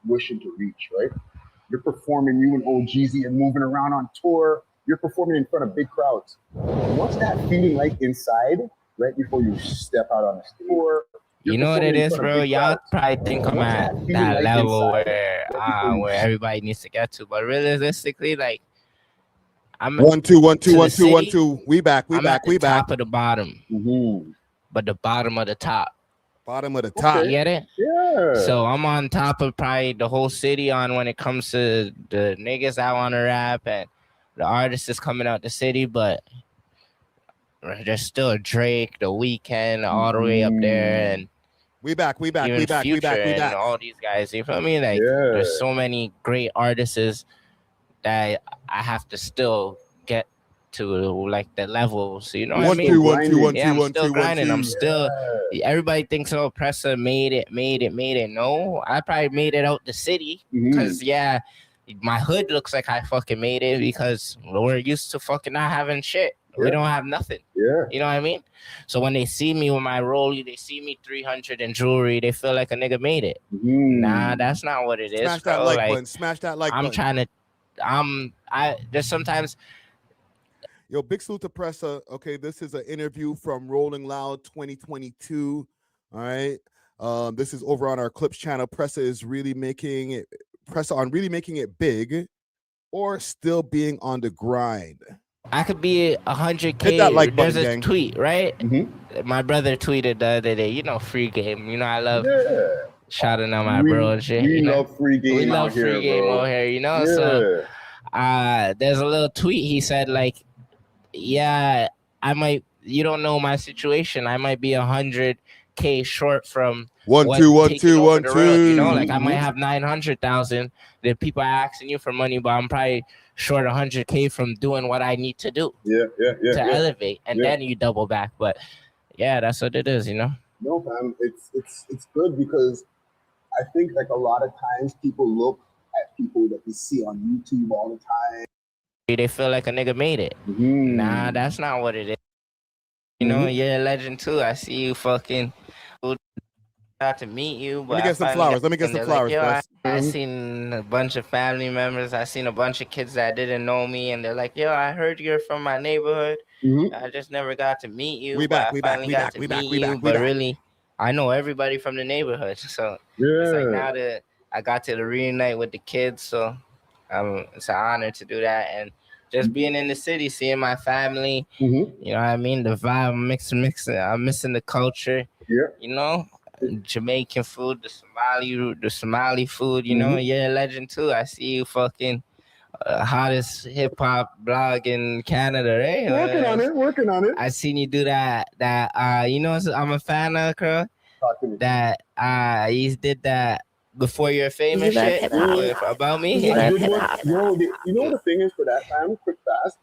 wishing to reach, right? You're performing, you and OGZ and moving around on tour. You're performing in front of big crowds. What's that feeling like inside, right before you step out on the stage? You know what it is, bro? Y'all probably think I'm at that level where everybody needs to get to, but realistically, like, I'm 1 2 1 2 1 2 1 2. We back. Top of the bottom, but the bottom of the top. Bottom of the top. Okay. You get it? Yeah. So I'm on top of probably the whole city on when it comes to the niggas I want to rap and the artists is coming out the city, but there's still Drake, The Weeknd, all the way up there, and we back. And all these guys. You feel me? Like, there's so many great artists that I have to still get to, like, the levels. You know what I mean? 1 2 1 2 1 2 I'm 1 still 2 grinding. 1 2. I'm still. Everybody thinks, oh, Pressa made it. No, I probably made it out the city because my hood looks like I fucking made it because we're used to fucking not having shit. We don't have nothing. Yeah. You know what I mean? So when they see me with my rollie, they see me 300 in jewelry, they feel like a nigga made it. Nah, that's not what it is. Smash that like button. Smash that like button. I'm trying to. There's sometimes. Yo, big salute to Pressa. Okay, this is an interview from Rolling Loud 2022. All right. This is over on our Clips channel. Pressa is really making it. Pressa on really making it big, or still being on the grind. I could be 100K. Hit that like button, There's a gang. tweet, right? My brother tweeted the other day. You know, free game. You know, I love shouting out my bro and shit. We love free game. We love free game out here. You know, so there's a little tweet. He said, like, yeah, I might. You don't know my situation. I might be 100K short from 1 2 1 2 1 2. You know, like I might have 900,000. The people are asking you for money, but I'm probably short 100K from doing what I need to do. To elevate, and then you double back. But yeah, that's what it is. You know. No, man, it's good because I think like a lot of times people look at people that we see on YouTube all the time. They feel like a nigga made it. Nah, that's not what it is. You know, you're a legend too. I see you fucking. Got to meet you, but let me get some flowers. Like, I seen a bunch of family members. I seen a bunch of kids that didn't know me, and they're like, "Yo, I heard you're from my neighborhood. I just never got to meet you. We back. But really, I know everybody from the neighborhood. So it's like now that I got to reunite with the kids, so it's an honor to do that, and just being in the city, seeing my family. You know what I mean? The vibe, mixing. I'm missing the culture. You know. Jamaican food, the Somali food, you know, you're a legend too. I see you fucking hottest hip hop blog in Canada, right? Working on it. I seen you do that. You know, I'm a fan of girl. That you did that before you're famous shit about me. I did you know the thing is for that time, quick fast.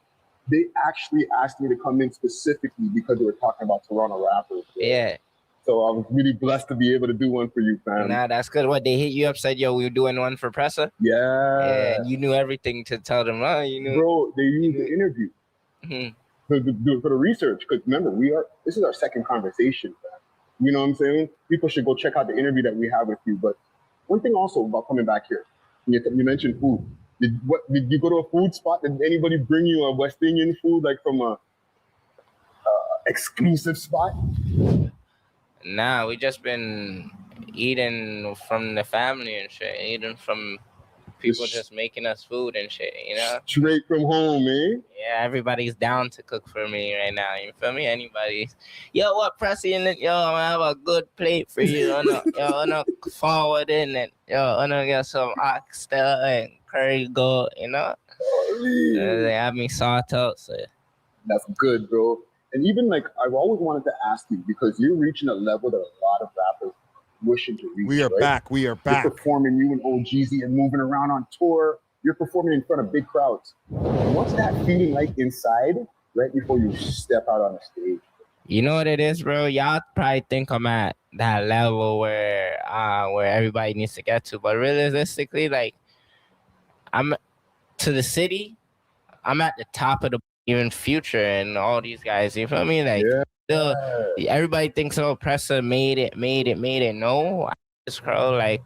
They actually asked me to come in specifically because they were talking about Toronto rappers. Yeah. So I was really blessed to be able to do one for you, fam. Nah, that's good. What, they hit you up, said, yo, we were doing one for Pressa? Yeah. And you knew everything to tell them, huh? You knew. Bro, they used the interview for the research. Because remember, this is our second conversation, fam. You know what I'm saying? People should go check out the interview that we have with you. But one thing also about coming back here, you mentioned food. Did you go to a food spot? Did anybody bring you a West Indian food, like from a exclusive spot? Nah, we just been eating from the family and shit. Eating from people just making us food and shit, you know? Straight from home, eh? Yeah, everybody's down to cook for me right now. You feel me? Anybody? Yo, what, Pressy? Yo, I'm gonna have a good plate for you. I'm gonna forward in it. Yo, I'm gonna get some oxtail and curry goat, you know? They have me sought out, so. That's good, bro. And even like I've always wanted to ask you because you're reaching a level that a lot of rappers wishing to reach. We are back. You're performing, you and OGZ and moving around on tour. You're performing in front of big crowds. What's that feeling like inside right before you step out on the stage? You know what it is, bro? Y'all probably think I'm at that level where everybody needs to get to, but realistically, like I'm to the city. I'm at the top of the even Future and all these guys, you feel me? Like, still, everybody thinks, oh, Pressa made it. No, I just crow, like,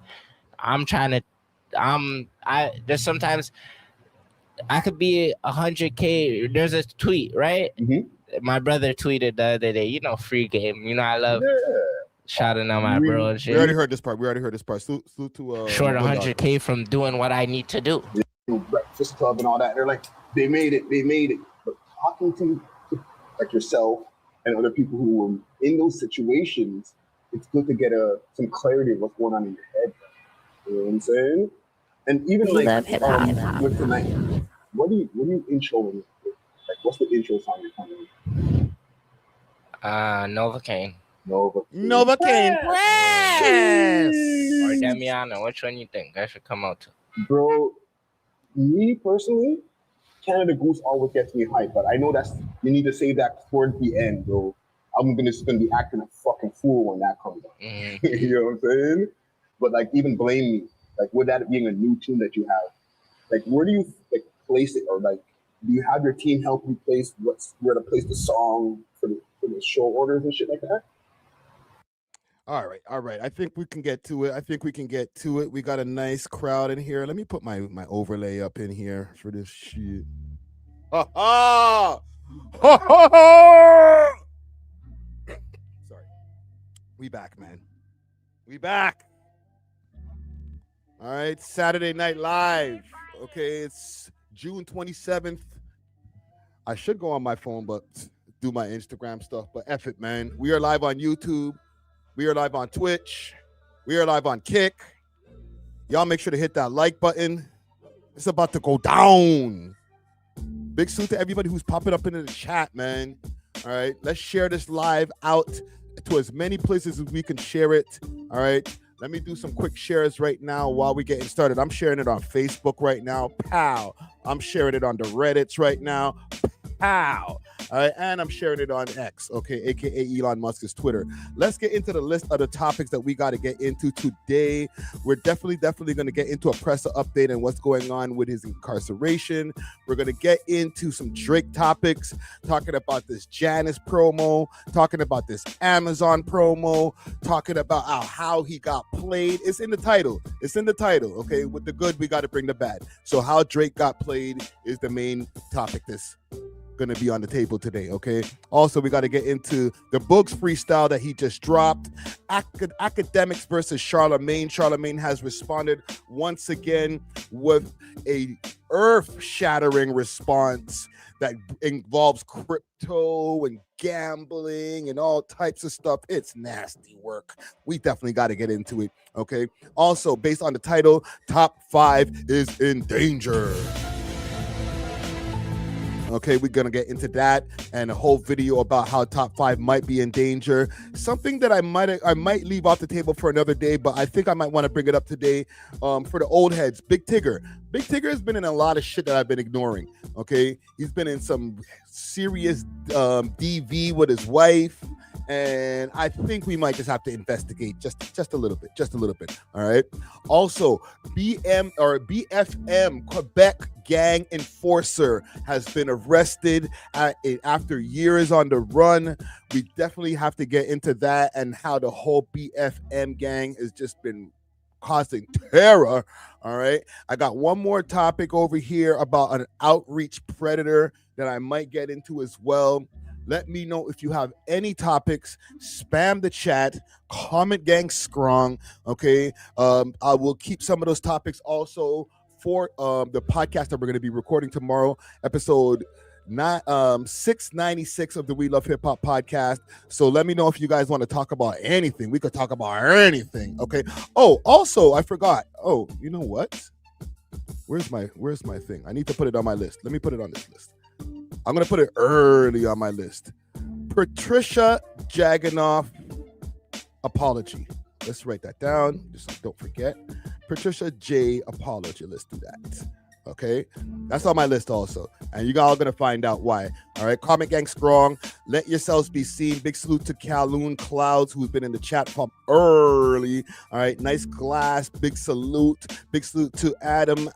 I'm trying to there's sometimes I could be 100K. There's a tweet, right? My brother tweeted the other day, free game. I love shouting out my bro and shit. We already heard this part. Salute to short 100K from doing what I need to do. Breakfast Club and all that. They're like, they made it. But talking to like yourself and other people who were in those situations, it's good to get some clarity of what's going on in your head. You know what I'm saying? And even with tonight, what do you intro with? Like, what's the intro song you're coming with? Novocaine. Novocaine. Press. Or Damiano. Which one you think I should come out to? Bro, me personally, Canada Goose always gets me hyped, but I know you need to save that toward the end, bro. I'm gonna be acting a fucking fool when that comes out. You know what I'm saying? But like, even Blame Me, like, with that being a new tune that you have, like, where do you place it, or like, do you have your team help you place where to place the song for the show orders and shit like that? All right. I think we can get to it. We got a nice crowd in here. Let me put my overlay up in here for this shit. Sorry. We back, man. We back. All right. Saturday Night Live. Okay. It's June 27th. I should go on my phone, but do my Instagram stuff. But F it, man. We are live on YouTube. We are live on Twitch. We are live on Kick. Y'all make sure to hit that like button. It's about to go down. Big salute to everybody who's popping up into the chat, man. All right, let's share this live out to as many places as we can share it. All right, let me do some quick shares right now while we getting started. I'm sharing it on Facebook right now. Pow. I'm sharing it on the Reddits right now. Pow. All right, and I'm sharing it on X, okay, aka Elon Musk's Twitter. Let's get into the list of the topics that we got to get into today. We're definitely going to get into a Pressa update and what's going on with his incarceration. We're going to get into some Drake topics, talking about this Janice promo, talking about this Amazon promo, talking about how he got played. It's in the title, okay? With the good, we got to bring the bad. So how Drake got played is the main topic this gonna be on the table today, okay? Also, we got to get into the Booggz freestyle that he just dropped. Akademiks versus Charlamagne. Charlamagne has responded once again with a earth-shattering response that involves crypto and gambling and all types of stuff. It's nasty work. We definitely got to get into it, okay? Also, based on the title, Top 5 is in danger. Okay, we're gonna get into that and a whole video about how Top 5 might be in danger. Something that I might leave off the table for another day, but I think I might want to bring it up today. For the old heads, Big Tigger. Big Tigger has been in a lot of shit that I've been ignoring. Okay, he's been in some serious DV with his wife. And I think we might just have to investigate just a little bit. All right. Also, BFM Quebec gang enforcer has been arrested after years on the run. We definitely have to get into that and how the whole BFM gang has just been causing terror. All right. I got one more topic over here about an outreach predator that I might get into as well. Let me know if you have any topics. Spam the chat. Comment gang strong. Okay. I will keep some of those topics also for the podcast that we're going to be recording tomorrow, episode 696 of the We Love Hip Hop podcast. So let me know if you guys want to talk about anything. We could talk about anything. Okay. Oh, also, I forgot. Oh, you know what? Where's my thing? I need to put it on my list. Let me put it on this list. I'm going to put it early on my list. Patricia Jaggernauth apology. Let's write that down. Just don't forget. Patricia J apology. Let's do that. Okay. That's on my list also. And you all going to find out why. All right. Comment gang strong. Let yourselves be seen. Big salute to Kaloon Clouds, who's been in the chat from early. All right. Nice glass. Big salute. Big salute to Adam.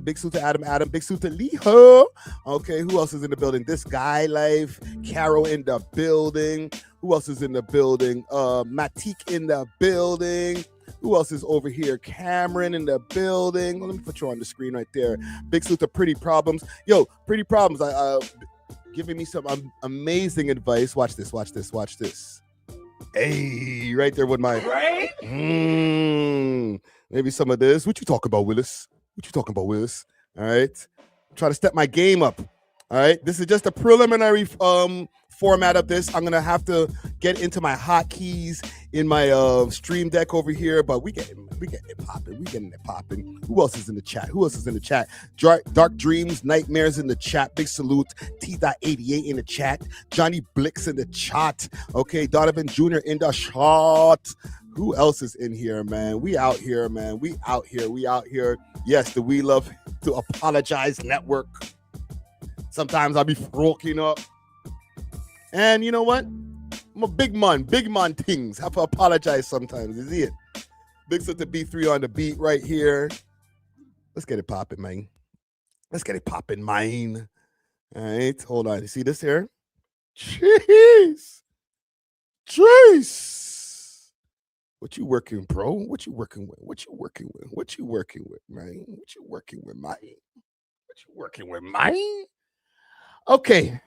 Big salute to Adam. Big salute to Liho. Okay, who else is in the building? This guy life. Carol in the building. Who else is in the building? Matik in the building. Who else is over here? Cameron in the building. Let me put you on the screen right there. Big salute to Pretty Problems. Yo, Pretty Problems, giving me some amazing advice. Watch this. Hey, right there with my... Right? Maybe some of this. What you talking about, Willis? All right. Try to step my game up. All right. This is just a preliminary format of this. I'm going to have to get into my hotkeys in my stream deck over here, but we getting it popping. Who else is in the chat? Dark Dreams, Nightmares in the chat. Big salute. T.88 in the chat. Johnny Blix in the chat. Okay. Donovan Jr. in the chat. Who else is in here, man? We out here, man. We out here. Yes, the We Love to Apologize Network. Sometimes I'll be broken up. And you know what? I'm a big man things. Have to apologize sometimes. Is it? Big up to B3 on the beat right here. Let's get it popping, man. All right, hold on. You see this here? Jeez. What you working, bro? What you working with, man? Okay.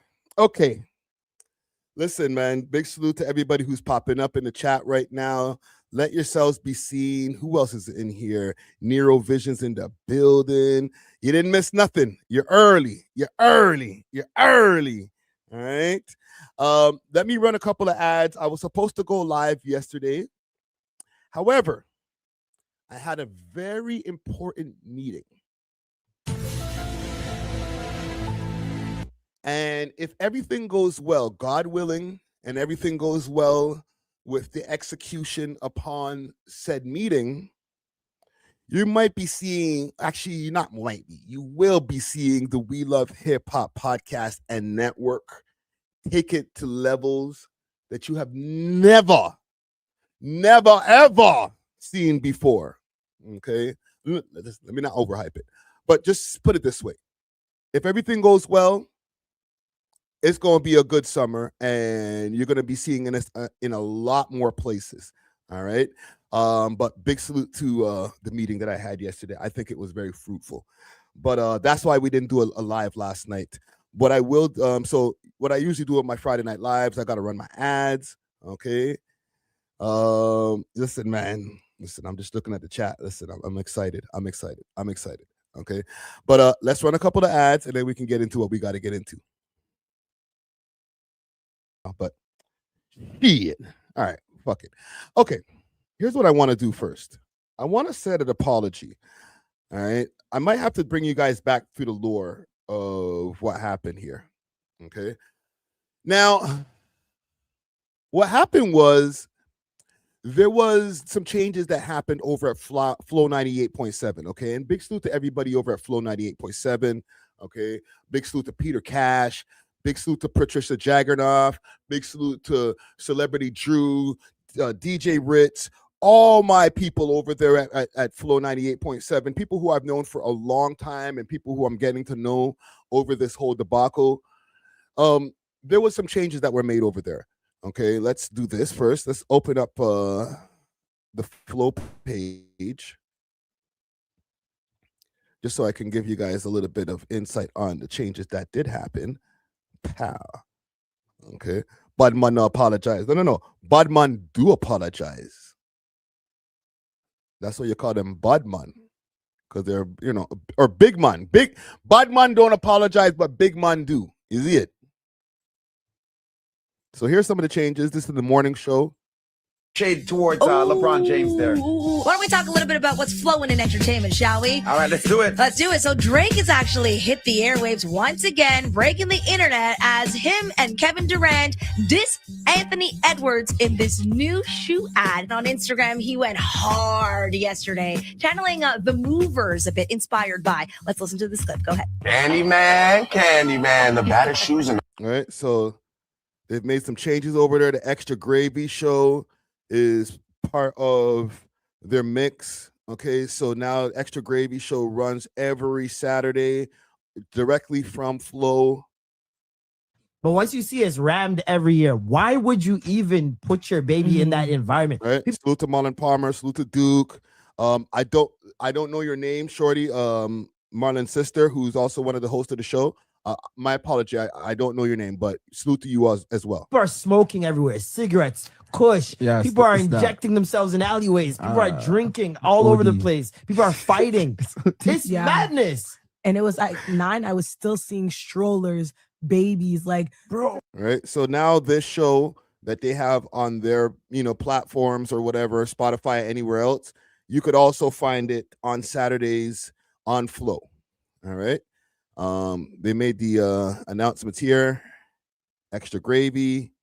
Listen, man, big salute to everybody who's popping up in the chat right now. Let yourselves be seen. Who else is in here? Nero Vision's in the building. You didn't miss nothing. You're early. All right. Let me run a couple of ads. I was supposed to go live yesterday. However, I had a very important meeting. And if everything goes well, God willing, and everything goes well with the execution upon said meeting, you might be seeing, actually, you not might be, you will be seeing the We Love Hip Hop podcast and network take it to levels that you have never, ever seen before. Okay? Let me not overhype it, but just put it this way. If everything goes well, it's going to be a good summer, and you're going to be seeing this in a lot more places. All right. But big salute to the meeting that I had yesterday. I think it was very fruitful. But that's why we didn't do a live last night. What I will, so what I usually do with my Friday night lives, I got to run my ads. Okay. Listen, man. Listen, I'm just looking at the chat. Listen, I'm excited. Okay. But let's run a couple of ads, and then we can get into what we got to get into. But shit. All right, fuck it. Okay, here's what I want to do first. I want to set an apology. All right, I might have to bring you guys back through the lore of what happened here. Okay, now what happened was there was some changes that happened over at Flow 98.7. Okay, and big salute to everybody over at Flow 98.7. Okay, big salute to Peter Cash. Big salute to Patricia Jaggernauth. Big salute to Celebrity Drew, DJ Ritz, all my people over there at Flow 98.7, people who I've known for a long time and people who I'm getting to know over this whole debacle. There was some changes that were made over there. Okay, let's do this first. Let's open up the Flow page, just so I can give you guys a little bit of insight on the changes that did happen. Pow. Okay. Badman no apologize. No. Badman do apologize. That's what you call them, badman. Because they're, or big man. Badman don't apologize, but big man do. Is it? So here's some of the changes. This is the morning show. Shade towards LeBron James there. Why don't we talk a little bit about what's flowing in entertainment, shall we? All right, let's do it. So Drake has actually hit the airwaves once again, breaking the internet as him and Kevin Durant diss Anthony Edwards in this new shoe ad. And on Instagram, he went hard yesterday, channeling the Movers a bit, inspired by. Let's listen to this clip. Go ahead. Candyman, the baddest shoes in. All right, so they've made some changes over there. The Extra Gravy show is part of their mix. Okay, so now Extra Gravy show runs every Saturday directly from Flow. But once you see it's rammed every year, why would you even put your baby in that environment? Right. Salute to Marlon Palmer. Salute to Duke. I don't know your name, Shorty. Marlon's sister, who's also one of the hosts of the show. My apology. I don't know your name, but salute to you as well. People are smoking everywhere. Cigarettes, kush. Yeah, people are injecting themselves in alleyways. People are drinking all over the place. People are fighting. It's madness. And it was like 9. I was still seeing strollers, babies, like, bro. Right. So now this show that they have on their, platforms or whatever, Spotify, anywhere else, you could also find it on Saturdays on Flow. All right. They made the announcements here. Extra Gravy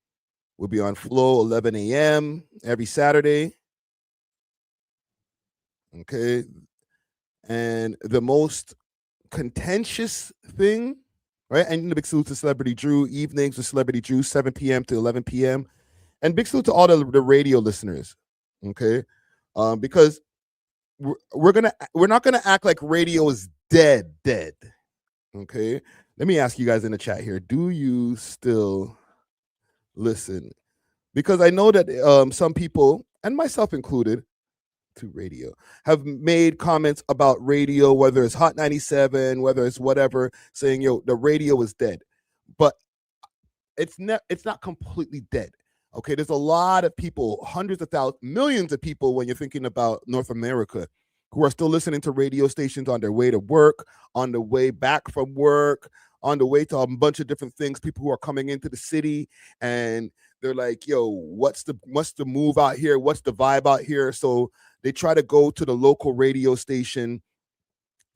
will be on Flow 11 a.m. every Saturday. Okay. And the most contentious thing, right? And big salute to Celebrity Drew, evenings with Celebrity Drew, 7 p.m. to 11 p.m. And big salute to all the radio listeners, okay? Because we're not gonna act like radio is dead, okay? Let me ask you guys in the chat here: do you still listen? Because I know that some people, and myself included, to radio, have made comments about radio, whether it's Hot 97, whether it's whatever, saying, yo, the radio is dead. But it's not completely dead. Okay, there's a lot of people, hundreds of thousands, millions of people, when you're thinking about North America, who are still listening to radio stations on their way to work, on the way back from work, on the way to a bunch of different things. People who are coming into the city and they're like, yo, what's the move out here? What's the vibe out here? So they try to go to the local radio station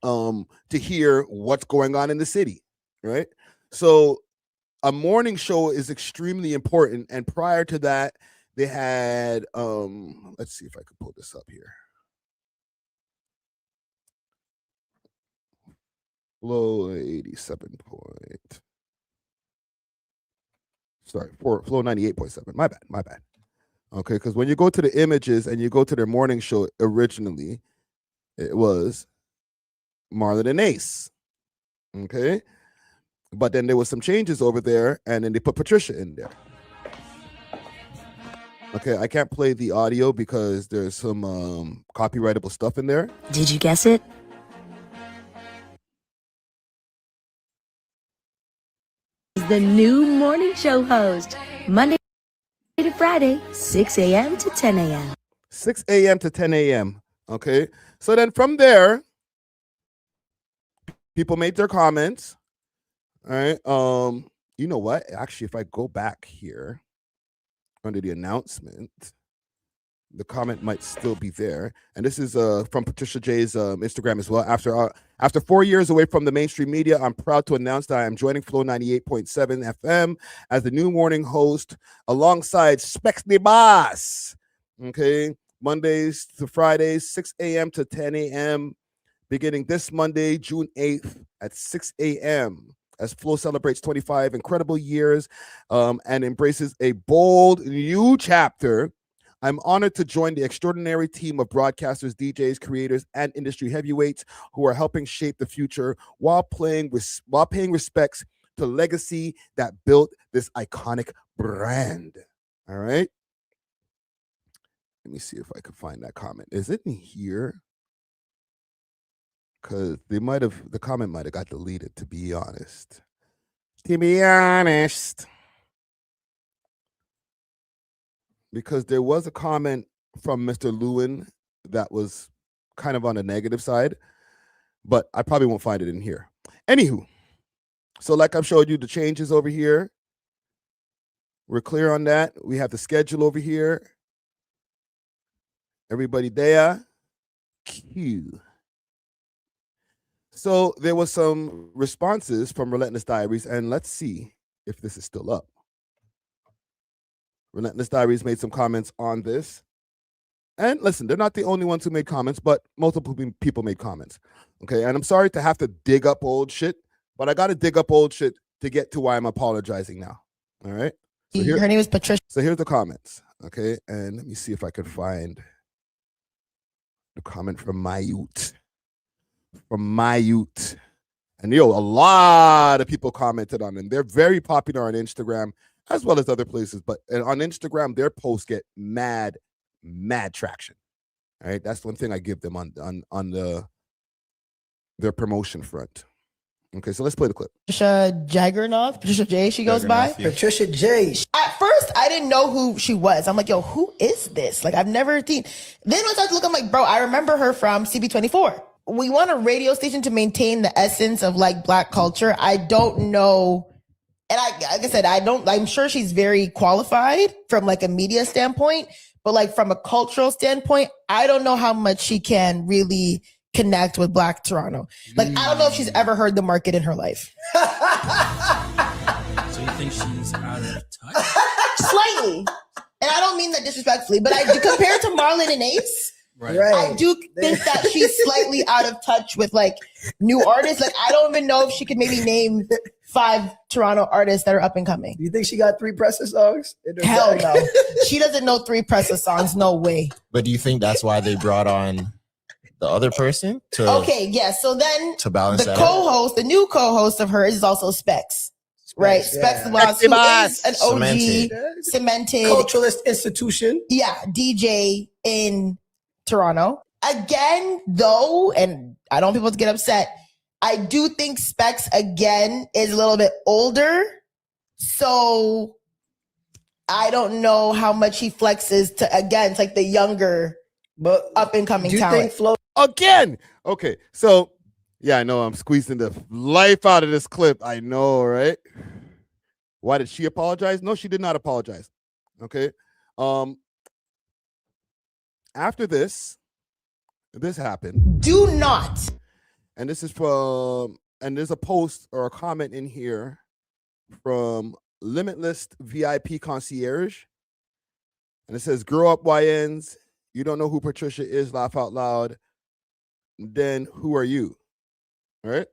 to hear what's going on in the city, right? So a morning show is extremely important. And prior to that, they had, let's see if I can pull this up here. Flow 87 point. Sorry, Flow 98.7. My bad. Okay, because when you go to the images and you go to their morning show, originally it was Marlon and Ace. Okay, but then there was some changes over there, and then they put Patricia in there. Okay, I can't play the audio because there's some copyrightable stuff in there. Did you guess it? The new morning show host, Monday to Friday, 6 a.m. to 10 a.m. 6 a.m. to 10 a.m. Okay, so then from there, people made their comments. All right. You know what? Actually, if I go back here under the announcement, the comment might still be there. And this is from Patricia J's Instagram as well. After 4 years away from the mainstream media, I'm proud to announce that I am joining Flow 98.7 FM as the new morning host alongside Specs the Boss. Okay, Mondays to Fridays, 6 a.m. to 10 a.m. beginning this Monday, June 8th at 6 a.m. as Flow celebrates 25 incredible years and embraces a bold new chapter. I'm honored to join the extraordinary team of broadcasters, DJs, creators, and industry heavyweights who are helping shape the future while paying respects to legacy that built this iconic brand. All right. Let me see if I can find that comment. Is it in here? Because the comment might have got deleted, to be honest. Because there was a comment from Mr. Lewin that was kind of on the negative side, but I probably won't find it in here. Anywho, so like I've showed you the changes over here. We're clear on that. We have the schedule over here. Everybody there. Q. So there was some responses from Relentless Diaries, and let's see if this is still up. Relentless Diaries made some comments on this. And listen, they're not the only ones who made comments, but multiple people made comments. Okay, and I'm sorry to have to dig up old shit, but I got to dig up old shit to get to why I'm apologizing now. All right? So her name is Patricia. So here's the comments. Okay, and let me see if I can find the comment from my youth. And a lot of people commented on them. They're very popular on Instagram as well as other places. But on Instagram, their posts get mad traction. All right, that's one thing I give them on their promotion front. Okay, so let's play the clip. Patricia Jaggernauth, Patricia J, she goes by. Yeah. Patricia J. At first, I didn't know who she was. I'm like, yo, who is this? Like, I've never seen. Then I started to look, I'm like, bro, I remember her from CB24. We want a radio station to maintain the essence of like Black culture. I don't know. And like I said, I'm sure she's very qualified from like a media standpoint, but like from a cultural standpoint, I don't know how much she can really connect with Black Toronto. Like, I don't know if she's ever heard the market in her life. So you think she's out of touch? Slightly. And I don't mean that disrespectfully, but compared to Marlon and Ace, Right. I do think that she's slightly out of touch with like new artists. Like, I don't even know if she could maybe name 5 Toronto artists that are up and coming. You think she got 3 Pressa songs? Hell no. She doesn't know 3 Pressa songs. No way. But do you think that's why they brought on the other person to? Okay, yeah. So then to balance the that co-host, the new co-host of hers is also Specs. Right, Specs the Boss, who is an OG, cemented culturalist institution. Yeah, DJ in Toronto. Again, though, and I don't want people to get upset, I do think Specs, again, is a little bit older. So I don't know how much he flexes to, again, it's like the younger, but up and coming talent. Again. Okay, so yeah, I know I'm squeezing the life out of this clip. I know, right? Why did she apologize? No, she did not apologize. Okay. After this happened. Do not. And this is from, and there's a post or a comment in here from Limitless VIP Concierge. And it says, grow up YNs. You don't know who Patricia is, laugh out loud. Then who are you? All right.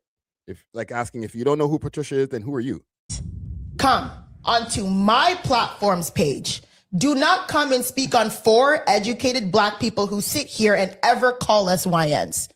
If like asking if you don't know who Patricia is, then who are you? Come onto my platforms page. Do not come and speak on 4 educated Black people who sit here and ever call us YNs.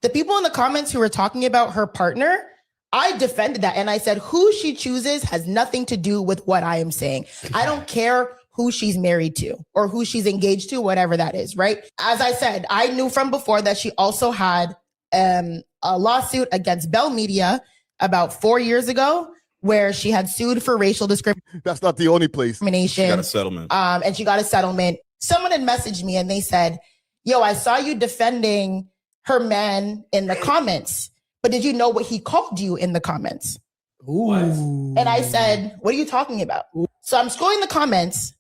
The people in the comments who were talking about her partner, I defended that. And I said, who she chooses has nothing to do with what I am saying. I don't care who she's married to or who she's engaged to, whatever that is, right? As I said, I knew from before that she also had a lawsuit against Bell Media about 4 years ago, where she had sued for racial discrimination. That's not the only place. She got a settlement. And she got a settlement. Someone had messaged me and they said, yo, I saw you defending her man in the comments, but did you know what he called you in the comments? Ooh. And I said, what are you talking about? So I'm scrolling the comments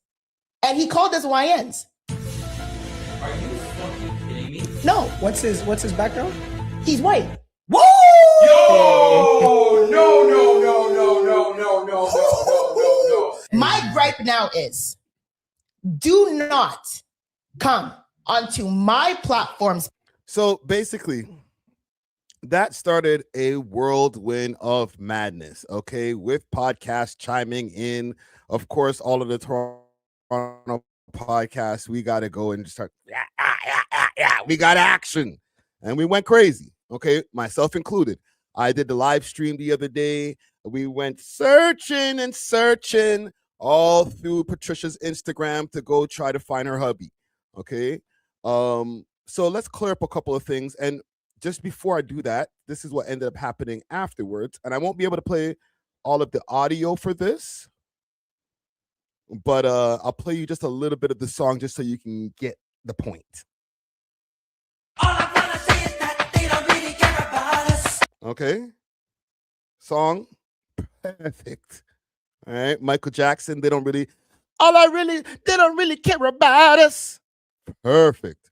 and he called us YNs. Are you fucking kidding me? No. What's his background? He's white. Woo! Yo! No. My gripe now is, do not come onto my platforms. So basically, that started a whirlwind of madness, okay, with podcasts chiming in. Of course, all of the Toronto podcasts, we got to go and start, we got action. And we went crazy, okay, myself included. I did the live stream the other day. We went searching all through Patricia's Instagram to go try to find her hubby, okay? So let's clear up a couple of things. And just before I do that, this is what ended up happening afterwards. And I won't be able to play all of the audio for this, but I'll play you just a little bit of the song just so you can get the point. All I wanna say is that they don't really care about us. Okay. Song. Perfect. All right. Michael Jackson, they don't really care about us. Perfect.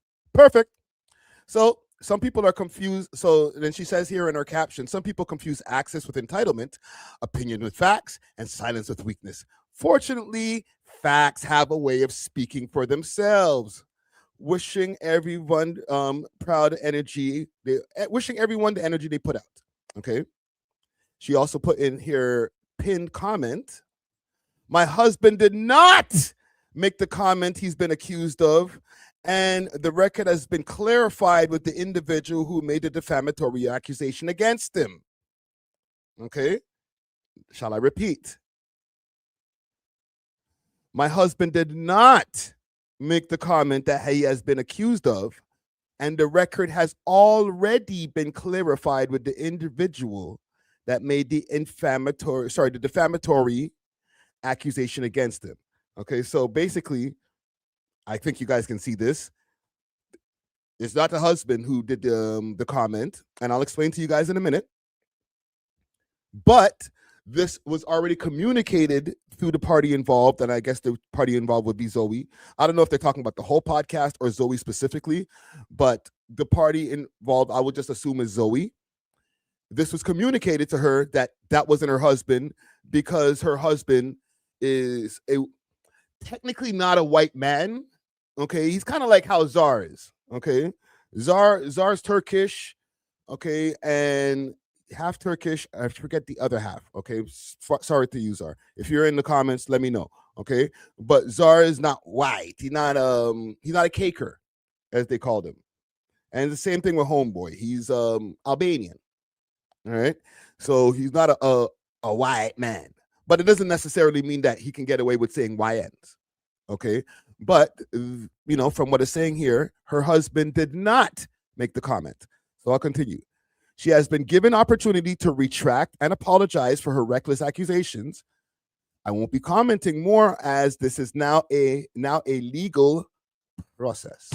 So some people are confused. So then she says here in her caption, some people confuse access with entitlement, opinion with facts, and silence with weakness. Fortunately, facts have a way of speaking for themselves. Wishing everyone wishing everyone the energy they put out. Okay. She also put in here pinned comment. My husband did not make the comment he's been accused of, and the record has been clarified with the individual who made the defamatory accusation against him. Okay, shall I repeat? My husband did not make the comment that he has been accused of, and the record has already been clarified with the individual that made the defamatory accusation against him. Okay, so basically, I think you guys can see this. It's not the husband who did the comment, and I'll explain to you guys in a minute. But this was already communicated through the party involved, and I guess the party involved would be Zoe. I don't know if they're talking about the whole podcast or Zoe specifically, but the party involved, I would just assume, is Zoe. This was communicated to her that wasn't her husband, because her husband is technically not a white man. Okay, he's kind of like how Czar is. Okay, Czar's Turkish. Okay, and half Turkish. I forget the other half. Okay, sorry to you, Czar. If you're in the comments, let me know. Okay, but Czar is not white. He's not a caker, as they called him. And the same thing with Homeboy. He's Albanian. All right, so he's not a white man, but it doesn't necessarily mean that he can get away with saying YNs. Okay, but from what it's saying here, her husband did not make the comment. So I'll continue. She has been given opportunity to retract and apologize for her reckless accusations. I won't be commenting more, as this is now a legal process.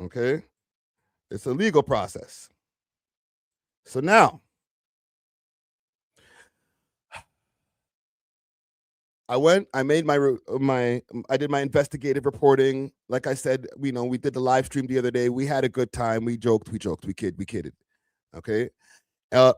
Okay, it's a legal process. So now I did my investigative reporting. Like I said, we did the live stream the other day. We had a good time. We joked, we kidded. Okay.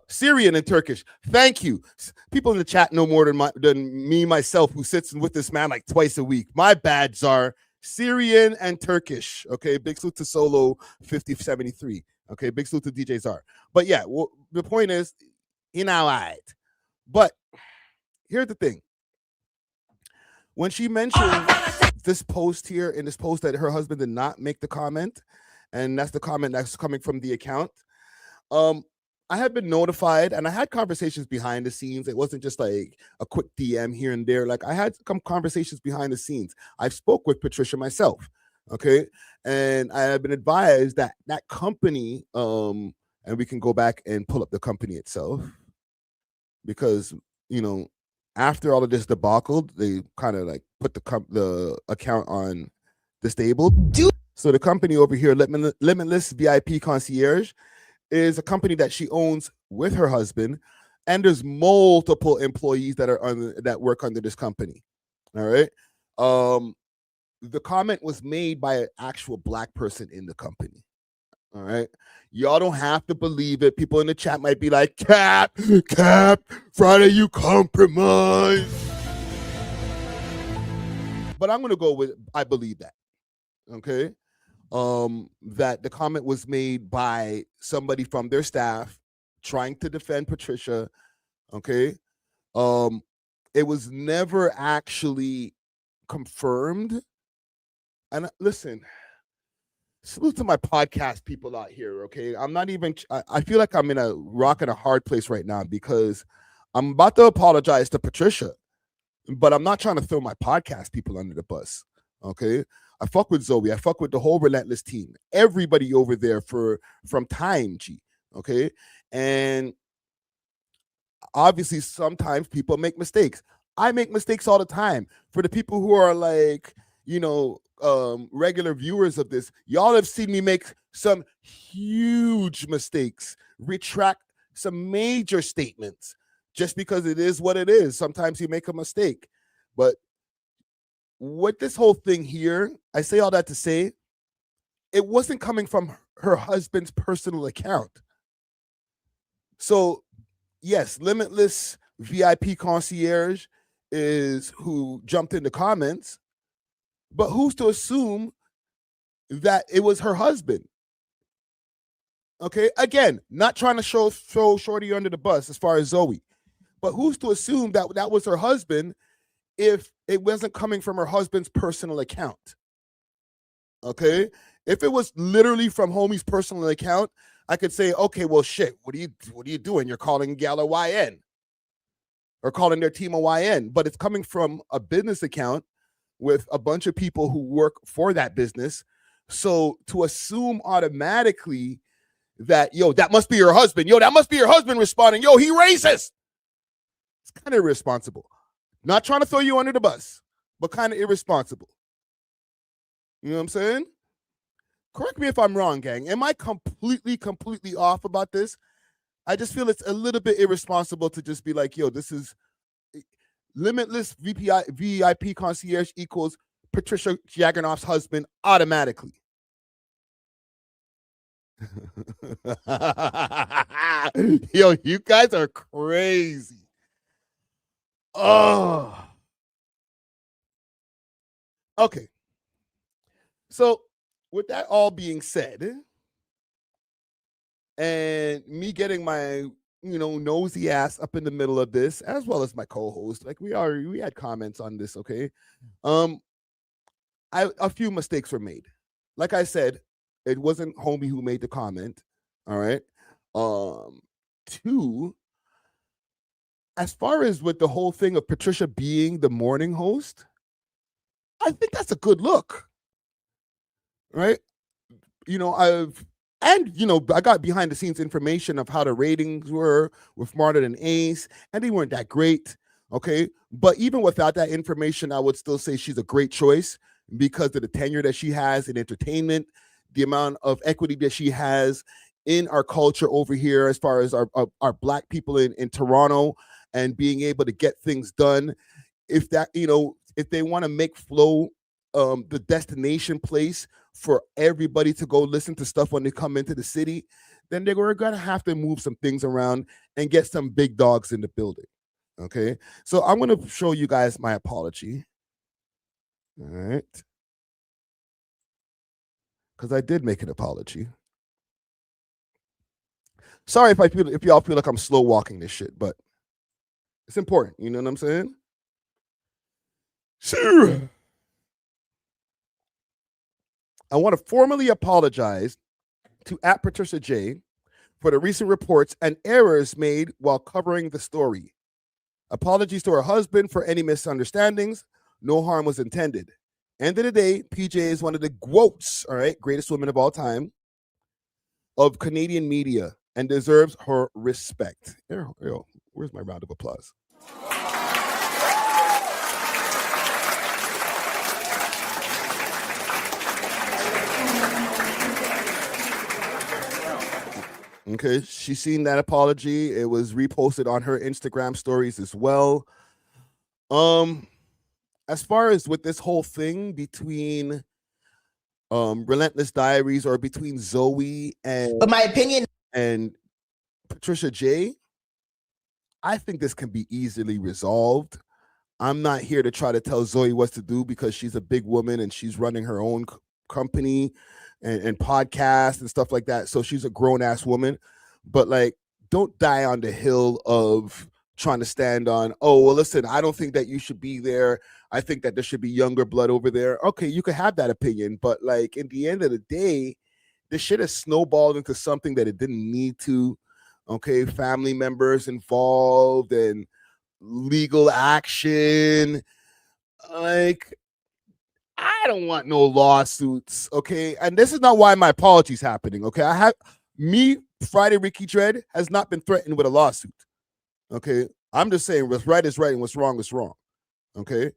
Syrian and Turkish. Thank you. People in the chat know more than me myself, who sits with this man like twice a week. My bad, Czar. Syrian and Turkish. Okay. Big salute to Solo 5073. Okay. Big salute to DJ Czar. But yeah, the point is, right. But here's the thing. When she mentioned this post here, in this post, that her husband did not make the comment, and that's the comment that's coming from the account, I had been notified, and I had conversations behind the scenes. It wasn't just like a quick DM here and there. Like, I had some conversations behind the scenes. I spoke with Patricia myself, okay? And I have been advised that that company, and we can go back and pull up the company itself, because, after all of this debacle, they kind of like put the account on disabled. So the company over here, Limitless VIP Concierge, is a company that she owns with her husband, and there's multiple employees that work under this company. All right. The comment was made by an actual Black person in the company. All right. Y'all don't have to believe it. People in the chat might be like, Cap, Friday, you compromise. But I'm going to go with, I believe that. Okay. That the comment was made by somebody from their staff trying to defend Patricia. Okay. It was never actually confirmed. And listen, salute to my podcast people out here, okay? I feel like I'm in a rock and a hard place right now, because I'm about to apologize to Patricia, but I'm not trying to throw my podcast people under the bus, okay? I fuck with Zoe. I fuck with the whole Relentless team. Everybody over there from Time G, okay? And obviously, sometimes people make mistakes. I make mistakes all the time. For the people who are like, regular viewers of this, y'all have seen me make some huge mistakes, retract some major statements, just because it is what it is. Sometimes you make a mistake. But with this whole thing here, I say all that to say, it wasn't coming from her husband's personal account. So yes, Limitless VIP Concierge is who jumped in the comments, but who's to assume that it was her husband? Okay, again, not trying to throw Shorty under the bus as far as Zoe, but who's to assume that that was her husband if it wasn't coming from her husband's personal account? Okay, If it was literally from homie's personal account, I could say, okay, well, shit, what are you doing? You're calling Gala YN or calling their team a YN, but it's coming from a business account with a bunch of people who work for that business. So to assume automatically that, yo, that must be your husband. Yo, that must be your husband responding. Yo, he racist. It's kind of irresponsible. Not trying to throw you under the bus, but kind of irresponsible. You know what I'm saying? Correct me if I'm wrong, gang. Am I completely off about this? I just feel it's a little bit irresponsible to just be like, yo, this is limitless VIP concierge equals Patricia Jaggernauth's husband automatically. Yo, you guys are crazy. Oh. Okay. So with that all being said, and me getting my, nosy ass up in the middle of this, as well as my co-host, like we had comments on this, okay? A few mistakes were made. Like I said, it wasn't homie who made the comment, all right? Two, as far as with the whole thing of Patricia being the morning host, I think that's a good look, right? I got behind the scenes information of how the ratings were with Marta and Ace, and they weren't that great, okay? But even without that information, I would still say she's a great choice because of the tenure that she has in entertainment, the amount of equity that she has in our culture over here as far as our Black people in Toronto and being able to get things done. If they want to make Flow the destination place for everybody to go listen to stuff when they come into the city, then they're going to have to move some things around and get some big dogs in the building. Okay, so I'm going to show you guys my apology. All right, because I did make an apology. Sorry if y'all feel like I'm slow walking this shit, but it's important. You know what I'm saying? Sure. I want to formally apologize to @Patricia J for the recent reports and errors made while covering the story. Apologies to her husband for any misunderstandings. No harm was intended. End of the day, PJ is one of the GWOATs, all right, greatest women of all time, of Canadian media and deserves her respect. Where's my round of applause? Okay, she's seen that apology. It was reposted on her Instagram stories as well. As far as with this whole thing between Relentless Diaries or between Zoe and, but my opinion, and Patricia J, I think this can be easily resolved. I'm not here to try to tell Zoe what to do because she's a big woman and she's running her own company and podcast and stuff like that. So she's a grown-ass woman. But like, don't die on the hill of trying to stand on, oh, well, listen, I don't think that you should be there. I think that there should be younger blood over there. Okay, you could have that opinion. But like, in the end of the day, this shit has snowballed into something that it didn't need to. Okay, family members involved and legal action. Like, I don't want no lawsuits, okay? And this is not why my apology's happening, okay? Friday Ricky Dread, has not been threatened with a lawsuit, okay? I'm just saying what's right is right and what's wrong is wrong, okay?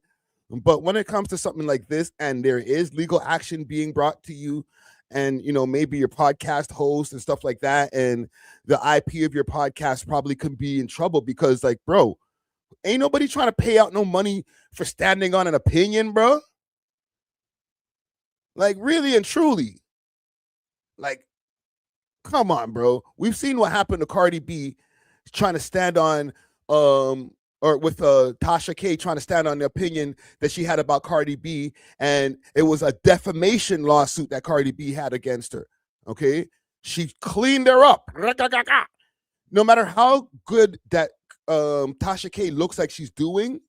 But when it comes to something like this and there is legal action being brought to you and, maybe your podcast host and stuff like that and the IP of your podcast probably can be in trouble because, like, bro, ain't nobody trying to pay out no money for standing on an opinion, bro. Like, really and truly. Like, come on, bro. We've seen what happened to Cardi B trying to stand on, or with Tasha K trying to stand on the opinion that she had about Cardi B, and it was a defamation lawsuit that Cardi B had against her, okay? She cleaned her up. No matter how good that Tasha K looks like she's doing,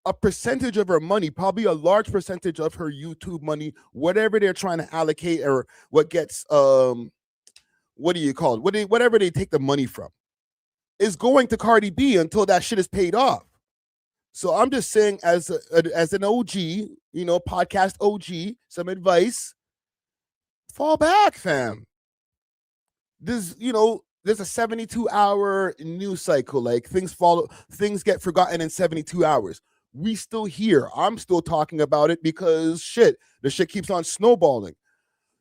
a percentage of her money, probably a large percentage of her YouTube money, whatever they're trying to allocate or what gets what do you call it? Whatever they take the money from is going to Cardi B until that shit is paid off. So I'm just saying, as an OG, podcast OG, some advice: fall back, fam. There's a 72-hour news cycle. Like things get forgotten in 72 hours. We still here. I'm still talking about it because the shit keeps on snowballing.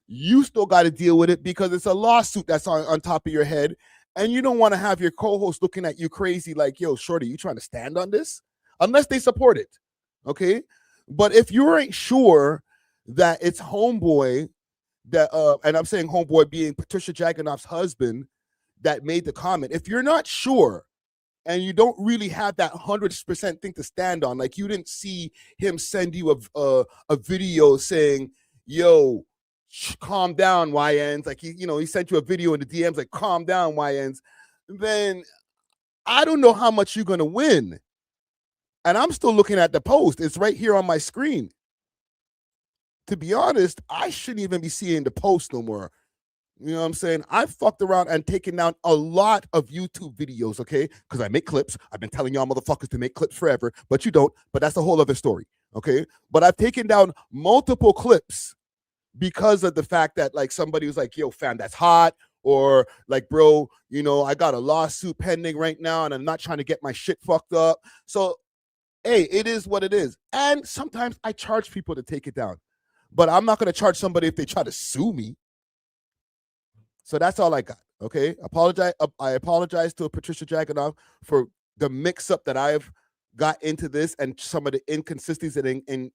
You still got to deal with it because it's a lawsuit that's on top of your head, and you don't want to have your co-host looking at you crazy like, yo, shorty, you trying to stand on this? Unless they support it, okay? But if you ain't sure that it's homeboy that, and I'm saying homeboy being Patricia Jaggernauth's husband that made the comment, if you're not sure and you don't really have that 100% thing to stand on, like you didn't see him send you a video saying, yo, calm down, YNs, like he sent you a video in the DMs like, calm down, YNs, then I don't know how much you're gonna win. And I'm still looking at the post. It's right here on my screen. To be honest, I shouldn't even be seeing the post no more. You know what I'm saying? I've fucked around and taken down a lot of YouTube videos, okay? Because I make clips. I've been telling y'all motherfuckers to make clips forever, but you don't. But that's a whole other story, okay? But I've taken down multiple clips because of the fact that, like, somebody was like, yo, fam, that's hot. Or like, bro, I got a lawsuit pending right now and I'm not trying to get my shit fucked up. So, hey, it is what it is. And sometimes I charge people to take it down. But I'm not going to charge somebody if they try to sue me. So that's all I got, okay? I apologize to Patricia Jaggernauth for the mix-up that I've got into this and some of the inconsistencies and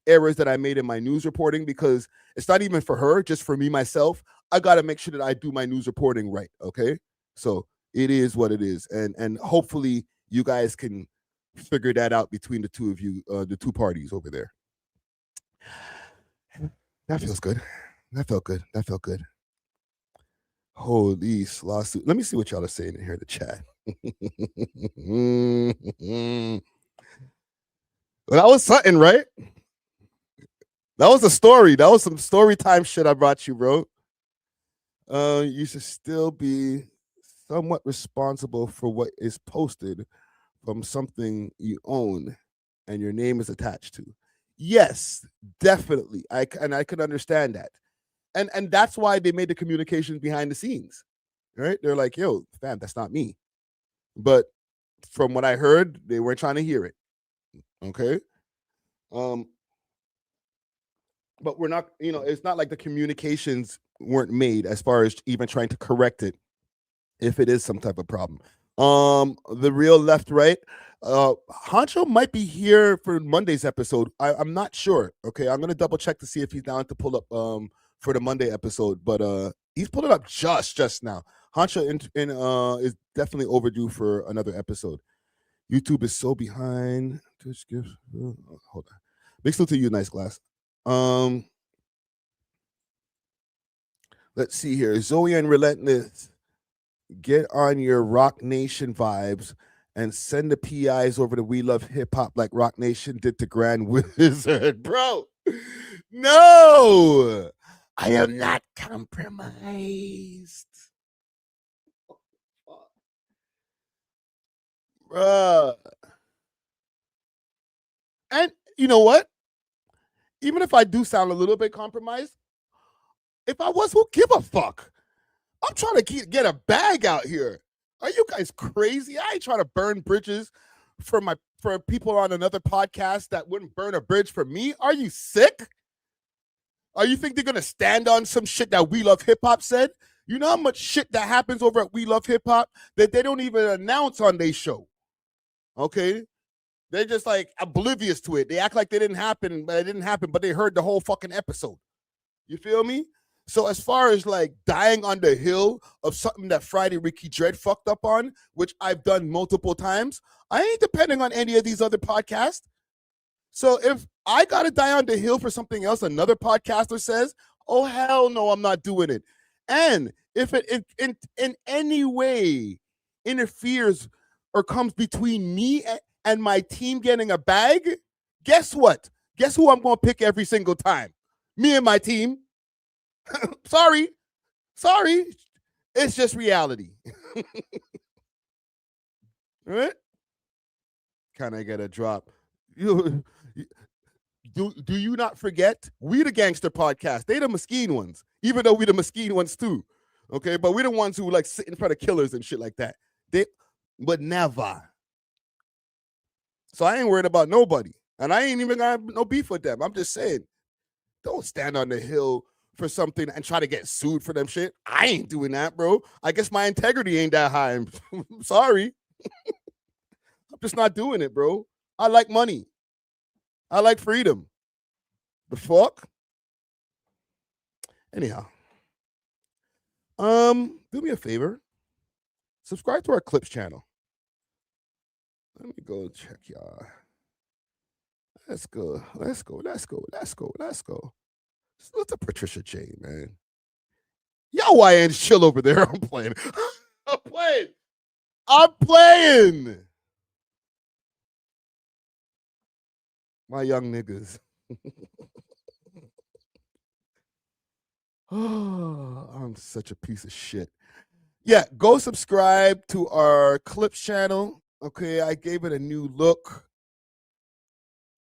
errors that I made in my news reporting, because it's not even for her, just for me, myself. I got to make sure that I do my news reporting right, okay? So it is what it is. And hopefully you guys can figure that out between the two of you, the two parties over there. That feels good. That felt good. That felt good. Holy lawsuit. Let me see what y'all are saying in here in the chat. Well, that was something, right? That was a story. That was some story time shit I brought you, bro. You should still be somewhat responsible for what is posted from something you own and your name is attached to. Yes, definitely. I can understand that. And that's why they made the communications behind the scenes, right? They're like, yo, fam, that's not me. But from what I heard, they weren't trying to hear it. Okay. But we're not, it's not like the communications weren't made as far as even trying to correct it if it is some type of problem. The real left, right? Honcho might be here for Monday's episode. I'm not sure. Okay, I'm gonna double check to see if he's down to pull up for the Monday episode, but he's pulling up just now. Honcho is definitely overdue for another episode. YouTube is so behind. Hold on. Big salute to you, Nice Glass. Let's see here. Zoe and Relentless, get on your Rock Nation vibes and send the PIs over to We Love Hip Hop like Rock Nation did to Grand Wizard. Bro, no, I am not compromised. Bruh. And you know what? Even if I do sound a little bit compromised, if I was, who give a fuck? I'm trying to get a bag out here. Are you guys crazy? I ain't trying to burn bridges for people on another podcast that wouldn't burn a bridge for me. Are you sick? Or you think they're gonna stand on some shit that We Love Hip Hop said? You know how much shit that happens over at We Love Hip Hop that they don't even announce on their show. Okay? They're just like oblivious to it. They act like it didn't happen, but they heard the whole fucking episode. You feel me? So as far as like dying on the hill of something that Friday Ricky Dread fucked up on, which I've done multiple times, I ain't depending on any of these other podcasts. So if I got to die on the hill for something else another podcaster says, oh, hell no, I'm not doing it. And if it in any way interferes or comes between me and my team getting a bag, guess what? Guess who I'm going to pick every single time? Me and my team. Sorry. It's just reality. Right? Can I get a drop? Do you not forget? We the gangster podcast. They the Mesquite ones. Even though we the Mesquite ones too. Okay, but we the ones who like sit in front of killers and shit like that. They but never. So I ain't worried about nobody. And I ain't even got no beef with them. I'm just saying, don't stand on the hill for something and try to get sued for them shit. I ain't doing that, bro. I guess my integrity ain't that high. I'm sorry. I'm just not doing it, bro. I like money. I like freedom. The fuck? Anyhow. Do me a favor. Subscribe to our Clips channel. Let me go check y'all. Let's go. What's a Patricia J, man? Y'all YNs chill over there. I'm playing. I'm playing. My young niggas. Oh, I'm such a piece of shit. Yeah, go subscribe to our Clips channel. Okay, I gave it a new look.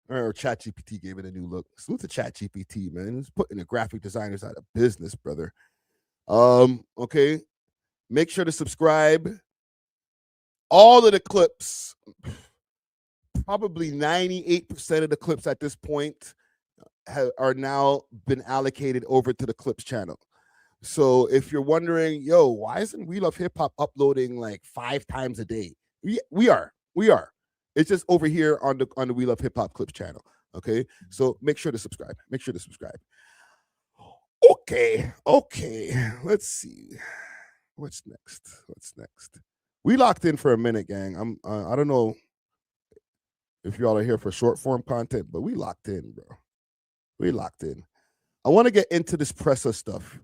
Or ChatGPT gave it a new look. Salute to ChatGPT, man. It's putting the graphic designers out of business, brother. Okay. Make sure to subscribe. All of the clips, probably 98% of the clips at this point are now been allocated over to the Clips channel. So if you're wondering, yo, why isn't We Love Hip Hop uploading like 5 times a day? We are. It's just over here on the We Love Hip Hop Clips channel. Okay, so make sure to subscribe. Okay. Let's see. What's next? We locked in for a minute, gang. I don't know if y'all are here for short form content, but we locked in, bro. I want to get into this Pressa stuff.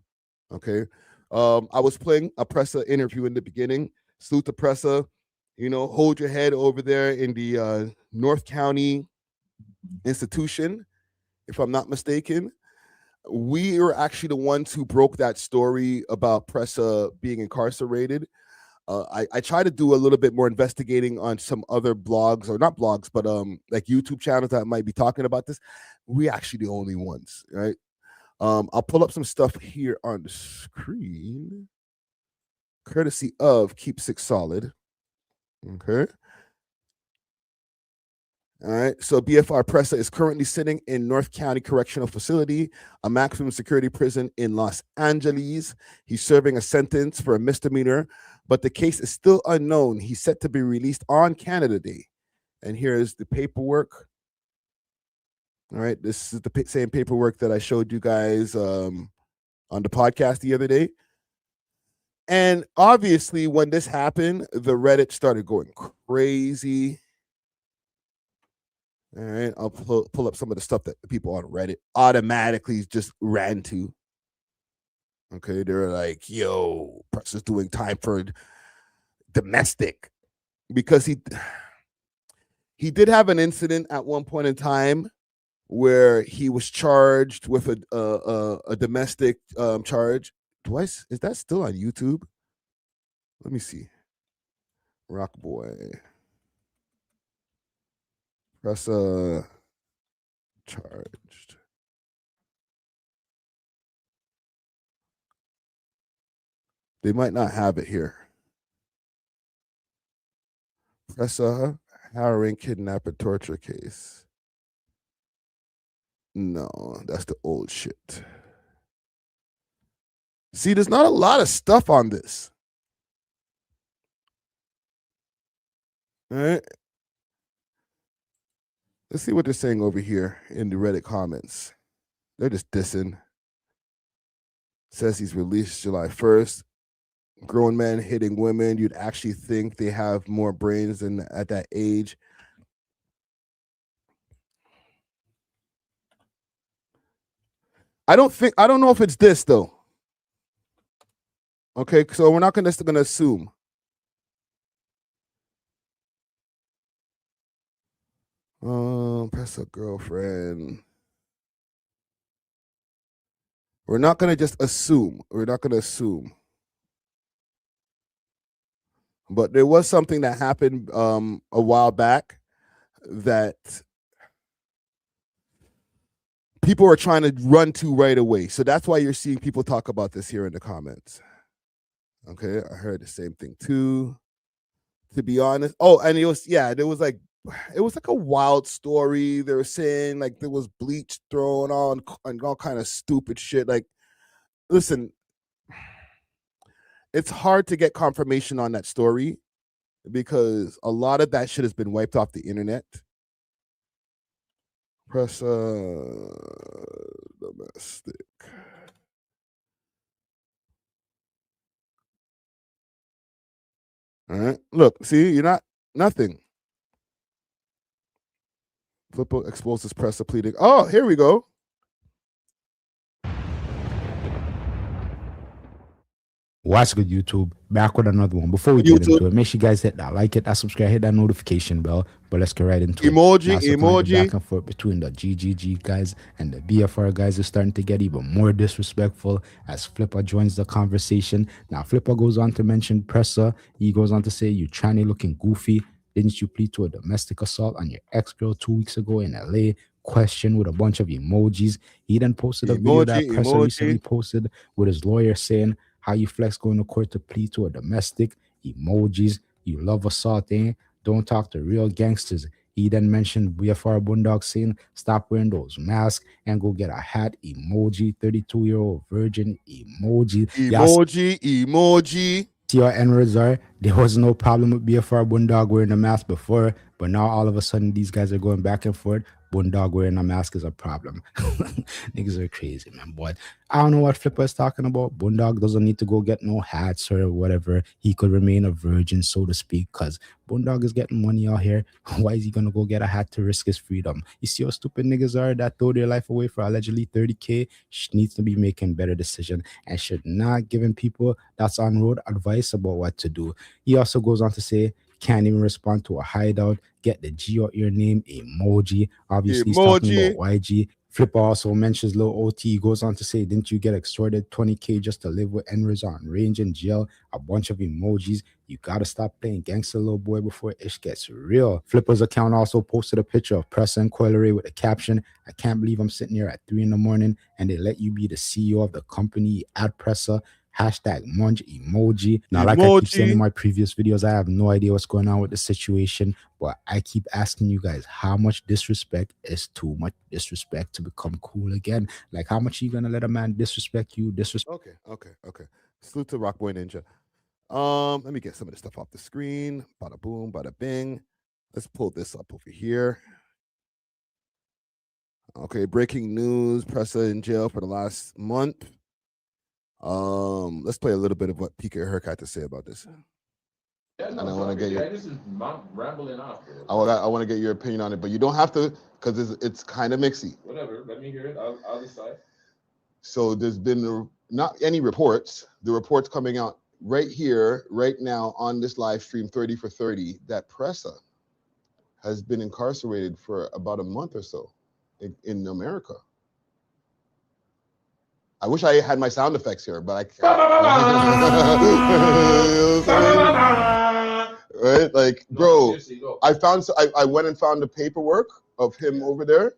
Okay. I was playing a Pressa interview in the beginning. Salute to Pressa. You know, hold your head over there in the North County institution, if I'm not mistaken. We are actually the ones who broke that story about Pressa being incarcerated. I try to do a little bit more investigating on some other blogs, or not blogs, but like YouTube channels that might be talking about this. We actually the only ones, right? I'll pull up some stuff here on the screen, courtesy of Keep Six Solid. Okay. All right. So BFR Pressa is currently sitting in North County Correctional Facility, a maximum security prison in Los Angeles. He's serving a sentence for a misdemeanor, but the case is still unknown. He's set to be released on Canada Day. And here's the paperwork. All right. This is the same paperwork that I showed you guys on the podcast the other day. And obviously, when this happened, the Reddit started going crazy. All right, I'll pull up some of the stuff that the people on Reddit automatically just ran to. Okay, they're like, yo, Pressa's doing time for domestic. Because he did have an incident at one point in time where he was charged with a domestic charge. Is that still on YouTube? Let me see. Rock Boy. Pressa charged. They might not have it here. Pressa harrowing kidnapper torture case. No, that's the old shit. See, there's not a lot of stuff on this. All right. Let's see what they're saying over here in the Reddit comments. They're just dissing. Says he's released July 1st. Grown men hitting women. You'd actually think they have more brains than at that age. I don't know if it's this though. Okay, so we're not gonna assume. Press a girlfriend. We're not gonna just assume. We're not gonna assume. But there was something that happened a while back that people are trying to run to right away. So that's why you're seeing people talk about this here in the comments. Okay, I heard the same thing too. To be honest. Oh, and it was there was like a wild story. They were saying like there was bleach thrown on and all kind of stupid shit. Like, listen, it's hard to get confirmation on that story because a lot of that shit has been wiped off the internet. Press domestic. All right. Look, see, you're not nothing. Flippo exposes Pressa pleading. Oh, here we go. What's good, YouTube? Back with another one. Before we get into it, make sure you guys hit that like it, that subscribe, hit that notification bell. But let's get right into emoji. Back and forth between the GGG guys and the BFR guys is starting to get even more disrespectful as Flipper joins the conversation. Now, Flipper goes on to mention Pressa. He goes on to say, "You tranny looking goofy. Didn't you plead to a domestic assault on your ex-girl 2 weeks ago in LA?" Question with a bunch of emojis. He then posted a video that Pressa recently posted with his lawyer saying, "How you flex going to court to plead to a domestic?" Emojis. "You love assaulting. Don't talk to real gangsters." He then mentioned BFR Boondog saying, "Stop wearing those masks and go get a hat." Emoji. 32-year-old virgin. Emoji. Emoji. See our N-words are. There was no problem with BFR Boondog wearing a mask before, but now all of a sudden these guys are going back and forth. Boondog wearing a mask is a problem. Niggas are crazy, man. But I don't know what Flipper is talking about. Boondog doesn't need to go get no hats or whatever. He could remain a virgin, so to speak, because Boondog is getting money out here. Why is he going to go get a hat to risk his freedom? You see how stupid niggas are that throw their life away for allegedly 30K? Needs to be making better decisions and should not giving people that's on road advice about what to do. He also goes on to say, "Can't even respond to a hideout. Get the G out your name." Emoji. Obviously, he's talking about YG. Flipper also mentions Lil OT. He goes on to say, "Didn't you get extorted 20K just to live with Enriz on range in jail?" A bunch of emojis. "You gotta stop playing gangster, little boy, before ish gets real." Flipper's account also posted a picture of Pressa and Quarterlab with a caption, "I can't believe I'm sitting here at 3 in the morning and they let you be the CEO of the company at Pressa." Hashtag munch emoji. Now, like I keep saying in my previous videos, I have no idea what's going on with the situation, but I keep asking you guys, how much disrespect is too much disrespect to become cool again? Like, how much are you gonna let a man disrespect you? Okay. Salute to Rockboy Ninja. Let me get some of this stuff off the screen. Bada boom, bada bing. Let's pull this up over here. Okay, breaking news: Pressa in jail for the last month. Let's play a little bit of what Pika Herc had to say about this. And I want to get your. This is rambling off. I want to get your opinion on it, but you don't have to because it's kind of mixy. Whatever, let me hear it. I'll decide. So there's been not any reports. The reports coming out right here, right now on this live stream, 30 for 30, that Pressa has been incarcerated for about a month or so in America. I wish I had my sound effects here, but I can't. Right? Like, bro, I went and found the paperwork of him over there.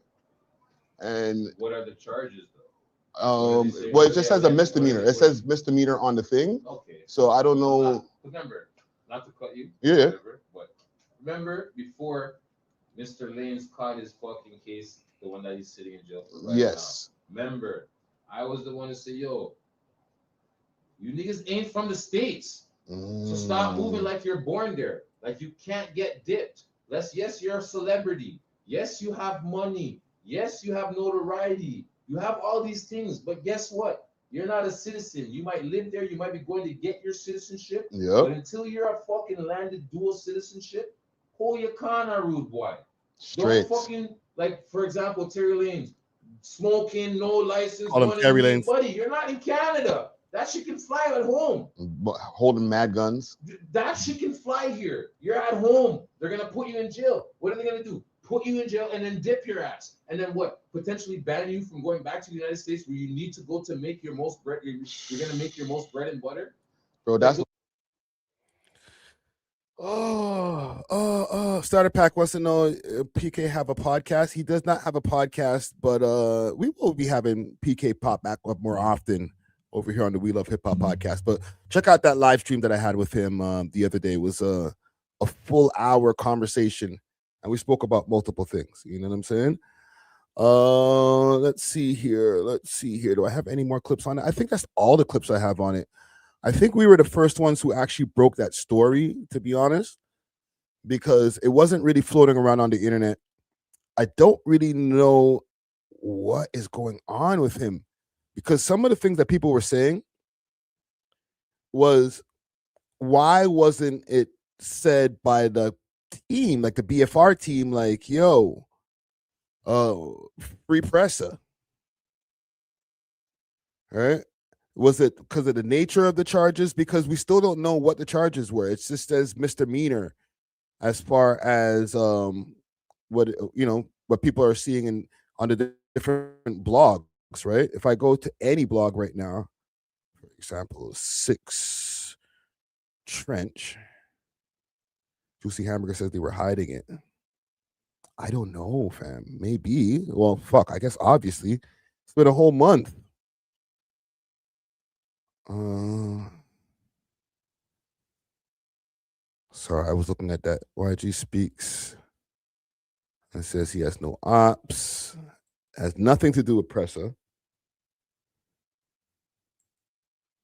And what are the charges, though? Well, it just says a misdemeanor. It says misdemeanor on the thing. Okay. So I don't know. Remember, not to cut you. Yeah. Whatever, but remember before Mr. Lanes caught his fucking case, the one that he's sitting in jail for right yes. now. Remember, I was the one to say, "Yo, you niggas ain't from the States. So stop moving like you're born there. Like you can't get dipped. Yes, you're a celebrity. Yes, you have money. Yes, you have notoriety. You have all these things. But guess what? You're not a citizen. You might live there. You might be going to get your citizenship. Yep. But until you're a fucking landed dual citizenship, hold your corner, rude boy. Straight. Don't fucking, like, for example, Terry Lanes, smoking, no license. Call him Terry Lanes. Buddy, you're not in Canada. That shit can fly at home. Holding mad guns. That shit can fly here. You're at home. They're gonna put you in jail. What are they gonna do? put you in jail, and then dip your ass. And then what? Potentially ban you from going back to the United States where you need to go to make your most bread. You're going to make your most bread and butter? Bro, that's Starter Pack wants to know PK have a podcast. He does not have a podcast, but we will be having PK pop back up more often over here on the We Love Hip Hop podcast. But check out that live stream that I had with him the other day. It was a full hour conversation, and we spoke about multiple things. You know what I'm saying? Let's see here. Do I have any more clips on it? I think that's all the clips I have on it. I think we were the first ones who actually broke that story, to be honest, because it wasn't really floating around on the internet. I don't really know what is going on with him, because some of the things that people were saying was, why wasn't it said by the team, like the BFR team, like, yo, free Pressa, right? Was it because of the nature of the charges? Because we still don't know what the charges were. It just says misdemeanor as far as what people are seeing on the different blogs, right? If I go to any blog right now, for example, 6 Trench, Juicy Hamburger says they were hiding it. I don't know, fam. Maybe. Well, fuck. I guess obviously it's been a whole month. Sorry, I was looking at that. YG speaks and says he has no ops. Has nothing to do with Pressa.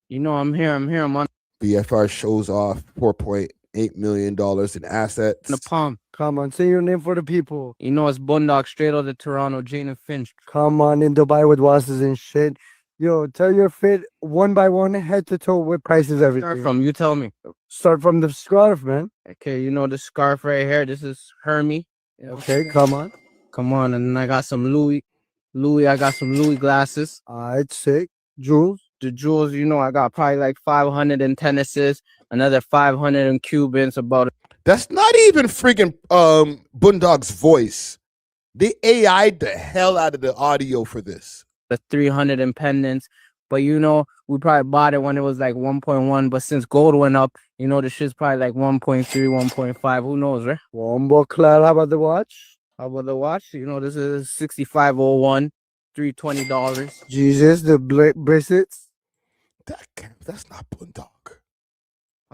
You know, I'm here. I'm on BFR shows off $4.8 million in assets. the palm. Come on, say your name for the people. You know, it's Boondog straight out of Toronto, Jane and Finch. Come on, in Dubai with wasses and shit. Yo, tell your fit one by one, head to toe, with prices, everything. Start from, you tell me. Start from the scarf, man. Okay, you know the scarf right here. This is Hermie. Okay, come on. Come on, and then I got some Louis. I got some Louis glasses. Alright, sick. Jewels. The jewels, you know, I got probably like 500 in tennises, another 500 in Cubans, about. That's not even friggin' Boondog's voice. They AI'd the hell out of the audio for this. The 300 in pendants, but you know, we probably bought it when it was like 1.1, but since gold went up, you know, the shit's probably like 1.3, 1.5, who knows, right? How about the watch? How about the watch? You know, this is 6501, $320. Jesus, the bracelets. That's not Boondog.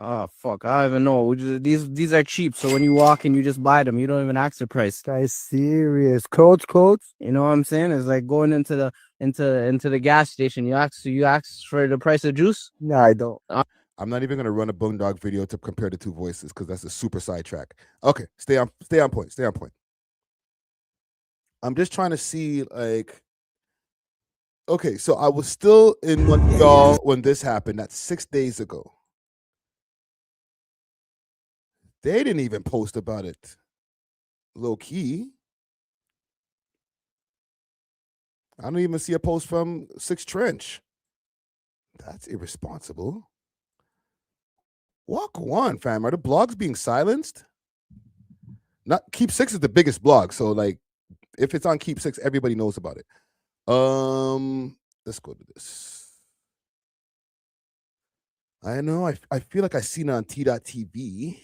Oh fuck, I don't even know. These are cheap, so when you walk in, you just buy them. You don't even ask the price. Guy's serious. Coats. You know what I'm saying? It's like going into the gas station. You ask for the price of juice. No, I don't. I'm not even gonna run a Boondog video to compare the two voices because that's a super sidetrack. Okay, stay on point. I'm just trying to see, like, okay, so I was still in Montreal when this happened. That's 6 days ago. They didn't even post about it. Low key. I don't even see a post from 6 Trench. That's irresponsible. Walk one, fam. Are the blogs being silenced? Not Keep 6 is the biggest blog, so like if it's on Keep 6, everybody knows about it. Let's go to this. I know. I feel like I seen it on T.TV.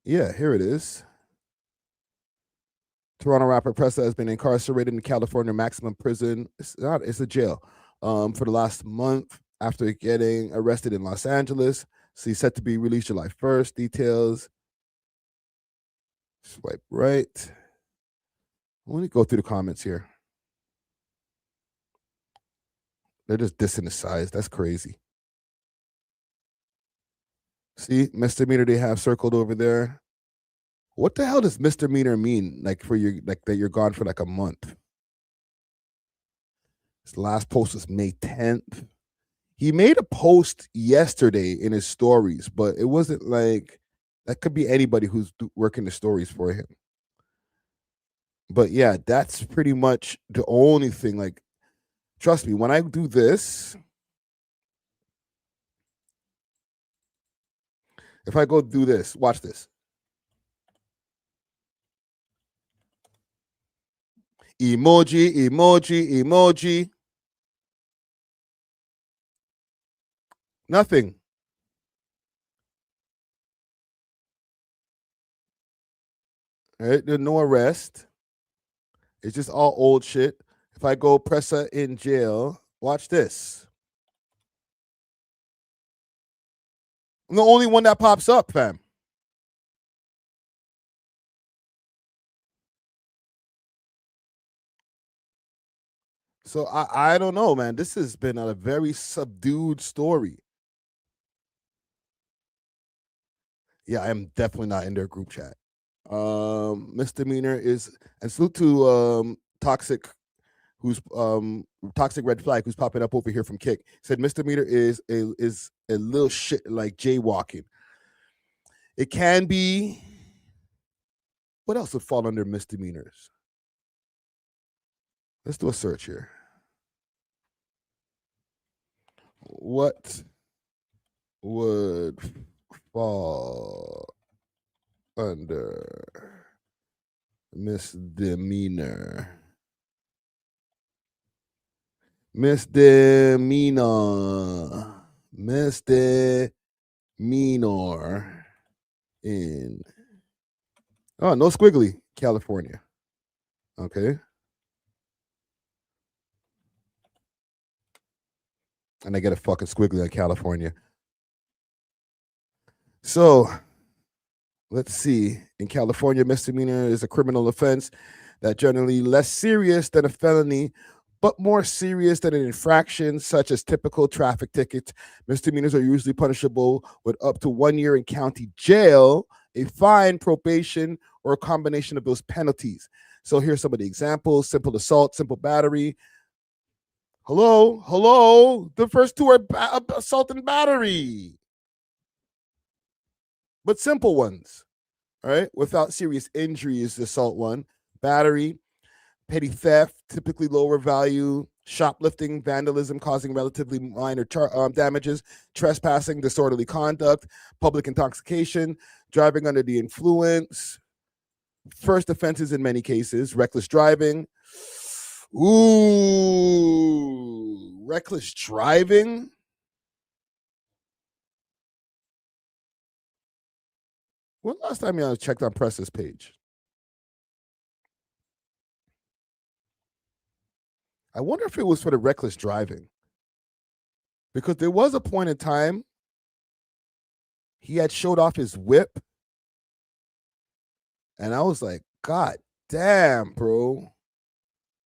Yeah, here it is. Toronto rapper Pressa has been incarcerated in California maximum prison. It's a jail for the last month after getting arrested in Los Angeles. So he's set to be released July 1st. Details. Swipe right. Let me go through the comments here. They're just dissing the size. That's crazy. See, misdemeanor they have circled over there. What the hell does misdemeanor mean? Like for your, like that you're gone for like a month. His last post was May 10th. He made a post yesterday in his stories, but it wasn't like, that could be anybody who's working the stories for him. But yeah, that's pretty much the only thing. Like, trust me, when I do this, if I go do this, watch this. Emoji. Nothing. All right, there's no arrest. It's just all old shit. If I go Pressa in jail, watch this. I'm the only one that pops up, fam. So I don't know, man. This has been a very subdued story. Yeah, I am definitely not in their group chat. Misdemeanor is, and salute to Toxic, who's Toxic Red Flag, who's popping up over here from Kick. Said misdemeanor is a little shit like jaywalking. It can be. What else would fall under misdemeanors? Let's do a search here. What would fall under misdemeanor? Misdemeanor in, oh, no squiggly, California. Okay. And I get a fucking squiggly on California. So let's see. In California, misdemeanor is a criminal offense that generally less serious than a felony, but more serious than an infraction, such as typical traffic tickets. Misdemeanors are usually punishable with up to 1 year in county jail, a fine, probation, or a combination of those penalties. So here's some of the examples: simple assault, simple battery. Hello. The first two are assault and battery, but simple ones. All right, without serious injury is the assault one. Battery, petty theft, typically lower value. Shoplifting, vandalism causing relatively minor damages. Trespassing, disorderly conduct. Public intoxication, driving under the influence. First offenses in many cases. Reckless driving. Ooh, reckless driving. When last time y'all checked on Pressa's page? I wonder if it was for the reckless driving. Because there was a point in time he had showed off his whip. And I was like, God damn, bro.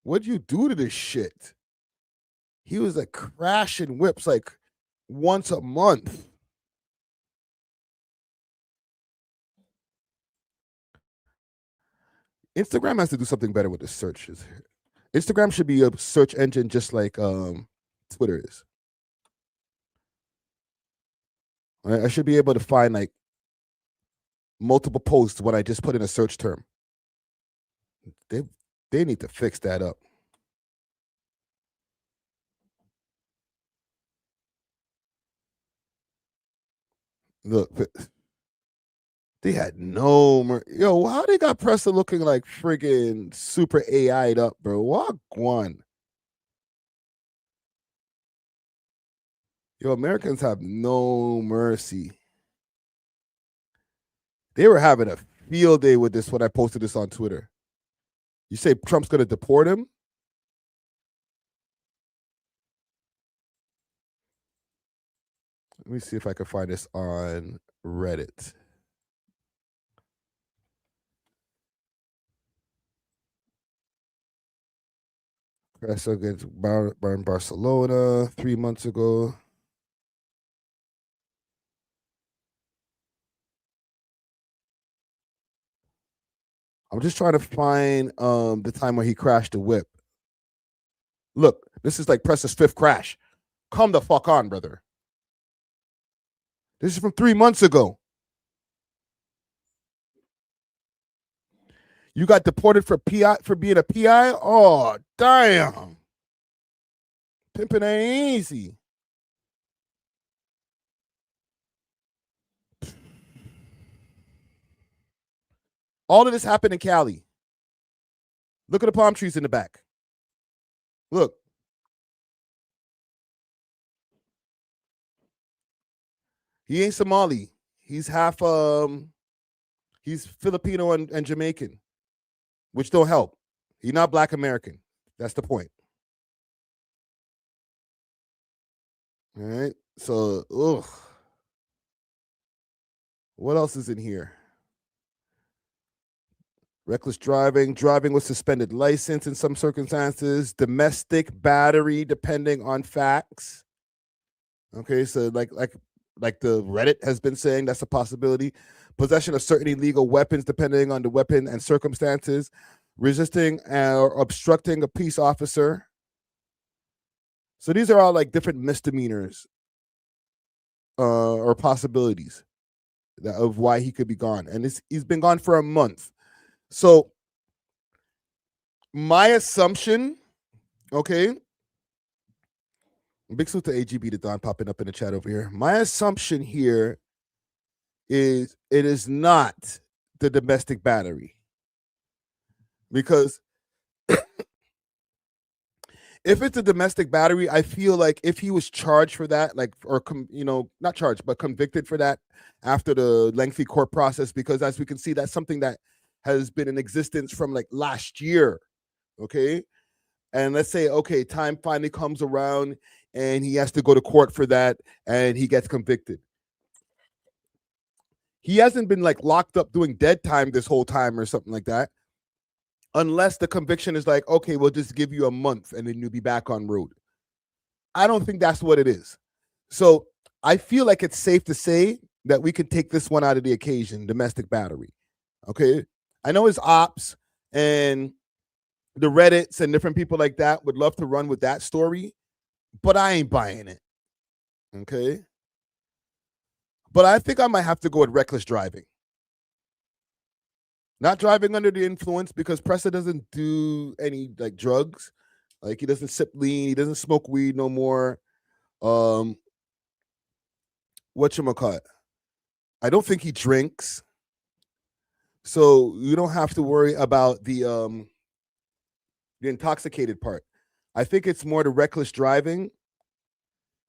What'd you do to this shit? He was like crashing whips like once a month. Instagram has to do something better with the searches. Instagram should be a search engine just like Twitter is. I should be able to find like multiple posts when I just put in a search term. They need to fix that up. Look, they had no yo. How they got Pressa looking like friggin' super AI'd up, bro? What one? Yo, Americans have no mercy. They were having a field day with this when I posted this on Twitter. You say Trump's gonna deport him? Let me see if I can find this on Reddit. Pressa gets burned Barcelona 3 months ago. I'm just trying to find the time where he crashed the whip. Look, this is like Pressa's 5th crash. Come the fuck on, brother. This is from 3 months ago. You got deported for PI for being a PI? Oh, damn. Pimping ain't easy. All of this happened in Cali. Look at the palm trees in the back. Look. He ain't Somali. He's half he's Filipino and Jamaican, which don't help. He's not Black American. That's the point. All right. So, ugh. What else is in here? Reckless driving, driving with suspended license in some circumstances, domestic battery, depending on facts. Okay, so like the Reddit has been saying, that's a possibility. Possession of certain illegal weapons, depending on the weapon and circumstances. Resisting or obstructing a peace officer. So these are all like different misdemeanors or possibilities of why he could be gone. And he's been gone for a month. So my assumption, okay, big salute to AGB to Don popping up in the chat over here. My assumption here is it is not the domestic battery. Because if it's a domestic battery, I feel like if he was charged for that, like, or, not charged, but convicted for that after the lengthy court process, because as we can see, that's something that has been in existence from like last year. Okay. And let's say, okay, time finally comes around and he has to go to court for that and he gets convicted. He hasn't been like locked up doing dead time this whole time or something like that. Unless the conviction is like, okay, we'll just give you a month and then you'll be back on road. I don't think that's what it is. So I feel like it's safe to say that we can take this one out of the occasion, domestic battery. Okay. I know his ops and the Reddits and different people like that would love to run with that story, but I ain't buying it. Okay. But I think I might have to go with reckless driving. Not driving under the influence, because Pressa doesn't do any like drugs. Like he doesn't sip lean, he doesn't smoke weed no more. Whatchamacallit? I don't think he drinks. So you don't have to worry about the intoxicated part. I think it's more the reckless driving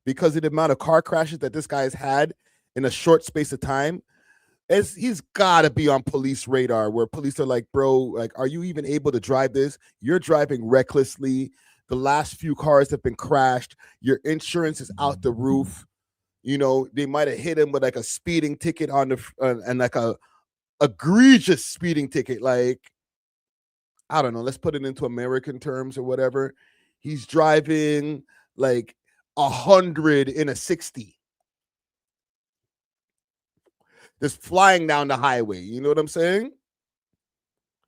because of the amount of car crashes that this guy has had in a short space of time. He's got to be on police radar where police are like, bro, like, are you even able to drive this? You're driving recklessly. The last few cars have been crashed. Your insurance is out the roof. You know, they might have hit him with like a speeding ticket on the and like a egregious speeding ticket. Like, I don't know, let's put it into American terms or whatever. He's driving like 100 in a 60. Just flying down the highway. You know what I'm saying?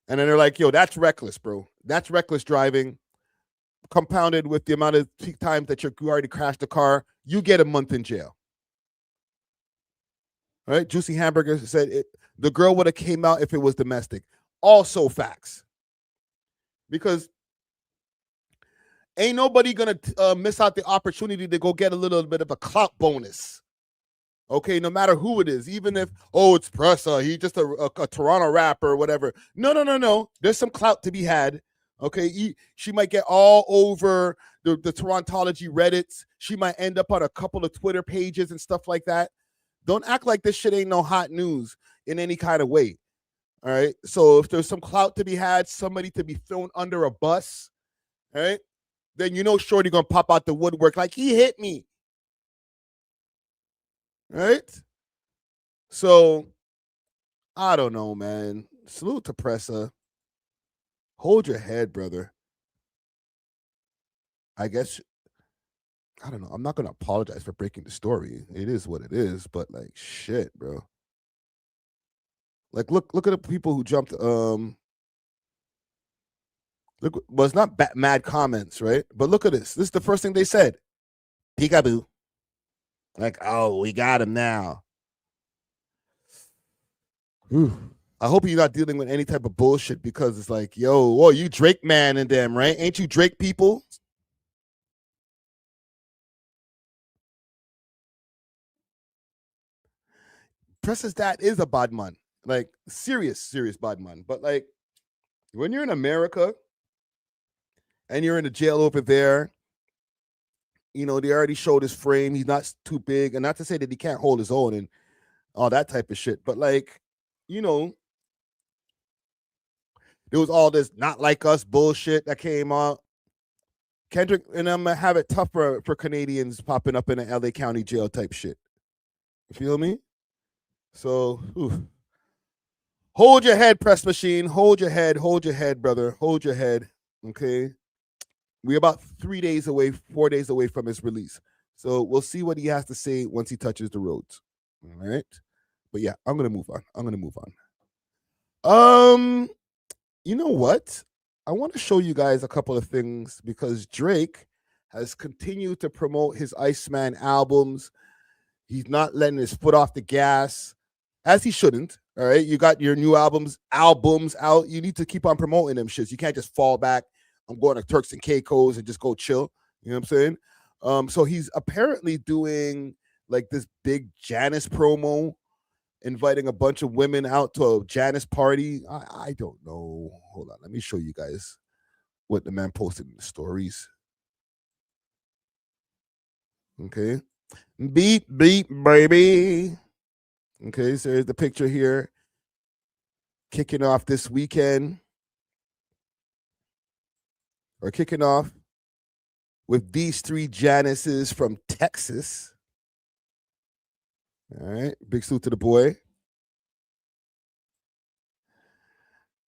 And then they're like, yo, that's reckless, bro. That's reckless driving. Compounded with the amount of times that you already crashed the car, you get a month in jail. All right? Juicy Hamburger said the girl would have came out if it was domestic. Also facts. Because ain't nobody going to miss out the opportunity to go get a little bit of a clout bonus. Okay, no matter who it is, even if, it's Pressa, he's just a Toronto rapper or whatever. No. There's some clout to be had. Okay, she might get all over the Torontology Reddits. She might end up on a couple of Twitter pages and stuff like that. Don't act like this shit ain't no hot news in any kind of way. All right, so if there's some clout to be had, somebody to be thrown under a bus, all right, then you know Shorty gonna pop out the woodwork like, he hit me. Right? So, I don't know, man. Salute to Pressa. Hold your head, brother. I guess, I don't know. I'm not going to apologize for breaking the story. It is what it is, but like, shit, bro. Like, look at the people who jumped, well, it's not mad comments, right? But look at this. This is the first thing they said. Peekaboo. Like, oh, we got him now. Whew. I hope you're not dealing with any type of bullshit, because it's like, yo, you Drake man and them, right? Ain't you Drake people? Pressa's dad is a bad man. Like, serious bad man. But like, when you're in America and you're in the jail over there, they already showed his frame. He's not too big, and not to say that he can't hold his own and all that type of shit, but like, there was all this not like us bullshit that came out. Kendrick and I'm gonna have it tough for Canadians popping up in an LA County jail type shit. You feel me? So, hold your head, press machine. Hold your head, brother. Hold your head. Okay. We're about 4 days away from his release. So we'll see what he has to say once he touches the roads. All right. But yeah, I'm gonna move on. You know what? I want to show you guys a couple of things because Drake has continued to promote his Iceman albums. He's not letting his foot off the gas, as he shouldn't. All right. You got your new albums out. You need to keep on promoting them shits. You can't just fall back. I'm going to Turks and Caicos and just go chill. You know what I'm saying? So he's apparently doing like this big Janice promo, inviting a bunch of women out to a Janice party. I don't know. Hold on. Let me show you guys what the man posted in the stories. Okay. Beep, beep, baby. Okay, so there's the picture here. Kicking off this weekend. Or kicking off with these 3 Janices from Texas. All right, big salute to the boy.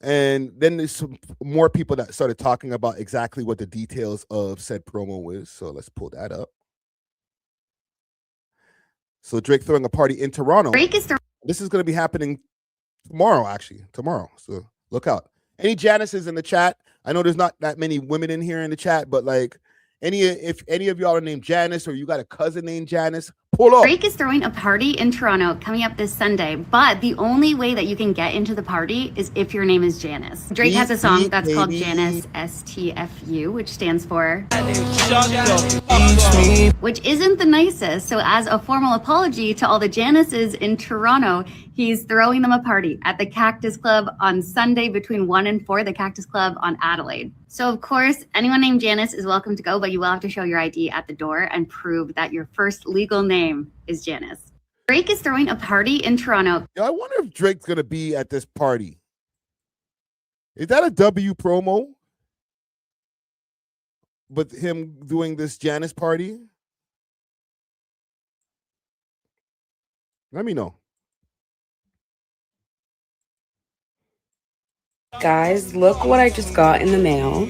And then there's some more people that started talking about exactly what the details of said promo is. So let's pull that up. So Drake throwing a party in Toronto. This is going to be happening tomorrow, actually. Tomorrow. So look out. Any Janices in the chat? I know there's not that many women in here in the chat, but like if any of y'all are named Janice or you got a cousin named Janice, pull up. Drake is throwing a party in Toronto coming up this Sunday, but the only way that you can get into the party is if your name is Janice. Drake has a song that's called Janice STFU, which stands for which isn't the nicest. So as a formal apology to all the Janices in Toronto, he's throwing them a party at the Cactus Club on Sunday between 1 and 4, the Cactus Club on Adelaide. So of course, anyone named Janice is welcome to go, but you will have to show your ID at the door and prove that your first legal name is Janice. Drake is throwing a party in Toronto. Yo, I wonder if Drake's going to be at this party. Is that a W promo? But him doing this Janice party? Let me know. Guys, look what I just got in the mail.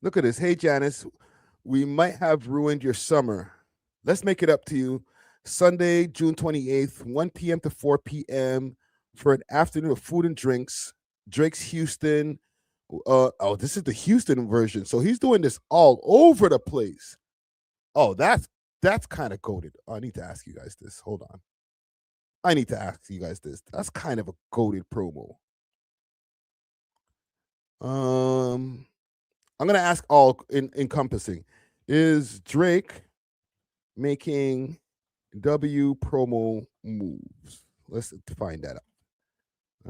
Look at this. Hey, Janice, we might have ruined your summer. Let's make it up to you. Sunday, June 28th, 1 p.m. to 4 p.m. for an afternoon of food and drinks. Drake's Houston. This is the Houston version. So he's doing this all over the place. Oh, that's kind of goated. Oh, I need to ask you guys this. Hold on. I need to ask you guys this. That's kind of a goated promo. I'm gonna ask all encompassing. Is Drake making W promo moves? Let's find that out.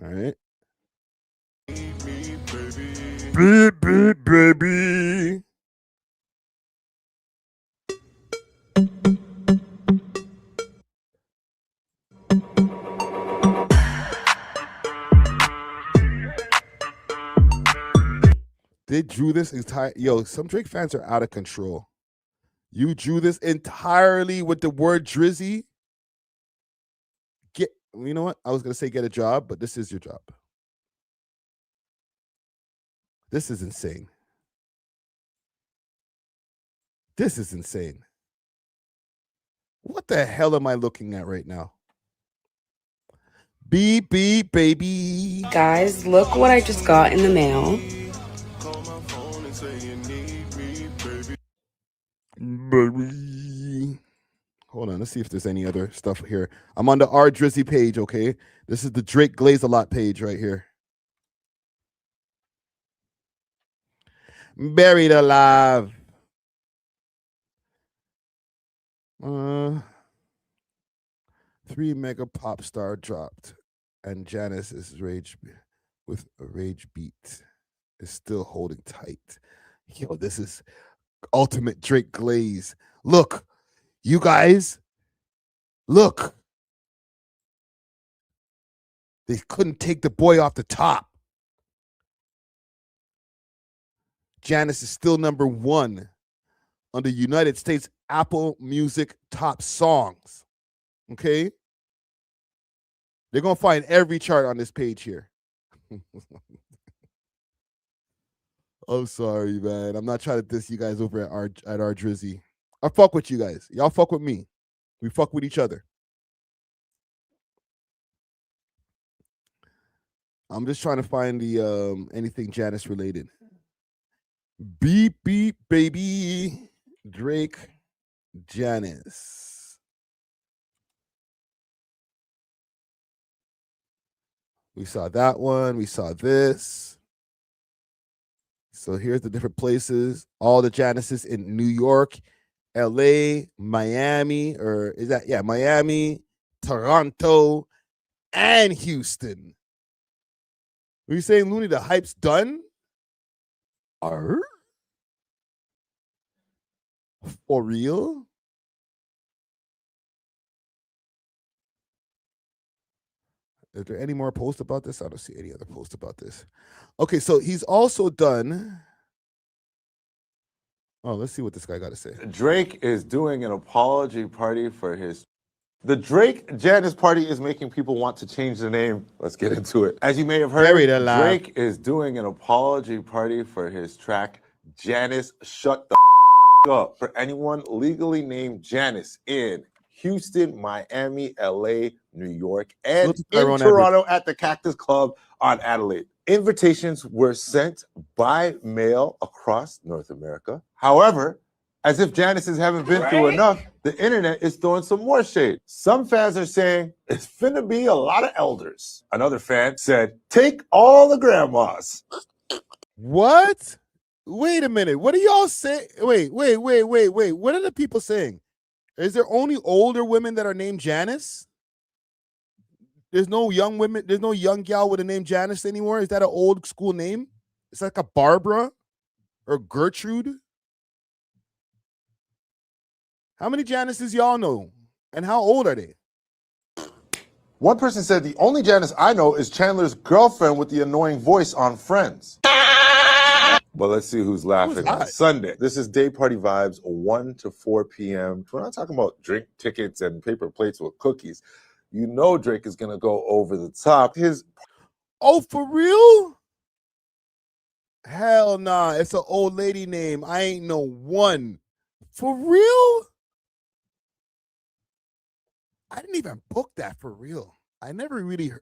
All right. Beep, beep, baby. They drew this entire some Drake fans are out of control. You drew this entirely with the word Drizzy. You know what? I was gonna say get a job, but this is your job. This is insane. This is insane. What the hell am I looking at right now? Beep, beep, baby. Guys, look what I just got in the mail. Baby. Hold on, let's see if there's any other stuff here. I'm on the R Drizzy page, okay? This is the Drake Glaze a Lot page right here. Buried alive. 3 mega pop star dropped, and Janice is with a rage beat. is still holding tight. Yo, this is ultimate Drake glaze. Look, you guys, look. They couldn't take the boy off the top. Janice is still number 1 on the United States Apple Music top songs. Okay? They're going to find every chart on this page here. I'm sorry, man. I'm not trying to diss you guys over at our Drizzy. I fuck with you guys. Y'all fuck with me. We fuck with each other. I'm just trying to find the anything Janice related. Beep beep baby. Drake, Janice. We saw that one. We saw this. So here's the different places. All the Janices in New York, LA, Miami, or is that, yeah, Miami, Toronto, and Houston. Were you saying, Looney, the hype's done? For real? Is there any more posts about this? I don't see any other posts about this. Okay, so he's also done. Oh, let's see what this guy got to say. Drake is doing an apology party for his. The Drake Janice party is making people want to change the name. Let's get into it. As you may have heard, Drake is doing an apology party for his track Janice Shut the Up. For anyone legally named Janice in Houston, Miami, LA, New York, and in Toronto at the Cactus Club on Adelaide. Invitations were sent by mail across North America. However, as if Janices haven't been through enough, the internet is throwing some more shade. Some fans are saying it's finna be a lot of elders. Another fan said, take all the grandmas. What? Wait a minute. What are y'all saying? Wait. What are the people saying? Is there only older women that are named Janice? There's no young women. There's no young gal with the name Janice anymore. Is that an old school name? It's like a Barbara or Gertrude. How many Janices y'all know? And how old are they? One person said, the only Janice I know is Chandler's girlfriend with the annoying voice on Friends. But let's see who's laughing on Sunday. This is Day Party Vibes, 1 to 4 p.m. We're not talking about drink tickets and paper plates with cookies. You know Drake is going to go over the top. Oh, for real? Hell nah. It's an old lady name. I ain't no one. For real? I didn't even book that for real. I never really heard.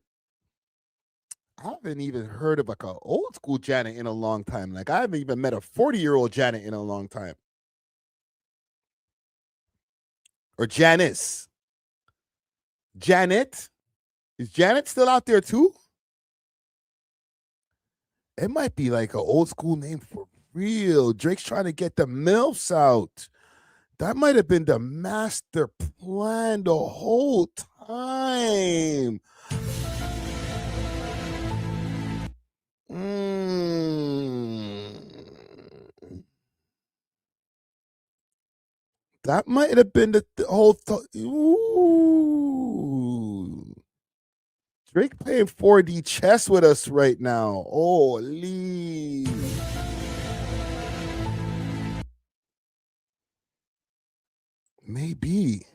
I haven't even heard of like an old school Janet in a long time. Like I haven't even met a 40-year-old Janet in a long time. Or Janice. Janet? Is Janet still out there too? It might be like an old school name for real. Drake's trying to get the MILFs out. That might have been the master plan the whole time. That might have been the whole thought. Ooh. Drake playing 4D chess with us right now. Holy. Maybe.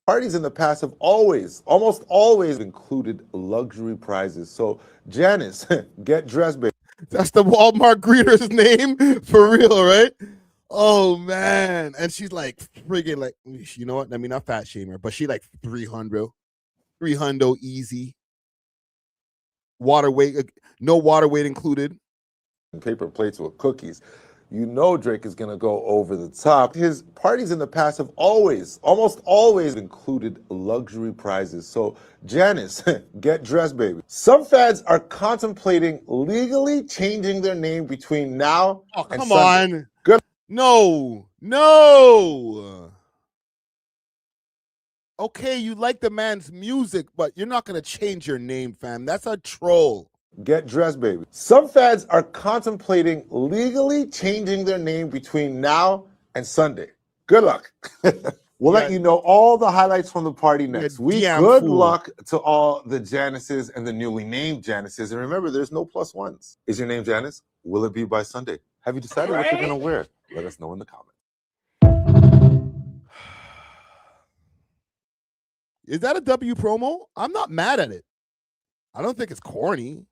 Parties in the past have almost always included luxury prizes. So, Janice, get dressed, baby. That's the Walmart greeter's name? For real, right? Oh, man. And she's like, friggin' like, you know what? I mean, not fat shame her, but she like 300 easy. Water weight, no water weight included. Paper plates with cookies. You know Drake is going to go over the top. His parties in the past have almost always included luxury prizes. So, Janice, get dressed, baby. Some fans are contemplating legally changing their name between now and come Sunday. on. Good. No. Okay, you like the man's music, but you're not going to change your name, fam. That's a troll. Get dressed, baby. Some fans are contemplating legally changing their name between now and Sunday. Good luck. We'll let you know all the highlights from the party next week. Good luck to all the Janices and the newly named Janices. And remember, there's no plus ones. Is your name Janice? Will it be by Sunday? Have you decided what you're going to wear? Let us know in the comments. Is that a W promo? I'm not mad at it. I don't think it's corny.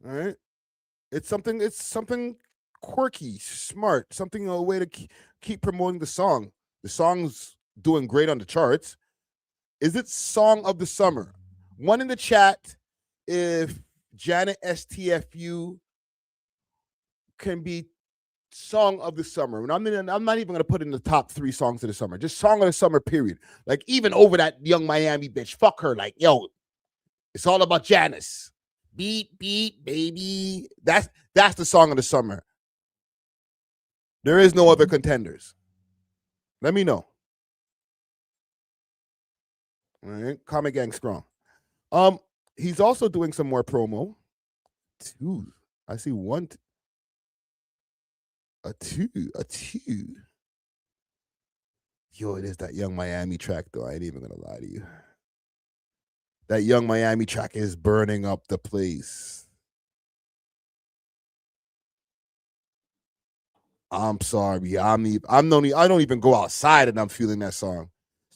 All right. It's something quirky, smart, something, a way to keep promoting the song. The song's doing great on the charts. Is it song of the summer? One in the chat if Janet STFU can be song of the summer. And I'm not even going to put in the top 3 songs of the summer. Just song of the summer, period. Like, even over that Young Miami bitch. Fuck her. Like, yo, it's all about Janice. Beat, baby. That's the song of the summer. There is no other contenders. Let me know. All right. Comic Gang strong. He's also doing some more promo. 2. I see 1. A two. Yo, it is that Young Miami track, though. I ain't even gonna lie to you. That Young Miami track is burning up the place. I'm sorry. I don't even go outside and I'm feeling that song.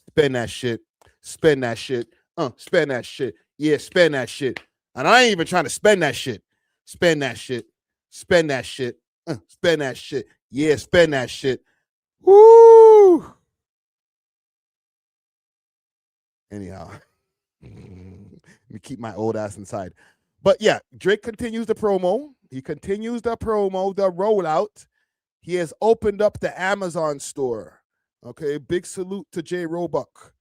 Spend that shit. Spend that shit. Spend that shit. Yeah, spend that shit. And I ain't even trying to spend that shit. Spend that shit. Spend that shit. Spend that shit. Yeah, spend that shit. Woo! Anyhow, let me keep my old ass inside. But yeah, Drake continues the promo. He continues the promo, the rollout. He has opened up the Amazon store. Okay, big salute to J. Roebuck.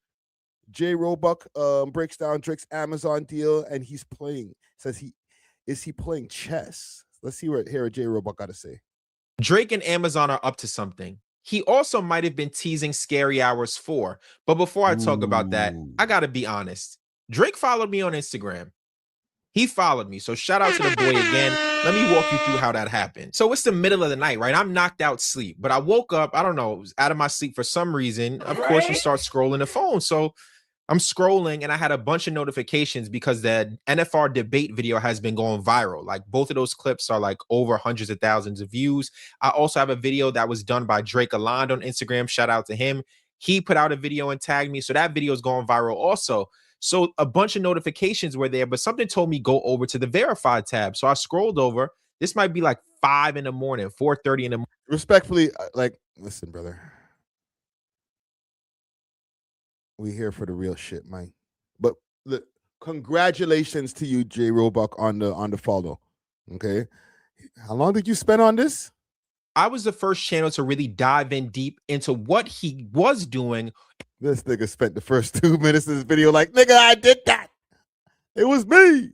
J. Roebuck breaks down Drake's Amazon deal, and he's playing. Says he playing chess? Let's see what J. Roebuck got to say. Drake and Amazon are up to something. He also might have been teasing Scary Hours 4. But before I talk about that, I gotta be honest. Drake followed me on Instagram. He followed me. So shout out to the boy again. Let me walk you through how that happened. So it's the middle of the night, right? I'm knocked out sleep, but I woke up, I don't know, it was out of my sleep for some reason. Of course, you start scrolling the phone. So I'm scrolling and I had a bunch of notifications because the NFR debate video has been going viral. Like, both of those clips are like over hundreds of thousands of views. I also have a video that was done by Drake Alond on Instagram. Shout out to him. He put out a video and tagged me. So that video is going viral also. So a bunch of notifications were there, but something told me go over to the verified tab. So I scrolled over. This might be like 5 in the morning, 4:30 in the morning. Respectfully, like, listen, brother. We here for the real shit, man. But look, congratulations to you, J. Roebuck, on the follow. Okay. How long did you spend on this? I was the first channel to really dive in deep into what he was doing. This nigga spent the first 2 minutes of this video like, nigga, I did that. It was me.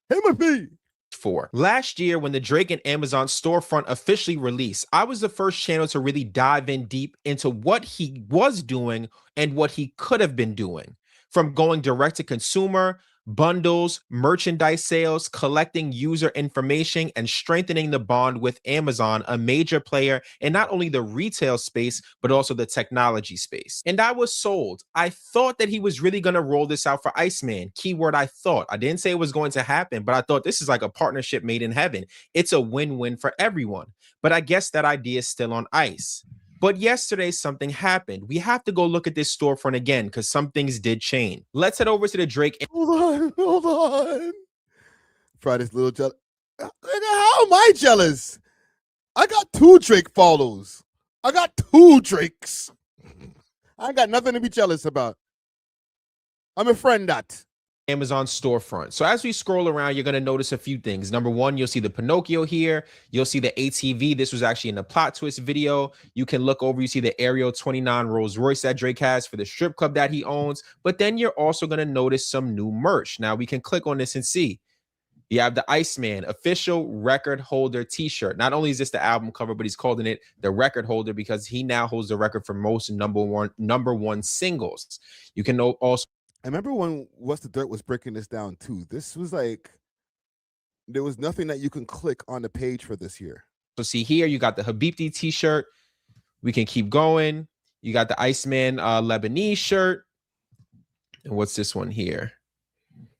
Him and me. For last year, when the Drake and Amazon storefront officially released, I was the first channel to really dive in deep into what he was doing and what he could have been doing, from going direct to consumer, bundles, merchandise sales, collecting user information, and strengthening the bond with Amazon, a major player in not only the retail space, but also the technology space. And I was sold. I thought that he was really going to roll this out for Iceman. Keyword, I thought. I didn't say it was going to happen, but I thought this is like a partnership made in heaven. It's a win-win for everyone. But I guess that idea is still on ice. But yesterday, something happened. We have to go look at this storefront again because some things did change. Let's head over to the Drake. Hold on. Friday's little jealous. How am I jealous? I got 2 Drake follows. I got 2 Drakes. I ain't got nothing to be jealous about. I'm a friend that. Amazon storefront. So as we scroll around, you're going to notice a few things. Number one, you'll see the Pinocchio here. You'll see the ATV. This was actually in the plot twist video. You can look over, you see the Ariel 29 Rolls Royce that Drake has for the strip club that he owns. But then you're also going to notice some new merch. Now we can click on this and see. You have the Iceman official record holder t-shirt. Not only is this the album cover, but he's calling it the record holder because he now holds the record for most number one singles. You can also I remember when What's the Dirt was breaking this down too. This was like, there was nothing that you can click on the page for this year. So see here, you got the Habibti t-shirt. We can keep going. You got the Iceman Lebanese shirt. And what's this one here?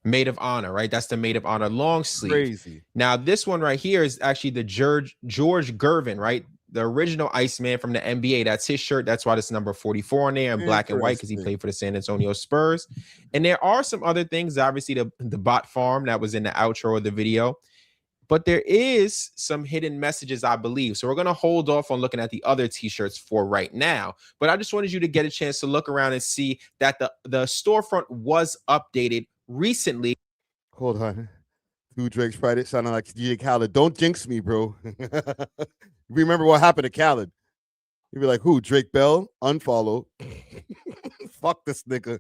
Maid of Honor, right? That's the Maid of Honor long sleeve. Crazy. Now, this one right here is actually the George Gervin, right? The original Iceman from the NBA. That's his shirt. That's why it's number 44 on there in black and white, because he played for the San Antonio Spurs. And there are some other things. Obviously, the bot farm that was in the outro of the video. But there is some hidden messages, I believe. So we're going to hold off on looking at the other t-shirts for right now. But I just wanted you to get a chance to look around and see that the storefront was updated recently. Hold on. Two Drake's Friday sounding like DJ Khaled. Don't jinx me, bro. Remember what happened to Khaled. You'd be like, who? Drake Bell? Unfollow. Fuck this nigga.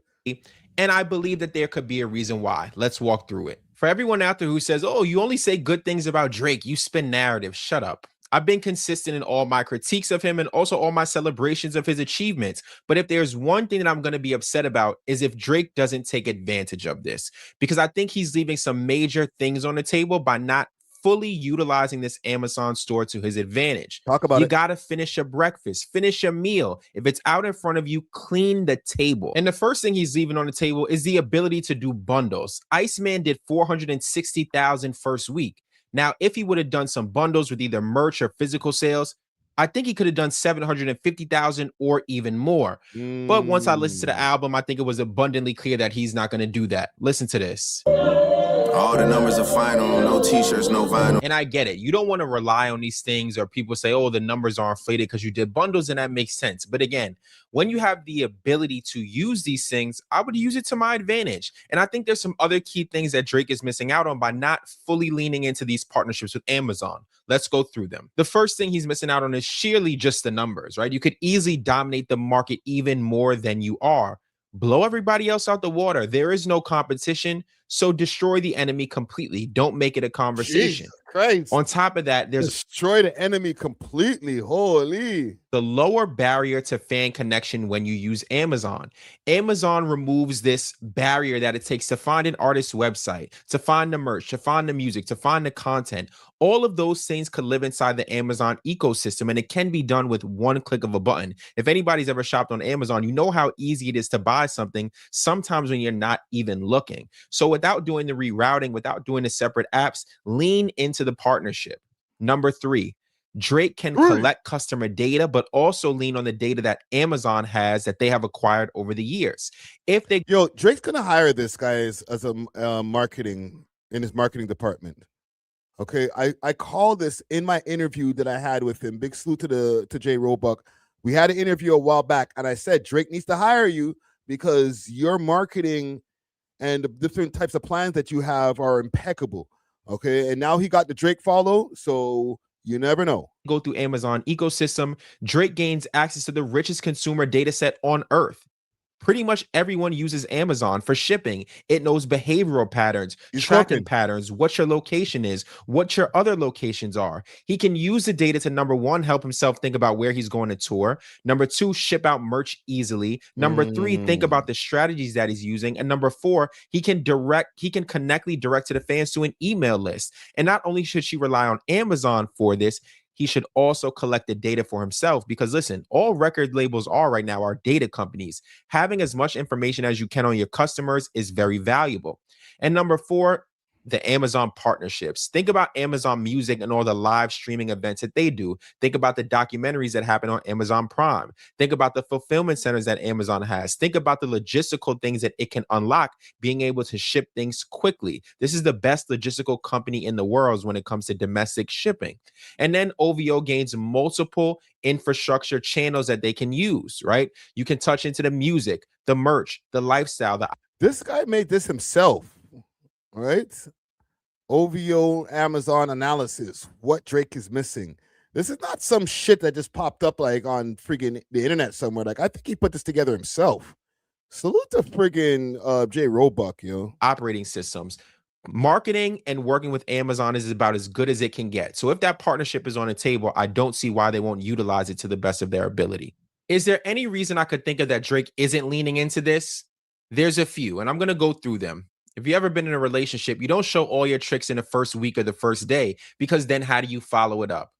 And I believe that there could be a reason why. Let's walk through it. For everyone out there who says, oh, you only say good things about Drake, you spin narrative, shut up. I've been consistent in all my critiques of him and also all my celebrations of his achievements. But if there's one thing that I'm going to be upset about is if Drake doesn't take advantage of this, because I think he's leaving some major things on the table by not fully utilizing this Amazon store to his advantage. Talk about it. You got to finish your breakfast, finish your meal. If it's out in front of you, clean the table. And the first thing he's leaving on the table is the ability to do bundles. Iceman did 460,000 first week. Now, if he would have done some bundles with either merch or physical sales, I think he could have done 750,000 or even more. But once I listened to the album, I think it was abundantly clear that he's not going to do that. Listen to this. All the numbers are final, no t-shirts, no vinyl. And I get it. You don't want to rely on these things, or people say, oh, the numbers are inflated because you did bundles, and that makes sense. But again, when you have the ability to use these things, I would use it to my advantage. And I think there's some other key things that Drake is missing out on by not fully leaning into these partnerships with Amazon. Let's go through them. The first thing he's missing out on is sheerly just the numbers, right? You could easily dominate the market even more than you are. Blow everybody else out the water. There is no competition. So destroy the enemy completely. Don't make it a conversation. Jesus Christ. On top of that, there's destroy the enemy completely. Holy. The lower barrier to fan connection when you use Amazon. Amazon removes this barrier that it takes to find an artist's website, to find the merch, to find the music, to find the content. All of those things could live inside the Amazon ecosystem, and it can be done with one click of a button. If anybody's ever shopped on Amazon, you know how easy it is to buy something sometimes when you're not even looking. So without doing the rerouting, without doing the separate apps, lean into the partnership. Number 3, Drake can collect customer data, but also lean on the data that Amazon has that they have acquired over the years. If they Drake's gonna hire this guy as a marketing in his marketing department. Okay, I call this in my interview that I had with him. Big salute to Jay Roebuck. We had an interview a while back, and I said Drake needs to hire you because your marketing and the different types of plans that you have are impeccable. Okay, and now he got the Drake follow, so you never know. Go through Amazon ecosystem, Drake gains access to the richest consumer data set on earth. Pretty much everyone uses Amazon for shipping. It knows behavioral patterns, tracking patterns, what your location is, what your other locations are. He can use the data to, number 1, help himself think about where he's going to tour. Number 2, ship out merch easily. Number 3, think about the strategies that he's using. And number 4, he can connectly direct to the fans to an email list. And not only should she rely on Amazon for this, he should also collect the data for himself, because listen, all record labels are right now are data companies. Having as much information as you can on your customers is very valuable. And number 4, the Amazon partnerships. Think about Amazon Music and all the live streaming events that they do. Think about the documentaries that happen on Amazon Prime. Think about the fulfillment centers that Amazon has. Think about the logistical things that it can unlock, being able to ship things quickly. This is the best logistical company in the world when it comes to domestic shipping. And then OVO gains multiple infrastructure channels that they can use, right? You can touch into the music, the merch, the lifestyle. This guy made this himself, right? OVO Amazon analysis, what Drake is missing. This is not some shit that just popped up like on friggin' the internet somewhere. Like, I think he put this together himself. Salute to friggin' Jay Roebuck, yo. Operating systems. Marketing and working with Amazon is about as good as it can get. So if that partnership is on the table, I don't see why they won't utilize it to the best of their ability. Is there any reason I could think of that Drake isn't leaning into this? There's a few, and I'm going to go through them. If you ever been in a relationship, you don't show all your tricks in the first week or the first day, because then how do you follow it up?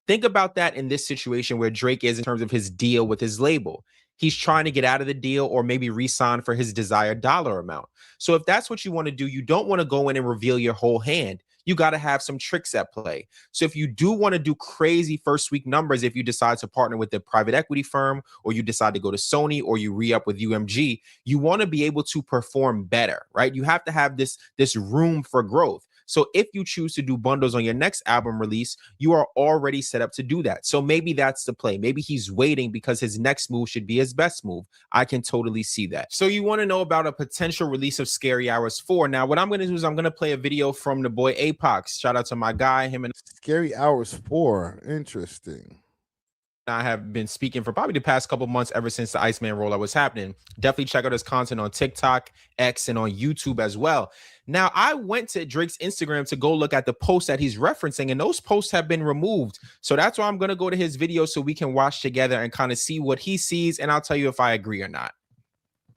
Think about that in this situation where Drake is in terms of his deal with his label. He's trying to get out of the deal or maybe re-sign for his desired dollar amount. So if that's what you want to do, you don't want to go in and reveal your whole hand. You got to have some tricks at play. So if you do want to do crazy first week numbers, if you decide to partner with a private equity firm, or you decide to go to Sony, or you re-up with UMG, you want to be able to perform better, right? You have to have this room for growth. So if you choose to do bundles on your next album release, you are already set up to do that. So maybe that's the play. Maybe he's waiting because his next move should be his best move. I can totally see that. So you want to know about a potential release of Scary Hours 4. Now, what I'm going to do is I'm going to play a video from the boy A.W.O.L. Shout out to my guy, him and Scary Hours 4. Interesting. I have been speaking for probably the past couple months, ever since the Iceman rollout was happening. Definitely check out his content on TikTok, X, and on YouTube as well. Now, I went to Drake's Instagram to go look at the posts that he's referencing, and those posts have been removed. So that's why I'm going to go to his video so we can watch together and kind of see what he sees, and I'll tell you if I agree or not.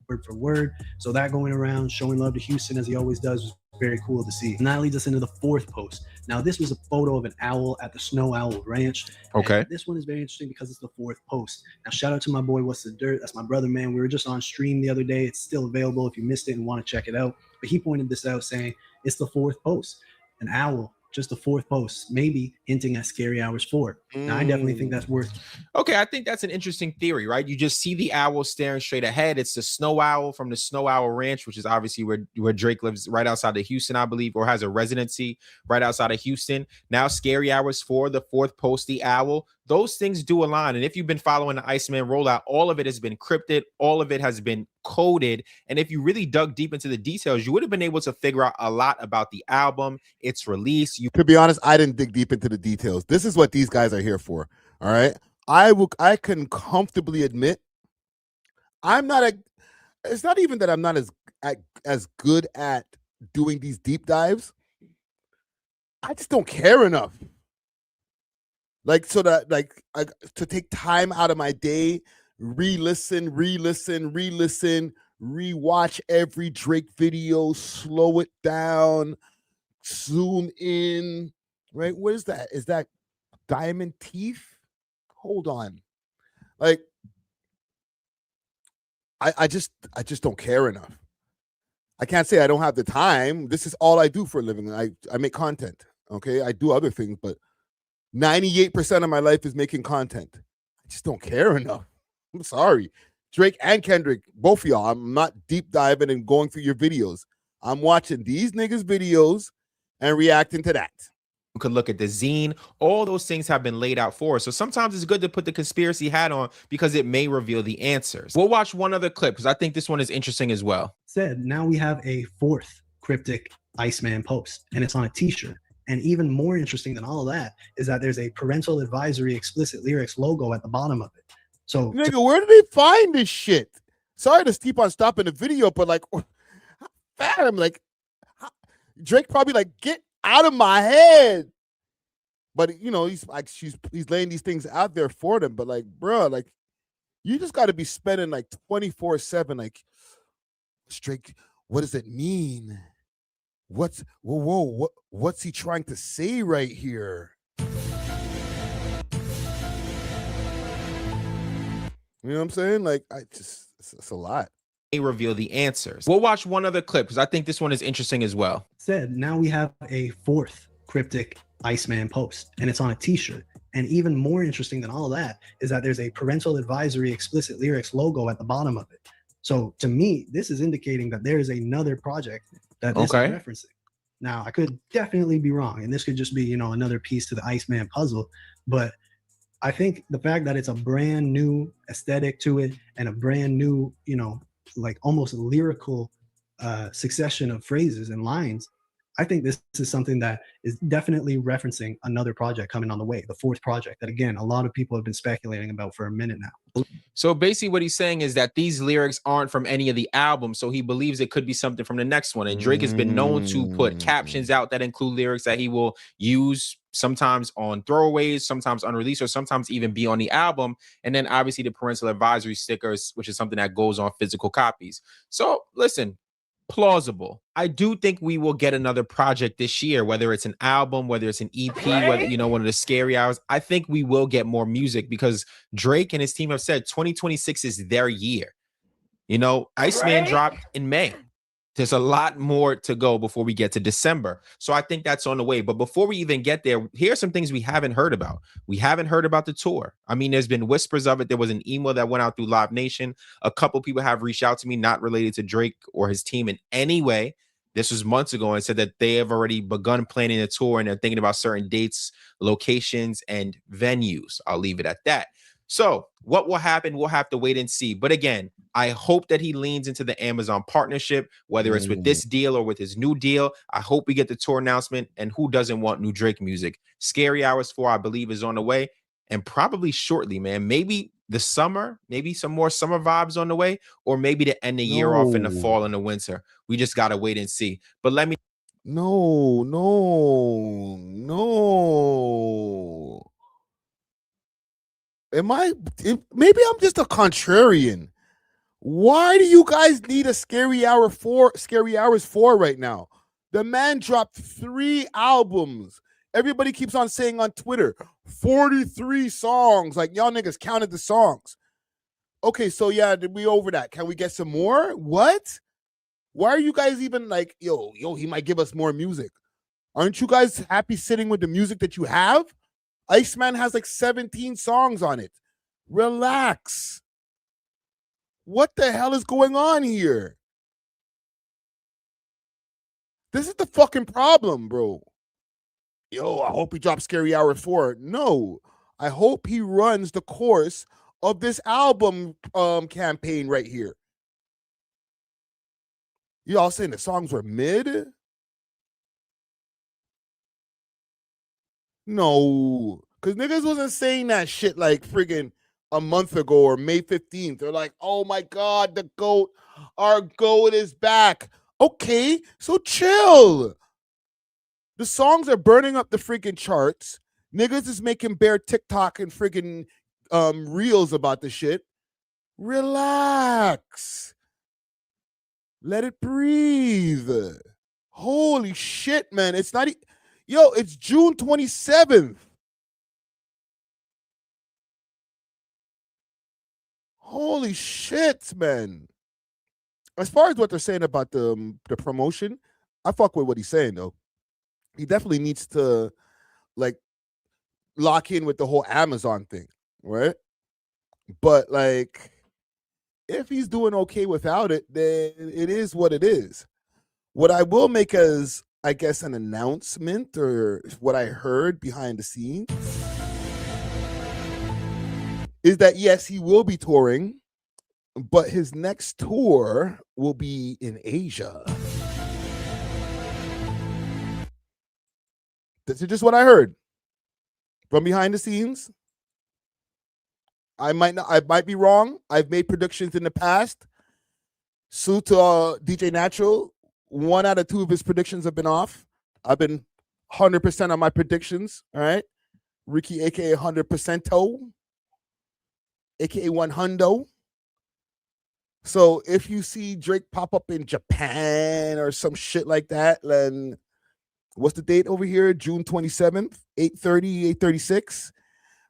Word for word. So that going around, showing love to Houston as he always does, was very cool to see. And that leads us into the fourth post. Now, this was a photo of an owl at the Snow Owl Ranch. Okay. And this one is very interesting because it's the fourth post. Now, shout out to my boy, What's the Dirt? That's my brother, man. We were just on stream the other day. It's still available if you missed it and want to check it out. But he pointed this out saying it's the fourth post. An owl, just the fourth post, maybe hinting at Scary Hours 4. Now, I definitely think that's worth. Okay, I think that's an interesting theory, right? You just see the owl staring straight ahead. It's the Snow Owl from the Snow Owl Ranch, which is obviously where Drake lives, right outside of Houston, I believe, or has a residency right outside of Houston. Now, Scary Hours 4, the fourth post, the owl. Those things do align. And if you've been following the Iceman rollout, all of it has been cryptid. All of it has been coded. And if you really dug deep into the details, you would have been able to figure out a lot about the album, its release. To be honest, I didn't dig deep into the details. This is what these guys are here for. All right. I can comfortably admit it's not even that I'm not as good at doing these deep dives. I just don't care enough. To take time out of my day, re-listen, rewatch every Drake video, slow it down, zoom in, right? What is that? Is that diamond teeth? Hold on. Like, I just don't care enough. I can't say I don't have the time. This is all I do for a living. I make content. Okay. I do other things, but 98% of my life is making content. I just don't care enough. I'm sorry. Drake and Kendrick, both of y'all, I'm not deep diving and going through your videos. I'm watching these niggas' videos and reacting to that. You could look at the zine. All those things have been laid out for us. So sometimes it's good to put the conspiracy hat on because it may reveal the answers. We'll watch one other clip because I think this one is interesting as well. Now we have a fourth cryptic Iceman post, and it's on a t-shirt. And even more interesting than all of that is that there's a parental advisory explicit lyrics logo at the bottom of it. So, nigga, where did they find this shit? Sorry to keep on stopping the video, but like, I'm like, Drake probably like, get out of my head. But you know, he's laying these things out there for them. But like, bro, like, you just got to be spending like 24/7. Like, Drake, what does it mean? What's he trying to say right here? You know what I'm saying? Like, it's a lot. They reveal the answers. We'll watch one other clip because I think this one is interesting as well. Now we have a fourth cryptic Iceman post, and it's on a t-shirt. And even more interesting than all of that is that there's a parental advisory explicit lyrics logo at the bottom of it. So to me, this is indicating that there is another project that this is referencing. Now, I could definitely be wrong, and this could just be, you know, another piece to the Iceman puzzle. But I think the fact that it's a brand new aesthetic to it and a brand new, you know, like almost lyrical succession of phrases and lines I think this is something that is definitely referencing another project coming on the way, the fourth project that, again, a lot of people have been speculating about for a minute now. So basically what he's saying is that these lyrics aren't from any of the albums, so he believes it could be something from the next one. And Drake has been known to put captions out that include lyrics that he will use sometimes on throwaways, sometimes unreleased, or sometimes even be on the album. And then obviously the parental advisory stickers, which is something that goes on physical copies. So listen, plausible. I do think we will get another project this year, whether it's an album, whether it's an EP, whether, you know, one of the scary hours. I think we will get more music because Drake and his team have said 2026 is their year. You know, Iceman dropped in May. There's a lot more to go before we get to December. So I think that's on the way. But before we even get there, here are some things we haven't heard about. We haven't heard about the tour. I mean, there's been whispers of it. There was an email that went out through Live Nation. A couple people have reached out to me, not related to Drake or his team in any way. This was months ago, and said that they have already begun planning a tour and they're thinking about certain dates, locations, and venues. I'll leave it at that. So what will happen? We'll have to wait and see. But again, I hope that he leans into the Amazon partnership, whether it's with this deal or with his new deal. I hope we get the tour announcement. And who doesn't want new Drake music? Scary Hours 4, I believe, is on the way. And probably shortly, man. Maybe the summer, maybe some more summer vibes on the way, or maybe to end the year off in the fall and the winter. We just got to wait and see. But let me... No. Maybe I'm just a contrarian. Why do you guys need a Scary Hours 4 right now? The man dropped 3 albums. Everybody keeps on saying on Twitter, 43 songs. Like, y'all niggas counted the songs. Okay, so yeah, we over that. Can we get some more? What? Why are you guys even like, yo, he might give us more music? Aren't you guys happy sitting with the music that you have? Iceman has like 17 songs on it. Relax. What the hell is going on here? This is the fucking problem, bro. Yo, I hope he drops Scary Hours 4. No, I hope he runs the course of this album campaign right here. Y'all saying the songs were mid? No, because niggas wasn't saying that shit like friggin' a month ago or May 15th. They're like, oh my God, the GOAT, our GOAT is back. Okay, so chill. The songs are burning up the freaking charts. Niggas is making bare TikTok and freaking reels about the shit. Relax. Let it breathe. Holy shit, man. It's not... Yo, it's June 27th. Holy shit, man. As far as what they're saying about the promotion, I fuck with what he's saying, though. He definitely needs to, like, lock in with the whole Amazon thing, right? But, like, if he's doing okay without it, then it is what it is. What I will make as, I guess, an announcement, or what I heard behind the scenes, is that, yes, he will be touring, but his next tour will be in Asia. This is just what I heard from behind the scenes. I might be wrong. I've made predictions in the past. Salute to DJ Natural. 1 out of 2 of his predictions have been off. I've been 100% on my predictions. All right. Ricky, aka 100%, aka 100. So if you see Drake pop up in Japan or some shit like that, then what's the date over here? June 27th, 8:30, 8:36.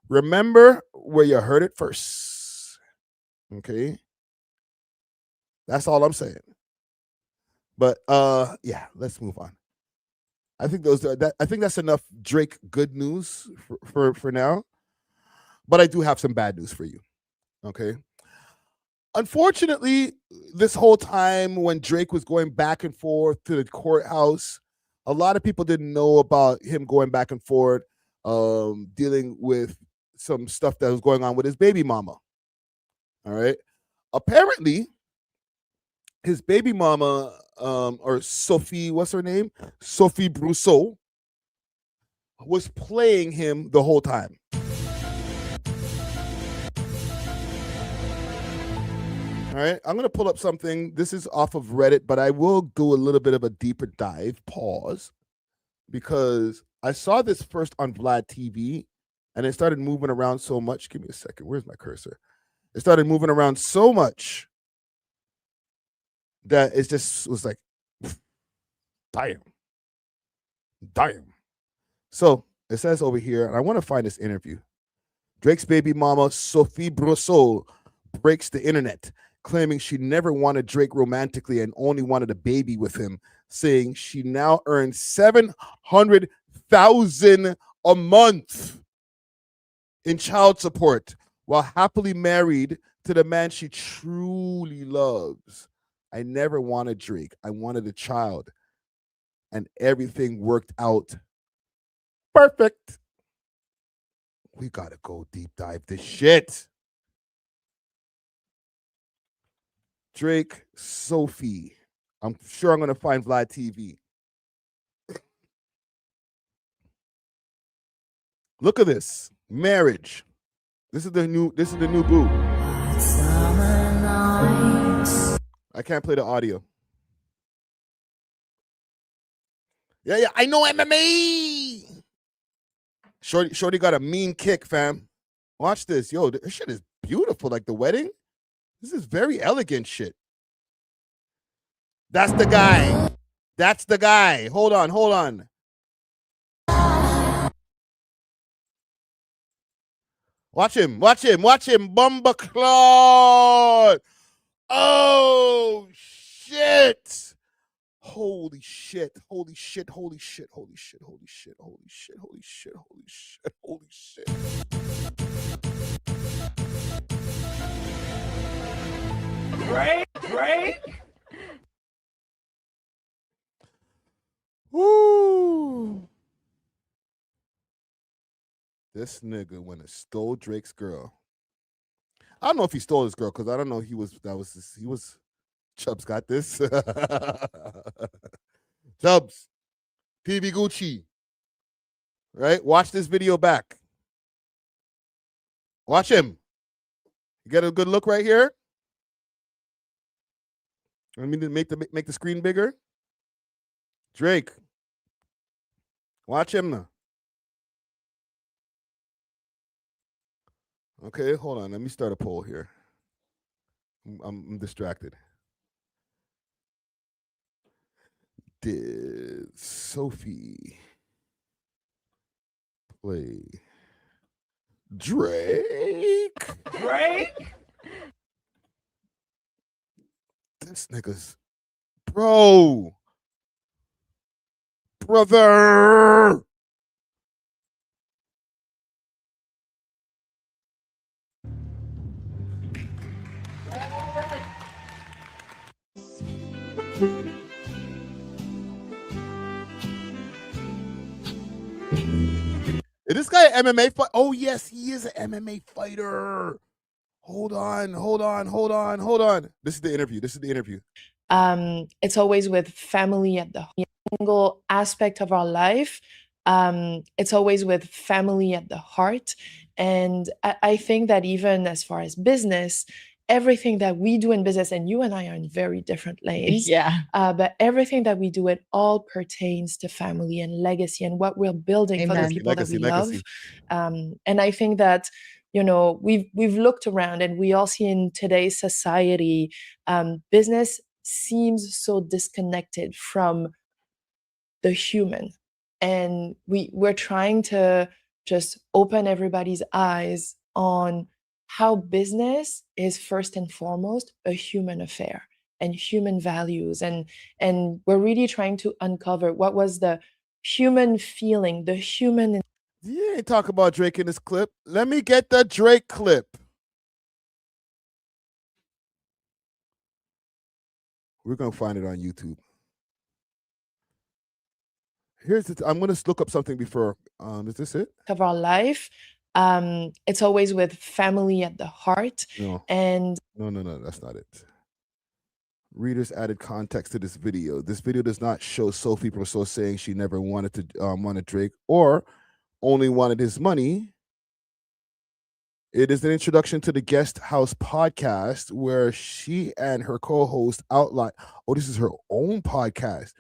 Remember where you heard it first. Okay. That's all I'm saying. But yeah, let's move on. I think I think that's enough Drake good news for now. But I do have some bad news for you. Okay. Unfortunately, this whole time when Drake was going back and forth to the courthouse, a lot of people didn't know about him going back and forth, dealing with some stuff that was going on with his baby mama. All right. Apparently, his baby mama or Sophie, what's her name? Sophie Brousseau was playing him the whole time. All right, I'm going to pull up something. This is off of Reddit, but I will do a little bit of a deeper dive, pause, because I saw this first on Vlad TV, and it started moving around so much. Give me a second. Where's my cursor? It started moving around so much that it just was like, damn. So it says over here, and I want to find this interview. Drake's baby mama, Sophie Brousseau, breaks the internet, claiming she never wanted Drake romantically and only wanted a baby with him, saying she now earns $700,000 a month in child support while happily married to the man she truly loves. I never wanted Drake. I wanted a child. And everything worked out perfect. We gotta go deep dive this shit. Drake, Sophie. I'm sure I'm gonna find Vlad TV. Look at this. Marriage. This is the new boo. I can't play the audio. Yeah, I know MMA. Shorty got a mean kick, fam. Watch this. Yo, this shit is beautiful. Like the wedding. This is very elegant shit. That's the guy. That's the guy. Hold on. Watch him. Bumba Claude. Oh, shit. Holy shit. Drake. Woo. This nigga went and stole Drake's girl. I don't know if he stole his girl because I don't know he was Chubbs got this. Chubbs. PV Gucci. Right? Watch this video back. Watch him. You get a good look right here. Let me make the screen bigger. Drake. Watch him now. Okay, hold on. Let me start a poll here. I'm distracted. Did Sophie play Drake? This nigga's brother. Is this guy an MMA fighter? Oh, yes, he is an MMA fighter. Hold on. This is the interview. It's always with family at the single aspect of our life. It's always with family at the heart. And I think that even as far as business, everything that we do in business, and you and I are in very different lanes. But everything that we do, it all pertains to family and legacy and what we're building for the people that we love. And I think that, we've looked around and we all see in today's society, business seems so disconnected from the human. And we're trying to just open everybody's eyes on how business is first and foremost a human affair and human values. And we're really trying to uncover what was the human feeling, the human. You ain't talk about Drake in this clip. Let me get the Drake clip. We're going to find it on YouTube. I'm going to look up something before. Is this it? Of our life. It's always with family at the heart. No. And No, that's not it. Readers added context to this video. This video does not show Sophie Brousseau saying she never wanted to wanted Drake or only wanted his money. It is an introduction to the Guest House podcast where she and her co-host outline. Oh, this is her own podcast.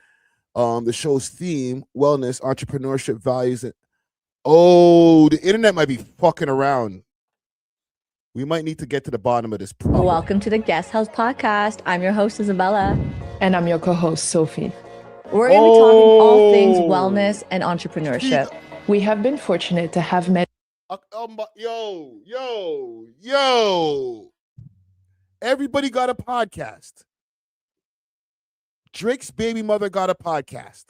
The show's theme: wellness, entrepreneurship, values. And the internet might be fucking around. We might need to get to the bottom of this problem. Welcome to the Guest House podcast. I'm your host, Isabella. And I'm your co-host, Sophie. We're going to be talking all things wellness and entrepreneurship. We have been fortunate to have met. Yo. Everybody got a podcast. Drake's baby mother got a podcast.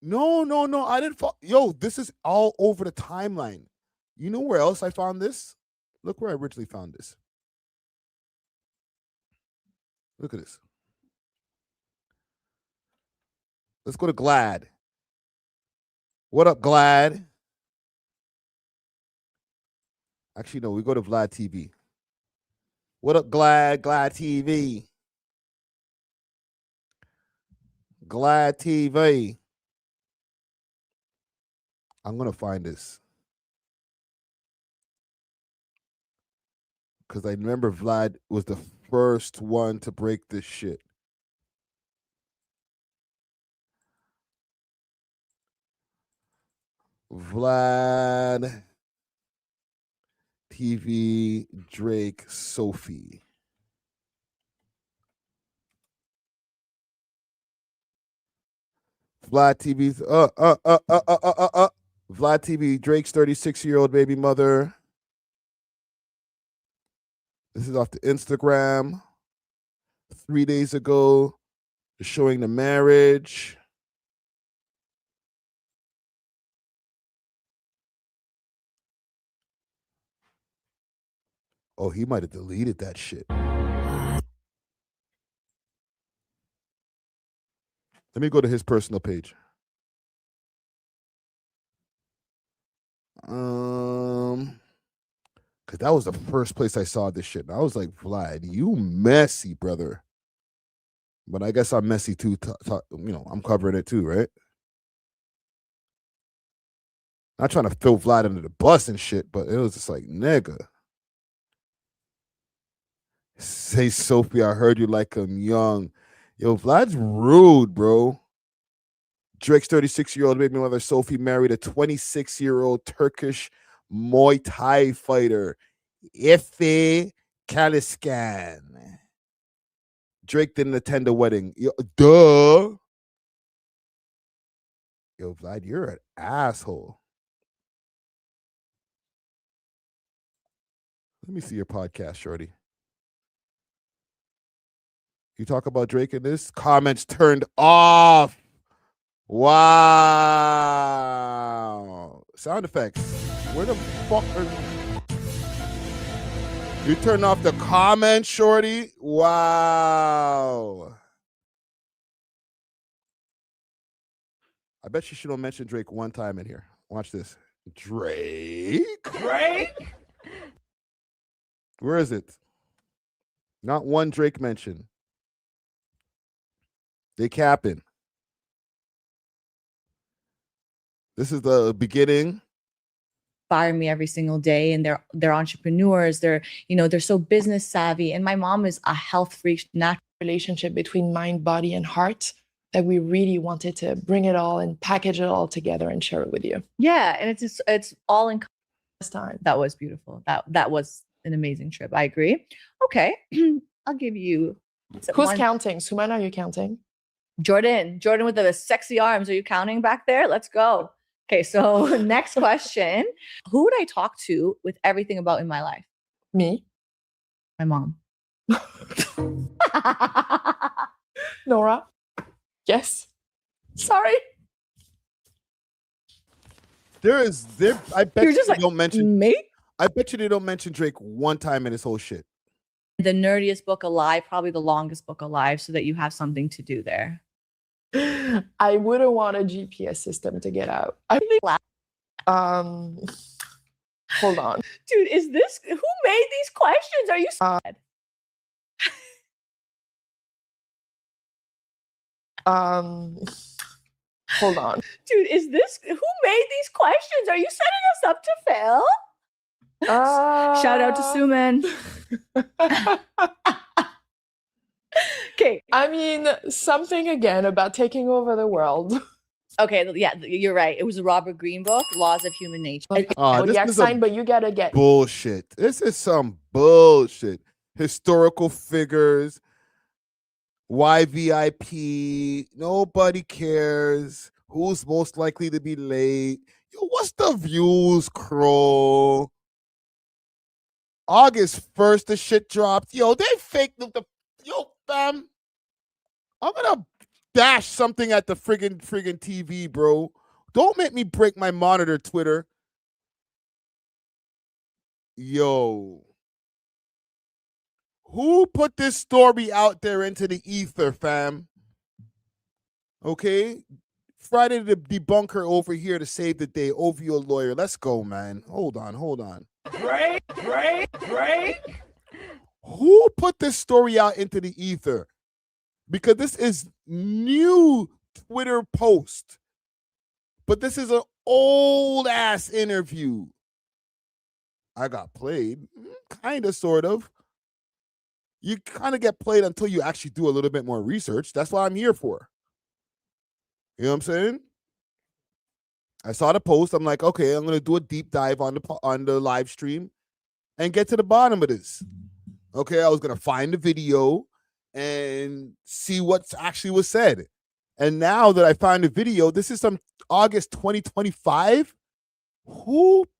No. I didn't. This is all over the timeline. You know where else I found this? Look where I originally found this. Look at this. Let's go to Glad. What up, Glad? Actually, no, we go to Vlad TV. What up, Glad? Glad TV. Glad TV. I'm going to find this. Because I remember Vlad was the first one to break this shit. Vlad TV, Drake, Sophie. Vlad TV's Vlad TV, Drake's 36-year-old baby mother. This is off the Instagram. 3 days ago, showing the marriage. Oh, he might have deleted that shit. Let me go to his personal page. Because that was the first place I saw this shit. And I was like, Vlad, you messy, brother. But I guess I'm messy too. I'm covering it too, right? Not trying to throw Vlad under the bus and shit, but it was just like, nigga. Say, Sophie, I heard you like him young. Yo, Vlad's rude, bro. Drake's 36-year-old baby mother, Sophie, married a 26-year-old Turkish Muay Thai fighter, Efe Kaliskan. Drake didn't attend the wedding. Duh. Yo, Vlad, you're an asshole. Let me see your podcast, shorty. You talk about Drake in this? Comments turned off. Wow. Sound effects. Where the fuck are you? Turned off the comments, shorty? Wow. I bet you should have mentioned Drake one time in here. Watch this. Drake? Where is it? Not one Drake mention. They capping. This is the beginning. Inspire me every single day, and they're entrepreneurs. They're so business savvy. And my mom is a health freak. Natural relationship between mind, body, and heart that we really wanted to bring it all and package it all together and share it with you. Yeah, and it's all in time. That was beautiful. That was an amazing trip. I agree. Okay, I'll give you. Who's counting? Suman, are you counting? Jordan with the sexy arms. Are you counting back there? Let's go. Okay, so next question. Who would I talk to with everything about in my life? Me. My mom. Nora. Yes. Sorry. I bet You're just they like, don't mention me? I bet you they don't mention Drake one time in this whole shit. The nerdiest book alive, probably the longest book alive, so that you have something to do there. I wouldn't want a GPS system to get out. I think Hold on. Dude, is this who made these questions? Are you sad? Hold on. Dude, is this who made these questions? Are you setting us up to fail? Shout out to Suman. Okay. I mean, something again about taking over the world. Okay, yeah, you're right. It was a Robert Greene book, Laws of Human Nature. Zodiac sign, but you gotta get bullshit. This is some bullshit. Historical figures, YVIP, nobody cares. Who's most likely to be late? Yo, what's the views, Crow? August 1st, the shit dropped. Yo, they faked the yo, fam. I'm gonna dash something at the friggin' TV, bro. Don't make me break my monitor, Twitter. Yo. Who put this story out there into the ether, fam? Okay? Friday the debunker over here to save the day. OVO lawyer. Let's go, man. Hold on. Break. Who put this story out into the ether? Because this is new Twitter post. But this is an old ass interview. I got played. Kind of, sort of. You kind of get played until you actually do a little bit more research. That's what I'm here for. You know what I'm saying? I saw the post. I'm like, okay, I'm gonna do a deep dive on the live stream and get to the bottom of this. Okay, I was gonna find the video and see what actually was said. And now that I found the video, this is some August 2025. Whoop!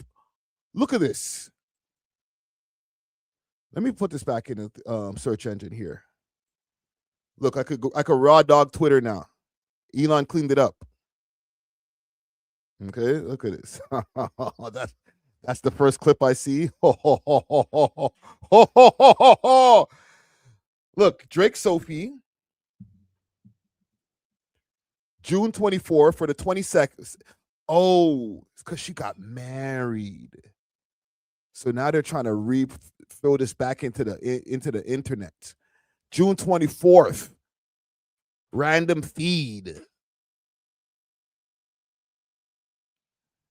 Look at this. Let me put this back in the search engine here. Look, I could raw dog Twitter now. Elon cleaned it up. Okay, look at this. That's the first clip I see. Look, Drake Sophie, June 24 for the 22nd. Oh, it's because she got married. So now they're trying to throw this back into the internet. June 24th, random feed.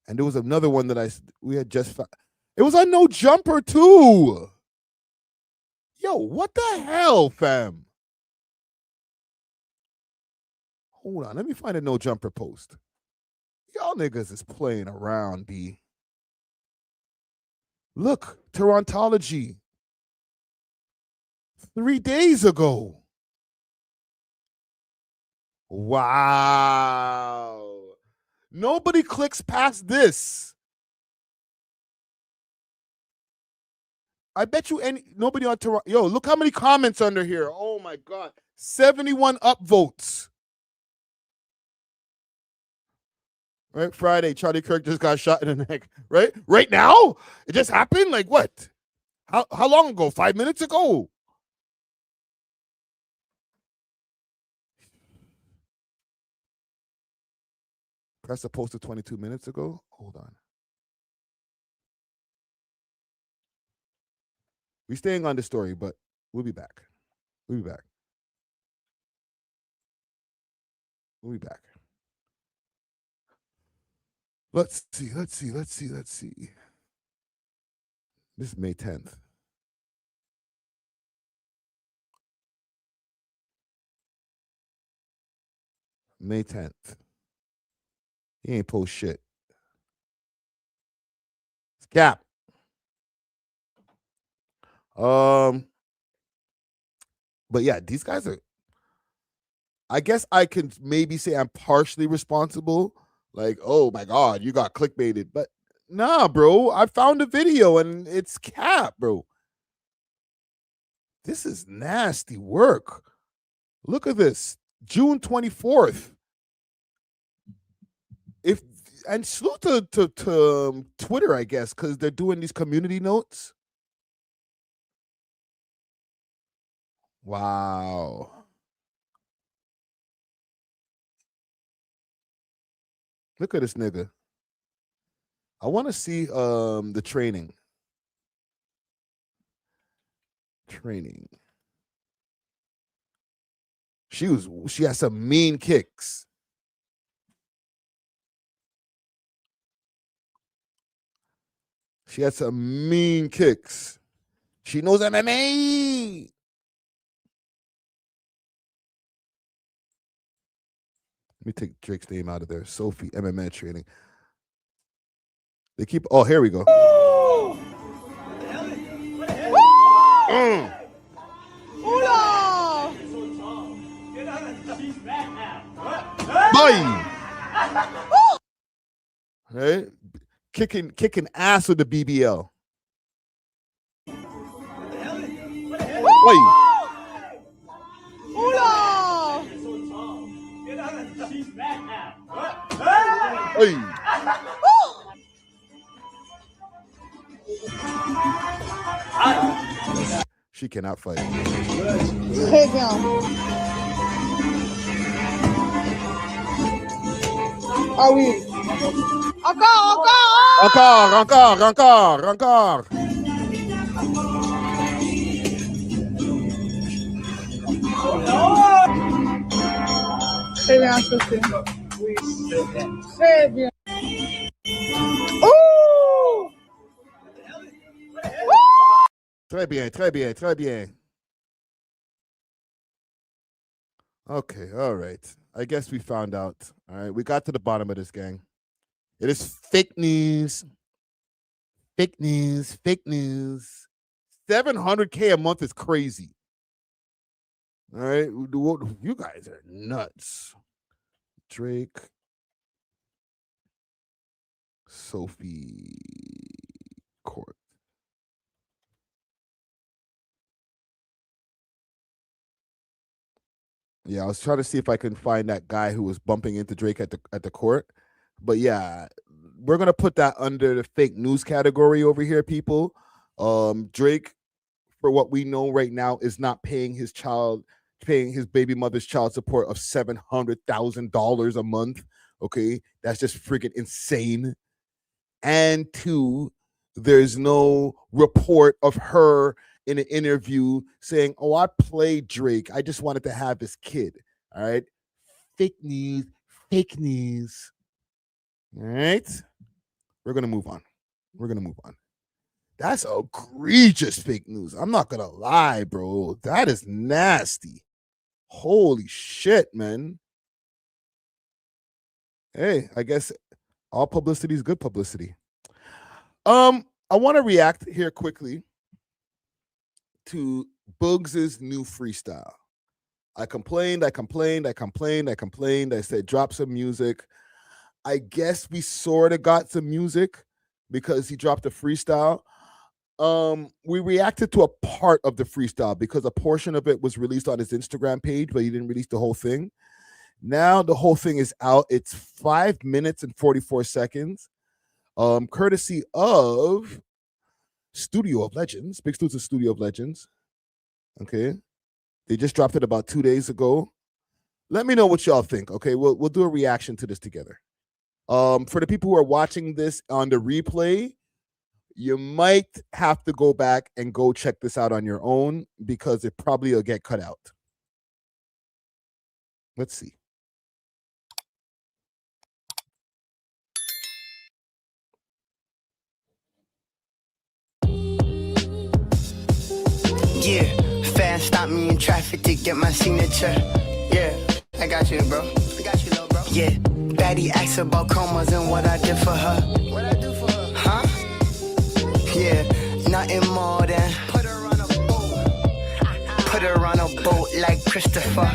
And there was another one that we had just found. It was on No Jumper too. Yo, what the hell, fam? Hold on, let me find a No Jumper post. Y'all niggas is playing around, B. Look, Torontology. 3 days ago. Wow. Nobody clicks past this. I bet you nobody on Toronto. Yo, look how many comments under here. Oh my God. 71 upvotes. Right? Friday, Charlie Kirk just got shot in the neck. Right? Right now? It just happened? Like what? How long ago? 5 minutes ago? Pressa posted 22 minutes ago. Hold on. We're staying on the story, but we'll be back. We'll be back. We'll be back. Let's see. This is May 10th. May 10th. He ain't post shit. It's cap. But yeah, these guys are. I guess I can maybe say I'm partially responsible. Like, oh my God, you got clickbaited. But nah, bro, I found a video and it's cap, bro. This is nasty work. Look at this. June 24th. And salute to Twitter, I guess, because they're doing these community notes. Wow. Look at this nigga. I want to see the training. She has some mean kicks. She had some mean kicks. She knows MMA. Let me take Drake's name out of there. Sophie, MMA training. They keep. Oh, here we go. Boy. Right? Kicking ass with the BBL. Boy. Hey. She cannot fight. Ah oui. Encore. Très bien, Sophie. Très bien. Ouh! Très bien. Okay, all right. I guess we found out. All right, we got to the bottom of this, gang. It is fake news. 700K a month is crazy. All right, you guys are nuts. Drake, Sophie, Court. Yeah, I was trying to see if I can find that guy who was bumping into Drake at the court. But yeah, we're gonna put that under the fake news category over here, people. Drake, for what we know right now, is not paying his baby mother's child support of $700,000 a month. Okay, that's just freaking insane. And two, there's no report of her in an interview saying, "Oh, I played Drake. I just wanted to have his kid." All right, fake news. All right, we're gonna move on. That's egregious fake news. I'm not gonna lie, bro. That is nasty. Holy shit, man. Hey, I guess all publicity is good publicity. I want to react here quickly to Booggz' new freestyle. I complained. I said, drop some music. I guess we sort of got some music because he dropped a freestyle. We reacted to a part of the freestyle because a portion of it was released on his Instagram page, but he didn't release the whole thing. Now the whole thing is out. It's 5 minutes and 44 seconds. Courtesy of Studio of Legends, Big Stu's Studio of Legends. Okay. They just dropped it about 2 days ago. Let me know what y'all think. Okay, we'll do a reaction to this together. For the people who are watching this on the replay, you might have to go back and go check this out on your own because it probably will get cut out. Let's see. Yeah, fans stop me in traffic to get my signature. Yeah, I got you, bro. I got you, little bro. Yeah, Daddy asked about comas and what I did for her. What I do for her? Huh? Yeah, nothing more than put her on a boat like Christopher.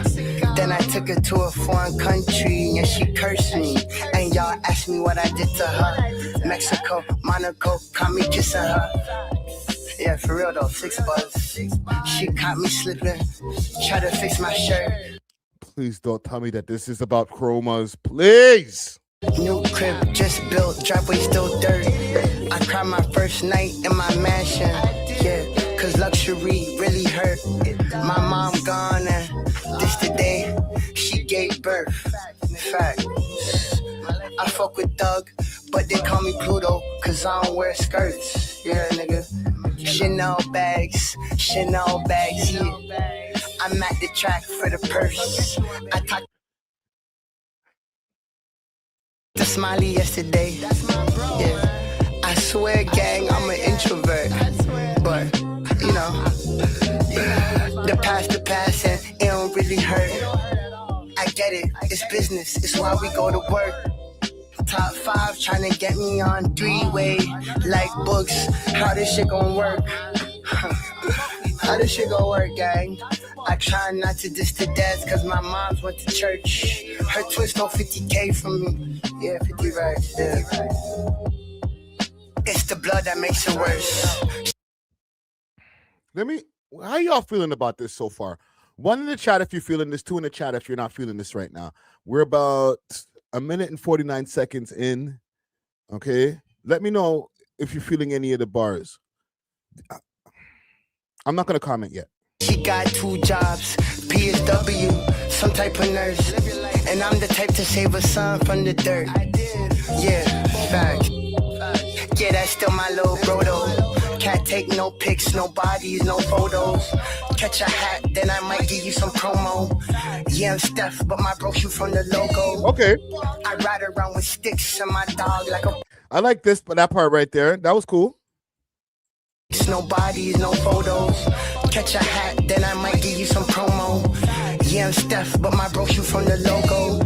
Then I took her to a foreign country and she cursed me. And y'all asked me what I did to her. Mexico, Monaco, caught me kissing her. Yeah, for real though, 6 buzz. She caught me slipping, try to fix my shirt. Please don't tell me that this is about chromas, please. New crib just built, driveway still dirt. I cried my first night in my mansion. Yeah, cause luxury really hurt. My mom gone and this the day she gave birth. Fact. I fuck with Doug, but they call me Pluto, cause I don't wear skirts. Yeah, nigga. Chanel bags, yeah. I'm at the track for the purse. I talked to Smiley yesterday. Yeah. I swear, gang, I'm an introvert. But, you know, the past, and it don't really hurt. I get it, it's business, it's why we go to work. Top 5 trying to get me on 3-way like Booggz. How this shit gonna work? How this shit gonna work, gang? I try not to diss the dads cause my moms went to church. Her twin stole 50K from me. Yeah, 50 racks, yeah. It's the blood that makes it worse. How y'all feeling about this so far? 1 in the chat if you're feeling this, 2 in the chat if you're not feeling this right now. We're about 1 minute and 49 seconds in. Okay, let me know if you're feeling any of the bars. I'm not gonna comment yet. She got 2 jobs, PSW, some type of nurse, and I'm the type to save a son from the dirt. Yeah, facts. Yeah, that's still my little bro though. Can't take no pics, no bodies, no photos. Catch a hat, then I might give you some promo. Yeah, I'm Steph, but my bro shoot from the logo. Okay. I ride around with sticks and my dog like a... I like this, but that part right there, that was cool. No bodies, no photos. Catch a hat, then I might give you some promo. Yeah, I'm Steph, but my bro shoot from the logo.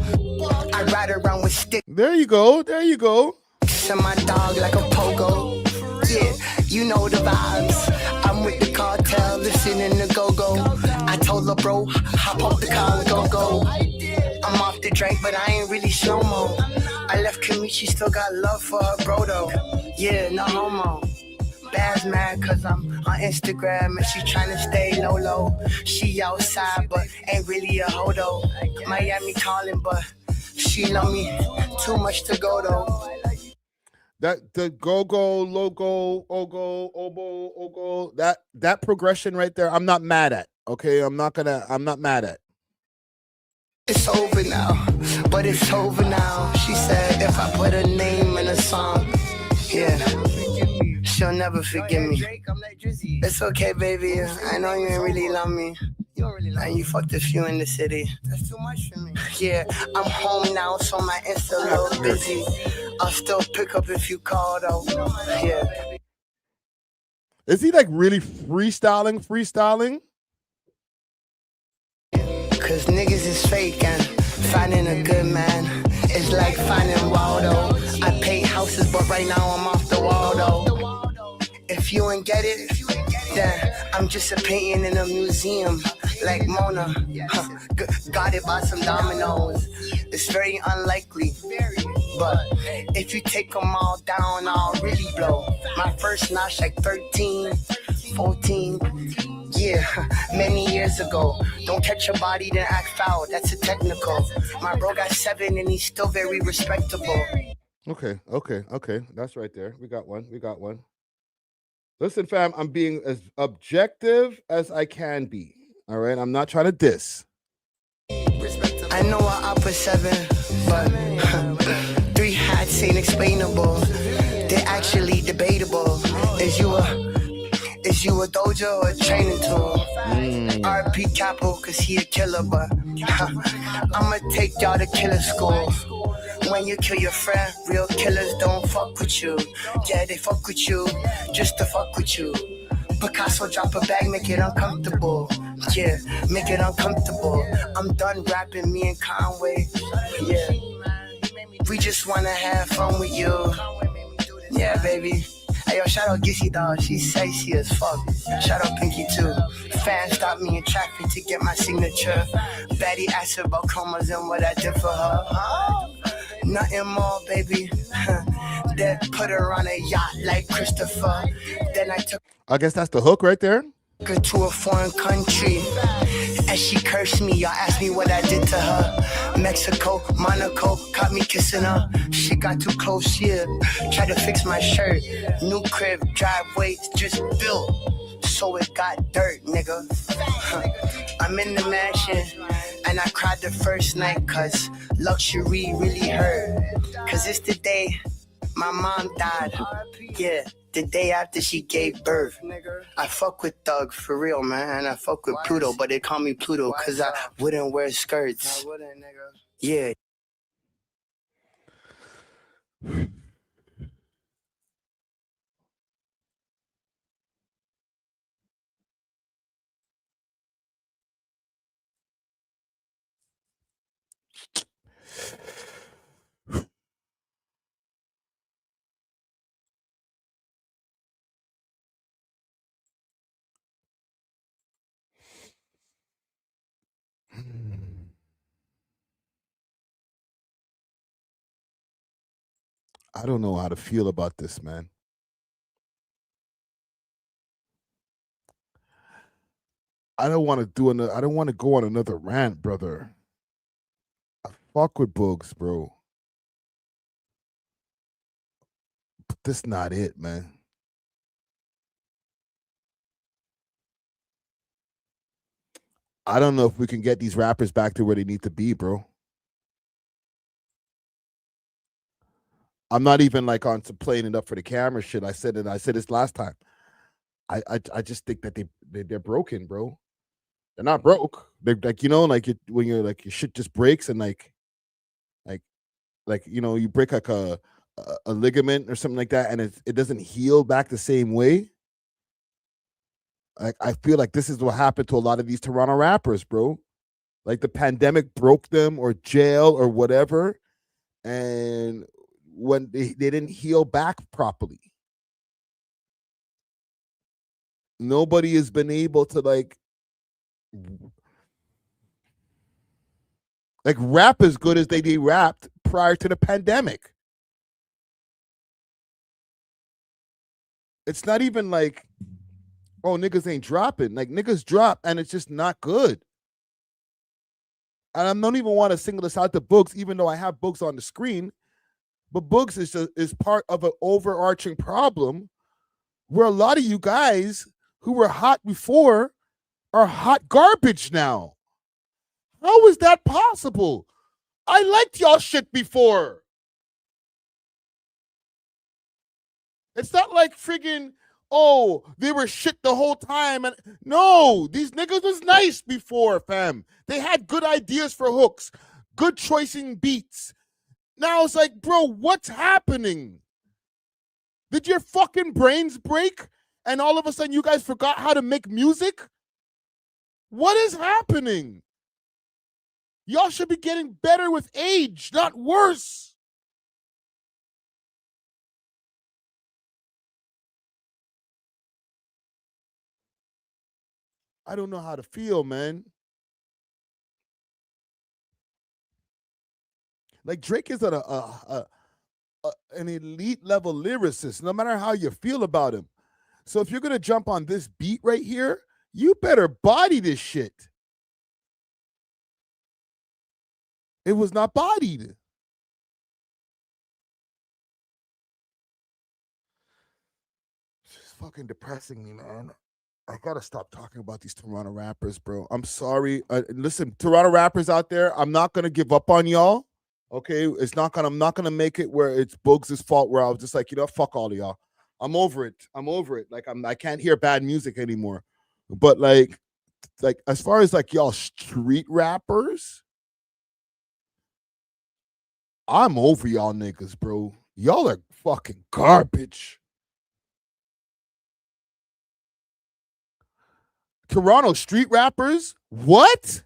I ride around with sticks. There you go, there you go. And my dog like a pogo. Yeah, you know the vibes. I'm with the cartel, listening to go-go. I told her, bro, hop off the car and go. I'm off the drink, but I ain't really slow-mo. I left Camille, she still got love for her bro, though. Yeah, no homo. Bad's mad cause I'm on Instagram and she tryna stay low. She outside, but ain't really a hoe, though. Miami calling, but she love me too much to go, though. That the go logo, ogo, that progression right there, I'm not mad at. Okay, I'm not mad at. It's over now, but it's over now. She said if I put her name in a song, yeah, she'll never forgive me. It's okay, baby. I know you ain't really love me. And you fucked a few in the city. That's too much for me. Yeah, I'm home now, so my Insta a little busy. I'll still pick up if you call, though. Yeah. Is he like really freestyling? Cause niggas is fake and finding a good man is like finding Waldo. I paint houses, but right now I'm off the wall, though. If you ain't get it, then I'm just a painting in a museum like Mona. Got it by some dominoes. It's very unlikely, but if you take them all down, I'll really blow. My first notch like 13, 14, yeah, many years ago. Don't catch a body, then act foul. That's a technical. My bro got 7 and he's still very respectable. Okay. That's right there. We got one. Listen, fam, I'm being as objective as I can be. All right, I'm not trying to diss. I know I put 7, but 3 hats ain't explainable. They're actually debatable. Is you a dojo or a training tool? RP Capo, cause he a killer, but I'ma take y'all to killer school. When you kill your friend, real killers don't fuck with you. Yeah, they fuck with you just to fuck with you. Picasso drop a bag, make it uncomfortable. Yeah, make it uncomfortable. I'm done rapping, me and Conway. Yeah, we just wanna have fun with you. Yeah, baby. Hey, yo, shout out Gissy Dog, she's sexy as fuck. Shout out Pinky too. Fans stop me in traffic to get my signature. Betty asked about chromas and what I did for her. Nothing more, baby. Then put her on a yacht like Christopher. Then I guess that's the hook right there. Her to a foreign country. And she cursed me, y'all asked me what I did to her. Mexico, Monaco, caught me kissing her. She got too close, yeah. Tried to fix my shirt. New crib, driveway, just built. So it got dirt, nigga. I'm in the mansion, and I cried the first night, cause luxury really hurt. Cause it's the day My mom died. Yeah, the day after she gave birth. I fuck with Thug for real, man. I fuck with Pluto, but they call me Pluto because I wouldn't wear skirts. Yeah. I don't know how to feel about this, man. I don't want to do another. I don't want to go on another rant, brother. I fuck with Booggz, bro. But this not it, man. I don't know if we can get these rappers back to where they need to be, bro. I'm not even like on to playing it up for the camera shit. I said this last time. I just think that they're broken, bro. They're not broke. They're like, you know, like when you're like your shit just breaks and like you know, you break like a ligament or something like that, and it doesn't heal back the same way. Like I feel like this is what happened to a lot of these Toronto rappers, bro. Like the pandemic broke them, or jail, or whatever, and when they didn't heal back properly. Nobody has been able to like rap as good as they rapped prior to the pandemic. It's not even like, oh, niggas ain't dropping. Like niggas drop and it's just not good. And I don't even want to single this out to Booggz, even though I have Booggz on the screen. But Booggz is part of an overarching problem where a lot of you guys who were hot before are hot garbage now. How is that possible? I liked y'all shit before. It's not like friggin', oh, they were shit the whole time. And no, these niggas was nice before, fam. They had good ideas for hooks, good choicing beats. Now it's like, bro, what's happening? Did your fucking brains break and all of a sudden you guys forgot how to make music? What is happening? Y'all should be getting better with age, not worse. I don't know how to feel, man. Like Drake is an elite level lyricist, no matter how you feel about him. So if you're gonna jump on this beat right here, you better body this shit. It was not bodied. It's fucking depressing me, man. I gotta stop talking about these Toronto rappers, bro. I'm sorry. Listen, Toronto rappers out there, I'm not gonna give up on y'all. Okay, I'm not gonna make it where it's Booggz' fault. Where I was just like, you know, fuck all of y'all. I'm over it. Like I can't hear bad music anymore. But like as far as like y'all street rappers, I'm over y'all niggas, bro. Y'all are fucking garbage. Toronto street rappers? What?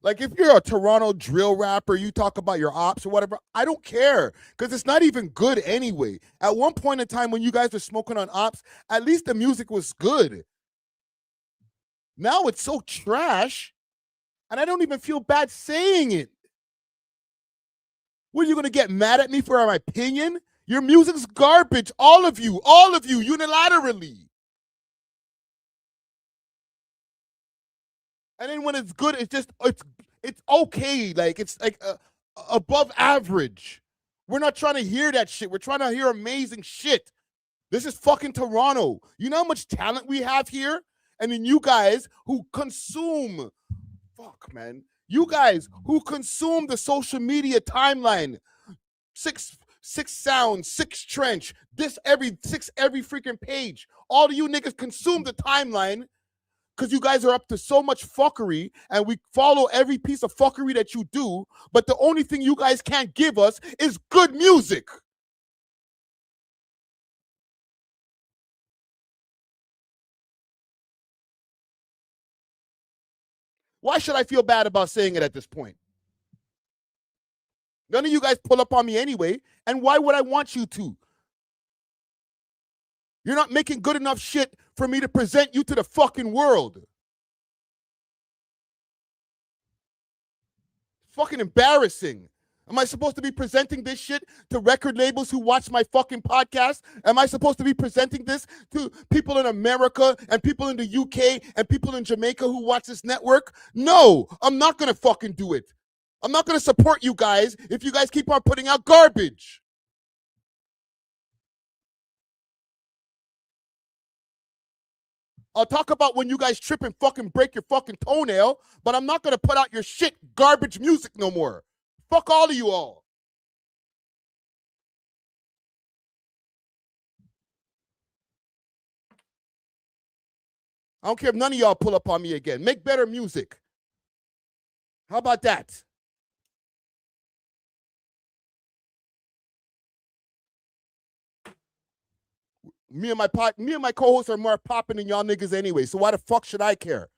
Like if you're a Toronto drill rapper, you talk about your ops or whatever, I don't care because it's not even good anyway. At one point in time when you guys were smoking on ops, at least the music was good. Now it's so trash and I don't even feel bad saying it. What, are you going to get mad at me for my opinion? Your music's garbage, all of you, unilaterally. And then when it's good, it's okay. Like it's like above average. We're not trying to hear that shit. We're trying to hear amazing shit. This is fucking Toronto. You know how much talent we have here? And then you guys who consume, fuck, man. You guys who consume the social media timeline, six sounds, six trench, every freaking page. All of you niggas consume the timeline because you guys are up to so much fuckery, and we follow every piece of fuckery that you do, but the only thing you guys can't give us is good music. Why should I feel bad about saying it at this point? None of you guys pull up on me anyway, and why would I want you to? You're not making good enough shit for me to present you to the fucking world. Fucking embarrassing. Am I supposed to be presenting this shit to record labels who watch my fucking podcast? Am I supposed to be presenting this to people in America and people in the UK and people in Jamaica who watch this network? No, I'm not going to fucking do it. I'm not going to support you guys if you guys keep on putting out garbage. I'll talk about when you guys trip and fucking break your fucking toenail, but I'm not going to put out your shit garbage music no more. Fuck all of you all. I don't care if none of y'all pull up on me again. Make better music. How about that? Me and my co-hosts are more popping than y'all niggas anyway, so why the fuck should I care?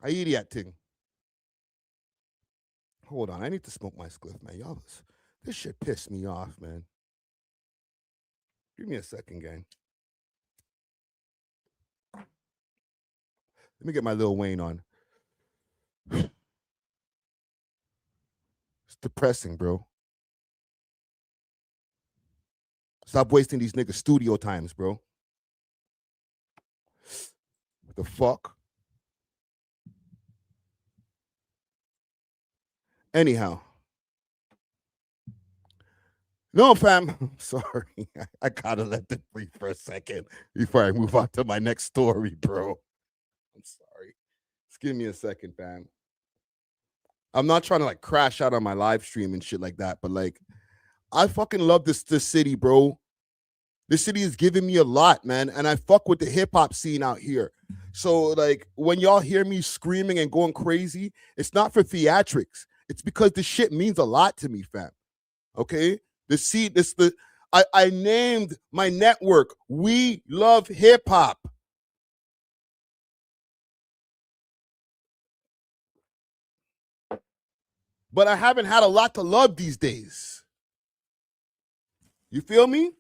I eat that thing. Hold on, I need to smoke my spliff, man. Y'all, this shit pissed me off, man. Give me a second, gang. Let me get my Lil Wayne on. It's depressing, bro. Stop wasting these niggas' studio times, bro. What the fuck? Anyhow. No, fam. I'm sorry. I gotta let this breathe for a second before I move on to my next story, bro. I'm sorry. Just give me a second, fam. I'm not trying to like crash out on my live stream and shit like that, but like, I fucking love this city, bro. This city is giving me a lot, man, and I fuck with the hip hop scene out here. So like, when y'all hear me screaming and going crazy, it's not for theatrics. It's because this shit means a lot to me, fam. Okay, I named my network We Love Hip Hop. But I haven't had a lot to love these days. You feel me?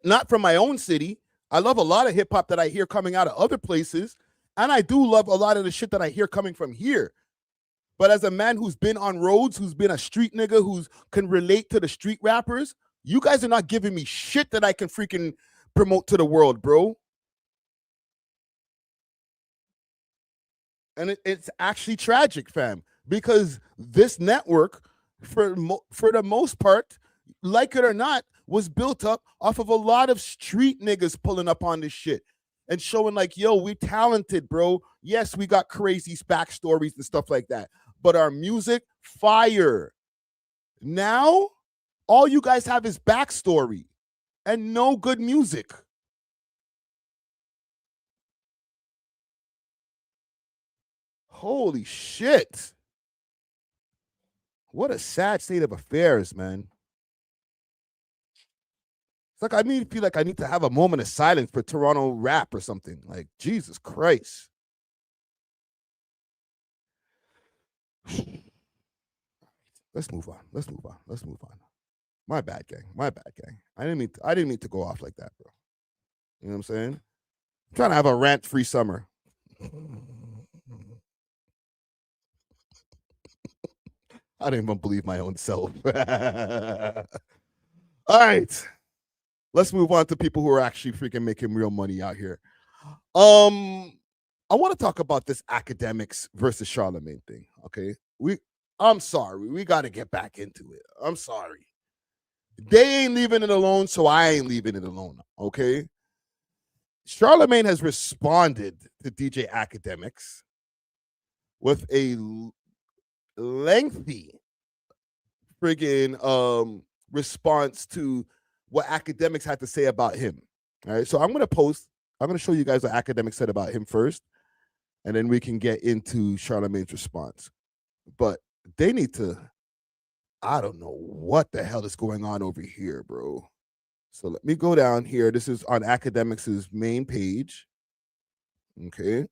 Not from my own city. I love a lot of hip hop that I hear coming out of other places. And I do love a lot of the shit that I hear coming from here. But as a man who's been on roads, who's been a street nigga, who can relate to the street rappers, you guys are not giving me shit that I can freaking promote to the world, bro. And it's actually tragic, fam, because this network, for the most part, like it or not, was built up off of a lot of street niggas pulling up on this shit and showing like, yo, we talented, bro. Yes, we got crazy backstories and stuff like that, but our music, fire. Now, all you guys have is backstory and no good music. Holy shit. What a sad state of affairs, man. It's like I feel like I need to have a moment of silence for Toronto rap or something. Like, Jesus Christ. Let's move on. Let's move on. My bad, gang. I didn't mean to go off like that, bro. You know what I'm saying? I'm trying to have a rant-free summer. I didn't even believe my own self. All right. Let's move on to people who are actually freaking making real money out here. I want to talk about this Akademiks versus Charlamagne thing. Okay. I'm sorry. We got to get back into it. I'm sorry. They ain't leaving it alone, so I ain't leaving it alone. Okay. Charlamagne has responded to DJ Akademiks with a lengthy friggin' response to what Akademiks had to say about him. All right, so I'm gonna show you guys what Akademiks said about him first, and then we can get into Charlamagne's response. But they need to, I don't know what the hell is going on over here, bro. So let me go down here. This is on Akademiks' main page. Okay.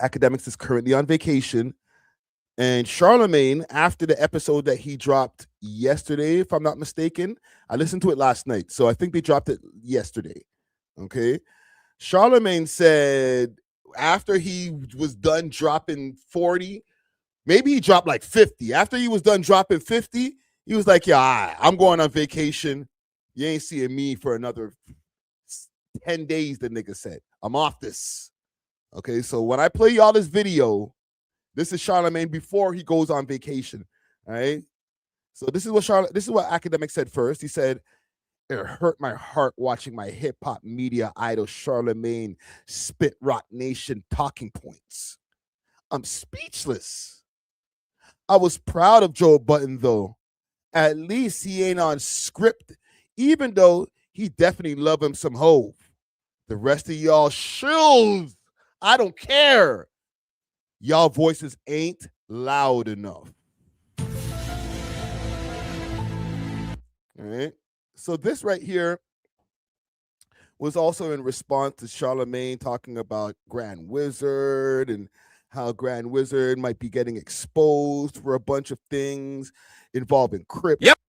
Akademiks is currently on vacation. And Charlamagne, after the episode that he dropped yesterday, if I'm not mistaken, I listened to it last night. So I think they dropped it yesterday. Okay. Charlamagne said after he was done dropping 40, maybe he dropped like 50. After he was done dropping 50, he was like, yeah, I'm going on vacation. You ain't seeing me for another 10 days, the nigga said. I'm off this. Okay, so when I play y'all this video, this is Charlamagne before he goes on vacation. All right. So this is what Akademiks said first. He said, it hurt my heart watching my hip-hop media idol Charlamagne spit Rock Nation talking points. I'm speechless. I was proud of Joe Budden, though. At least he ain't on script, even though he definitely love him some Hove. The rest of y'all shills. I don't care. Y'all voices ain't loud enough. All right. So this right here was also in response to Charlamagne talking about Grand Wizard and how Grand Wizard might be getting exposed for a bunch of things involving crypto. Yep.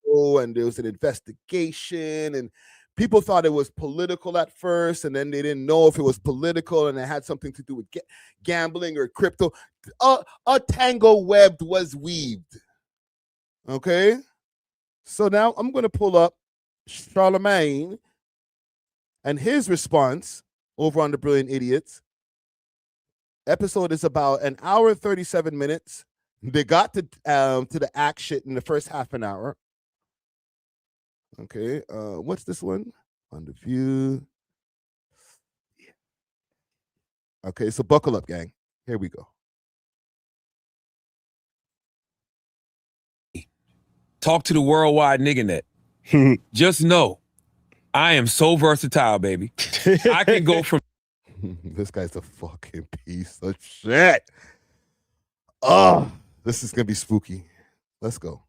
And there was an investigation, and people thought it was political at first, and then they didn't know if it was political and it had something to do with gambling or crypto. A tango web was weaved. Okay? So now I'm going to pull up Charlamagne and his response over on The Brilliant Idiots. Episode is about an hour and 37 minutes. They got to the action in the first half an hour. Okay, what's this one? On The View. Yeah. Okay, so buckle up, gang. Here we go. Talk to the worldwide nigga net. Just know, I am so versatile, baby. I can go from... This guy's a fucking piece of shit. Oh, this is going to be spooky. Let's go.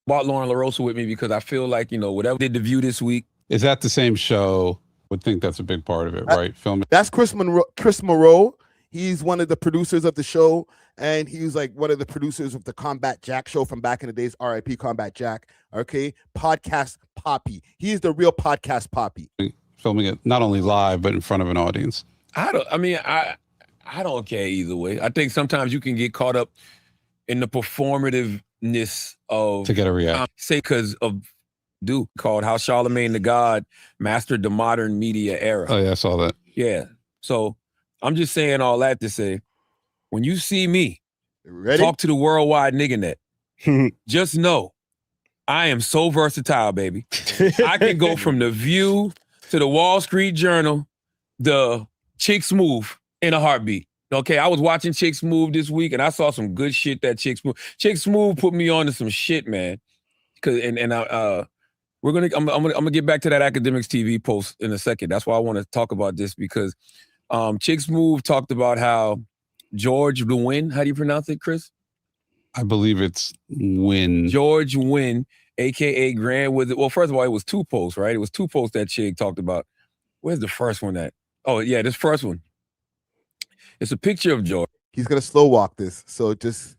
Bought Lauren LaRosa with me because I feel like, whatever did The View this week. Is that the same show? Would think that's a big part of it, right? Filming. That's Chris Moreau. He's one of the producers of the show, and he was like one of the producers of the Combat Jack show from back in the days, RIP Combat Jack. Okay, Podcast Poppy. He's the real Podcast Poppy. Filming it not only live, but in front of an audience. I don't care either way. I think sometimes you can get caught up in the performativeness of... To get a reaction. Say because of dude called How Charlamagne the God Mastered the Modern Media Era. Oh, yeah, I saw that. Yeah. So I'm just saying all that to say, when you see me talk to the worldwide nigga net, just know I am so versatile, baby. I can go from The View to the Wall Street Journal, the Chicks Move in a heartbeat. Okay, I was watching Chicks Move this week, and I saw some good shit that Chicks Move put me on to some shit, man. I'm gonna get back to that Akademiks TV post in a second. That's why I want to talk about this, because Chicks Move talked about how George the Win, how do you pronounce it, Chris? I believe it's Win. George Win, aka Grand Wizard. Well, first of all, it was two posts, right? It was two posts that Chig talked about. Where's the first one at? Oh yeah, this first one. It's a picture of George. He's gonna slow walk this, so just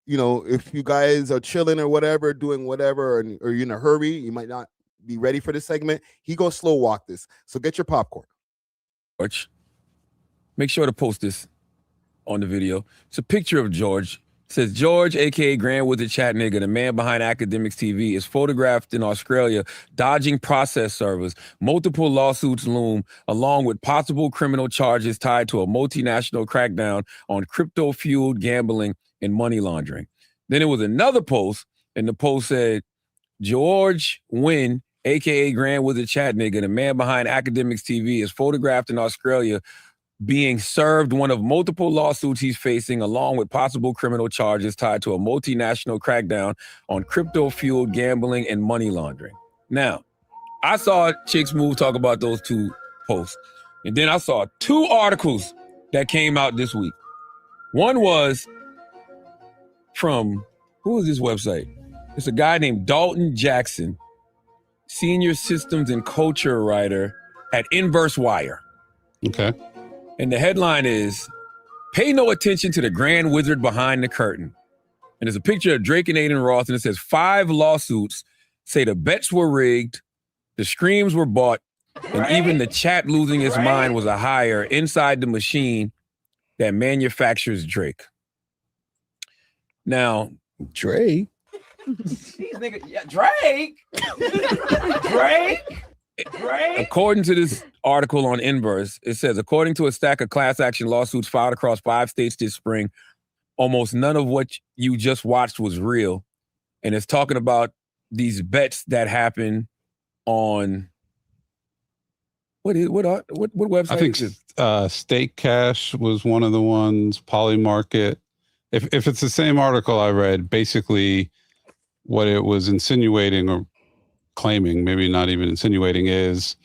if you guys are chilling or whatever, doing whatever, or you're in a hurry, you might not be ready for this segment. He gonna slow walk this, so get your popcorn. George, make sure to post this on the video. It's a picture of George. It says George, aka Grand Wizard Chat Nigga, the man behind Akademiks TV, is photographed in Australia dodging process servers. Multiple lawsuits loom, along with possible criminal charges tied to a multinational crackdown on crypto-fueled gambling and money laundering. Then there was another post, and the post said, George Wynn, a.k.a. Grand Wizard Chat Nigga, the man behind Akademiks TV, is photographed in Australia being served one of multiple lawsuits he's facing, along with possible criminal charges tied to a multinational crackdown on crypto-fueled gambling and money laundering. Now, I saw Chicks Move talk about those two posts, and then I saw two articles that came out this week. One was from, who is this website? It's a guy named Dalton Jackson, senior systems and culture writer at Inverse Wire. Okay. And the headline is, pay no attention to the grand wizard behind the curtain. And there's a picture of Drake and Aiden Roth, and it says 5 lawsuits say the bets were rigged, the screams were bought, and even the chat losing its mind was a hire inside the machine that manufactures Drake. Now, Drake. These niggas, yeah, Drake. Drake. According to this article on Inverse, it says, according to a stack of class action lawsuits filed across 5 states this spring, almost none of what you just watched was real. And it's talking about these bets that happen on what website? I think Stake Cash was one of the ones, Polymarket. If it's the same article I read, basically what it was insinuating or claiming, maybe not even insinuating, is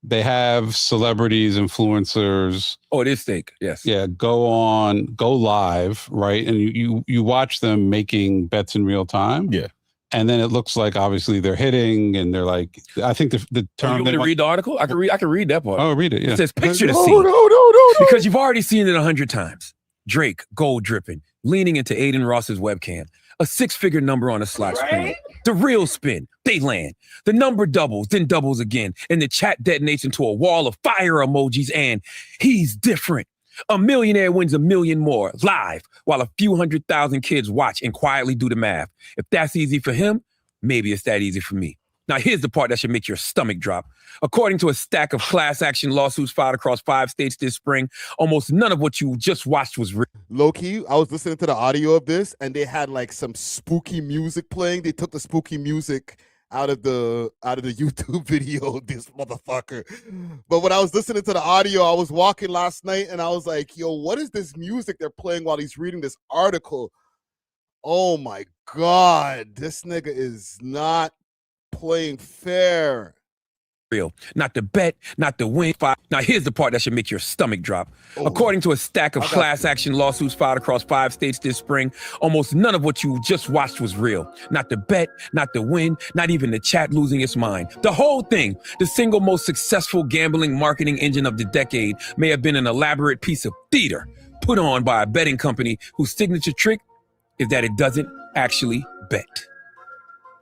they have celebrities, influencers. Oh, it is Stake, yes. Yeah, go live, right? And you watch them making bets in real time. Yeah. And then it looks like obviously they're hitting, and they're like, I think the term. You want me to read the article? I can read that part. Oh, read it. Yeah. It says, picture the scene. No. Because you've already seen it 100 times. Drake, gold dripping, leaning into Aiden Ross's webcam. A 6-figure number on a slot screen. The real spin, they land. The number doubles, then doubles again. And the chat detonates into a wall of fire emojis, and he's different. A millionaire wins $1 million more live while a few 100,000 kids watch and quietly do the math. If that's easy for him, maybe it's that easy for me. Now, here's the part that should make your stomach drop. According to a stack of class action lawsuits filed across 5 states this spring, almost none of what you just watched was real. Low-key, I was listening to the audio of this, and they had like some spooky music playing. They took the spooky music out of the YouTube video, this motherfucker. But when I was listening to the audio, I was walking last night, and I was like, yo, what is this music they're playing while he's reading this article? Oh my God, this nigga is not playing fair. Real. Not the bet, not the win. Now, here's the part that should make your stomach drop. According to a stack of class action lawsuits filed across 5 states this spring, almost none of what you just watched was real. Not the bet, not the win, not even the chat losing its mind. The whole thing, the single most successful gambling marketing engine of the decade, may have been an elaborate piece of theater put on by a betting company whose signature trick is that it doesn't actually bet.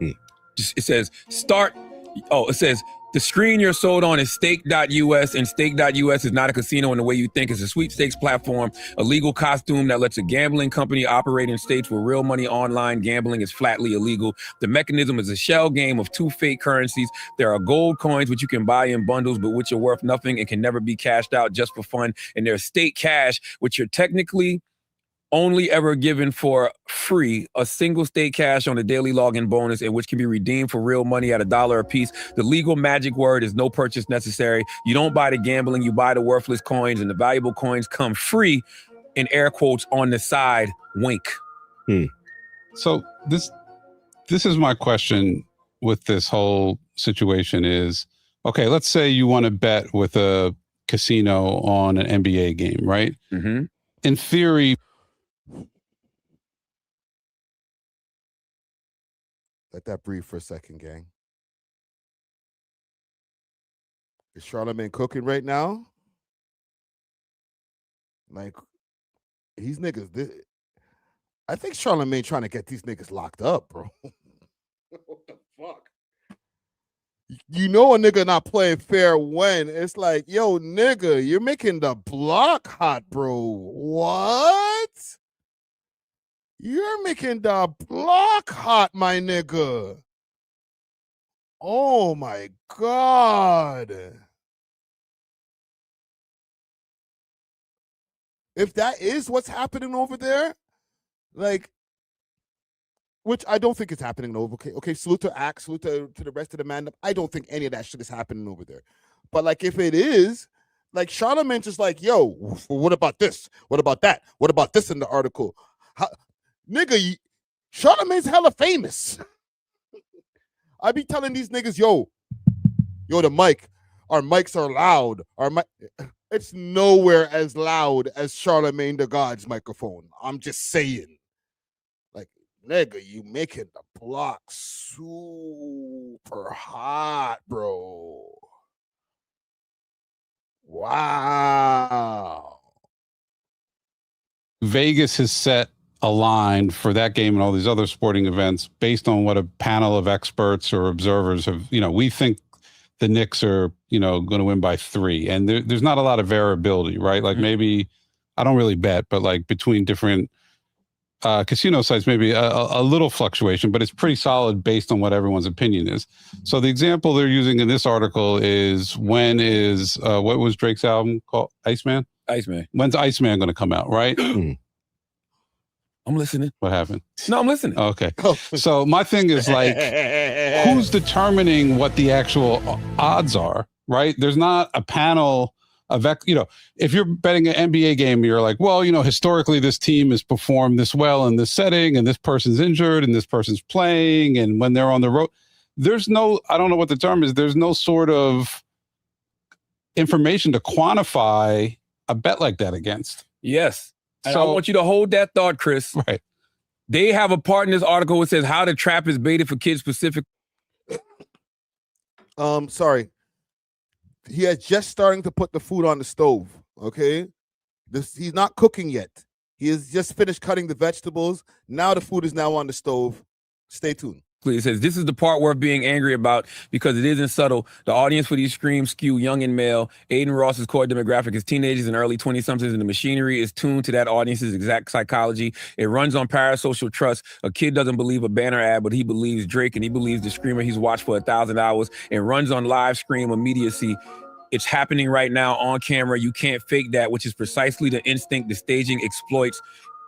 It says, the screen you're sold on is stake.us, and stake.us is not a casino in the way you think. It's a sweepstakes platform, a legal costume that lets a gambling company operate in states where real money online gambling is flatly illegal. The mechanism is a shell game of 2 fake currencies. There are gold coins, which you can buy in bundles, but which are worth nothing and can never be cashed out just for fun. And there's state cash, which you're technically only ever given for free, a single state cash on a daily login bonus, and which can be redeemed for real money at $1 a piece. The legal magic word is no purchase necessary. You don't buy the gambling, you buy the worthless coins, and the valuable coins come free, in air quotes, on the side, wink. So this is my question with this whole situation is, okay, let's say you want to bet with a casino on an NBA game, right? Mm-hmm. In theory, let that breathe for a second, gang. Is Charlamagne cooking right now? Like, these niggas, I think Charlamagne trying to get these niggas locked up, bro. What the fuck? You know a nigga not playing fair when it's like, yo, nigga, you're making the block hot, bro. What? You're making the block hot, my nigga. Oh my God. If that is what's happening over there, like, which I don't think is happening over. Okay, salute to Axe, salute to the rest of the man. I don't think any of that shit is happening over there. But like, if it is, like, Charlamagne just like, yo, what about this? What about that? What about this in the article? Nigga, Charlamagne's hella famous. I be telling these niggas, yo, the mic, our mics are loud. It's nowhere as loud as Charlamagne the God's microphone. I'm just saying. Like, nigga, you making the block super hot, bro. Wow. Vegas has set a line for that game and all these other sporting events based on what a panel of experts or observers have, we think the Knicks are, going to win by 3. And there's not a lot of variability, right? Like maybe, I don't really bet, but like between different casino sites, maybe a little fluctuation, but it's pretty solid based on what everyone's opinion is. So the example they're using in this article is what was Drake's album called? Iceman? Iceman. When's Iceman going to come out, right? I'm listening. What happened? No, I'm listening. Okay. So my thing is like, who's determining what the actual odds are, right? There's not a panel of, if you're betting an NBA game, you're like, well, historically this team has performed this well in this setting and this person's injured and this person's playing. And when they're on the road, I don't know what the term is. There's no sort of information to quantify a bet like that against. Yes. And I want you to hold that thought, Chris. Right. They have a part in this article that says how the trap is baited for kids specific. Sorry. He is just starting to put the food on the stove. Okay. He's not cooking yet. He has just finished cutting the vegetables. Now the food is now on the stove. Stay tuned. It says, this is the part worth being angry about because it isn't subtle. The audience for these screams skew young and male. Aiden Ross's core demographic is teenagers and early 20-somethings, and the machinery is tuned to that audience's exact psychology. It runs on parasocial trust. A kid doesn't believe a banner ad, but he believes Drake, and he believes the screamer he's watched for 1,000 hours, and runs on live scream immediacy. It's happening right now on camera. You can't fake that, which is precisely the instinct the staging exploits.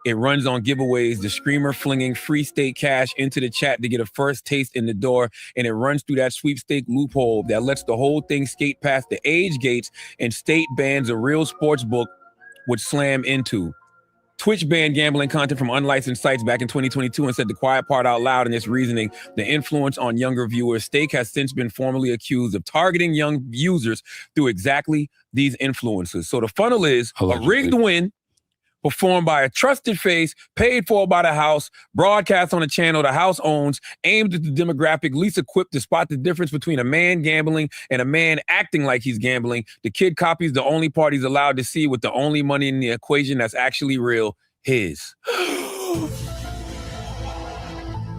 It runs on giveaways, the screamer flinging free state cash into the chat to get a first taste in the door, and it runs through that sweepstake loophole that lets the whole thing skate past the age gates and state bans a real sports book would slam into. Twitch banned gambling content from unlicensed sites back in 2022 and said the quiet part out loud in its reasoning, the influence on younger viewers. Stake has since been formally accused of targeting young users through exactly these influences. So the funnel is a rigged win, performed by a trusted face, paid for by the house, broadcast on a channel the house owns, aimed at the demographic least equipped to spot the difference between a man gambling and a man acting like he's gambling. The kid copies the only part he's allowed to see with the only money in the equation that's actually real, his.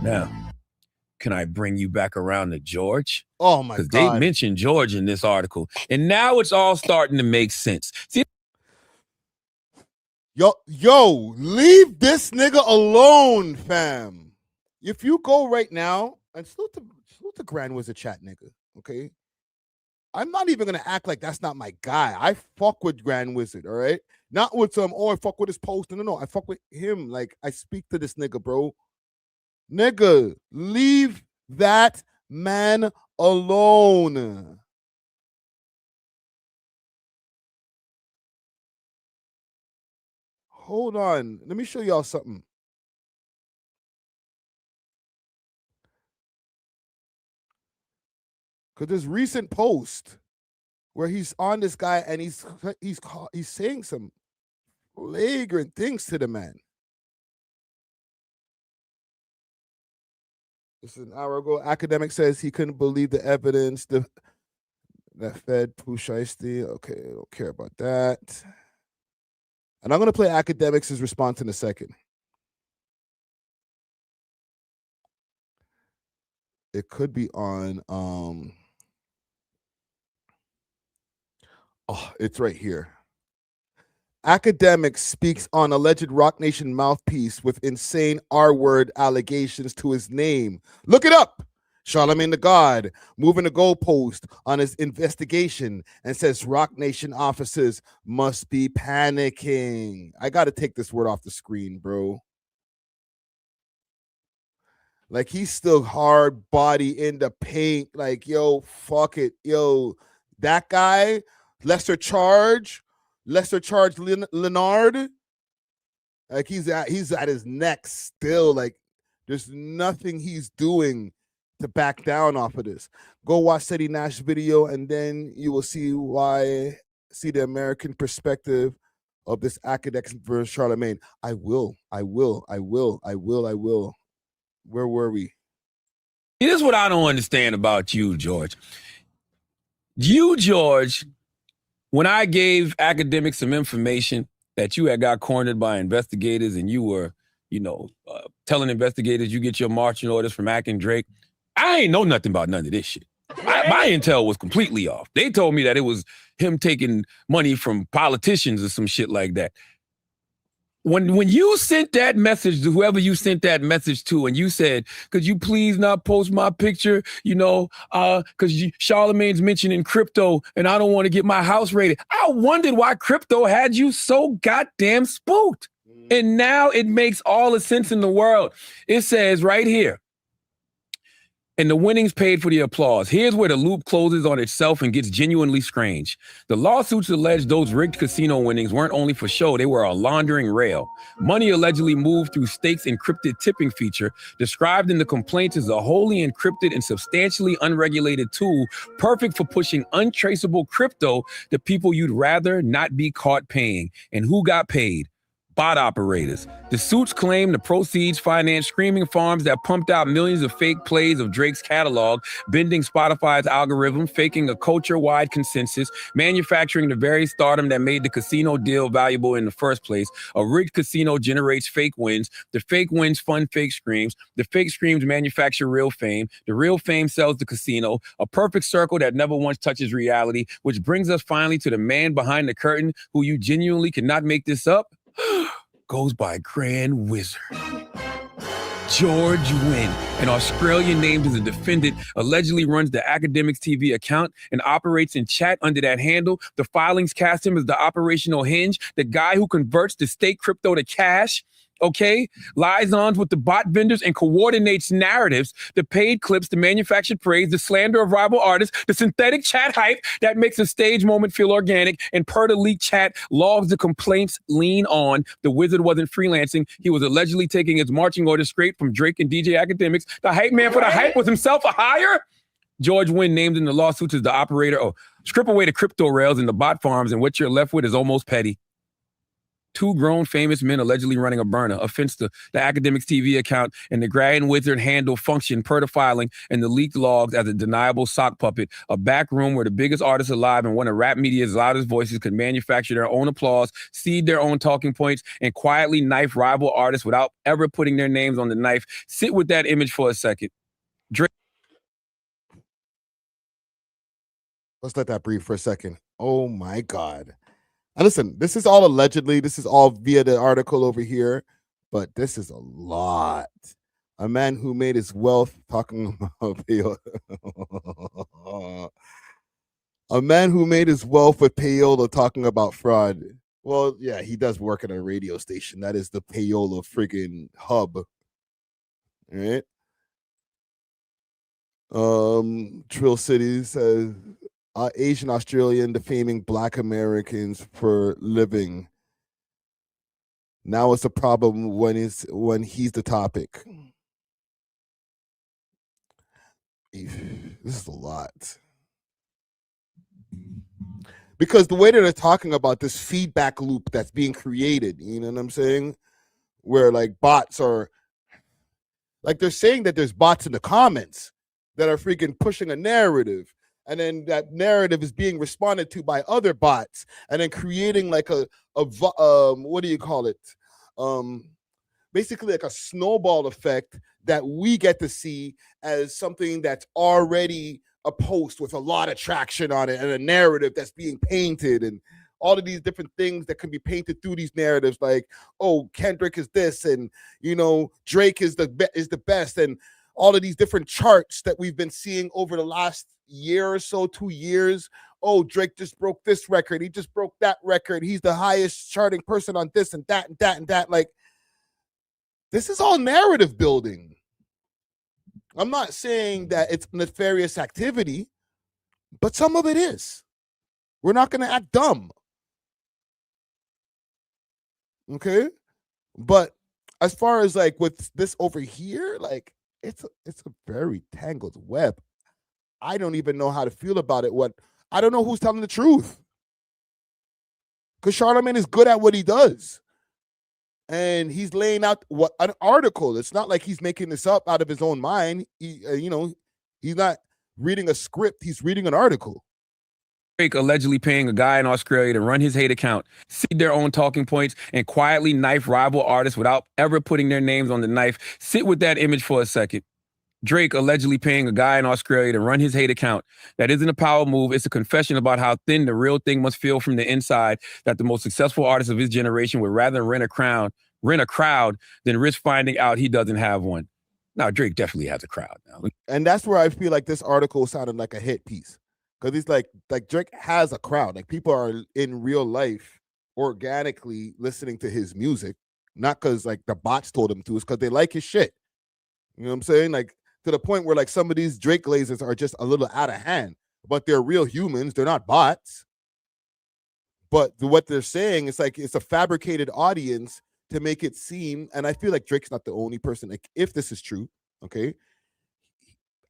Now, can I bring you back around to George? Oh my God. Because they mentioned George in this article. And now it's all starting to make sense. See, Yo, leave this nigga alone, fam. If you go right now, and salute to Grand Wizard chat, nigga, okay? I'm not even gonna act like that's not my guy. I fuck with Grand Wizard, all right? Not with I fuck with his post. No, I fuck with him. Like, I speak to this nigga, bro. Nigga, leave that man alone. Hold on. Let me show y'all something. Because this recent post where he's on this guy and he's saying some flagrant things to the man. This is an hour ago. Akademiks says he couldn't believe the evidence that fed Pusheisty. Okay, I don't care about that. And I'm going to play Akademiks' response in a second. It could be on, it's right here. Akademiks speaks on alleged Rock Nation mouthpiece with insane R-word allegations to his name. Look it up. Charlamagne the God moving the goalpost on his investigation and says Rock Nation officers must be panicking. I got to take this word off the screen, bro. Like he's still hard body in the paint. Like, yo, fuck it. Yo, that guy, Lesser Charge Leonard. Like he's at his neck still. Like there's nothing he's doing to back down off of this. Go watch City Nash video, and then you will see the American perspective of this Akademiks versus Charlamagne. I will. Where were we? Here's what I don't understand about you, George. You, George, when I gave Akademiks some information that you had got cornered by investigators and you were, telling investigators you get your marching orders from Ak and Drake, I ain't know nothing about none of this shit. My intel was completely off. They told me that it was him taking money from politicians or some shit like that. When you sent that message to whoever you sent that message to, and you said, could you please not post my picture, because Charlamagne's mentioning crypto and I don't want to get my house raided. I wondered why crypto had you so goddamn spooked. And now it makes all the sense in the world. It says right here, and the winnings paid for the applause. Here's where the loop closes on itself and gets genuinely strange. The lawsuits allege those rigged casino winnings weren't only for show, they were a laundering rail. Money allegedly moved through Stake's encrypted tipping feature, described in the complaints as a wholly encrypted and substantially unregulated tool, perfect for pushing untraceable crypto to people you'd rather not be caught paying. And who got paid? Bot operators. The suits claim the proceeds financed streaming farms that pumped out millions of fake plays of Drake's catalog, bending Spotify's algorithm, faking a culture-wide consensus, manufacturing the very stardom that made the casino deal valuable in the first place. A rigged casino generates fake wins. The fake wins fund fake streams. The fake streams manufacture real fame. The real fame sells the casino. A perfect circle that never once touches reality, which brings us finally to the man behind the curtain who you genuinely cannot make this up. Goes by Grand Wizard. George Wynn, an Australian named as a defendant, allegedly runs the Akademiks TV account and operates in chat under that handle. The filings cast him as the operational hinge, the guy who converts the state crypto to cash. Okay, liaisons with the bot vendors and coordinates narratives, the paid clips, the manufactured praise, the slander of rival artists, the synthetic chat hype that makes a stage moment feel organic, and per the leaked chat, logs the complaints lean on. The wizard wasn't freelancing. He was allegedly taking his marching orders straight from Drake and DJ Akademiks. The hype man for the hype was himself a hire. George Wynn named in the lawsuits as the operator. Strip away the crypto rails and the bot farms, and what you're left with is almost petty. Two grown famous men allegedly running a burner, offense to the Akademiks TV account, and the Grand Wizard handle function per the filing and the leaked logs as a deniable sock puppet, a back room where the biggest artists alive and one of rap media's loudest voices could manufacture their own applause, seed their own talking points, and quietly knife rival artists without ever putting their names on the knife. Sit with that image for a second. Drake. Let's let that breathe for a second. Oh my God. And listen, this is all allegedly. This is all via the article over here, but this is a lot. A man who made his wealth talking about a man who made his wealth with payola talking about fraud. Well, yeah, he does work at a radio station. That is the payola friggin' hub. All right. Trill City says Asian Australian defaming Black Americans for living. Now it's a problem when he's the topic. This is a lot. Because the way that they're talking about this feedback loop that's being created, you know what I'm saying? Where like bots are, like they're saying that there's bots in the comments that are freaking pushing a narrative. And then that narrative is being responded to by other bots, and then creating like a what do you call it? Basically like a snowball effect that we get to see as something that's already a post with a lot of traction on it and a narrative that's being painted, and all of these different things that can be painted through these narratives, like, oh, Kendrick is this, and Drake is the best, and all of these different charts that we've been seeing over the last year or so, 2 years. Oh, Drake just broke this record. He just broke that record. He's the highest charting person on this and that and that and that. Like, this is all narrative building. I'm not saying that it's nefarious activity, but some of it is. We're not going to act dumb. Okay? But as far as like with this over here, like it's a very tangled web. I don't even know how to feel about it. I don't know who's telling the truth. Because Charlamagne is good at what he does. And he's laying out an article. It's not like he's making this up out of his own mind. He's not reading a script. He's reading an article. Drake allegedly paying a guy in Australia to run his hate account, seed their own talking points, and quietly knife rival artists without ever putting their names on the knife. Sit with that image for a second. Drake allegedly paying a guy in Australia to run his hate account. That isn't a power move. It's a confession about how thin the real thing must feel from the inside, that the most successful artists of his generation would rather rent a crowd than risk finding out he doesn't have one. Now, Drake definitely has a crowd now. And that's where I feel like this article sounded like a hit piece. Because he's like Drake has a crowd. Like people are in real life organically listening to his music. Not because like the bots told him to. It's because they like his shit. You know what I'm saying? Like to the point where like some of these Drake glazers are just a little out of hand. But they're real humans. They're not bots. But what they're saying is like it's a fabricated audience to make it seem, and I feel like Drake's not the only person, like if this is true, okay,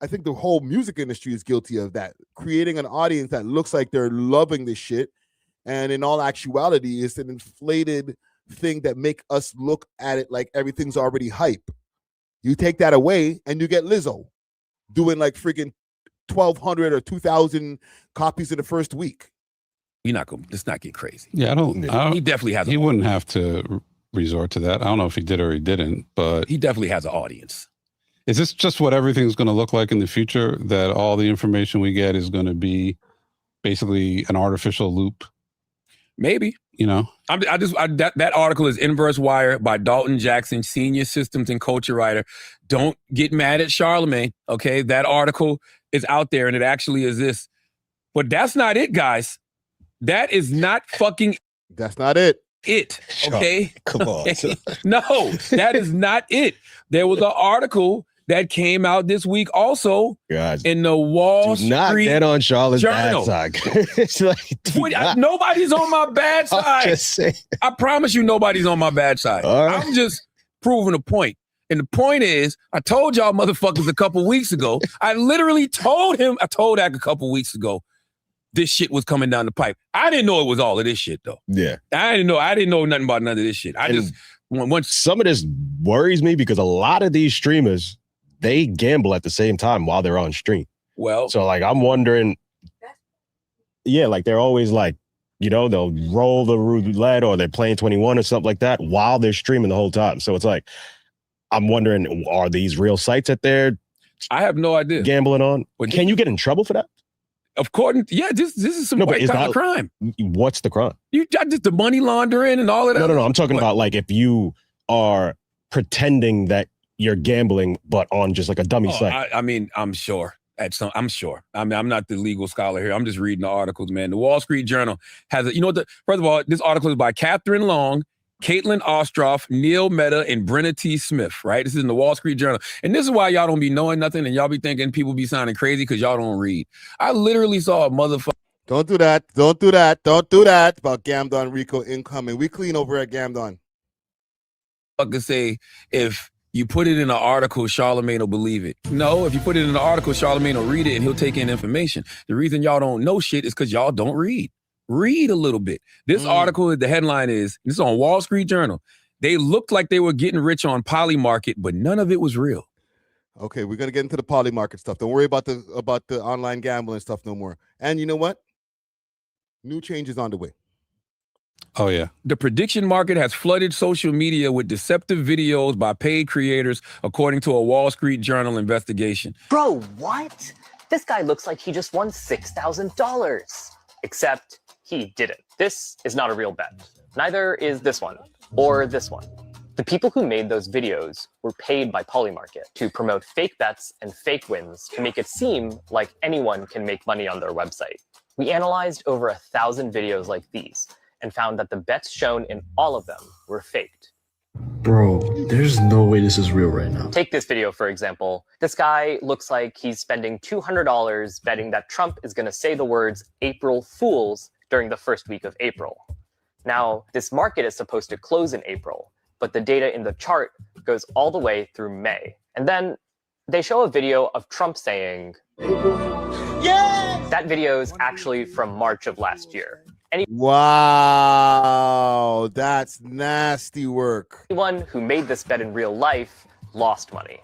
I think the whole music industry is guilty of that, creating an audience that looks like they're loving this shit, and in all actuality, it's an inflated thing that make us look at it like everything's already hype. You take that away, and you get Lizzo doing like freaking 1,200 or 2,000 copies in the first week. Let's not get crazy. Yeah, I don't. He definitely has. He wouldn't have to resort to that. I don't know if he did or he didn't, but he definitely has an audience. Is this just what everything's going to look like in the future? That all the information we get is going to be basically an artificial loop? Maybe. You know, that article is Inverse Wire by Dalton Jackson, senior systems and culture writer. Don't get mad at Charlamagne. Okay, that article is out there, and it actually exists. But that's not it, guys. That is not fucking. That's not it. Okay. Come on. No, that is not it. There was an article that came out this week also in the Wall Street not get on Charlotte's Journal. bad side. It's like, nobody's on my bad side. just saying. I promise you nobody's on my bad side. Right. I'm just proving a point. And the point is, I told y'all motherfuckers a couple weeks ago, I told Ak a couple weeks ago, this shit was coming down the pipe. I didn't know it was all of this shit though. Yeah. I didn't know nothing about none of this shit. Some of this worries me because a lot of these streamers, they gamble at the same time while they're on stream. Well, so like I'm wondering, yeah, like they're always like, they'll roll the roulette or they're playing 21 or something like that while they're streaming the whole time. So it's like, I'm wondering, are these real sites that they're I have no idea gambling on? Can you get in trouble for that? According, this is some white collar crime. What's the crime? You got just the money laundering and all of that. No. I'm talking about like if you are pretending that you're gambling, but on just like a dummy site. I'm sure. I'm sure. I'm not the legal scholar here. I'm just reading the articles, man. The Wall Street Journal has first of all, this article is by Catherine Long, Caitlin Ostroff, Neil Mehta, and Brenna T. Smith, right? This is in the Wall Street Journal. And this is why y'all don't be knowing nothing and y'all be thinking people be sounding crazy because y'all don't read. I literally saw a motherfucker. Don't do that. Don't do that. Don't do that about Gamdon Rico incoming. We clean over at Gamdon. Say, if you put it in an article, Charlamagne will believe it. No, if you put it in an article, Charlamagne will read it and he'll take in information. The reason y'all don't know shit is because y'all don't read. Read a little bit. This article, the headline is, this is on Wall Street Journal. They looked like they were getting rich on Polymarket, but none of it was real. Okay, we're gonna get into the Polymarket stuff. Don't worry about the online gambling stuff no more. And you know what? New changes on the way. Oh yeah. The prediction market has flooded social media with deceptive videos by paid creators, according to a Wall Street Journal investigation. Bro, what? This guy looks like he just won $6,000. Except he didn't. This is not a real bet. Neither is this one or this one. The people who made those videos were paid by Polymarket to promote fake bets and fake wins to make it seem like anyone can make money on their website. We analyzed over 1,000 videos like these and found that the bets shown in all of them were faked. Bro, there's no way this is real right now. Take this video, for example. This guy looks like he's spending $200 betting that Trump is going to say the words April Fools during the first week of April. Now, this market is supposed to close in April, but the data in the chart goes all the way through May. And then they show a video of Trump saying, "Yes!" That video is actually from March of last year. Wow, that's nasty work. Anyone who made this bet in real life lost money.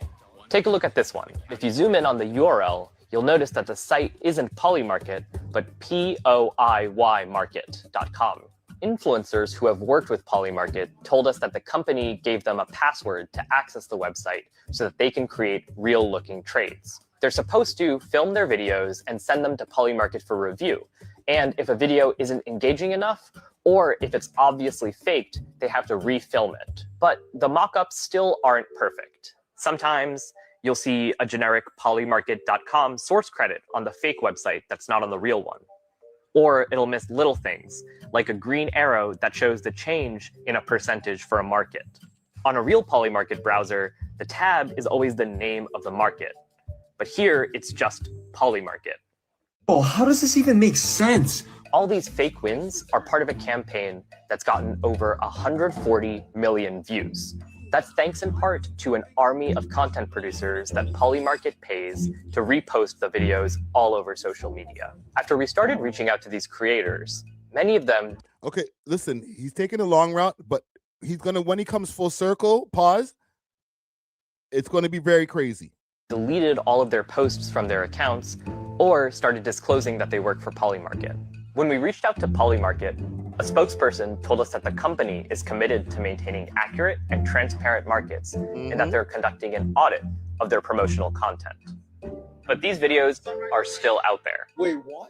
Take a look at this one. If you zoom in on the URL, you'll notice that the site isn't Polymarket, but POIYmarket.com. Influencers who have worked with Polymarket told us that the company gave them a password to access the website so that they can create real-looking trades. They're supposed to film their videos and send them to Polymarket for review. And if a video isn't engaging enough, or if it's obviously faked, they have to refilm it. But the mock-ups still aren't perfect. Sometimes you'll see a generic polymarket.com source credit on the fake website that's not on the real one. Or it'll miss little things, like a green arrow that shows the change in a percentage for a market. On a real Polymarket browser, the tab is always the name of the market. But here, it's just Polymarket. Oh, how does this even make sense? All these fake wins are part of a campaign that's gotten over 140 million views. That's thanks in part to an army of content producers that Polymarket pays to repost the videos all over social media. After we started reaching out to these creators, many of them... Okay, listen, he's taking a long route, but he's gonna, when he comes full circle, pause, it's gonna be very crazy. Deleted all of their posts from their accounts or started disclosing that they work for Polymarket. When we reached out to Polymarket, a spokesperson told us that the company is committed to maintaining accurate and transparent markets and that they're conducting an audit of their promotional content. But these videos are still out there. Wait, what?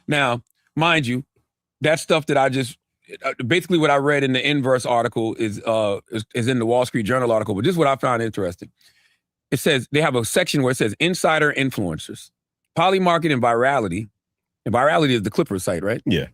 Now, mind you, that stuff that I just basically what I read in the inverse article is in the Wall Street Journal article, but this is what I found interesting. It says they have a section where it says insider influencers, Polymarket and virality is the Clipper site, right? Yeah.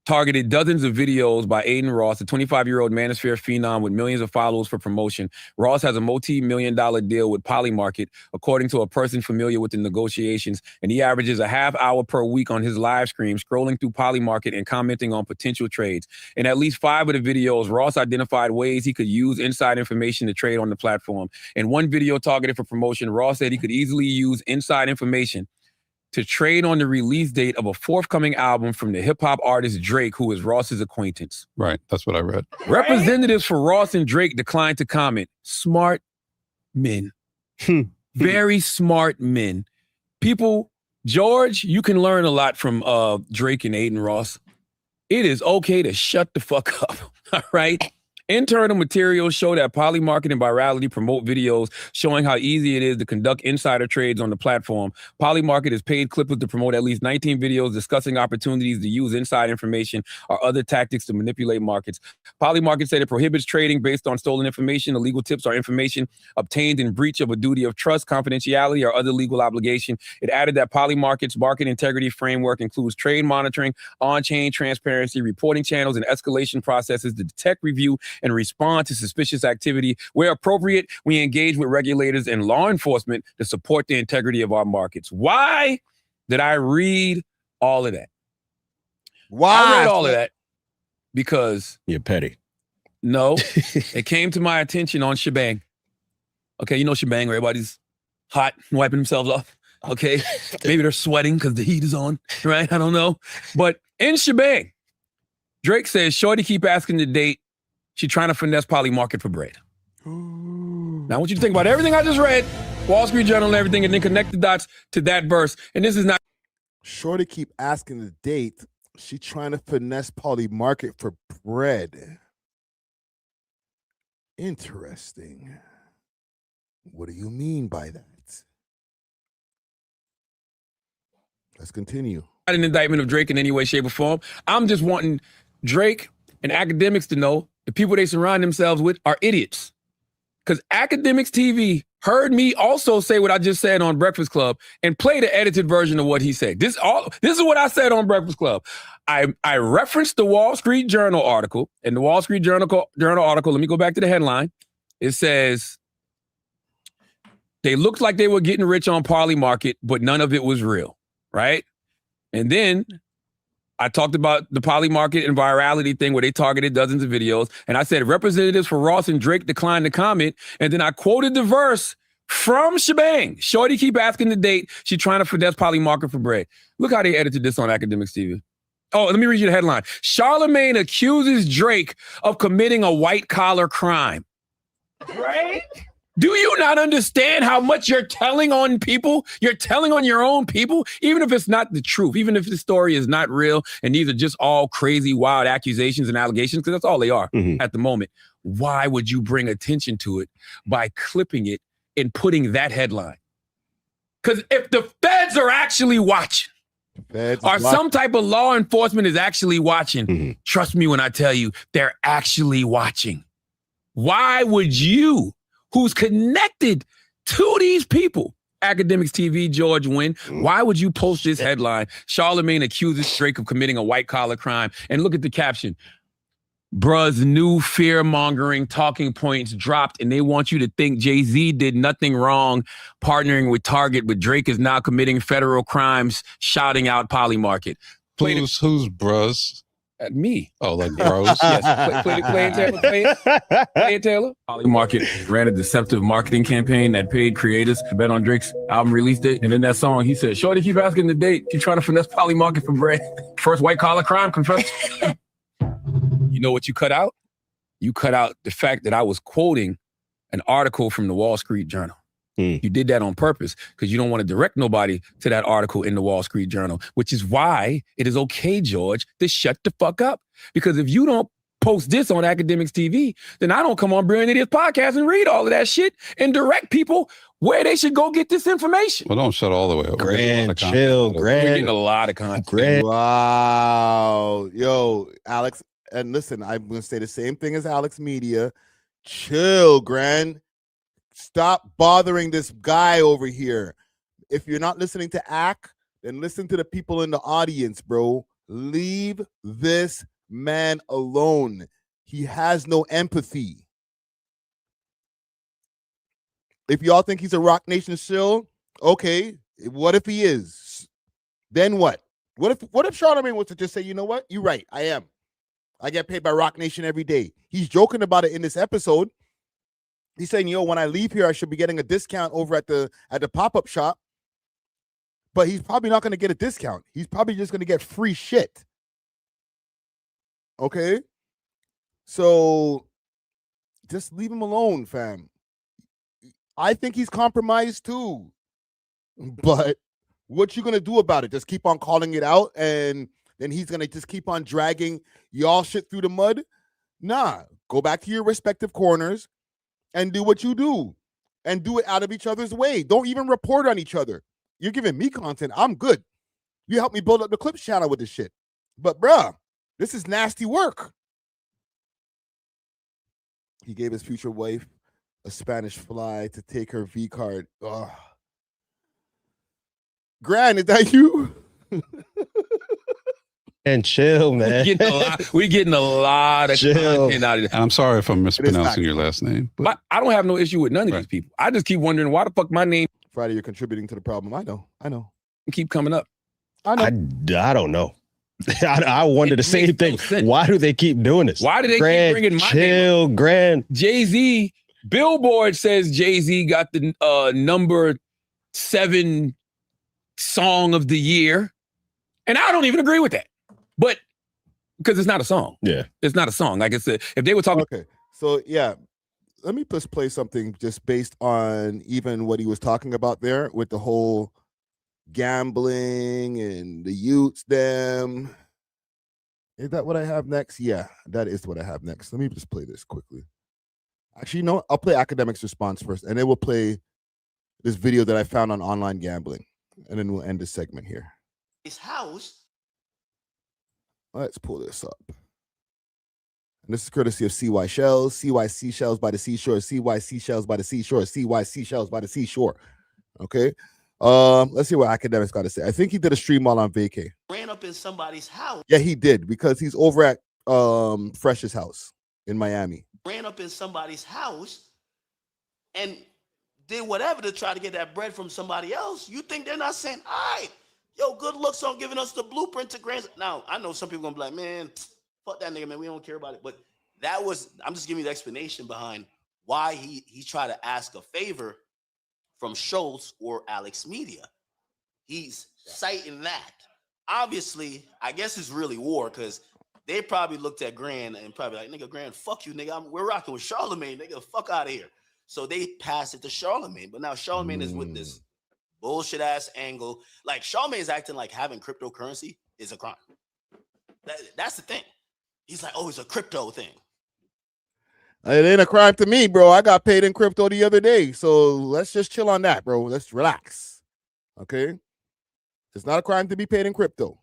Targeted dozens of videos by Aiden Ross, a 25-year-old manosphere phenom with millions of followers for promotion. Ross has a multi-million-dollar deal with Polymarket, according to a person familiar with the negotiations, and he averages a half hour per week on his live stream, scrolling through Polymarket and commenting on potential trades. In at least 5 of the videos, Ross identified ways he could use inside information to trade on the platform. In one video targeted for promotion, Ross said he could easily use inside information to trade on the release date of a forthcoming album from the hip-hop artist Drake, who is Ross's acquaintance. Right, that's what I read. Representatives for Ross and Drake declined to comment. Smart men. Very smart men. People, George, you can learn a lot from Drake and Aiden Ross. It is okay to shut the fuck up, all right? Internal materials show that Polymarket and virality promote videos showing how easy it is to conduct insider trades on the platform. Polymarket has paid clippers to promote at least 19 videos discussing opportunities to use inside information or other tactics to manipulate markets. Polymarket said it prohibits trading based on stolen information. Illegal tips are information obtained in breach of a duty of trust, confidentiality, or other legal obligation. It added that Polymarket's market integrity framework includes trade monitoring, on-chain transparency, reporting channels, and escalation processes to detect, review, and respond to suspicious activity. Where appropriate, we engage with regulators and law enforcement to support the integrity of our markets. Why did I read all of that? Why? I read all of that because... You're petty. No, it came to my attention on Shebang. Okay, you know Shebang, where everybody's hot, wiping themselves off. Okay, maybe they're sweating because the heat is on, right? I don't know. But in Shebang, Drake says, shorty keep asking to date. She's trying to finesse Polymarket for bread. Now I want you to think about everything I just read, Wall Street Journal and everything, and then connect the dots to that verse. And this is not... Shorty keep asking to date. She trying to finesse Polymarket for bread. Interesting. What do you mean by that? Let's continue. Not an indictment of Drake in any way, shape, or form. I'm just wanting Drake and Akademiks to know the people they surround themselves with are idiots. Because Akademiks TV heard me also say what I just said on Breakfast Club and play the edited version of what he said. This is what I said on Breakfast Club. I referenced the Wall Street Journal article, and the Wall Street Journal article, let me go back to the headline. It says, they looked like they were getting rich on Parley Market, but none of it was real, right? And then I talked about the Parley Market and virality thing where they targeted dozens of videos. And I said, representatives for Ross and Drake declined to comment. And then I quoted the verse from Shebang. Shorty keep asking the date. She trying to finesse Parley Market for bread. Look how they edited this on Akademiks TV. Oh, let me read you the headline. Charlamagne accuses Drake of committing a white-collar crime. Drake? Do you not understand how much you're telling on people? You're telling on your own people, even if it's not the truth, even if the story is not real, and these are just all crazy, wild accusations and allegations, because that's all they are at the moment. Why would you bring attention to it by clipping it and putting that headline? Because if the feds are actually watching, or some type of law enforcement is actually watching, trust me when I tell you, they're actually watching. Why would you, who's connected to these people, Akademiks TV, George Wynn, why would you post this headline? Charlamagne accuses Drake of committing a white-collar crime. And look at the caption. Bruh's new fear-mongering talking points dropped, and they want you to think Jay-Z did nothing wrong partnering with Target, but Drake is now committing federal crimes, shouting out Parley Market. Who's Bruh's? Me. Oh, like bros? Yes. Play it, Taylor. Parley Market ran a deceptive marketing campaign that paid creators to bet on Drake's album release date. And in that song, he said, Shorty keep asking the date. She's trying to finesse Parley Market for bread. First white-collar crime confessed. You know what you cut out? You cut out the fact that I was quoting an article from the Wall Street Journal. You did that on purpose because you don't want to direct nobody to that article in the Wall Street Journal, which is why it is okay, George, to shut the fuck up. Because if you don't post this on Akademiks TV, then I don't come on Brilliant Idiots podcast and read all of that shit and direct people where they should go get this information. Well, don't shut all the way up. Grand, chill, grand. We're getting a lot of content. Wow. Yo, Alex, and listen, I'm going to say the same thing as Alex Media. Chill, Grand. Stop bothering this guy over here. If you're not listening to Ak, then listen to the people in the audience, bro. Leave this man alone. He has no empathy. If y'all think he's a Rock Nation shill, okay. What if he is? Then what? What if Charlamagne was to just say, you know what? You're right. I am. I get paid by Rock Nation every day. He's joking about it in this episode. He's saying, yo, when I leave here, I should be getting a discount over at the pop-up shop. But he's probably not going to get a discount. He's probably just going to get free shit. Okay? So just leave him alone, fam. I think he's compromised too. But what you going to do about it? Just keep on calling it out and then he's going to just keep on dragging y'all shit through the mud? Nah. Go back to your respective corners and do what you do and do it out of each other's way. Don't even report on each other. You're giving me content. I'm good. You helped me build up the Clips channel with this shit. But bruh, this is nasty work. He gave his future wife a Spanish fly to take her V card. Ugh. Gran, is that you? And chill, man. We're getting a lot of content out of this. I'm sorry if I'm mispronouncing your last name. But I don't have no issue with none of these people. I just keep wondering why the fuck my name. Friday, you're contributing to the problem. I know. Keep coming up. I don't know. I wonder the same thing. Why do they keep doing this? Why do they keep bringing my name up? Grand. Jay-Z, Billboard says Jay-Z got the number 7 song of the year. And I don't even agree with that. But because it's not a song. Yeah. It's not a song. Like I said, if they were talking. Okay. So, yeah, let me just play something just based on even what he was talking about there with the whole gambling and the youths, them. Is that what I have next? Yeah, that is what I have next. Let me just play this quickly. Actually, no, I'll play Akademiks' response first, and then we'll play this video that I found on online gambling, and then we'll end this segment here. His house. Let's pull this up. And this is courtesy of CY Shells, CY Seashells by the Seashore, CY Seashells by the Seashore, CY Seashells by the Seashore. Okay. Let's see what Akademiks got to say. I think he did a stream while on vacay. Ran up in somebody's house. Yeah, he did, because he's over at Fresh's house in Miami. Ran up in somebody's house and did whatever to try to get that bread from somebody else. You think they're not saying, all right, yo, good looks on giving us the blueprint to grand. Now, I know some people gonna be like, man, fuck that nigga, man, we don't care about it. But that was, I'm just giving you the explanation behind why he tried to ask a favor from Schultz or Alex Media. He's citing that. Obviously, I guess it's really war, because they probably looked at Grand and probably like, nigga, Grand, fuck you, nigga. We're rocking with Charlamagne, nigga, fuck out of here. So they passed it to Charlamagne. But now Charlamagne is with this bullshit ass angle. Like, Charlamagne is acting like having cryptocurrency is a crime. That's the thing. He's like, oh, it's a crypto thing. It ain't a crime to me, bro. I got paid in crypto the other day. So let's just chill on that, bro. Let's relax. Okay? It's not a crime to be paid in crypto.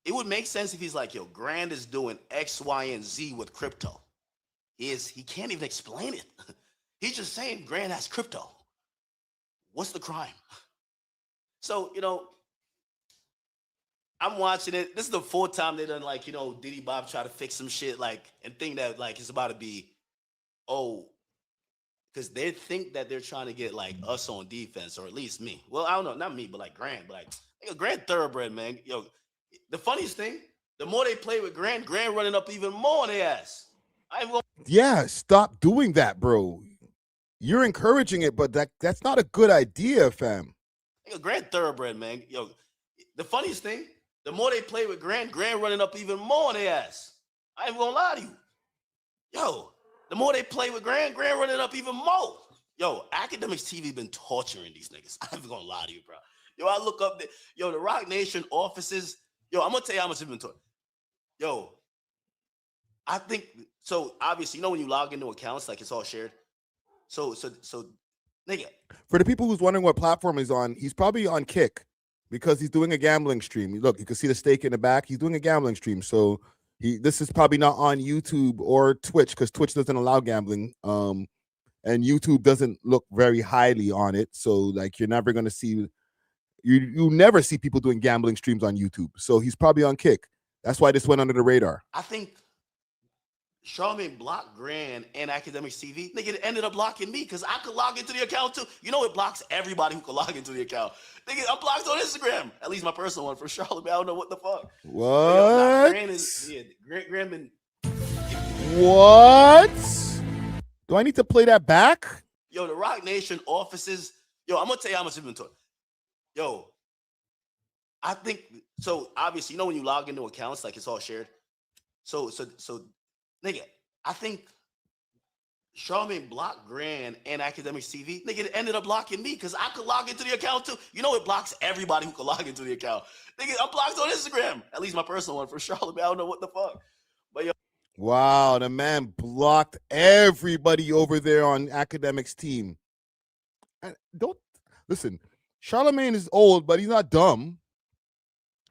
It would make sense if he's like, yo, Grand is doing X, Y, and Z with crypto. He can't even explain it. He's just saying Grand has crypto. What's the crime? So, you know, I'm watching it. This is the fourth time they done, like, you know, Diddy Bob try to fix some shit, like, and think that, like, it's about to be, oh, because they think that they're trying to get, like, us on defense, or at least me. Well, I don't know, not me, but like Grant. But like, nigga, Grant thoroughbred, man. Yo, the funniest thing, the more they play with Grant running up even more on their ass. Yeah, stop doing that, bro. You're encouraging it, but that's not a good idea, fam. Nigga, Grant thoroughbred, man. Yo, the funniest thing, the more they play with Grant running up even more on their ass. I ain't gonna lie to you. Yo, the more they play with Grant running up even more. Yo, Akademiks TV been torturing these niggas. I ain't gonna lie to you, bro. Yo, I look up the Rock Nation offices. Yo, I'm gonna tell you how much inventory. Yo, I think so. Obviously, you know when you log into accounts, like it's all shared. So, nigga. For the people who's wondering what platform he's on, he's probably on Kick because he's doing a gambling stream. Look, you can see the stake in the back. He's doing a gambling stream, so this is probably not on YouTube or Twitch because Twitch doesn't allow gambling. And YouTube doesn't look very highly on it, so like you're never gonna see. You never see people doing gambling streams on YouTube. So he's probably on Kick. That's why this went under the radar. I think Charlamagne blocked Grand and Akademiks TV. Nigga, it ended up blocking me because I could log into the account too. You know it blocks everybody who could log into the account. Nigga, I'm blocked on Instagram. At least my personal one for Charlamagne. I don't know what the fuck. What? Grand been. What? Do I need to play that back? Yo, the Rock Nation offices. Yo, I'm gonna tell you how much inventory. Yo, I think so. Obviously, you know when you log into accounts, like it's all shared. So, nigga, I think Charlamagne blocked Grand and Akademiks TV. Nigga, it ended up blocking me because I could log into the account too. You know it blocks everybody who could log into the account. Nigga, I'm blocked on Instagram. At least my personal one for Charlamagne. I don't know what the fuck. But yo. Wow, the man blocked everybody over there on Akademiks team. And don't listen. Charlamagne is old, but he's not dumb.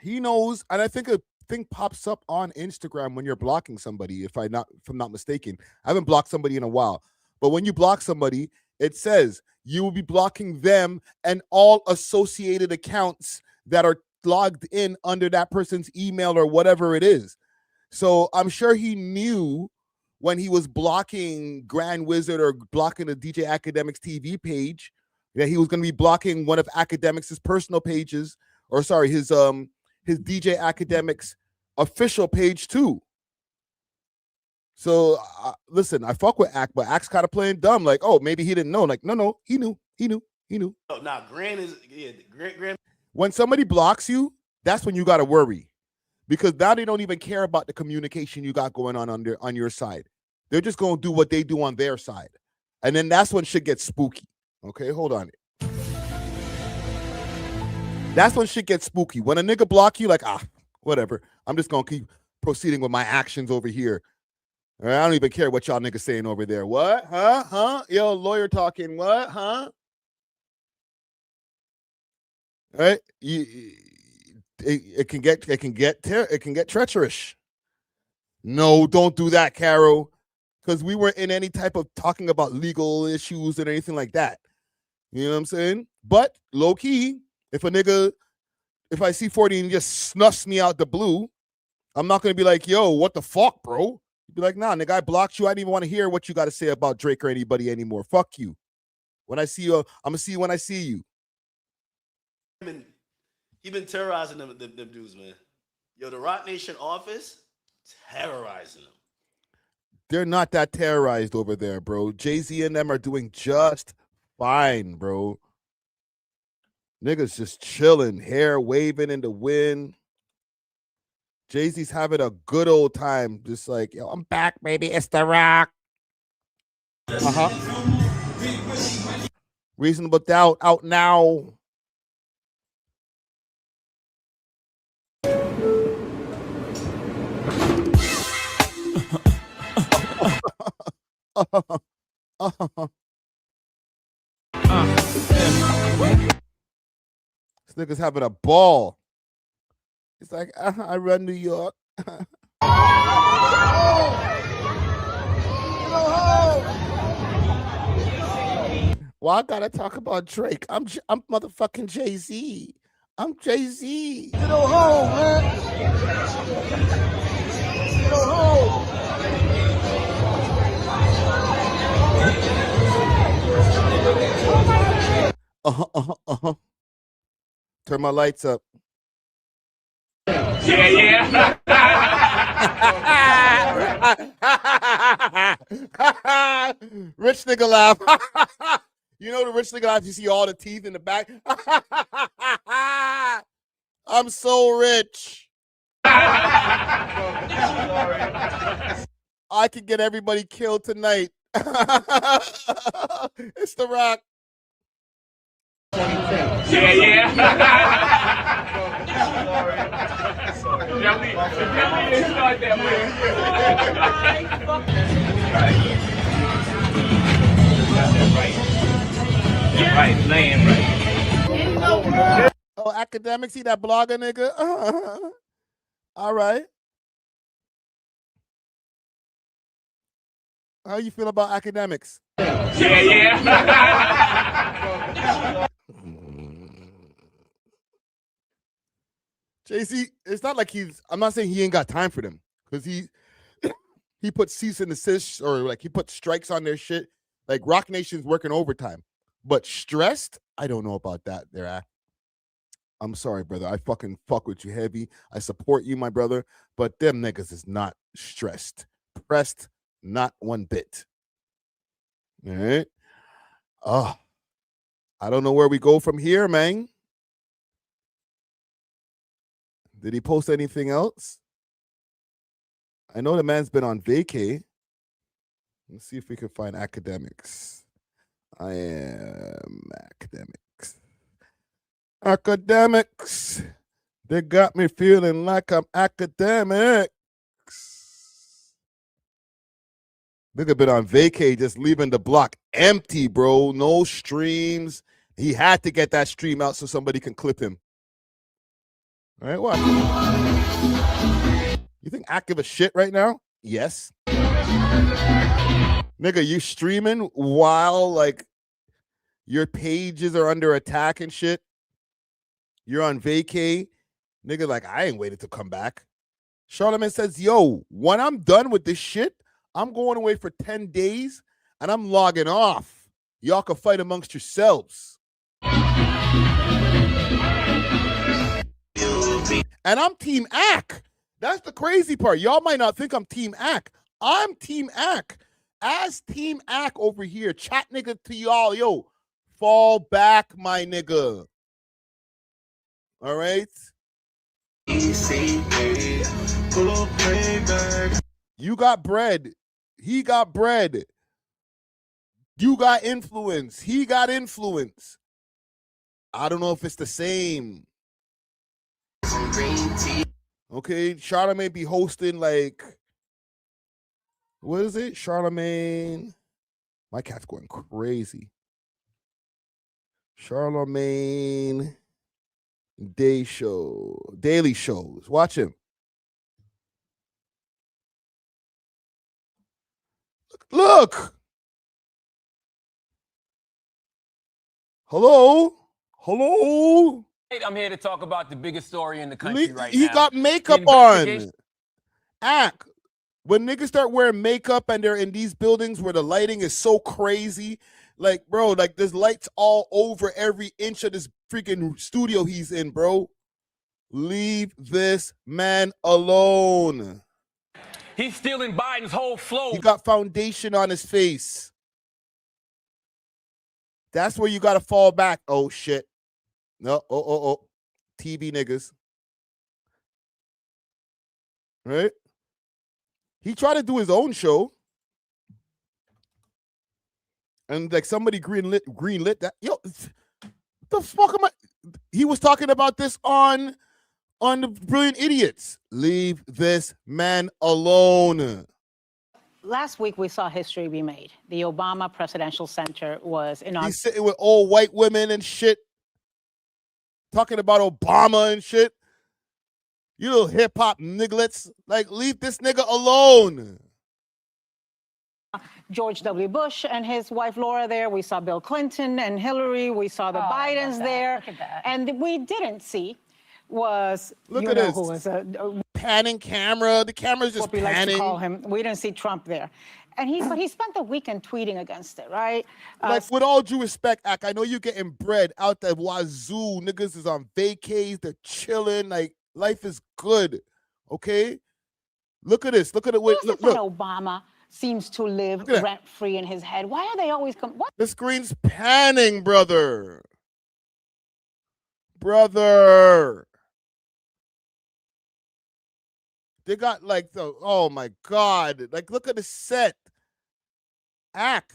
He knows, and I think a thing pops up on Instagram when you're blocking somebody, if I'm not mistaken. I haven't blocked somebody in a while, but when you block somebody, it says you will be blocking them and all associated accounts that are logged in under that person's email or whatever it is. So I'm sure he knew when he was blocking Grand Wizard or blocking the DJ Akademiks TV page that he was going to be blocking one of Akademiks' personal pages, or sorry, his DJ Akademiks official page too. So listen, I fuck with Ak, but Ak's kind of playing dumb. Like, oh, maybe he didn't know. Like, no, he knew. Oh, nah, Grand is Grand. When somebody blocks you, that's when you got to worry, because now they don't even care about the communication you got going on your side. They're just gonna do what they do on their side, and then that's when shit gets spooky. Okay, hold on. That's when shit gets spooky. When a nigga block you, like, whatever. I'm just gonna keep proceeding with my actions over here. All right, I don't even care what y'all niggas saying over there. What? Huh? Yo, lawyer talking. What? Huh? All right. It can get treacherous. No, don't do that, Carol. Because we weren't in any type of talking about legal issues and anything like that. You know what I'm saying? But low key, if I see 40 and he just snuffs me out the blue, I'm not gonna be like, yo, what the fuck, bro? You'd be like, nah, nigga, I blocked you. I didn't even want to hear what you got to say about Drake or anybody anymore. Fuck you. When I see you, I'm gonna see you when I see you. He been terrorizing them dudes, man. Yo, the Rock Nation office, terrorizing them. They're not that terrorized over there, bro. Jay-Z and them are doing just fine, bro. Niggas just chilling, hair waving in the wind. Jay-Z's having a good old time. Just like, yo, I'm back, baby. It's The Rock. Reasonable Doubt out now. This nigga's having a ball. It's like, I run New York. Well, I gotta talk about Drake. I'm motherfucking Jay-Z. I'm Jay-Z. Get on home, man. Get on home. Turn my lights up. Yeah. Rich nigga laugh. You know the rich nigga laugh, you see all the teeth in the back. I'm so rich. I could get everybody killed tonight. It's The Rock. Yeah. Definitely didn't start that way. Right, laying right. Oh, Akademiks, see that blogger nigga? All right. How you feel about Akademiks? Yeah. JC, it's not like I'm not saying he ain't got time for them, because he put cease and desist, or like he put strikes on their shit. Like Rock Nation's working overtime. But stressed, I don't know about that there. I'm sorry, brother. I fucking fuck with you heavy. I support you, my brother. But them niggas is not stressed. Pressed, not one bit. All right. Oh, I don't know where we go from here, man. Did he post anything else? I know the man's been on vacay. Let's see if we can find Akademiks. I am Akademiks. Akademiks. They got me feeling like I'm Akademiks. Nigga been on vacay, just leaving the block empty, bro. No streams. He had to get that stream out so somebody can clip him. All right, what? You think I give a shit right now? Yes. Nigga, you streaming while like your pages are under attack and shit? You're on vacay. Nigga, like, I ain't waiting to come back. Charlamagne says, yo, when I'm done with this shit, I'm going away for 10 days and I'm logging off. Y'all can fight amongst yourselves. And I'm Team Ak. That's the crazy part. Y'all might not think I'm Team Ak. I'm Team Ak. As Team Ak over here, chat nigga to y'all, yo, fall back, my nigga. All right? You got bread. He got bread. You got influence. He got influence. I don't know if it's the same. Okay, Charlamagne be hosting like, what is it? Charlamagne. My cat's going crazy. Charlamagne daily shows. Watch him. Look. Hello? I'm here to talk about the biggest story in the country right He now. got makeup The investigation- on. When niggas start wearing makeup and they're in these buildings where the lighting is so crazy, like, bro, like there's lights all over every inch of this freaking studio he's in, bro. Leave this man alone. He's stealing Biden's whole flow. He got foundation on his face. That's where you got to fall back. Oh, shit. No, TV niggas. Right? He tried to do his own show. And like somebody greenlit that. Yo, the fuck am I? He was talking about this on the Brilliant Idiots. Leave this man alone. Last week, we saw history be made. The Obama Presidential Center was inaugurated. He's sitting with old white women and shit. Talking about Obama and shit. You little hip-hop nigglets. Like, leave this nigga alone. George W. Bush and his wife Laura there. We saw Bill Clinton and Hillary. We saw the Bidens there. Look at that. And we didn't see was, Look you at know, this. who was a Panning camera. The camera's just what we like to panning. call him. We didn't see Trump there. And but he spent the weekend tweeting against it, right? Like, with all due respect, Ak, I know you're getting bread out the wazoo. Niggas is on vacays. They're chilling. Like, life is good. Okay? Look at this. Look at it. Who is Look, it that look. Obama seems to live Look at that. rent-free in his head? Why are they always what? The screen's panning, brother. Brother. They got like oh my God. Like, look at the set. Ak,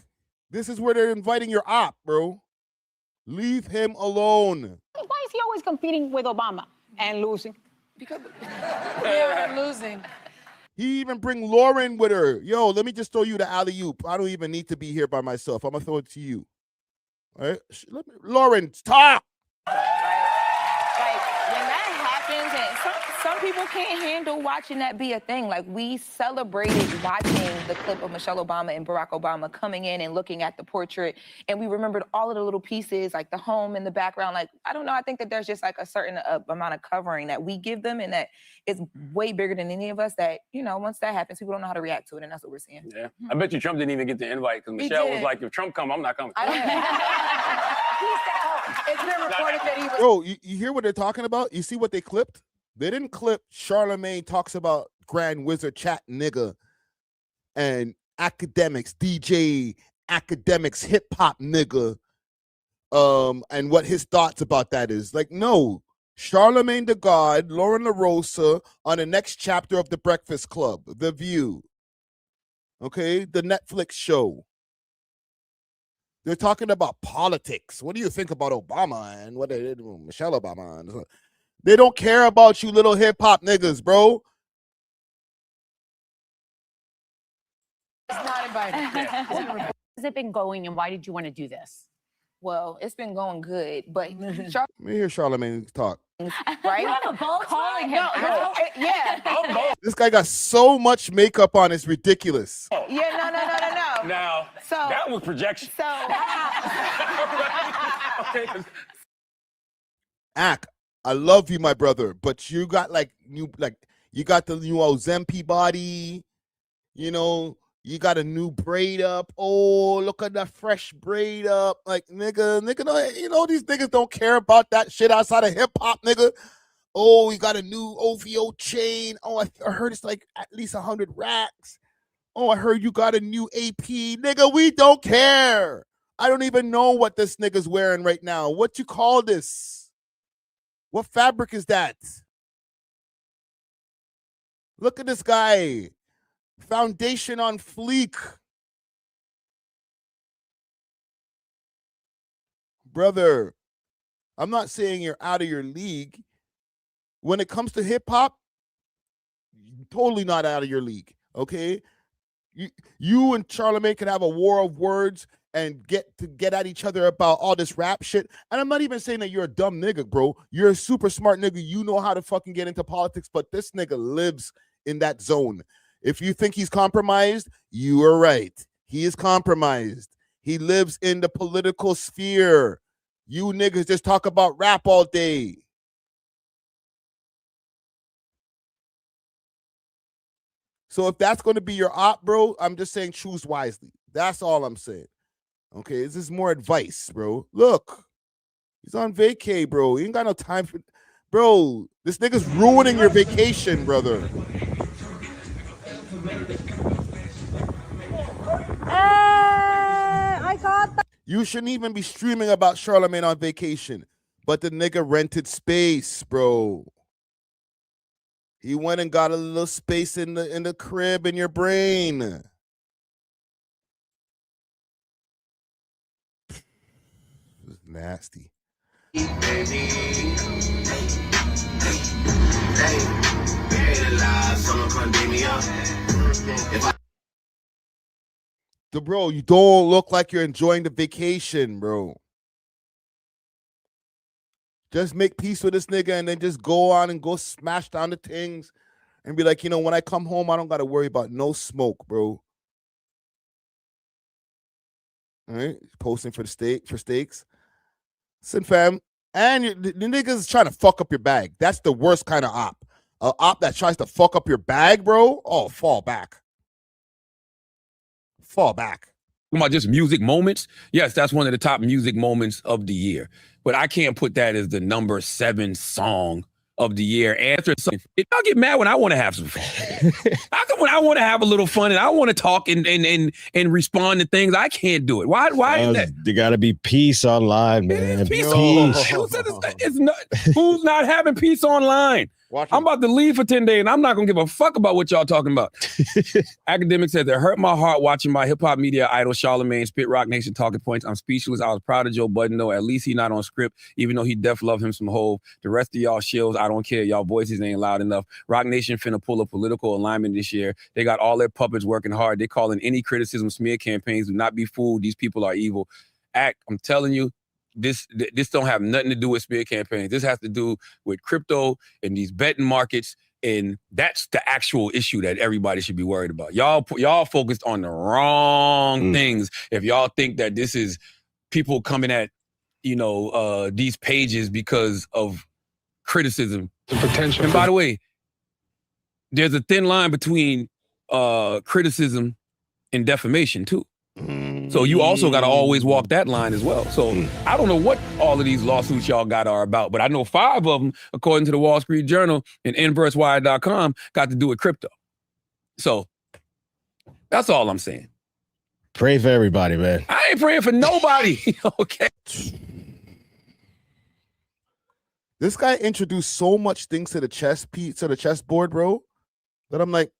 this is where they're inviting your op, bro. Leave him alone. Why is he always competing with Obama and losing? Because we're losing. He even bring Lauren with her. Yo, let me just throw you the alley-oop. I don't even need to be here by myself. I'm gonna throw it to you. All right, Lauren, stop. Like when that happens, and some people can't handle watching that be a thing. Like we celebrated watching the clip of Michelle Obama and Barack Obama coming in and looking at the portrait, and we remembered all of the little pieces, like the home in the background. Like I don't know, I think that there's just like a certain amount of covering that we give them, and that is way bigger than any of us. That once that happens, people don't know how to react to it, and that's what we're seeing. Yeah, I bet you Trump didn't even get the invite because He Michelle was did. like, "If Trump come, I'm not coming." It's been reported that he was. Bro, you hear what they're talking about? You see what they clipped? They didn't clip Charlamagne talks about Grand Wizard Chat nigga and Akademiks, DJ Akademiks hip hop nigga, and what his thoughts about that is. Like, no, Charlamagne the God, Lauren LaRosa on the next chapter of The Breakfast Club, The View, okay, the Netflix show. They're talking about politics. What do you think about Obama and what they did with Michelle Obama? They don't care about you little hip-hop niggas, bro. It's not invited. How's it been going, and why did you want to do this? Well, it's been going good, but Let me hear Charlamagne talk. right? You have a bold calling him. Yeah. This guy got so much makeup on, it's ridiculous. Yeah, no. Now, So that was projection. So Ak, I love you, my brother, but you got you got the new Ozempi body, you got a new braid up. Oh, look at that fresh braid up. Like, nigga, these niggas don't care about that shit outside of hip hop, nigga. Oh, you got a new OVO chain. Oh, I heard it's like at least 100 racks. Oh, I heard you got a new AP. Nigga, we don't care. I don't even know what this nigga's wearing right now. What you call this? What fabric is that? Look at this guy. Foundation on fleek. Brother, I'm not saying you're out of your league. When it comes to hip hop, totally not out of your league, okay? You and Charlamagne can have a war of words and get at each other about all this rap shit. And I'm not even saying that you're a dumb nigga, bro. You're a super smart nigga. You know how to fucking get into politics, but this nigga lives in that zone. If you think he's compromised, you are right. He is compromised. He lives in the political sphere. You niggas just talk about rap all day. So if that's going to be your op, bro, I'm just saying choose wisely. That's all I'm saying. Okay, this is more advice, bro. Look, he's on vacay, bro. He ain't got no time for... Bro, this nigga's ruining your vacation, brother. I got that. You shouldn't even be streaming about Charlamagne on vacation. But the nigga rented space, bro. He went and got a little space in the crib in your brain. This is nasty. Bro, you don't look like you're enjoying the vacation, bro. Just make peace with this nigga and then just go on and go smash down the things and be like, you know, when I come home, I don't got to worry about no smoke, bro. All right, posting for steaks. Listen, fam, and the niggas trying to fuck up your bag. That's the worst kind of op. A op that tries to fuck up your bag, bro. Oh, fall back. Fall back. About just music moments. Yes, that's one of the top music moments of the year. But I can't put that as the number 7 song of the year. After something, I'll get mad when I want to have some fun. How come when I want to have a little fun and I want to talk and respond to things, I can't do it? Why is that? There gotta be peace online, man. Peace. Peace. Who's not having peace online? I'm about to leave for 10 days and I'm not gonna give a fuck about what y'all talking about. Akademiks says, it hurt my heart watching my hip-hop media idol Charlamagne spit Rock Nation talking points. I'm speechless. I was proud of Joe Budden though. At least he not on script, even though he def love him some Hove. The rest of y'all shills, I don't care. Y'all voices ain't loud enough. Rock Nation finna pull a political alignment this year. They got all their puppets working hard. They calling any criticism smear campaigns. Do not be fooled. These people are evil. I'm telling you, this don't have nothing to do with smear campaigns. This has to do with crypto and these betting markets, and that's the actual issue that everybody should be worried about. Y'all focused on the wrong things. If y'all think that this is people coming at these pages because of criticism, the potential. And by the way, there's a thin line between criticism and defamation too. So you also got to always walk that line as well. So I don't know what all of these lawsuits y'all got are about, but I know 5 of them, according to the Wall Street Journal and InverseWire.com, got to do with crypto. So that's all I'm saying. Pray for everybody, man. I ain't praying for nobody. Okay. This guy introduced so much things to the chessboard, bro, that I'm like,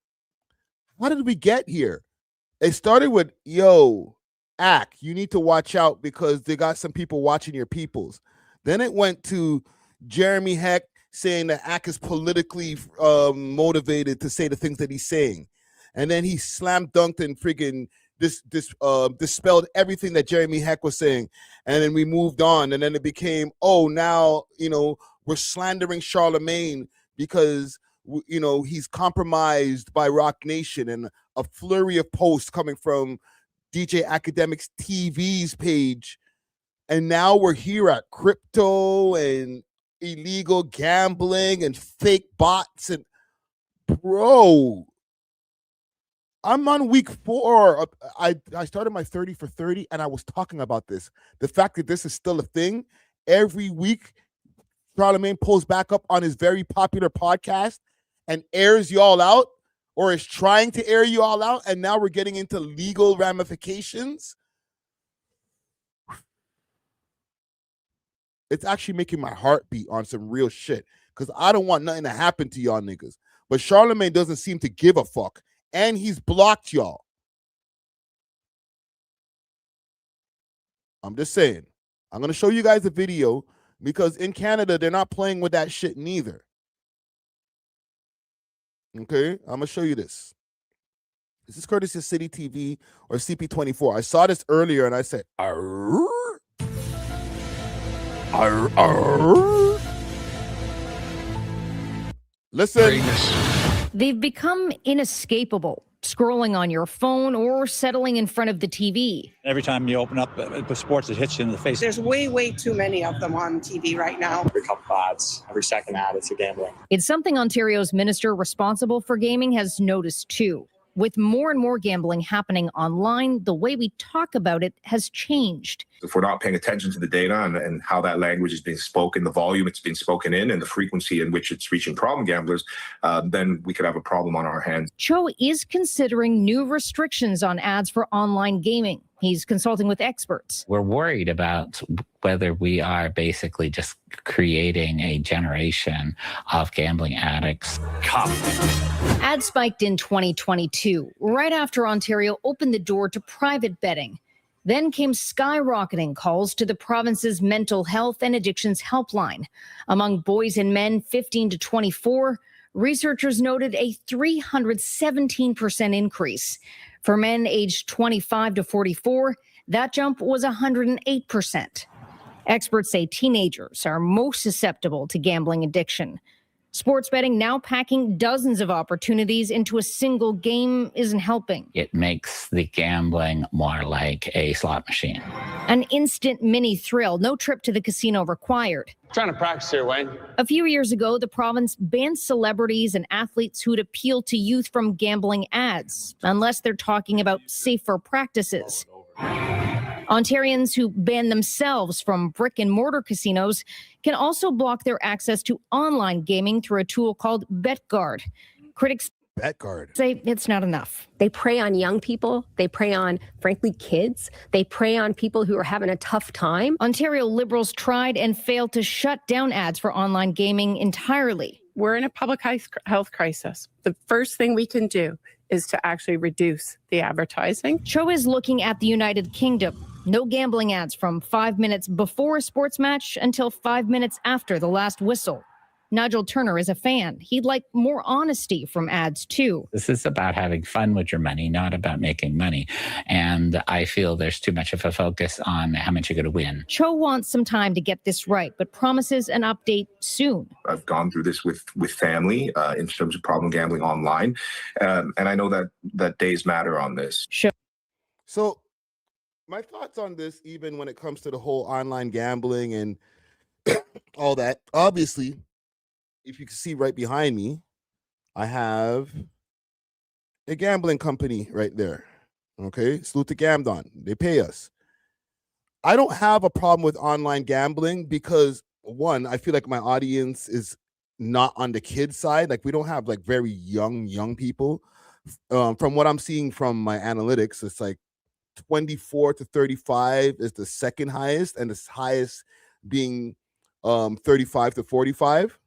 how did we get here? It started with, yo, Ak, you need to watch out because they got some people watching your peoples. Then it went to Jeremy Heck saying that Ak is politically motivated to say the things that he's saying. And then he slam dunked and friggin' dispelled everything that Jeremy Heck was saying. And then we moved on. And then it became, oh, now, we're slandering Charlamagne because, he's compromised by Rock Nation, and a flurry of posts coming from DJ Akademiks TV's page. And now we're here at crypto and illegal gambling and fake bots. And bro, I'm on week 4. I started my 30 for 30 and I was talking about this. The fact that this is still a thing. Every week, Charlamagne pulls back up on his very popular podcast and airs y'all out, or is trying to air you all out, and now we're getting into legal ramifications. It's actually making my heart beat on some real shit, because I don't want nothing to happen to y'all niggas. But Charlamagne doesn't seem to give a fuck, and he's blocked y'all. I'm just saying. I'm going to show you guys a video, because in Canada, they're not playing with that shit neither. Okay, I'm going to show you this. This is courtesy of City TV or CP24. I saw this earlier and I said, arr, arr, arr. Listen. They've become inescapable. scrolling on your phone, or settling in front of the TV. Every time you open up the sports, it hits you in the face. There's way too many of them on TV right now. Every couple of ads, every second ad, it's a gambling. It's something Ontario's minister responsible for gaming has noticed too. With more and more gambling happening online, the way we talk about it has changed. If we're not paying attention to the data and how that language is being spoken, the volume it's being spoken in, and the frequency in which it's reaching problem gamblers, then we could have a problem on our hands. Cho is considering new restrictions on ads for online gaming. He's consulting with experts. We're worried about whether we are basically just creating a generation of gambling addicts. Ads spiked in 2022, right after Ontario opened the door to private betting. Then came skyrocketing calls to the province's mental health and addictions helpline. Among boys and men 15 to 24, researchers noted a 317% increase. For men aged 25 to 44, that jump was 108%. Experts say teenagers are most susceptible to gambling addiction. Sports betting now packing dozens of opportunities into a single game isn't helping. It makes the gambling more like a slot machine. An instant mini thrill, no trip to the casino required. Trying to practice here, Wayne. A few years ago, the province banned celebrities and athletes who'd appeal to youth from gambling ads, unless they're talking about safer practices. Ontarians who ban themselves from brick and mortar casinos can also block their access to online gaming through a tool called BetGuard. Critics say it's not enough. They prey on young people. They prey on, frankly, kids. They prey on people who are having a tough time. Ontario Liberals tried and failed to shut down ads for online gaming entirely. We're in a public health crisis. The first thing we can do is to actually reduce the advertising. Cho is looking at the United Kingdom. No gambling ads from 5 minutes before a sports match until 5 minutes after the last whistle. Nigel Turner is a fan. He'd like more honesty from ads, too. This is about having fun with your money, not about making money. And I feel there's too much of a focus on how much you're going to win. Cho wants some time to get this right, but promises an update soon. I've gone through this with family in terms of problem gambling online. And I know that days matter on this. Sure. So my thoughts on this, even when it comes to the whole online gambling and all that, obviously, if you can see right behind me, I have a gambling company right there. Okay, salute to Gamdon. They pay us. I don't have a problem with online gambling because, one, I feel like my audience is not on the kid side. Like, we don't have like very young people. From what I'm seeing from my analytics, it's like 24 to 35 is the second highest, and the highest being 35 to 45.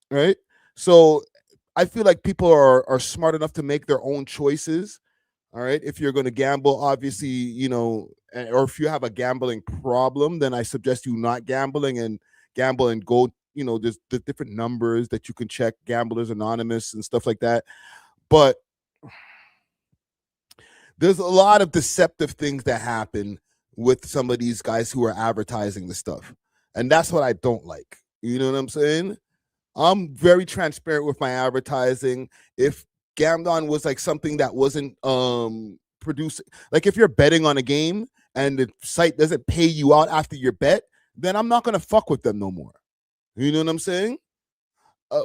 Right. So I feel like people are smart enough to make their own choices. All right. If you're going to gamble, obviously, you know, or if you have a gambling problem, then I suggest you not gambling and gamble and go, you know, there's the different numbers that you can check, Gamblers Anonymous and stuff like that. But there's a lot of deceptive things that happen with some of these guys who are advertising the stuff. And that's what I don't like. You know what I'm saying? I'm very transparent with my advertising. If Gamdon was like something that wasn't producing, like if you're betting on a game and the site doesn't pay you out after your bet, then I'm not going to fuck with them no more. You know what I'm saying?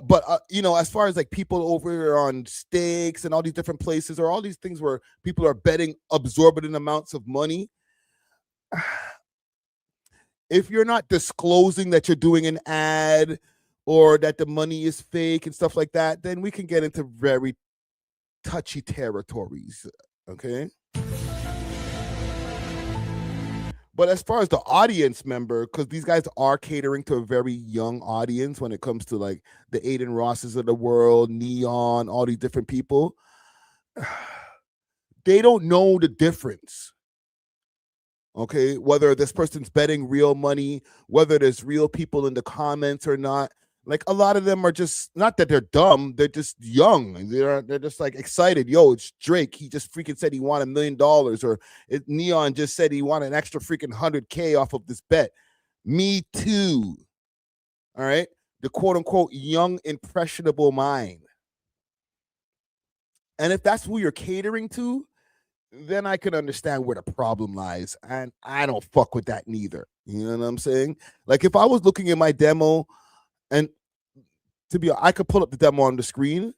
But you know, as far as like people over on stakes and all these different places or all these things where people are betting absorbent amounts of money, if you're not disclosing that you're doing an ad or that the money is fake and stuff like that, then we can get into very touchy territories, okay? But as far as the audience member, because these guys are catering to a very young audience when it comes to like the Aiden Rosses of the world, Neon, all these different people, they don't know the difference. Okay, whether this person's betting real money, whether there's real people in the comments or not. Like a lot of them are just, not that they're dumb, they're just young. They're just like excited. Yo, it's Drake. He just freaking said he won $1 million, or Neon just said he won an extra freaking 100K off of this bet. Me too. All right, the quote unquote young impressionable mind. And if that's who you're catering to, then I can understand where the problem lies. And I don't fuck with that neither. You know what I'm saying? Like if I was looking at my demo, and I could pull up the demo on the screen.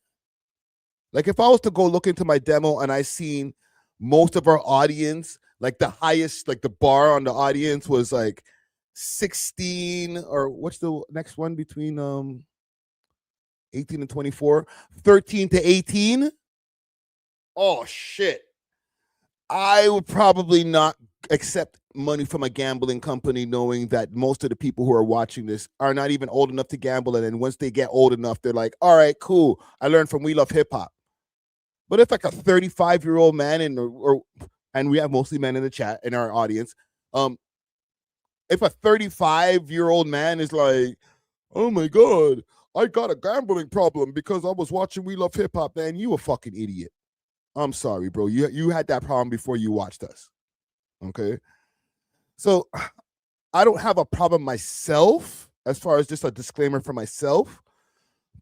Like if I was to go look into my demo and I seen most of our audience, like the highest, like the bar on the audience was like 16, or what's the next one between 18 and 24? 13 to 18. Oh shit. I would probably not accept money from a gambling company knowing that most of the people who are watching this are not even old enough to gamble. And then once they get old enough, they're like, all right, cool. I learned from We Love Hip Hop. But if like a 35-year-old man and we have mostly men in the chat in our audience, if a 35-year-old man is like, oh my God, I got a gambling problem because I was watching We Love Hip Hop, man, you a fucking idiot. I'm sorry, bro. You had that problem before you watched us. Okay. So I don't have a problem myself as far as just a disclaimer for myself.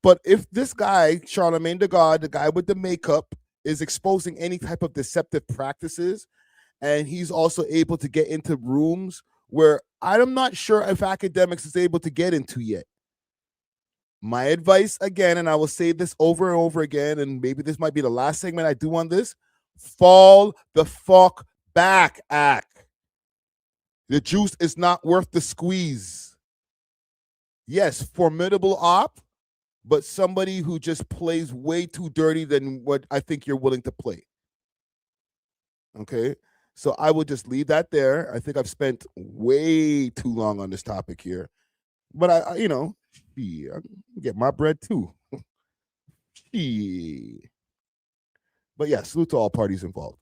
But if this guy, Charlamagne the God, the guy with the makeup, is exposing any type of deceptive practices, and he's also able to get into rooms where I'm not sure if Akademiks is able to get into yet. My advice, again, and I will say this over and over again, and maybe this might be the last segment I do on this, fall the fuck back, Ak. The juice is not worth the squeeze. Yes, formidable op, but somebody who just plays way too dirty than what I think you're willing to play. Okay? So I will just leave that there. I think I've spent way too long on this topic here. But I you know, I get my bread too. But yeah, salute to all parties involved.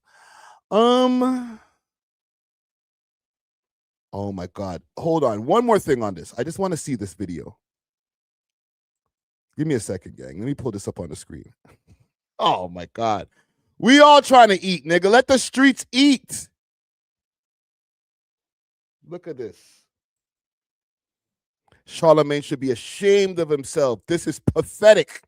Oh my God. Hold on. One more thing on this. I just want to see this video. Give me a second, gang. Let me pull this up on the screen. Oh my God. We all trying to eat, nigga. Let the streets eat. Look at this. Charlamagne should be ashamed of himself. This is pathetic.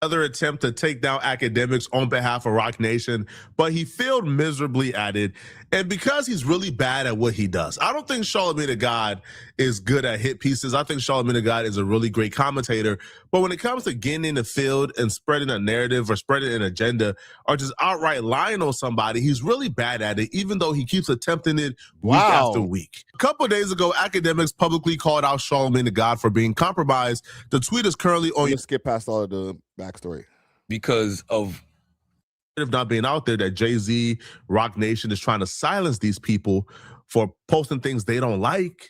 Another attempt to take down Akademiks on behalf of Rock Nation, but he failed miserably at it. And because he's really bad at what he does, I don't think Charlamagne the God is good at hit pieces. I think Charlamagne the God is a really great commentator. But when it comes to getting in the field and spreading a narrative or spreading an agenda or just outright lying on somebody, he's really bad at it, even though he keeps attempting it week after week. A couple of days ago, Akademiks publicly called out Charlamagne the God for being compromised. The tweet is currently on. Let's skip past all of the backstory. Because of not being out there, that Jay-Z, Rock Nation is trying to silence these people for posting things they don't like.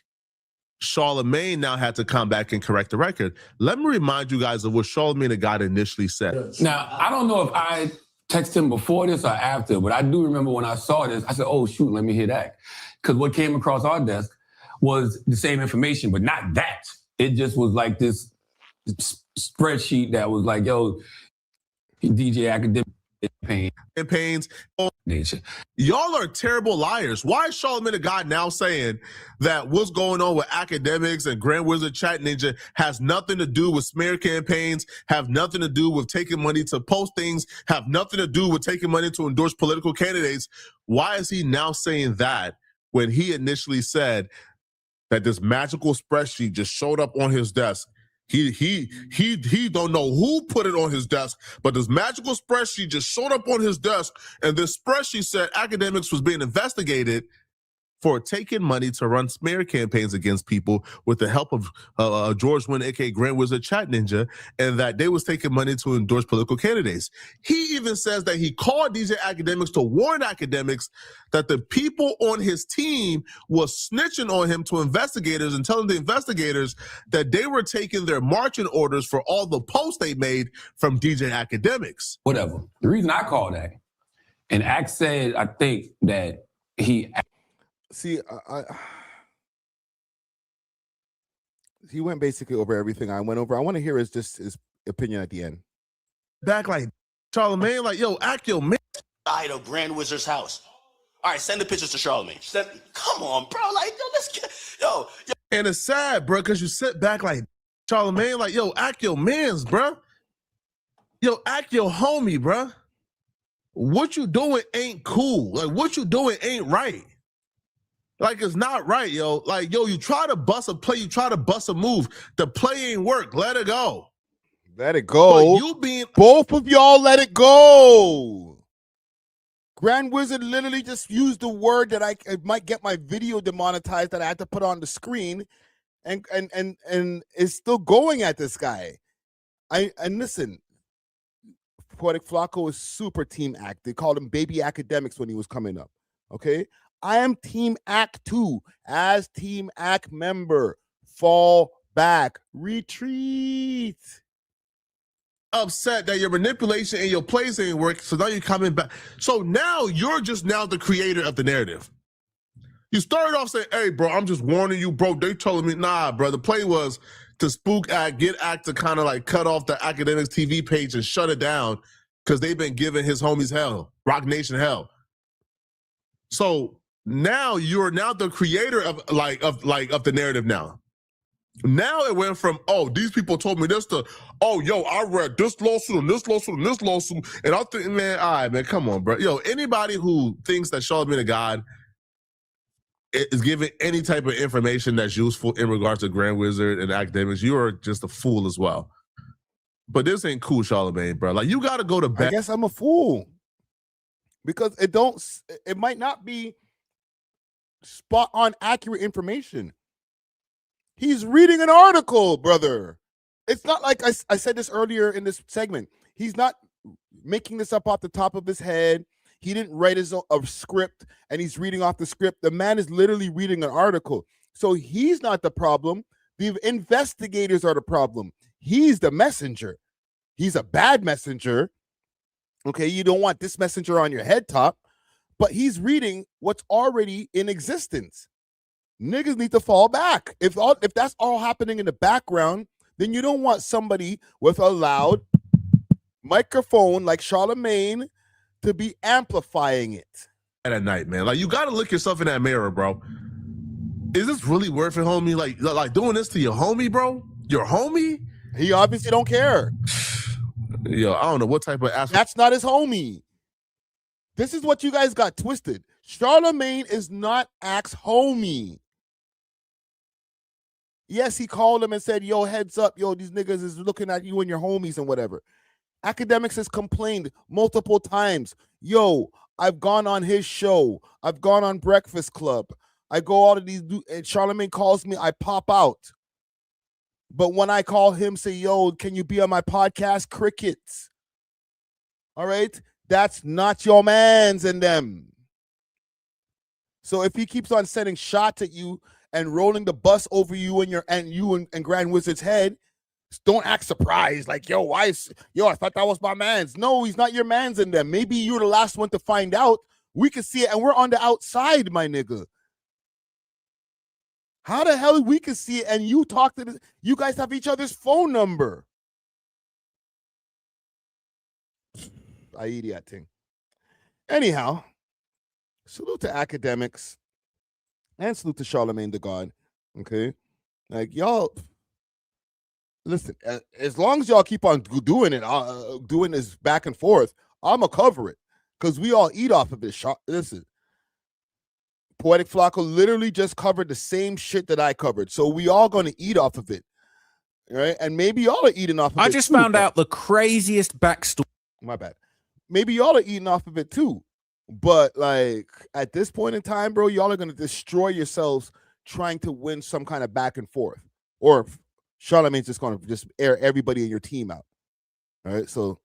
Charlamagne now had to come back and correct the record. Let me remind you guys of what Charlamagne the God initially said. Now, I don't know if I texted him before this or after, but I do remember when I saw this, I said, oh, shoot, let me hear that. Because what came across our desk was the same information, but not that. It just was like this spreadsheet that was like, yo, DJ Akademiks campaigns. Y'all are terrible liars. Why is Charlamagne the God now saying that what's going on with Akademiks and Grand Wizard Chat Ninja has nothing to do with smear campaigns, have nothing to do with taking money to post things, have nothing to do with taking money to endorse political candidates? Why is he now saying that when he initially said that this magical spreadsheet just showed up on his desk? He don't know who put it on his desk, but this magical spreadsheet just showed up on his desk, and this spreadsheet said Akademiks was being investigated for taking money to run smear campaigns against people with the help of George Wynn, aka Grand Wizard Chat Ninja, and that they was taking money to endorse political candidates. He even says that he called DJ Akademiks to warn Akademiks that the people on his team was snitching on him to investigators and telling the investigators that they were taking their marching orders for all the posts they made from DJ Akademiks. Whatever. The reason I called that, and Ak said, I think that he... See, he went basically over everything I went over. I want to hear his opinion at the end. Back like Charlamagne, like, yo, Ak, yo, man. Side of Grand Wizard's house. All right, send the pictures to Charlamagne. Come on, bro. Like, yo, let's get, yo. And it's sad, bro, because you sit back like Charlamagne, like, yo, Ak, yo, mans, bro. Yo, act your homie, bruh. What you doing ain't cool. Like, what you doing ain't right. Like, it's not right, yo. Like, yo, you try to bust a play, you try to bust a move. The play ain't work. Let it go. Let it go. But you being both of y'all let it go. Grand Wizard literally just used the word that I might get my video demonetized that I had to put on the screen, and is still going at this guy. And listen, Poetic Flacco is super team act. They called him Baby Akademiks when he was coming up. Okay, I am team act too. As team act member, fall back, retreat. Upset that your manipulation and your plays ain't work, so now you're coming back. So now you're just now the creator of the narrative. You started off saying, hey, bro, I'm just warning you, bro. They told me, nah, bro. The play was to spook act, get act to kind of like cut off the Akademiks TV page and shut it down because they've been giving his homies hell, Rock Nation hell. So now you're now the creator of the narrative now. Now it went from, oh, these people told me this to, oh, yo, I read this lawsuit and this lawsuit and this lawsuit. And I think, man, all right, man, come on, bro. Yo, anybody who thinks that Charlamagne the God is giving any type of information that's useful in regards to Grand Wizard and Akademiks, you are just a fool as well. But this ain't cool, Charlamagne, bro. Like, you got to go to bed. I guess I'm a fool because it might not be spot on accurate information. He's reading an article, brother. It's not like I said this earlier in this segment. He's not making this up off the top of his head. He didn't write his own script and he's reading off the script. The man is literally reading an article. So he's not the problem. The investigators are the problem. He's the messenger. He's a bad messenger. Okay, you don't want this messenger on your head top, but he's reading what's already in existence. Niggas need to fall back. If that's all happening in the background, then you don't want somebody with a loud microphone like Charlamagne to be amplifying it at night, man. Like, you got to look yourself in that mirror, bro. Is this really worth it, homie? Like doing this to your homie, bro? Your homie? He obviously don't care. Yo, I don't know what type of ass. That's not his homie. This is what you guys got twisted. Charlamagne is not Act's homie. Yes, he called him and said, yo, heads up, yo, these niggas is looking at you and your homies and whatever. Akademiks has complained multiple times. Yo, I've gone on his show. I've gone on Breakfast Club. I go all of these, and Charlamagne calls me, I pop out. But when I call him, say, yo, can you be on my podcast? Crickets. All right? That's not your mans and them. So if he keeps on sending shots at you and rolling the bus over you and Grand Wizard's head, don't act surprised. Like, yo, I thought that was my mans. No, he's not your mans in them. Maybe you're the last one to find out. We can see it, and we're on the outside, my nigga. How the hell we can see it, and you talk to this? You guys have each other's phone number. I eat that thing. Anyhow, salute to Akademiks and salute to Charlamagne the God. Okay, like y'all. Listen, as long as y'all keep on doing it, doing this back and forth, I'ma cover it because we all eat off of it. Listen, Poetic Flacco literally just covered the same shit that I covered, so we all gonna eat off of it, right? And maybe y'all are eating off of it. I just found out the craziest backstory. My bad. Maybe y'all are eating off of it too, but like at this point in time, bro, y'all are gonna destroy yourselves trying to win some kind of back and forth, or Charlamagne's just gonna just air everybody in your team out. All right, so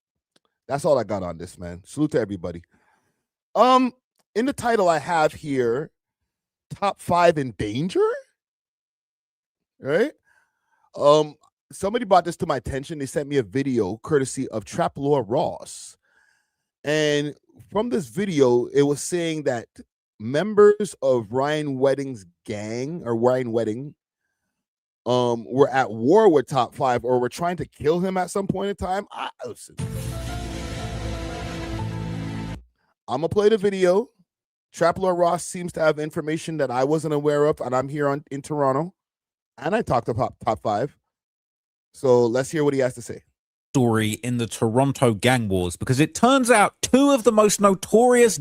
that's all I got on this, man. Salute to everybody. In the title I have here, Top 5 in Danger. Right? Somebody brought this to my attention. They sent me a video courtesy of Trap Lord Ross. And from this video, it was saying that members of Ryan Wedding's gang or Ryan Wedding were at war with Top 5 or were trying to kill him at some point in time. Listen, I'm gonna play the video. Trap Lord Ross seems to have information that I wasn't aware of, and I'm here in Toronto, and I talked about Top 5. So let's hear what he has to say. story in the Toronto gang wars, because it turns out two of the most notorious...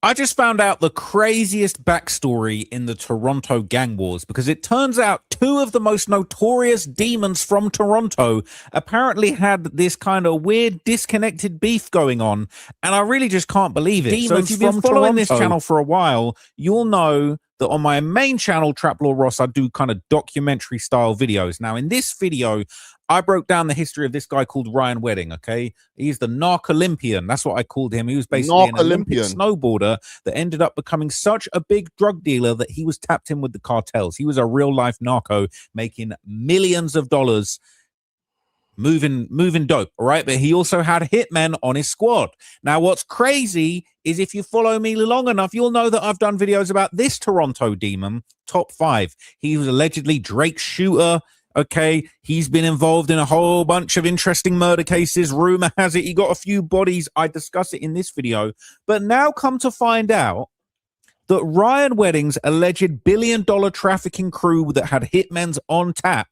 I just found out the craziest backstory in the Toronto gang wars, because it turns out two of the most notorious demons from Toronto apparently had this kind of weird disconnected beef going on, and I really just can't believe it. So if you've been following this channel for a while, you'll know that on my main channel, Trap Law Ross, I do kind of documentary style videos. Now in this video, I broke down the history of this guy called Ryan Wedding, okay? He's the Narc Olympian. That's what I called him. He was basically an Olympic snowboarder that ended up becoming such a big drug dealer that he was tapped in with the cartels. He was a real-life narco making millions of dollars moving dope, all right? But he also had hitmen on his squad. Now, what's crazy is if you follow me long enough, you'll know that I've done videos about this Toronto demon, Top 5. He was allegedly Drake's shooter. Okay, he's been involved in a whole bunch of interesting murder cases. Rumor has it he got a few bodies. I discuss it in this video. But now come to find out that Ryan Wedding's alleged billion-dollar trafficking crew that had hitmen's on tap,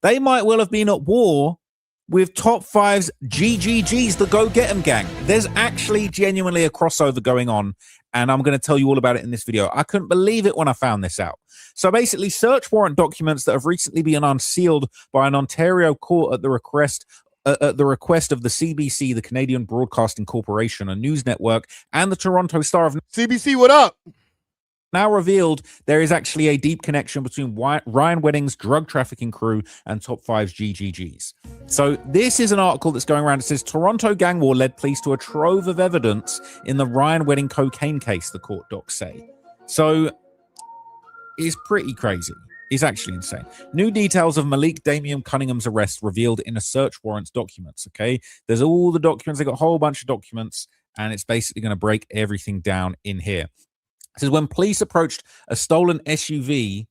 they might well have been at war with Top 5's GGGs, the Go Get 'Em gang. There's actually genuinely a crossover going on, and I'm going to tell you all about it in this video. I couldn't believe it when I found this out. So basically, search warrant documents that have recently been unsealed by an Ontario court at the request of the CBC, the Canadian Broadcasting Corporation, a news network, and the Toronto Star of... CBC, what up? Now revealed there is actually a deep connection between Ryan Wedding's drug trafficking crew and Top 5's GGGs. So this is an article that's going around. It says Toronto gang war led police to a trove of evidence in the Ryan Wedding cocaine case, the court docs say. So it's pretty crazy. It's actually insane. New details of Malik Damian Cunningham's arrest revealed in a search warrants documents, okay? There's all the documents. They got a whole bunch of documents, and it's basically going to break everything down in here. It says when police approached a stolen SUV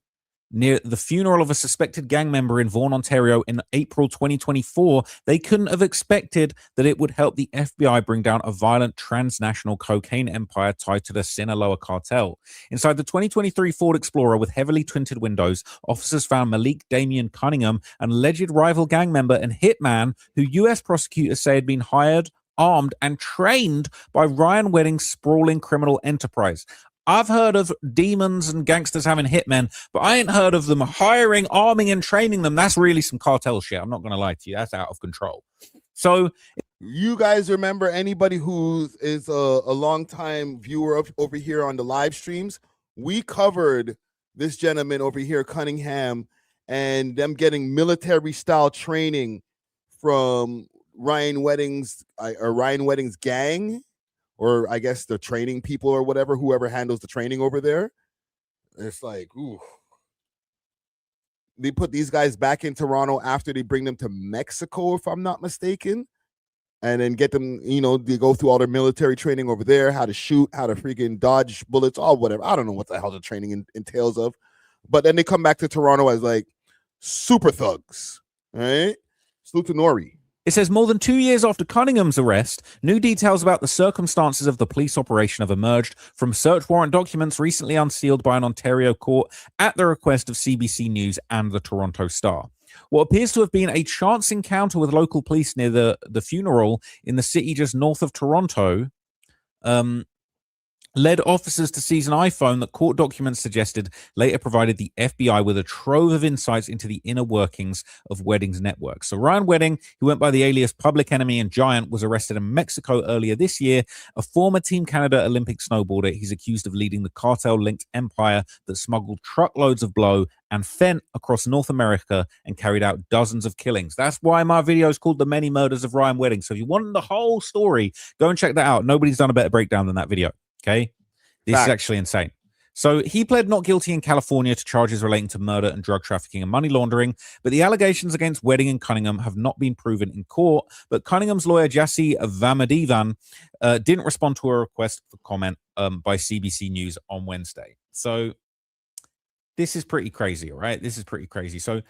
near the funeral of a suspected gang member in Vaughan, Ontario in April 2024, they couldn't have expected that it would help the FBI bring down a violent transnational cocaine empire tied to the Sinaloa cartel. Inside the 2023 Ford Explorer with heavily tinted windows, officers found Malik Damian Cunningham, an alleged rival gang member and hitman who U.S. prosecutors say had been hired, armed, and trained by Ryan Wedding's sprawling criminal enterprise. I've heard of demons and gangsters having hitmen, but I ain't heard of them hiring, arming, and training them. That's really some cartel shit. I'm not going to lie to you. That's out of control. So you guys remember anybody who is a long-time viewer over here on the live streams? We covered this gentleman over here, Cunningham, and them getting military-style training from Ryan Wedding's gang. Or I guess the training people or whatever, whoever handles the training over there. It's like, ooh. They put these guys back in Toronto after they bring them to Mexico, if I'm not mistaken. And then get them, you know, they go through all their military training over there, how to shoot, how to freaking dodge bullets, or whatever. I don't know what the hell the training entails of. But then they come back to Toronto as like super thugs, right? Salute to Nori. It says more than 2 years after Cunningham's arrest, new details about the circumstances of the police operation have emerged from search warrant documents recently unsealed by an Ontario court at the request of CBC News and the Toronto Star. What appears to have been a chance encounter with local police near the funeral in the city just north of Toronto led officers to seize an iPhone that court documents suggested later provided the FBI with a trove of insights into the inner workings of Wedding's network. So Ryan Wedding, who went by the alias Public Enemy and Giant, was arrested in Mexico earlier this year. A former Team Canada Olympic snowboarder, he's accused of leading the cartel-linked empire that smuggled truckloads of blow and fent across North America and carried out dozens of killings. That's why my video is called The Many Murders of Ryan Wedding. So if you want the whole story, go and check that out. Nobody's done a better breakdown than that video. Okay, this is actually insane. So he pled not guilty in California to charges relating to murder and drug trafficking and money laundering, but the allegations against Wedding and Cunningham have not been proven in court. But Cunningham's lawyer, Jassi Vamadivan, didn't respond to a request for comment by CBC News on Wednesday. So this is pretty crazy, all right? This is pretty crazy. So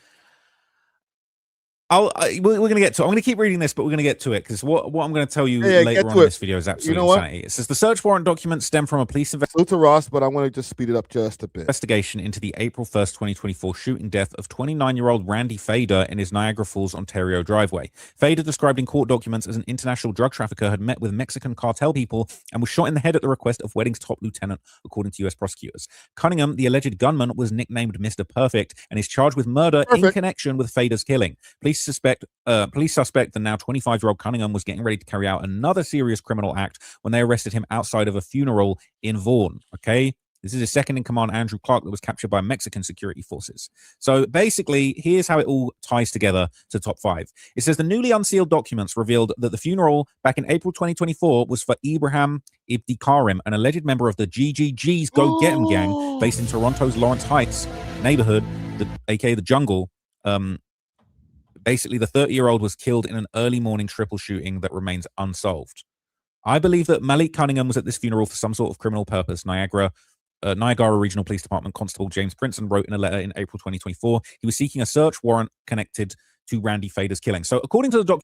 We're going to get to it. I'm going to keep reading this, but we're going to get to it because what I'm going to tell you later on in this video is absolutely insanity. It says the search warrant documents stem from a police Salute to Ross, but I want to just speed it up just a bit. Investigation into the April 1st, 2024 shooting death of 29-year-old Randy Fader in his Niagara Falls, Ontario driveway. Fader, described in court documents as an international drug trafficker, had met with Mexican cartel people and was shot in the head at the request of Wedding's top lieutenant, according to U.S. prosecutors. Cunningham, the alleged gunman, was nicknamed Mr. Perfect and is charged with murder in connection with Fader's killing. Police suspect the now 25-year-old Cunningham was getting ready to carry out another serious criminal act when they arrested him outside of a funeral in Vaughan. Okay, this is his second in command, Andrew Clark, that was captured by Mexican security forces. So basically, here's how it all ties together to Top 5. It says the newly unsealed documents revealed that the funeral back in April 2024 was for Ibrahim Ibdikarim, an alleged member of the GGG's Go Get 'Em gang based in Toronto's Lawrence Heights neighborhood, aka the Jungle. Basically, the 30-year-old was killed in an early morning triple shooting that remains unsolved. I believe that Malik Cunningham was at this funeral for some sort of criminal purpose. Niagara Regional Police Department Constable James Princeton wrote in a letter in April 2024 he was seeking a search warrant connected to Randy Fader's killing. So according to the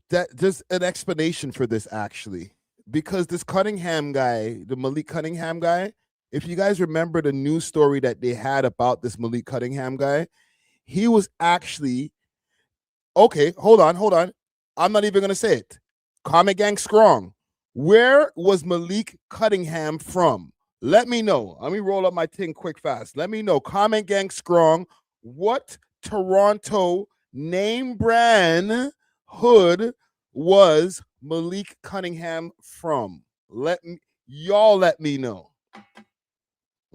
There's an explanation for this, actually. Because this Cunningham guy, the Malik Cunningham guy, if you guys remember the news story that they had about this Malik Cunningham guy, he was actually, okay, hold on. I'm not even going to say it. Comic Gang Strong. Where was Malik Cunningham from? Let me know. Let me roll up my thing quick, fast. Let me know. Comic Gang Strong. What Toronto name brand hood was Malik Cunningham from? Let me know.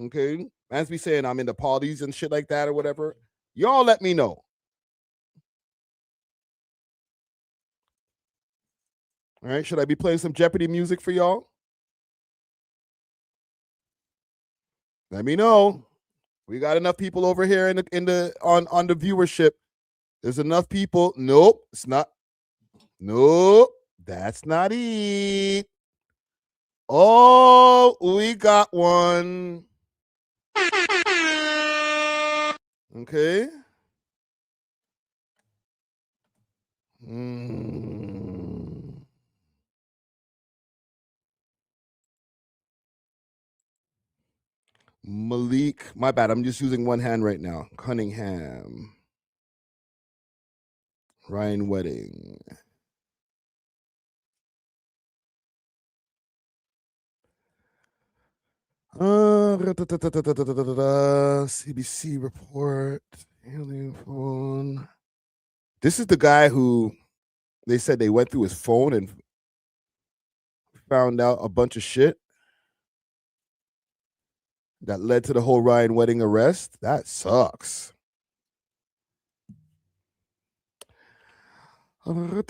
Okay, as we saying I'm in the parties and shit like that or whatever. Y'all let me know. All right, should I be playing some Jeopardy music for y'all? Let me know. We got enough people over here on the viewership. There's enough people. Nope, it's not. Nope, that's not it. Oh, we got one. Okay. Malik, my bad. I'm just using one hand right now. Cunningham. Ryan Wedding. CBC report. Alien phone. This is the guy who they said they went through his phone and found out a bunch of shit that led to the whole Ryan Wedding arrest. That sucks. The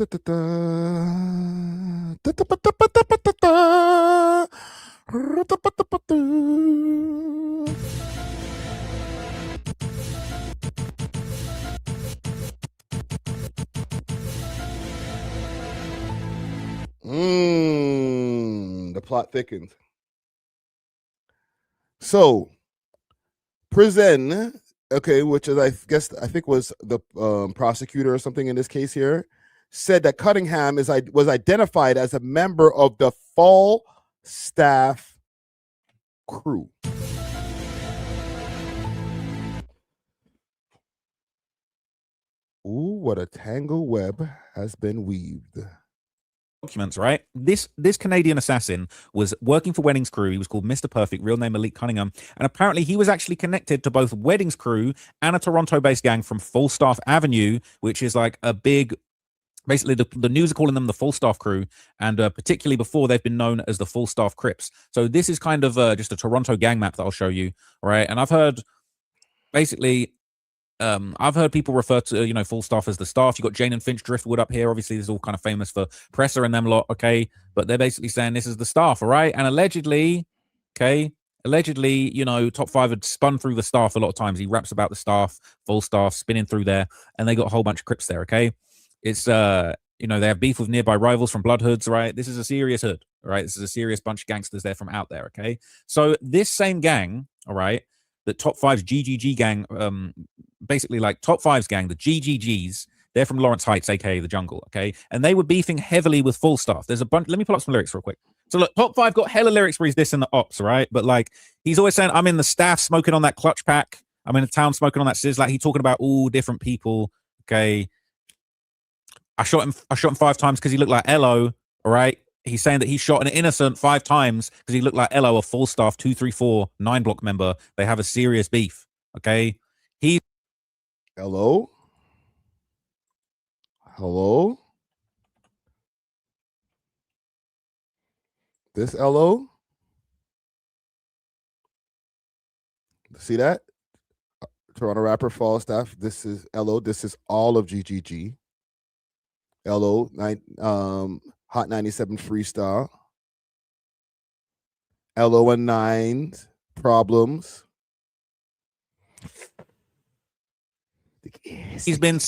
plot thickens. So, prison, okay, which is I think was the prosecutor or something in this case here, said that Cunningham was identified as a member of the Falstaff crew. Ooh, what a tangle web has been weaved. Documents, right? This Canadian assassin was working for Wedding's crew. He was called Mr. Perfect, real name Malik Cunningham, and apparently he was actually connected to both Wedding's crew and a Toronto-based gang from Falstaff Avenue, which is like a big, basically the news are calling them the Falstaff crew, and particularly before they've been known as the Falstaff Crips. So this is kind of just a Toronto gang map that I'll show you, right? And I've heard basically. I've heard people refer to, Falstaff as the staff. You got Jane and Finch Driftwood up here. Obviously, this is all kind of famous for Pressa and them lot, okay? But they're basically saying this is the staff, all right? And allegedly, Top 5 had spun through the staff a lot of times. He raps about the staff, full staff, spinning through there, and they got a whole bunch of Crips there, okay? It's You know, they have beef with nearby rivals from Bloodhoods, right? This is a serious hood, all right? This is a serious bunch of gangsters there from out there, okay? So this same gang, all right, the Top 5's GGG gang, basically like Top 5's gang, the GGGs, they're from Lawrence Heights, aka the Jungle, okay? And they were beefing heavily with Full Staff. There's a bunch, let me pull up some lyrics real quick. So look, Top 5 got hella lyrics where he's dissing the ops, right? But like, he's always saying, I'm in the staff smoking on that clutch pack. I'm in the town smoking on that sizzler. He's talking about all different people, okay? I shot him 5 times because he looked like A.W.O.L, all right? He's saying that he shot an innocent 5 times because he looked like A.W.O.L, a Full Staff 234 9 block member. They have a serious beef, okay? Hello? Hello? This A.W.O.L? See that? Toronto rapper, Fall Staff. This is A.W.O.L. This is all of GGG. A.W.O.L, Hot 97 Freestyle. A.W.O.L and 9 Problems. He's been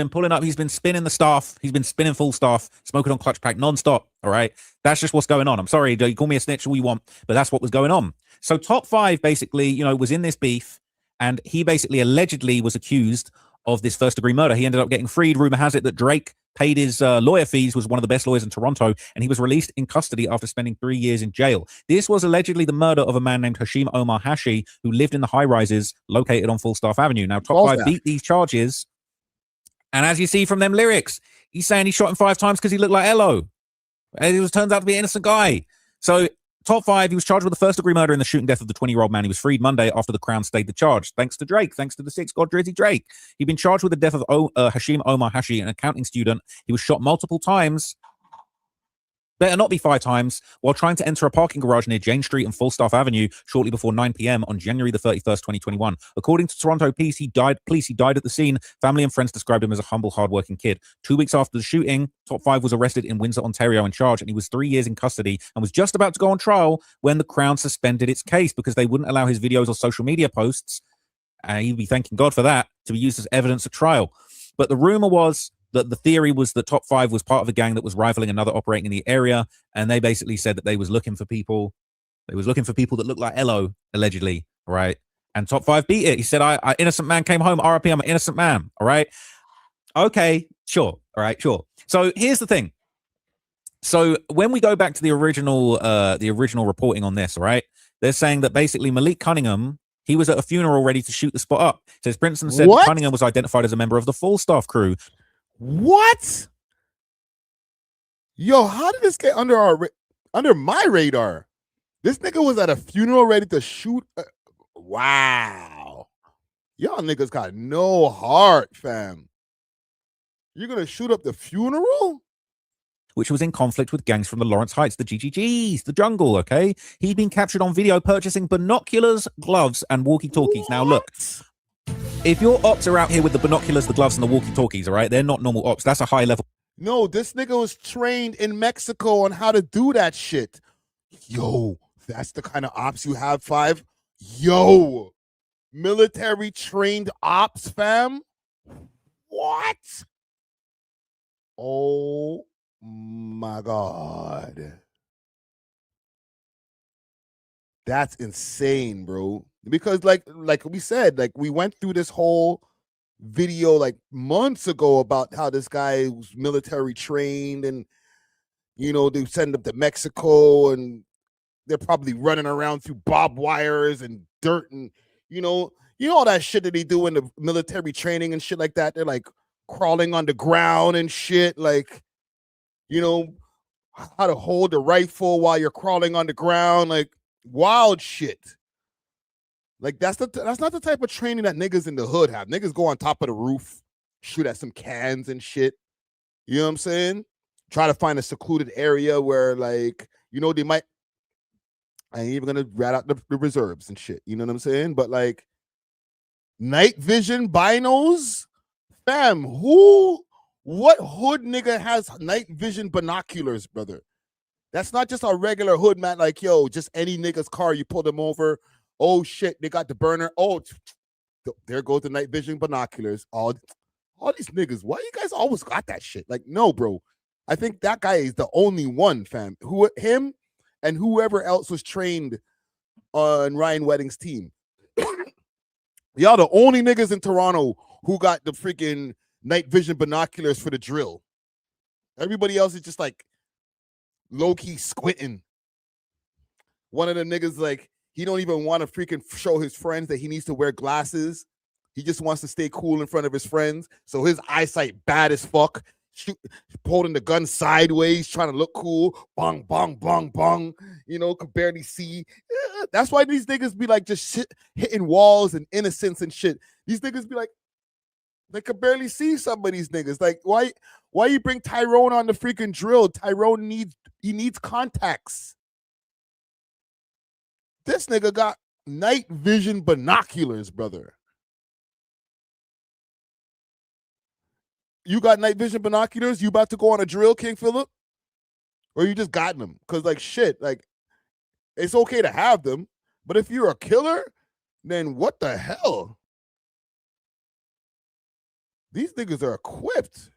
pulling up. He's been spinning the staff. He's been spinning Full Staff, smoking on clutch pack nonstop. All right, that's just what's going on. I'm sorry, you call me a snitch all you want, but that's what was going on. So Top 5 basically, you know, was in this beef, and he basically allegedly was accused of this first-degree murder. He ended up getting freed. Rumor has it that Drake paid his lawyer fees, was one of the best lawyers in Toronto, and he was released in custody after spending 3 years in jail. This was allegedly the murder of a man named Hashim Omar Hashi, who lived in the high-rises located on Full Staff Avenue. Now, Top 5 beat these charges, and as you see from them lyrics, he's saying he shot him 5 times because he looked like A.W.O.L. And it turns out to be an innocent guy. So Top 5, he was charged with the first-degree murder in the shooting death of the 20-year-old man. He was freed Monday after the Crown stayed the charge. Thanks to Drake, thanks to the 6 God Drizzy Drake. He'd been charged with the death of Hashim Omar Hashi, an accounting student. He was shot multiple times, better not be 5 times, while trying to enter a parking garage near Jane Street and Full Staff Avenue shortly before 9 p.m. on January the 31st, 2021. According to Toronto Police, he died at the scene. Family and friends described him as a humble, hardworking kid. 2 weeks after the shooting, Top 5 was arrested in Windsor, Ontario in charge, and he was 3 years in custody and was just about to go on trial when the Crown suspended its case because they wouldn't allow his videos or social media posts, he'd be thanking God for that, to be used as evidence at trial. But the rumor was that the theory was that Top 5 was part of a gang that was rivaling another operating in the area, and they basically said that they was looking for people. They was looking for people that looked like A.W.O.L, allegedly, right? And Top 5 beat it. He said, I innocent man came home, RIP, I'm an innocent man, all right? Okay, sure, all right, sure. So here's the thing. So when we go back to the original reporting on this, all right, they're saying that basically Malik Cunningham, he was at a funeral ready to shoot the spot up. It says Brinson said Cunningham was identified as a member of the Full Staff crew. What? Yo, how did this get under my radar? This nigga was at a funeral ready to shoot. Wow. Y'all niggas got no heart, fam. You're gonna shoot up the funeral? Which was in conflict with gangs from the Lawrence Heights, the GGGs, the Jungle, okay? He'd been captured on video purchasing binoculars, gloves, and walkie-talkies. Now, look, if your ops are out here with the binoculars, the gloves, and the walkie-talkies, all right, they're not normal ops. That's a high level. No, this nigga was trained in Mexico on how to do that shit. Yo, that's the kind of ops you have, 5? Yo, military trained ops, fam? What? Oh my God. That's insane, bro. Because like we said, like we went through this whole video like months ago about how this guy was military trained, and you know, they send him to Mexico and they're probably running around through barbed wires and dirt, and you know all that shit that they do in the military training and shit like that. They're like crawling on the ground and shit, like, you know, how to hold a rifle while you're crawling on the ground, like wild shit. Like that's not the type of training that niggas in the hood have. Niggas go on top of the roof, shoot at some cans and shit. You know what I'm saying? Try to find a secluded area where, like, you know, they might. I ain't even gonna rat out the reserves and shit. You know what I'm saying? But like, night vision binos, fam. What hood nigga has night vision binoculars, brother? That's not just a regular hood, man. Like, yo, just any nigga's car, you pull them over. Oh shit, they got the burner. Oh, there goes the night vision binoculars. All all these niggas, why you guys always got that shit? Like, no, bro. I think that guy is the only one, fam. Him and whoever else was trained on Ryan Wedding's team. Y'all the only niggas in Toronto who got the freaking night vision binoculars for the drill. Everybody else is just like low-key squinting. One of the niggas, like, he don't even want to freaking show his friends that he needs to wear glasses. He just wants to stay cool in front of his friends. So his eyesight bad as fuck. Holding the gun sideways, trying to look cool. Bong, bong, bong, bong. You know, could barely see. That's why these niggas be like just hitting walls and innocence and shit. These niggas be like, they could barely see some of these niggas. Like, why you bring Tyrone on the freaking drill? Tyrone needs contacts. This nigga got night vision binoculars, brother. You got night vision binoculars? You about to go on a drill, King Philip? Or you just got them? Because, like, shit, like, it's okay to have them. But if you're a killer, then what the hell? These niggas are equipped.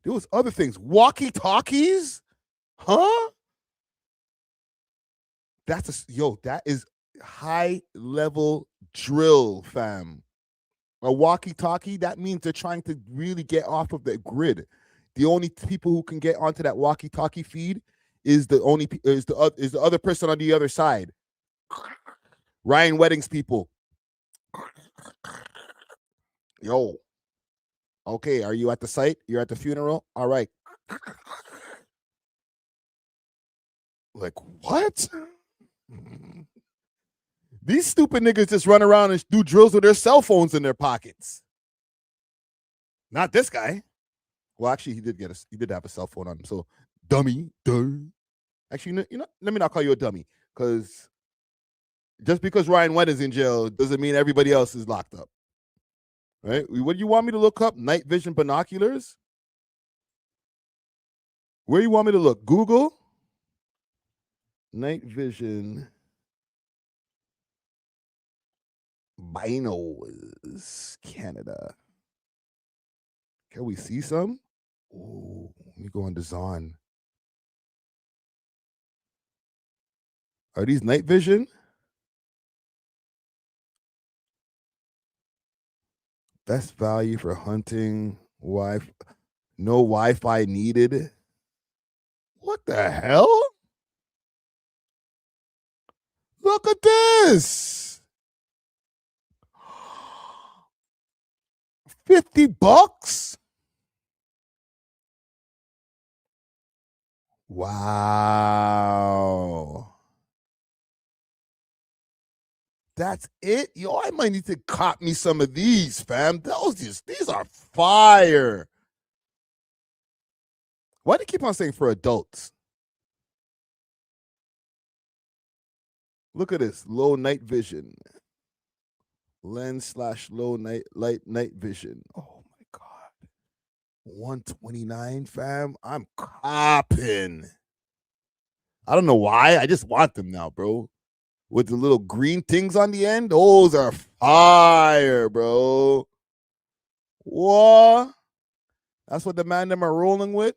There was other things. Walkie-talkies? Huh? That is high-level drill, fam. A walkie-talkie, that means they're trying to really get off of the grid. The only people who can get onto that walkie-talkie feed is the other person on the other side. Ryan Wedding's people. Yo. Okay, are you at the site? You're at the funeral? All right. Like, what? These stupid niggas just run around and do drills with their cell phones in their pockets. Not this guy. Well, actually, he did have a cell phone on him. So, dummy. Actually, you know, let me not call you a dummy, because just because Ryan White is in jail doesn't mean everybody else is locked up. Right? What do you want me to look up? Night vision binoculars? Where you want me to look? Google? Night vision binos, Canada. Can we see some? Oh, let me go on Design. Are these night vision? Best value for hunting. No Wi-Fi needed. What the hell? Look at this. $50? Wow. That's it? Yo, I might need to cop me some of these, fam. These are fire. Why do you keep on saying for adults? Look at this. Low night vision. Lens/low night vision. Oh my God. 129, fam. I'm copping. I don't know why. I just want them now, bro. With the little green things on the end. Those are fire, bro. What? That's what the man them are rolling with?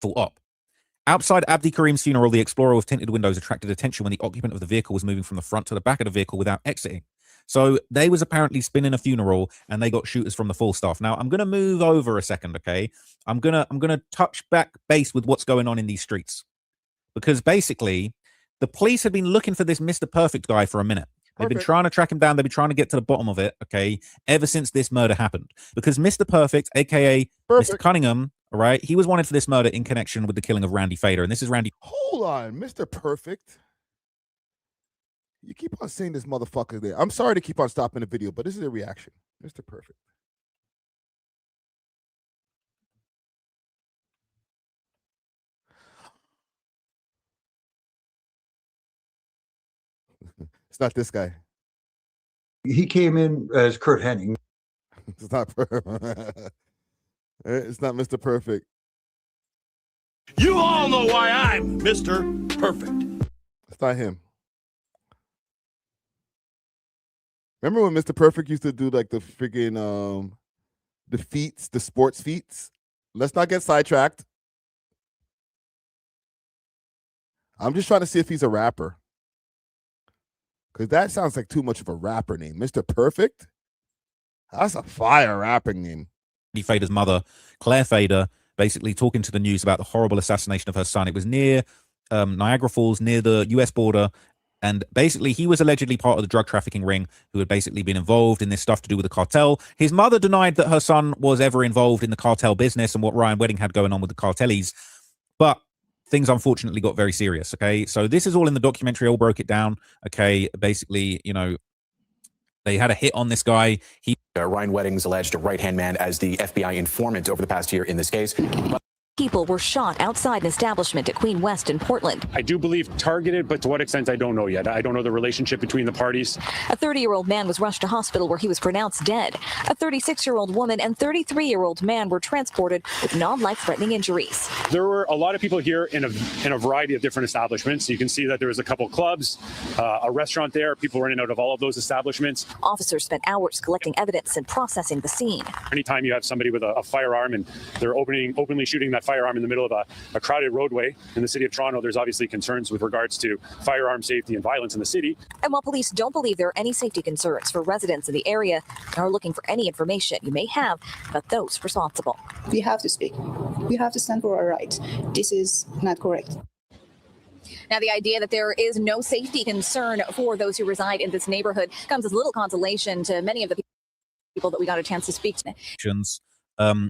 Full up. Outside Abdi Karim's funeral, the Explorer with tinted windows attracted attention when the occupant of the vehicle was moving from the front to the back of the vehicle without exiting. So they was apparently spinning a funeral and they got shooters from the full staff. Now I'm gonna move over a second, okay? I'm gonna touch back base with what's going on in these streets. Because basically, the police have been looking for this Mr. Perfect guy for a minute. They've been trying to track him down. They've been trying to get to the bottom of it, okay, ever since this murder happened. Because Mr. Perfect, a.k.a. Mr. Cunningham, all right, he was wanted for this murder in connection with the killing of Randy Fader. And this is Randy. Hold on, Mr. Perfect. You keep on saying this motherfucker there. I'm sorry to keep on stopping the video, but this is a reaction. Mr. Perfect. It's not this guy. He came in as Kurt Hennig. It's not It's not Mr. Perfect. You all know why I'm Mr. Perfect. It's not him. Remember when Mr. Perfect used to do like the freaking the feats, the sports feats? Let's not get sidetracked. I'm just trying to see if he's a rapper. Because that sounds like too much of a rapper name. Mr. Perfect? That's a fire rapping name. Fader's mother, Claire Fader, basically talking to the news about the horrible assassination of her son. It was near Niagara Falls, near the US border. And basically, he was allegedly part of the drug trafficking ring who had basically been involved in this stuff to do with the cartel. His mother denied that her son was ever involved in the cartel business and what Ryan Wedding had going on with the cartellies. But things unfortunately got very serious, okay? So this is all in the documentary. I all broke it down, okay? Basically, you know, they had a hit on this guy. Ryan Wedding's alleged right-hand man as the FBI informant over the past year in this case. People were shot outside an establishment at Queen West in Portland. I do believe targeted, but to what extent, I don't know yet. I don't know the relationship between the parties. A 30-year-old man was rushed to hospital where he was pronounced dead. A 36-year-old woman and 33-year-old man were transported with non-life-threatening injuries. There were a lot of people here in a variety of different establishments. You can see that there was a couple clubs, a restaurant there. People were in and out of all of those establishments. Officers spent hours collecting evidence and processing the scene. Anytime you have somebody with a firearm and they're openly shooting that firearm in the middle of a crowded roadway in the city of Toronto, there's obviously concerns with regards to firearm safety and violence in the city. And while police don't believe there are any safety concerns for residents in the area, they are looking for any information you may have about those responsible. We have to speak. We have to stand for our rights. This is not correct. Now, the idea that there is no safety concern for those who reside in this neighborhood comes as little consolation to many of the people that we got a chance to speak to.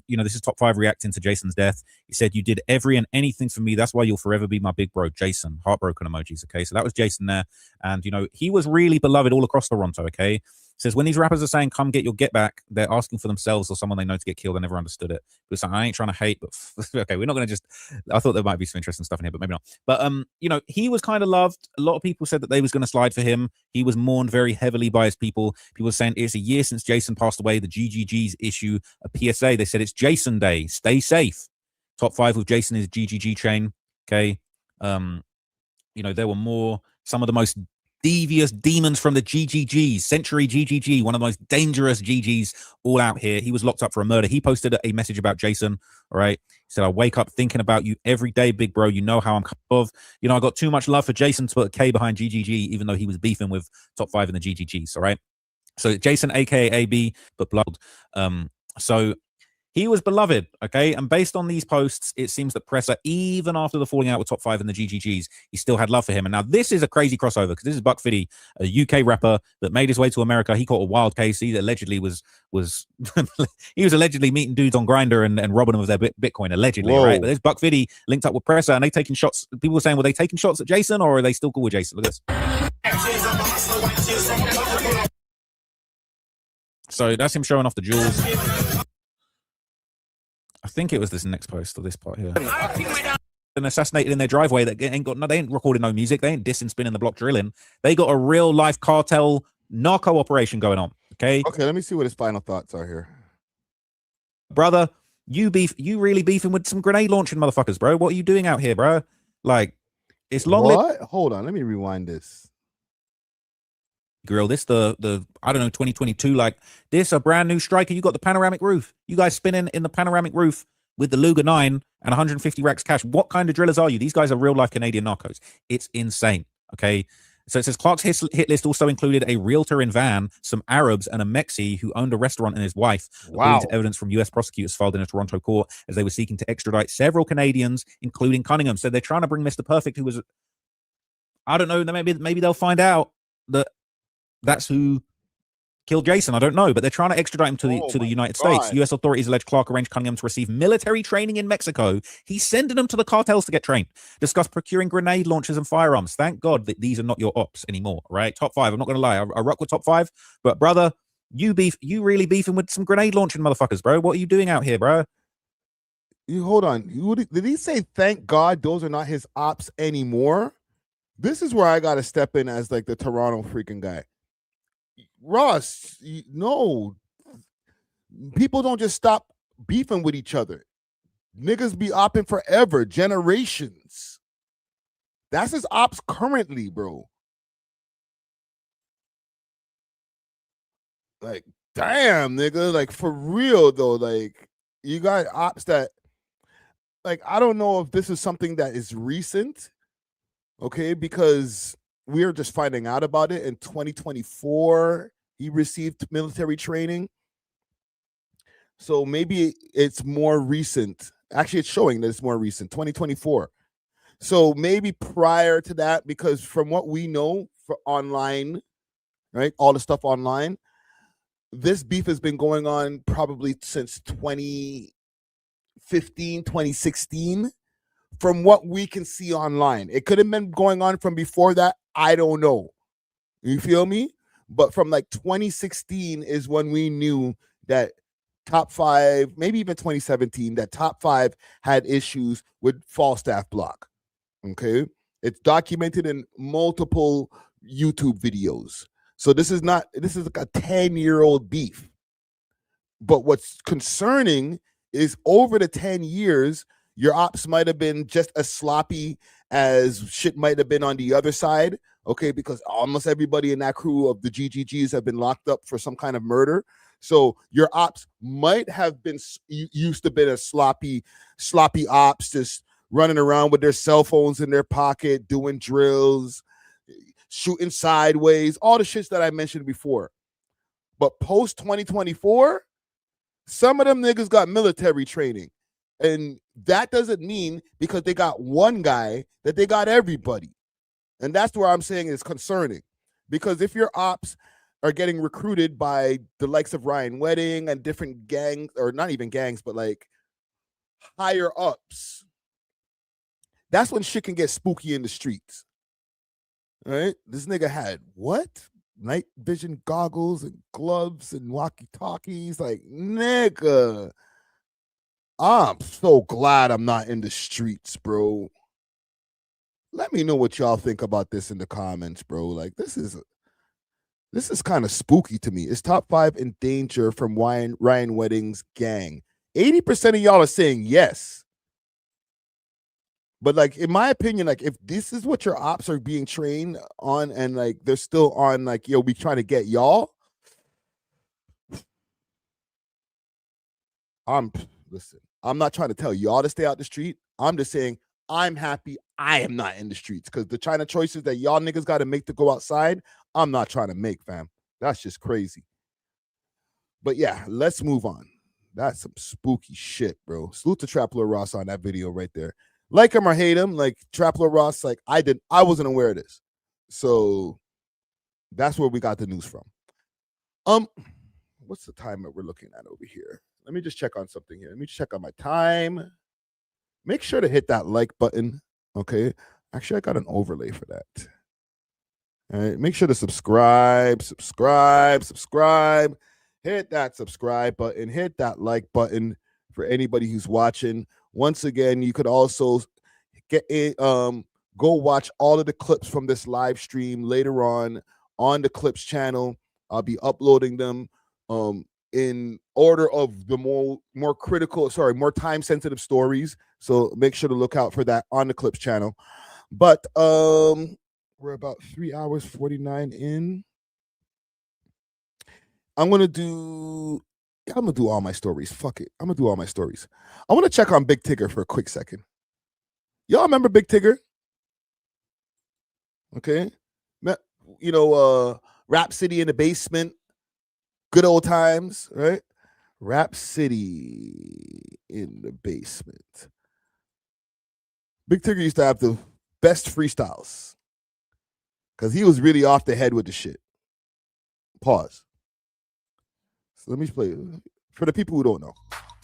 You know, this is Top 5 reacting to Jason's death. He said, "You did every and anything for me. That's why you'll forever be my big bro, Jason." Heartbroken emojis. Okay, so that was Jason there. And, you know, he was really beloved all across Toronto. Okay. Says when these rappers are saying, "Come get your get back," they're asking for themselves or someone they know to get killed. I never understood it. But like, I ain't trying to hate, but okay, we're not going to just. I thought there might be some interesting stuff in here, but maybe not. But you know, he was kind of loved. A lot of people said that they was going to slide for him. He was mourned very heavily by his people. People were saying it's a year since Jason passed away. The GGGs issue a PSA. They said it's Jason Day. Stay safe. Top 5 with Jason is GGG chain. Okay. You know, there were more. Some of the most devious demons from the GGGs, Century GGG, one of the most dangerous GGs all out here. He was locked up for a murder. He posted a message about Jason, all right? He said, "I wake up thinking about you every day, big bro. You know how I'm of. You know, I got too much love for Jason to put a K behind GGG, even though he was beefing with Top 5 in the GGGs, all right? So Jason, aka AB, but blood. So he was beloved, okay? And based on these posts, it seems that Pressa, even after the falling out with Top 5 in the GGGs, he still had love for him. And now this is a crazy crossover because this is Buck Fiddy, a UK rapper that made his way to America. He caught a wild case. He allegedly was he was allegedly meeting dudes on Grindr and robbing them of their Bitcoin, allegedly, Whoa. right? But there's Buck Fiddy linked up with Pressa, and they taking shots. People were saying, were they taking shots at Jason, or are they still cool with Jason? Look at this. So that's him showing off the jewels. I think it was this next post or this part here. And assassinated in their driveway that ain't got no, they ain't recording no music. They ain't dissing, spinning the block, drilling. They got a real life cartel narco operation going on. Okay. Okay, let me see what his final thoughts are here. Brother, you really beefing with some grenade launching motherfuckers, bro. What are you doing out here, bro? Like, it's long What? Hold on, let me rewind this. Grill, this the I don't know, 2022, like this a brand new striker. You got the panoramic roof. You guys spinning in the panoramic roof with the Luger 9 and 150 racks cash. What kind of drillers are you? These guys are real life Canadian narcos. It's insane. Okay. So it says Clark's hit list also included a realtor in Van, some Arabs, and a Mexi who owned a restaurant and his wife. Wow. According to evidence from US prosecutors filed in a Toronto court as they were seeking to extradite several Canadians, including Cunningham. So they're trying to bring Mr. Perfect, who was, I don't know, maybe they'll find out that that's who killed Jason. I don't know, but they're trying to extradite him to the United States. U.S. authorities allege Clark arranged Cunningham to receive military training in Mexico. He's sending them to the cartels to get trained. Discuss procuring grenade launchers and firearms. Thank God that these are not your ops anymore, right? Top 5. I'm not going to lie. I rock with Top 5, but brother, you really beefing with some grenade launching motherfuckers, bro. What are you doing out here, bro? You hold on. Did he say, thank God those are not his ops anymore? This is where I got to step in as like the Toronto freaking guy. Ross, no. People don't just stop beefing with each other. Niggas be opping forever, generations. That's his ops currently, bro. Like, damn, nigga. Like, for real, though. Like, you got ops that, like, I don't know if this is something that is recent, okay, because we are just finding out about it in 2024. He received military training. So maybe it's more recent. Actually, it's showing that it's more recent, 2024. So maybe prior to that, because from what we know for online, right, all the stuff online, this beef has been going on probably since 2015, 2016, from what we can see online. It could have been going on from before that. I don't know. You feel me? But from like 2016 is when we knew that Top 5, maybe even 2017, that Top 5 had issues with Falstaff Block. Okay, it's documented in multiple YouTube videos. So this is like a 10-year-old beef. But what's concerning is over the 10 years, your ops might have been just as sloppy as shit might have been on the other side. Okay, because almost everybody in that crew of the GGGs have been locked up for some kind of murder. So your ops might have been used to be a sloppy ops, just running around with their cell phones in their pocket, doing drills, shooting sideways, all the shits that I mentioned before. But post 2024, some of them niggas got military training. And that doesn't mean because they got one guy that they got everybody. And that's where I'm saying it's concerning. Because if your ops are getting recruited by the likes of Ryan Wedding and different gangs, or not even gangs, but like higher ups, that's when shit can get spooky in the streets. All right? This nigga had what? Night vision goggles and gloves and walkie-talkies. Like, nigga, I'm so glad I'm not in the streets, bro. Let me know what y'all think about this in the comments, bro. Like, this is kind of spooky to me. Is Top 5 in danger from Ryan Wedding's gang? 80% of y'all are saying yes. But like, in my opinion, like, if this is what your ops are being trained on and like they're still on like, yo, we trying to get y'all. Listen, I'm not trying to tell y'all to stay out the street. I'm just saying I'm happy I am not in the streets, because the China choices that y'all niggas got to make to go outside, I'm not trying to make, fam. That's just crazy. But yeah, let's move on. That's some spooky shit, bro. Salute to Trapler Ross on that video right there. Like him or hate him, like Trapler Ross, like I wasn't aware of this. So that's where we got the news from. What's the time that we're looking at over here? Let me just check on something here. Let me check on my time. Make sure to hit that like button. Okay. Actually, I got an overlay for that. All right. Make sure to subscribe. Hit that subscribe button. Hit that like button for anybody who's watching. Once again, you could also get go watch all of the clips from this live stream later on the Clips channel. I'll be uploading them in order of the more time sensitive stories. So make sure to look out for that on the Clips channel. But we're about 3 hours 49 in. I'm gonna do all my stories. Fuck it. I'm gonna do all my stories. I want to check on Big Tigger for a quick second. Y'all remember Big Tigger? Okay. You know, Rap City in the basement. Good old times, right? Rap City in the basement. Big Tigger used to have the best freestyles because he was really off the head with the shit. Pause. So let me play it for the people who don't know.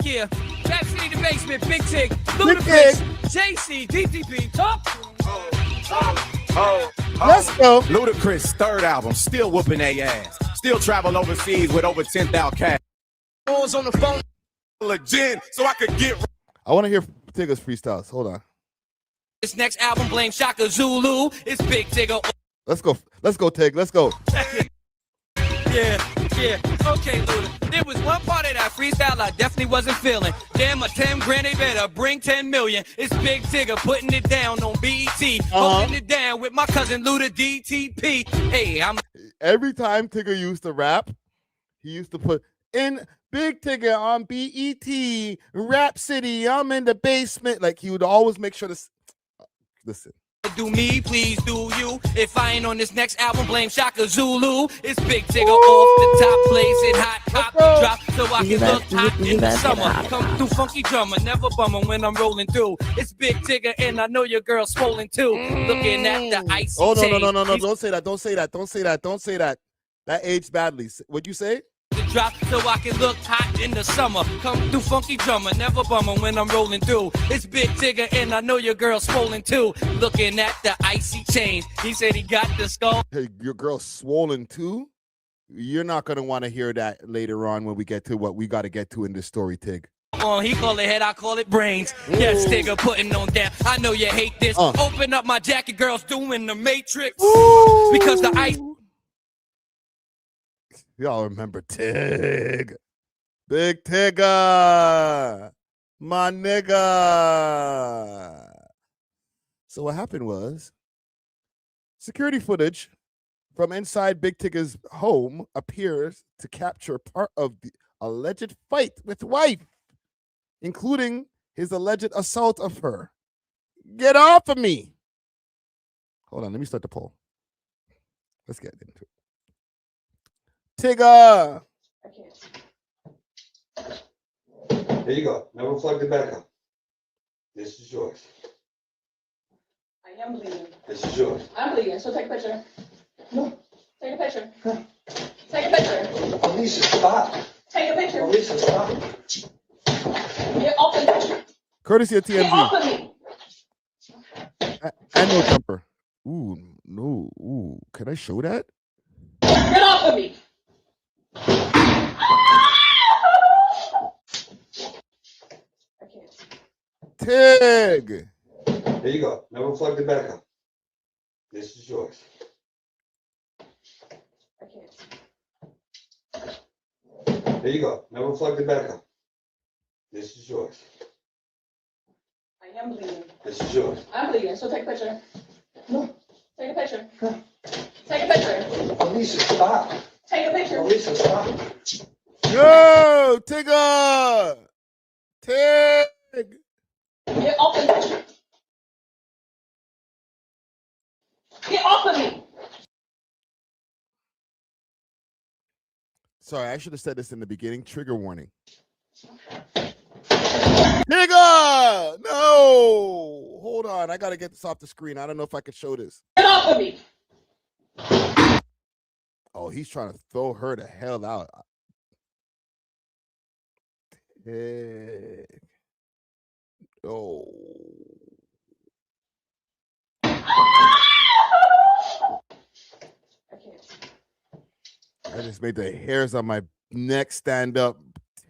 Yeah, Rap City in the basement, Big Tig, Ludacris, JC, DTP, Top. Let's go. Ludacris' third album, still whooping their ass. Still travel overseas with over 10,000 cash. On the phone, legit, so I could get. I want to hear Tigger's freestyles. Hold on. This next album, blame Shaka Zulu. It's Big Tigger. Let's go, Tig. Let's go. Yeah. Okay, Luda. There was one part of that freestyle I definitely wasn't feeling. Damn, a 10 grand, they better bring 10 million. It's Big Tigger putting it down on BET. Holding it down with my cousin Luda DTP. Hey, every time Tigger used to rap, He used to put in Big Tigger on BET, Rap City, I'm in the basement. Like he would always make sure to listen. Do me, please do you. If I ain't on this next album, blame Shaka Zulu. It's Big Tigger off the top, blazing hot, pop the drop, so I can look hot in the summer. Come through funky drummer, never bummer when I'm rolling through. It's Big Tigger, and I know your girl's swollen too. Looking at the icy Oh no, chain. no. Don't say that. Don't say that. Don't say that. Don't say that. That aged badly. What'd you say? The drop so I can look hot in the summer. Come through funky drummer, never bummer when I'm rolling through. It's Big Tigger and I know your girl's swollen too. Looking at the icy chains. He said he got the skull. Hey, your girl's swollen too? You're not gonna want to hear that later on when we get to what we got to get to in this story, Tig. He call it head, I call it brains. Yes, Tigger putting on down. I know you hate this. Open up my jacket, girls doing the Matrix. Because the ice. Y'all remember Tig. Big Tigger. My nigga. So what happened was security footage from inside Big Tigger's home appears to capture part of the alleged fight with wife, including his alleged assault of her. Get off of me. Hold on, let me start the poll. Let's get into it. Tigger. There you go. Never plug it back up. This is yours. I am bleeding. This is yours. I'm bleeding, so take a picture. No. Take a picture. Take a picture. Alicia, stop. Take a picture. Alicia, stop. Get off of me. Courtesy of TMZ. Get off of me. And no jumper. Ooh, no. Ooh, can I show that? Get off of me. Tig. There you go. Never plug it back up. This is yours. There you go. Never plug it back up. This is yours. I am bleeding. This is yours. I'm bleeding, so take a picture. No. Take a picture. Take a picture. Alicia, stop. Take a picture. Alicia, stop. Yo, Tigger. Tig. Get off of me. Get off of me. Sorry, I should have said this in the beginning. Trigger warning. Tigger! No! Hold on. I got to get this off the screen. I don't know if I could show this. Get off of me. Oh, he's trying to throw her the hell out. Tig. Oh. I just made the hairs on my neck stand up.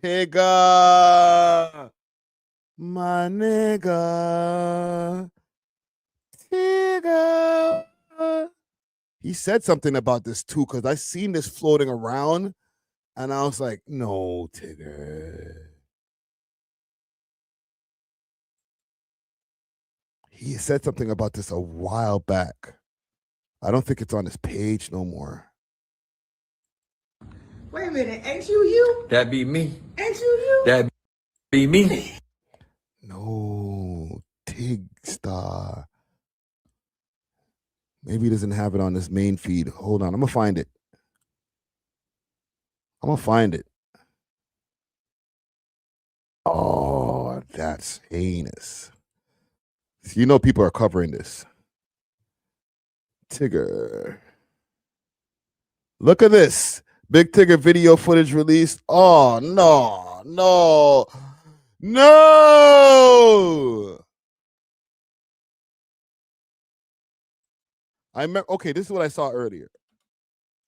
Tigger. My nigga. Tigger. He said something about this too, because I seen this floating around and I was like, no, Tigger. He said something about this a while back. I don't think it's on his page no more. Wait a minute, ain't you? That be me. Ain't you? That be me. No, Tig Star. Maybe he doesn't have it on this main feed. Hold on, I'm gonna find it. Oh, that's heinous. You know people are covering this. Tigger. Look at this. Big Tigger video footage released. Oh, no. I remember, okay, this is what I saw earlier.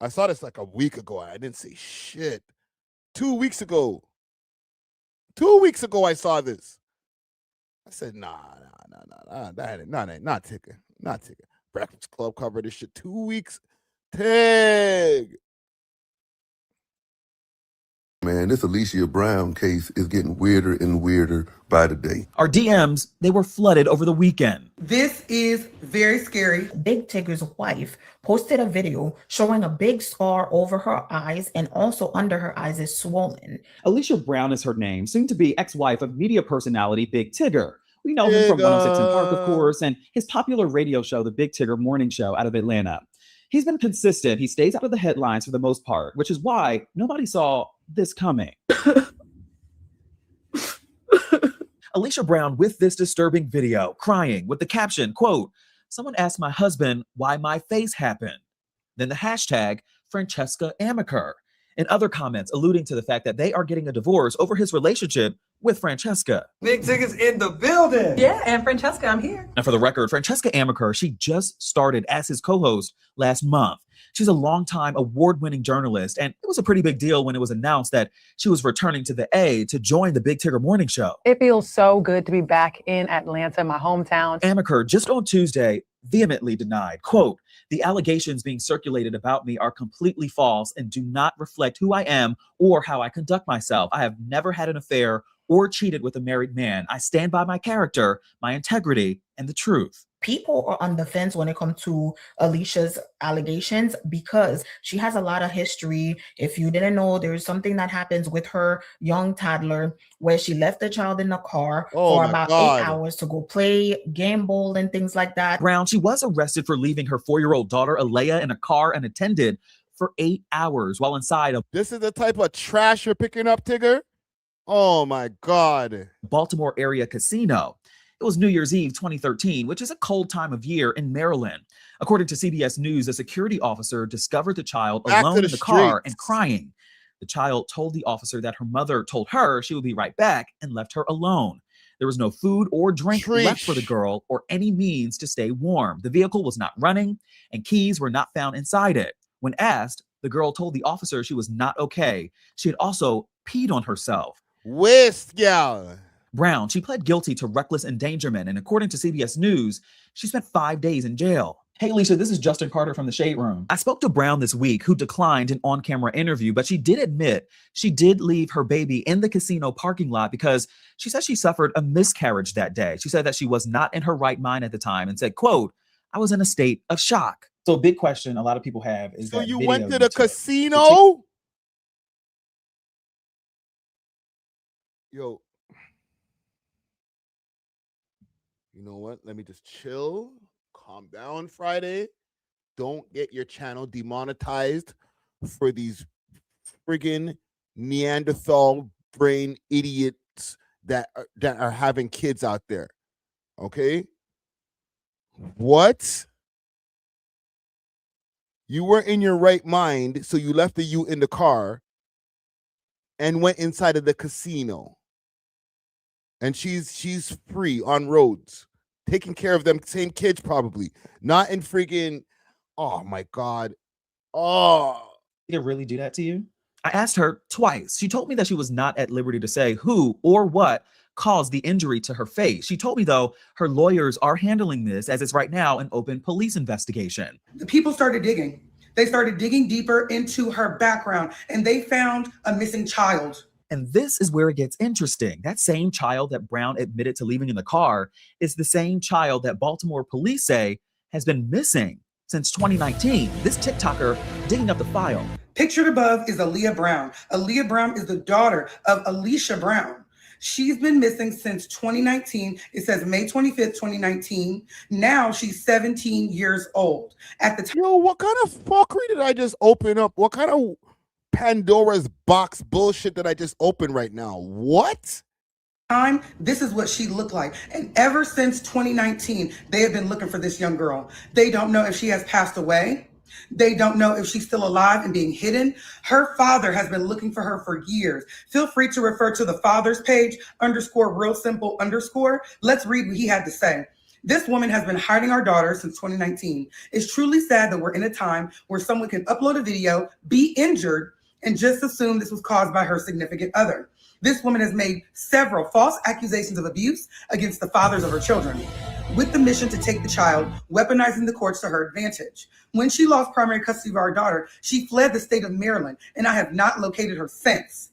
I saw this like a week ago. I didn't say shit. 2 weeks ago. 2 weeks ago, I saw this. I said, nah, that ain't, not Tigger. Not Tigger. Breakfast Club covered this shit 2 weeks. Tig. Man, this Alicia Brown case is getting weirder and weirder by the day. Our DMs, they were flooded over the weekend. This is very scary. Big Tigger's wife posted a video showing a big scar over her eyes and also under her eyes is swollen. Alicia Brown is her name, soon to be ex-wife of media personality Big Tigger. We know him from 106 in Park, of course, and his popular radio show, The Big Tigger Morning Show out of Atlanta. He's been consistent. He stays out of the headlines for the most part, which is why nobody saw this coming. Alicia Brown with this disturbing video, crying with the caption, quote, "Someone asked my husband why my face happened." Then the hashtag Francesca Amaker, and other comments alluding to the fact that they are getting a divorce over his relationship with Francesca. Big Tigger's in the building. Yeah, and Francesca, I'm here. Now, for the record, Francesca Amaker, she just started as his co-host last month. She's a longtime award-winning journalist, and it was a pretty big deal when it was announced that she was returning to the A to join the Big Tigger Morning Show. It feels so good to be back in Atlanta, my hometown. Amaker, just on Tuesday, vehemently denied, quote, "The allegations being circulated about me are completely false and do not reflect who I am or how I conduct myself. I have never had an affair or cheated with a married man. I stand by my character, my integrity, and the truth." People are on the fence when it comes to Alicia's allegations because she has a lot of history. If you didn't know, there's something that happens with her young toddler where she left the child in the car for about 8 hours to go play gamble and things like that. Brown, she was arrested for leaving her 4-year-old daughter, Alea, in a car unattended for 8 hours while inside a This is the type of trash you're picking up, Tigger? Oh my God. Baltimore area casino. It was New Year's Eve 2013, which is a cold time of year in Maryland. According to CBS News, a security officer discovered the child alone in the car and crying. The child told the officer that her mother told her she would be right back and left her alone. There was no food or drink left for the girl or any means to stay warm. The vehicle was not running and keys were not found inside it. When asked, the girl told the officer she was not okay. She had also peed on herself. Whist, yeah. Brown, she pled guilty to reckless endangerment, and according to CBS News, she spent 5 days in jail. Hey, Alicia, this is Justin Carter from the Shade Room. I spoke to Brown this week, who declined an on-camera interview, but she did admit she did leave her baby in the casino parking lot because she said she suffered a miscarriage that day. She said that she was not in her right mind at the time and said, quote, "I was in a state of shock." So a big question a lot of people have is, so that you video went to the you took. casino? Yo. You know what? Let me just chill, calm down Friday. Don't get your channel demonetized for these friggin' Neanderthal brain idiots that are having kids out there. Okay? What? You were in your right mind, so you left you in the car and went inside of the casino. And she's free on roads, taking care of them same kids probably, not in freaking, oh my God. Oh. Did it really do that to you? I asked her twice. She told me that she was not at liberty to say who or what caused the injury to her face. She told me, though, her lawyers are handling this as it's right now an open police investigation. The people started digging. They started digging deeper into her background and they found a missing child. And this is where it gets interesting. That same child that Brown admitted to leaving in the car is the same child that Baltimore police say has been missing since 2019. This TikToker digging up the file. Pictured above is Aaliyah Brown. Aaliyah Brown is the daughter of Alicia Brown. She's been missing since 2019. It says May 25th, 2019. Now she's 17 years old. At the time. Yo, what kind of fuckery did I just open up? What kind of Pandora's box bullshit that I just opened right now? What? This is what she looked like. And ever since 2019, they have been looking for this young girl. They don't know if she has passed away. They don't know if she's still alive and being hidden. Her father has been looking for her for years. Feel free to refer to the father's page, _real simple_. Let's read what he had to say. This woman has been hiding our daughter since 2019. It's truly sad that we're in a time where someone can upload a video, be injured, and just assume this was caused by her significant other. This woman has made several false accusations of abuse against the fathers of her children, with the mission to take the child, weaponizing the courts to her advantage. When she lost primary custody of our daughter, she fled the state of Maryland, and I have not located her since.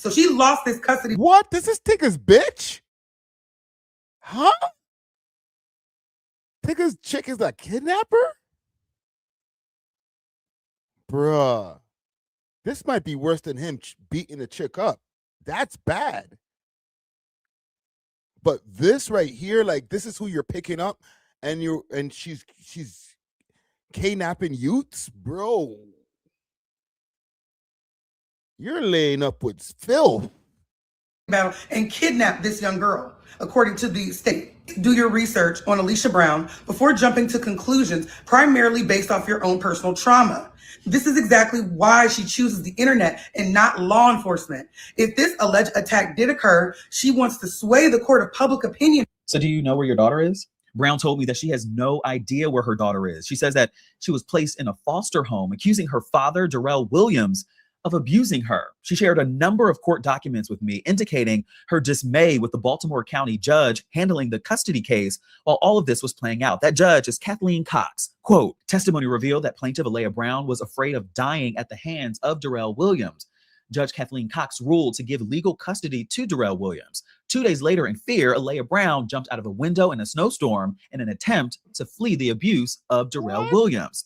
So she lost this custody. What? This is Tigger's bitch? Huh? Tigger's chick is a kidnapper? Bruh. This might be worse than him beating a chick up. That's bad. But this right here, like, this is who you're picking up, and she's kidnapping youths, bro. You're laying up with filth. Battle and kidnap this young girl, according to the state. Do your research on Alicia Brown before jumping to conclusions primarily based off your own personal trauma. This is exactly why she chooses the internet and not law enforcement. If this alleged attack did occur, she wants to sway the court of public opinion. So do you know where your daughter is? Brown told me that she has no idea where her daughter is. She says that she was placed in a foster home, accusing her father, A.W.O.L Williams, of abusing her. She shared a number of court documents with me, indicating her dismay with the Baltimore County judge handling the custody case while all of this was playing out. That judge is Kathleen Cox. Quote, testimony revealed that plaintiff Alea Brown was afraid of dying at the hands of A.W.O.L Williams. Judge Kathleen Cox ruled to give legal custody to A.W.O.L Williams. 2 days later, in fear, Alea Brown jumped out of a window in a snowstorm in an attempt to flee the abuse of A.W.O.L Williams.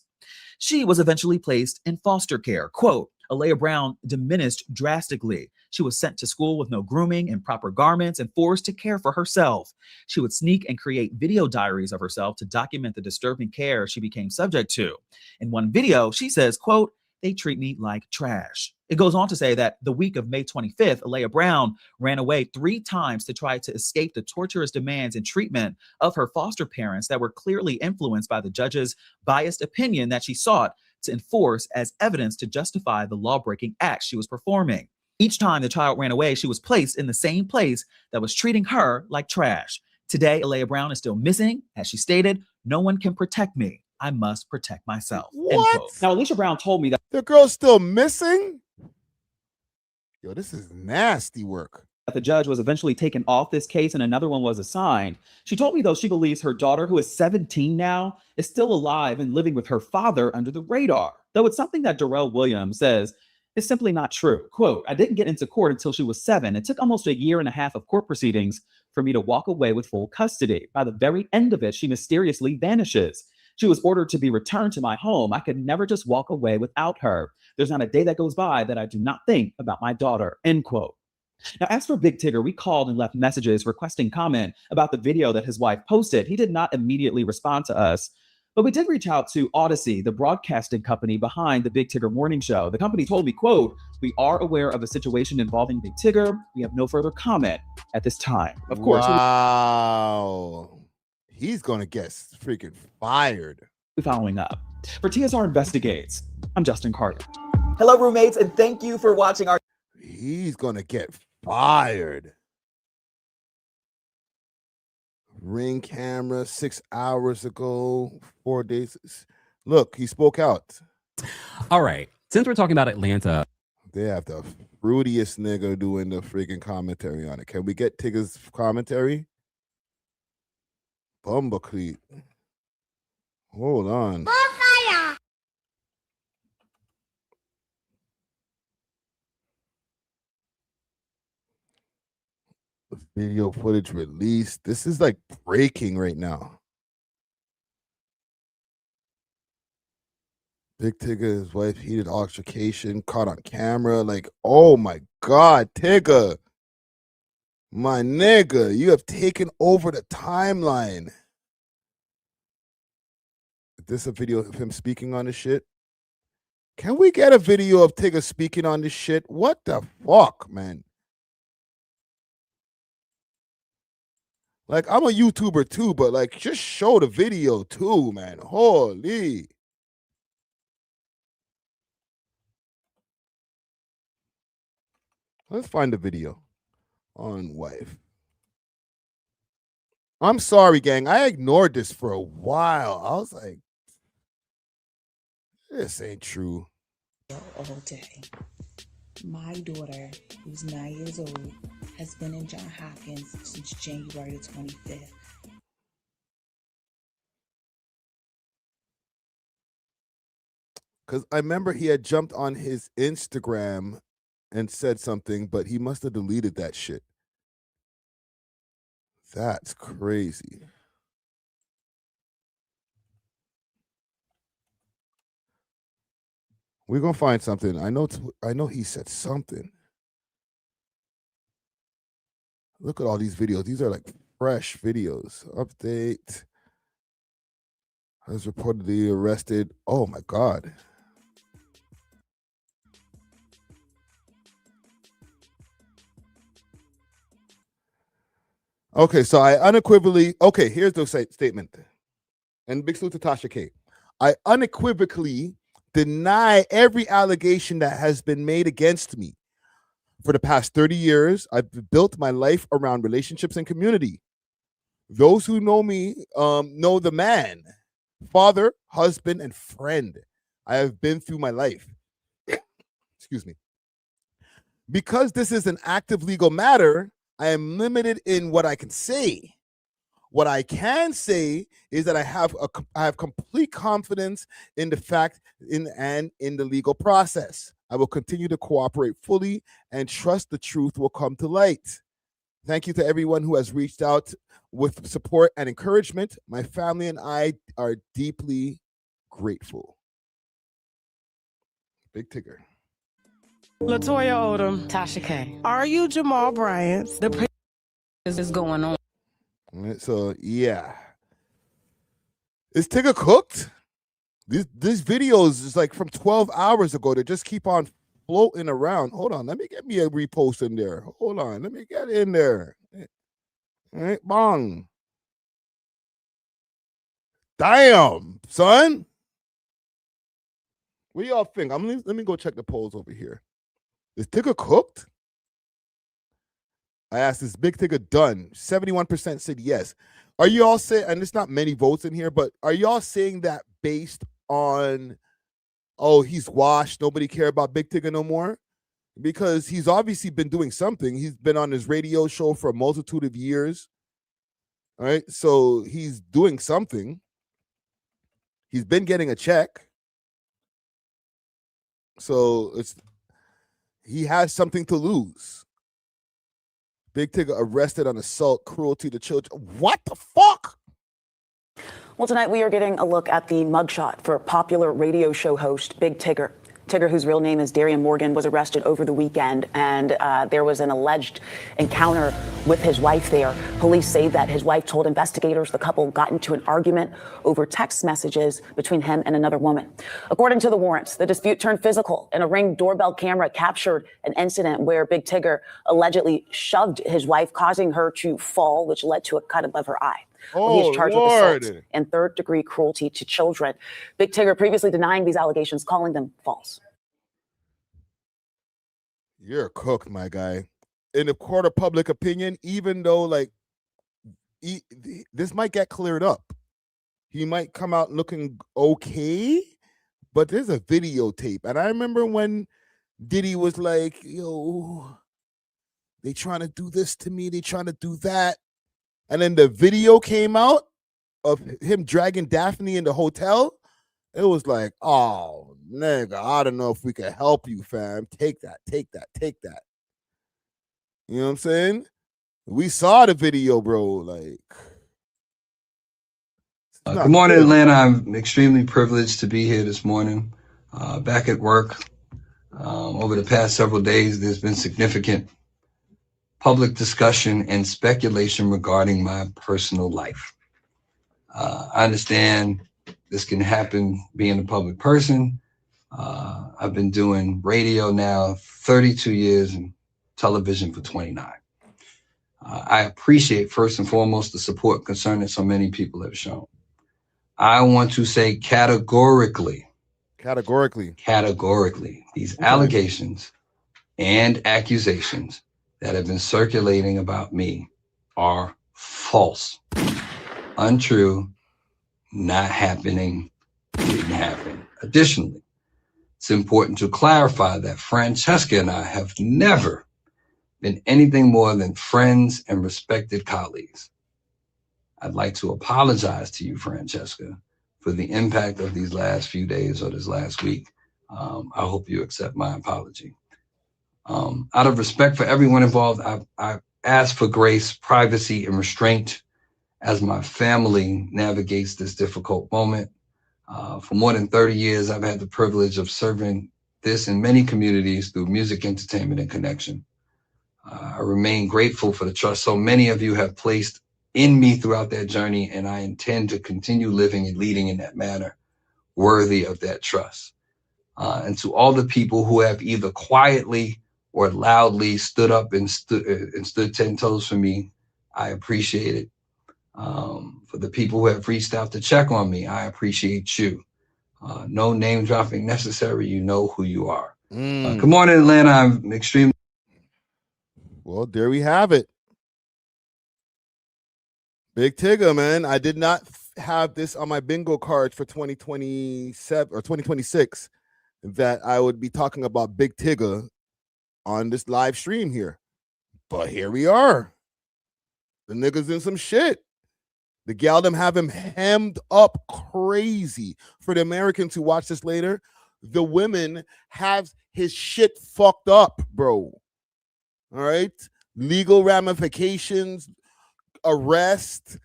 She was eventually placed in foster care. Quote, Alea Brown diminished drastically. She was sent to school with no grooming and proper garments and forced to care for herself. She would sneak and create video diaries of herself to document the disturbing care she became subject to. In one video, she says, quote, they treat me like trash. It goes on to say that the week of May 25th, Alea Brown ran away 3 times to try to escape the torturous demands and treatment of her foster parents that were clearly influenced by the judge's biased opinion that she sought to enforce as evidence to justify the law-breaking acts she was performing. Each time the child ran away, she was placed in the same place that was treating her like trash. Today, Alea Brown is still missing. As she stated, no one can protect me. I must protect myself. End quote. Now, Alicia Brown told me that the girl's still missing? Yo, this is nasty work. The judge was eventually taken off this case and another one was assigned. She told me, though, she believes her daughter, who is 17 now, is still alive and living with her father under the radar. Though it's something that A.W.O.L Williams says is simply not true. Quote, I didn't get into court until she was 7. It took almost 1.5 years of court proceedings for me to walk away with full custody. By the very end of it, she mysteriously vanishes. She was ordered to be returned to my home. I could never just walk away without her. There's not a day that goes by that I do not think about my daughter, end quote. Now, as for Big Tigger, we called and left messages requesting comment about the video that his wife posted. He did not immediately respond to us, but we did reach out to Odyssey, the broadcasting company behind the Big Tigger morning show. The company told me, quote, we are aware of a situation involving Big Tigger. We have no further comment at this time. Of course. Wow. He's going to get freaking fired. Following up. For TSR Investigates, I'm Justin Carter. Hello, roommates, and thank you for watching our... He's going to get fired. Ring camera 6 hours ago, 4 days. Look, he spoke out. All right. Since we're talking about Atlanta, they have the fruitiest nigga doing the freaking commentary on it. Can we get Tigger's commentary? Bumblecleat. Hold on. Fire. Video footage released. This is like breaking right now. Big Tigger, his wife, heated altercation, caught on camera. Like, oh my God, Tigger. My nigga, you have taken over the timeline. Is this a video of him speaking on this shit? Can we get a video of Tigger speaking on this shit? What the fuck, man? Like, I'm a YouTuber too, but like, just show the video too, man. Holy. Let's find the video on wife. I'm sorry, gang. I ignored this for a while. I was like, this ain't true. All day. My daughter, who's 9 years old, has been in John Hopkins since January the 25th. Because I remember he had jumped on his Instagram and said something, but he must have deleted that shit. That's crazy. We're gonna find something. I know he said something. Look at all these videos. These are like fresh videos. Update. I was reportedly arrested. Oh my God. Okay, so I unequivocally, okay, here's the statement. And big salute to Tasha K. I unequivocally deny every allegation that has been made against me. For the past 30 years, I've built my life around relationships and community. Those who know me know the man, father, husband, and friend I have been through my life. Excuse me. Because this is an active legal matter, I am limited in what I can say. What I can say is that I have complete confidence in the fact in the legal process. I will continue to cooperate fully and trust the truth will come to light. Thank you to everyone who has reached out with support and encouragement. My family and I are deeply grateful. Big Tigger. Latoya Odom. Tasha K. Are you Jamal Bryant's? The is going on. All right, so yeah. Is Tigger cooked? These videos is like from 12 hours ago. They just keep on floating around. Hold on, let me get me a repost in there. Hold on, let me get in there. All right, bong. Damn, son. What do y'all think? Let me go check the polls over here. Is Tigger cooked? I asked, is Big Tigger done? 71% said yes. Are you all saying, and it's not many votes in here, but are y'all saying that based on, oh, he's washed, nobody care about Big Tigger no more? Because he's obviously been doing something. He's been on his radio show for a multitude of years. All right, so he's doing something. He's been getting a check. So he has something to lose. Big Tigger arrested on assault, cruelty to children. What the fuck? Well, tonight we are getting a look at the mugshot for popular radio show host Big Tigger. Tigger, whose real name is Darian Morgan, was arrested over the weekend, and there was an alleged encounter with his wife there. Police say that his wife told investigators the couple got into an argument over text messages between him and another woman. According to the warrants, the dispute turned physical, and a Ring doorbell camera captured an incident where Big Tigger allegedly shoved his wife, causing her to fall, which led to a cut above her eye. Well, he is charged with assault and third-degree cruelty to children. Big Tigger previously denying these allegations, calling them false. You're cooked, my guy. In the court of public opinion, even though, like, this might get cleared up. He might come out looking okay, but there's a videotape. And I remember when Diddy was like, yo, they trying to do this to me, they trying to do that. And then the video came out of him dragging Daphne in the hotel. It was like, oh, nigga, I don't know if we can help you, fam. Take that, take that, take that. You know what I'm saying? We saw the video, bro. Like, good morning, Atlanta. I'm extremely privileged to be here this morning, back at work. Over the past several days, there's been significant public discussion and speculation regarding my personal life. I understand this can happen being a public person. I've been doing radio now 32 years and television for 29. I appreciate first and foremost the support and concern that so many people have shown. I want to say categorically, these allegations and accusations that have been circulating about me are false, untrue, not happening, didn't happen. Additionally, it's important to clarify that Francesca and I have never been anything more than friends and respected colleagues. I'd like to apologize to you, Francesca, for the impact of these last few days or this last week. I hope you accept my apology. Out of respect for everyone involved, I ask for grace, privacy, and restraint as my family navigates this difficult moment. For more than 30 years, I've had the privilege of serving this in many communities through music, entertainment, and connection. I remain grateful for the trust so many of you have placed in me throughout that journey, and I intend to continue living and leading in that manner worthy of that trust. And to all the people who have either quietly or loudly stood up and stood 10 toes for me, I appreciate it. For the people who have reached out to check on me, I appreciate you. No name dropping necessary. You know who you are. Good morning, Atlanta. I'm extremely. Well, there we have it. Big Tigger, man. I did not have this on my bingo card for 2027 or 2026 that I would be talking about Big Tigger on this live stream here. But here we are. The niggas in some shit. The gal them have him hemmed up crazy. For the Americans who watch this later, the women have his shit fucked up, bro. All right? Legal ramifications, arrest,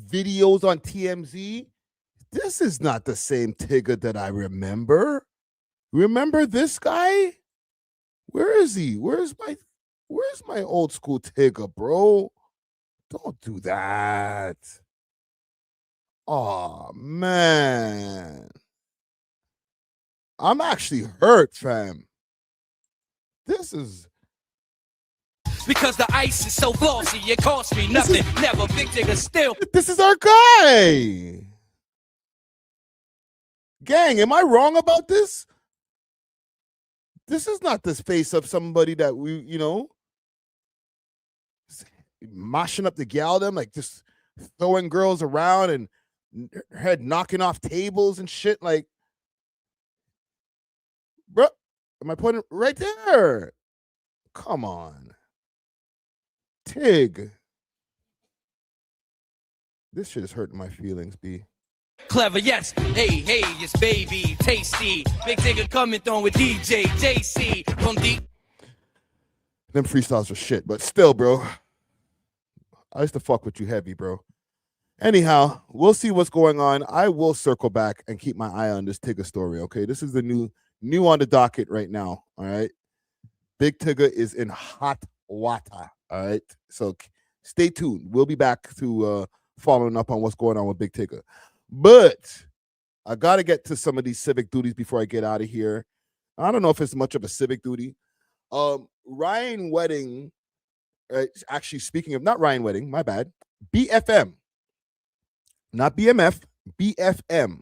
videos on TMZ. This is not the same Tigger that I remember. Remember this guy? Where is he? Where's my old school Tigger, bro? Don't do that. Oh, man. I'm actually hurt, fam. This is... Because the ice is so glossy, it costs me nothing. Never Big Tigger still. This is our guy. Gang, am I wrong about this? This is not the face of somebody that we, mashing up the gal them, like just throwing girls around and head knocking off tables and shit. Like, bro, am I pointing right there? Come on. Tig. This shit is hurting my feelings, B. Clever, yes. Hey, it's baby, tasty. Big Tigger coming through with DJ JC from deep. Them freestyles are shit, but still, bro. I used to fuck with you heavy, bro. Anyhow, we'll see what's going on. I will circle back and keep my eye on this Tigger story, okay? This is the new on the docket right now, all right? Big Tigger is in hot water, all right? So stay tuned. We'll be back to following up on what's going on with Big Tigger. But I got to get to some of these civic duties before I get out of here. I don't know if it's much of a civic duty. Ryan Wedding, actually speaking of, not Ryan Wedding, my bad, BFM, not BMF, BFM.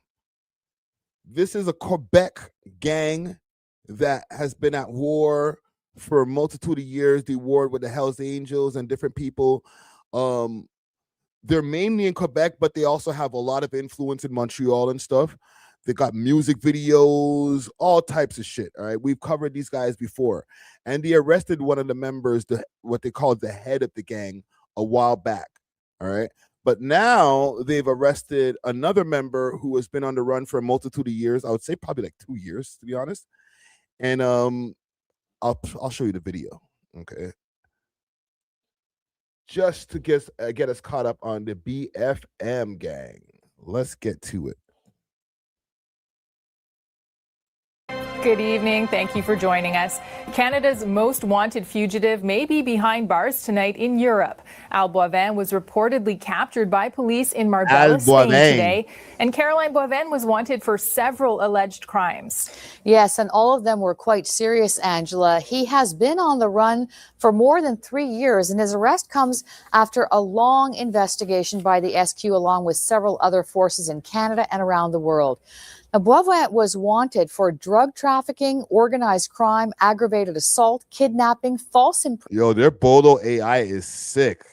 This is a Quebec gang that has been at war for a multitude of years. The war with the Hells Angels and different people. They're mainly in Quebec, but they also have a lot of influence in Montreal and stuff. They got music videos, all types of shit. All right, we've covered these guys before, and they arrested one of the members, what they call the head of the gang, a while back. All right, but now they've arrested another member who has been on the run for a multitude of years. I would say probably like 2 years, to be honest. And I'll show you the video. Okay. Just to get us caught up on the BFM gang. Let's get to it. Good evening. Thank you for joining us. Canada's most wanted fugitive may be behind bars tonight in Europe. A.W.O.L was reportedly captured by police in Marbella, Spain today. And Caroline Boivin was wanted for several alleged crimes. Yes, and all of them were quite serious, Angela. He has been on the run for more than 3 years, and his arrest comes after a long investigation by the SQ along with several other forces in Canada and around the world. A.W.O.L was wanted for drug trafficking, organized crime, aggravated assault, kidnapping, false imprisonment. Yo, their Bolo AI is sick.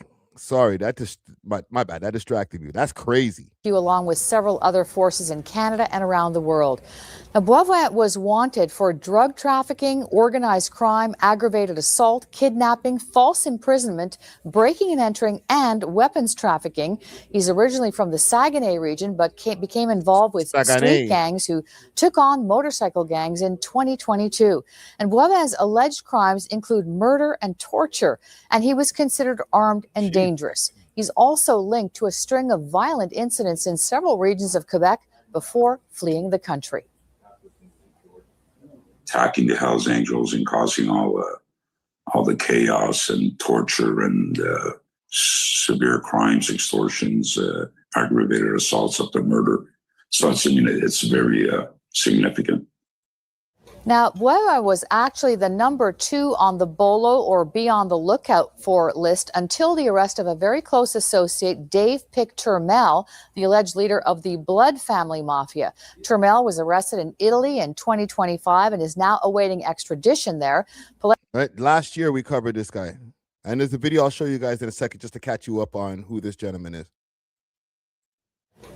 Sorry, that just my bad. That distracted you. That's crazy. Along with several other forces in Canada and around the world. Now, Boivin was wanted for drug trafficking, organized crime, aggravated assault, kidnapping, false imprisonment, breaking and entering, and weapons trafficking. He's originally from the Saguenay region, but became involved with street gangs who took on motorcycle gangs in 2022. And Boivin's alleged crimes include murder and torture, and he was considered armed and dangerous. He's also linked to a string of violent incidents in several regions of Quebec before fleeing the country. Attacking the Hells Angels and causing all the chaos and torture and severe crimes, extortions, aggravated assaults up to murder. So it's very significant. Now, Boivin was actually the #2 on the BOLO or Be on the Lookout for list until the arrest of a very close associate, Dave Pic Turmel, the alleged leader of the Blood family mafia. Turmel was arrested in Italy in 2025 and is now awaiting extradition there. Right, last year we covered this guy, and there's a video I'll show you guys in a second just to catch you up on who this gentleman is.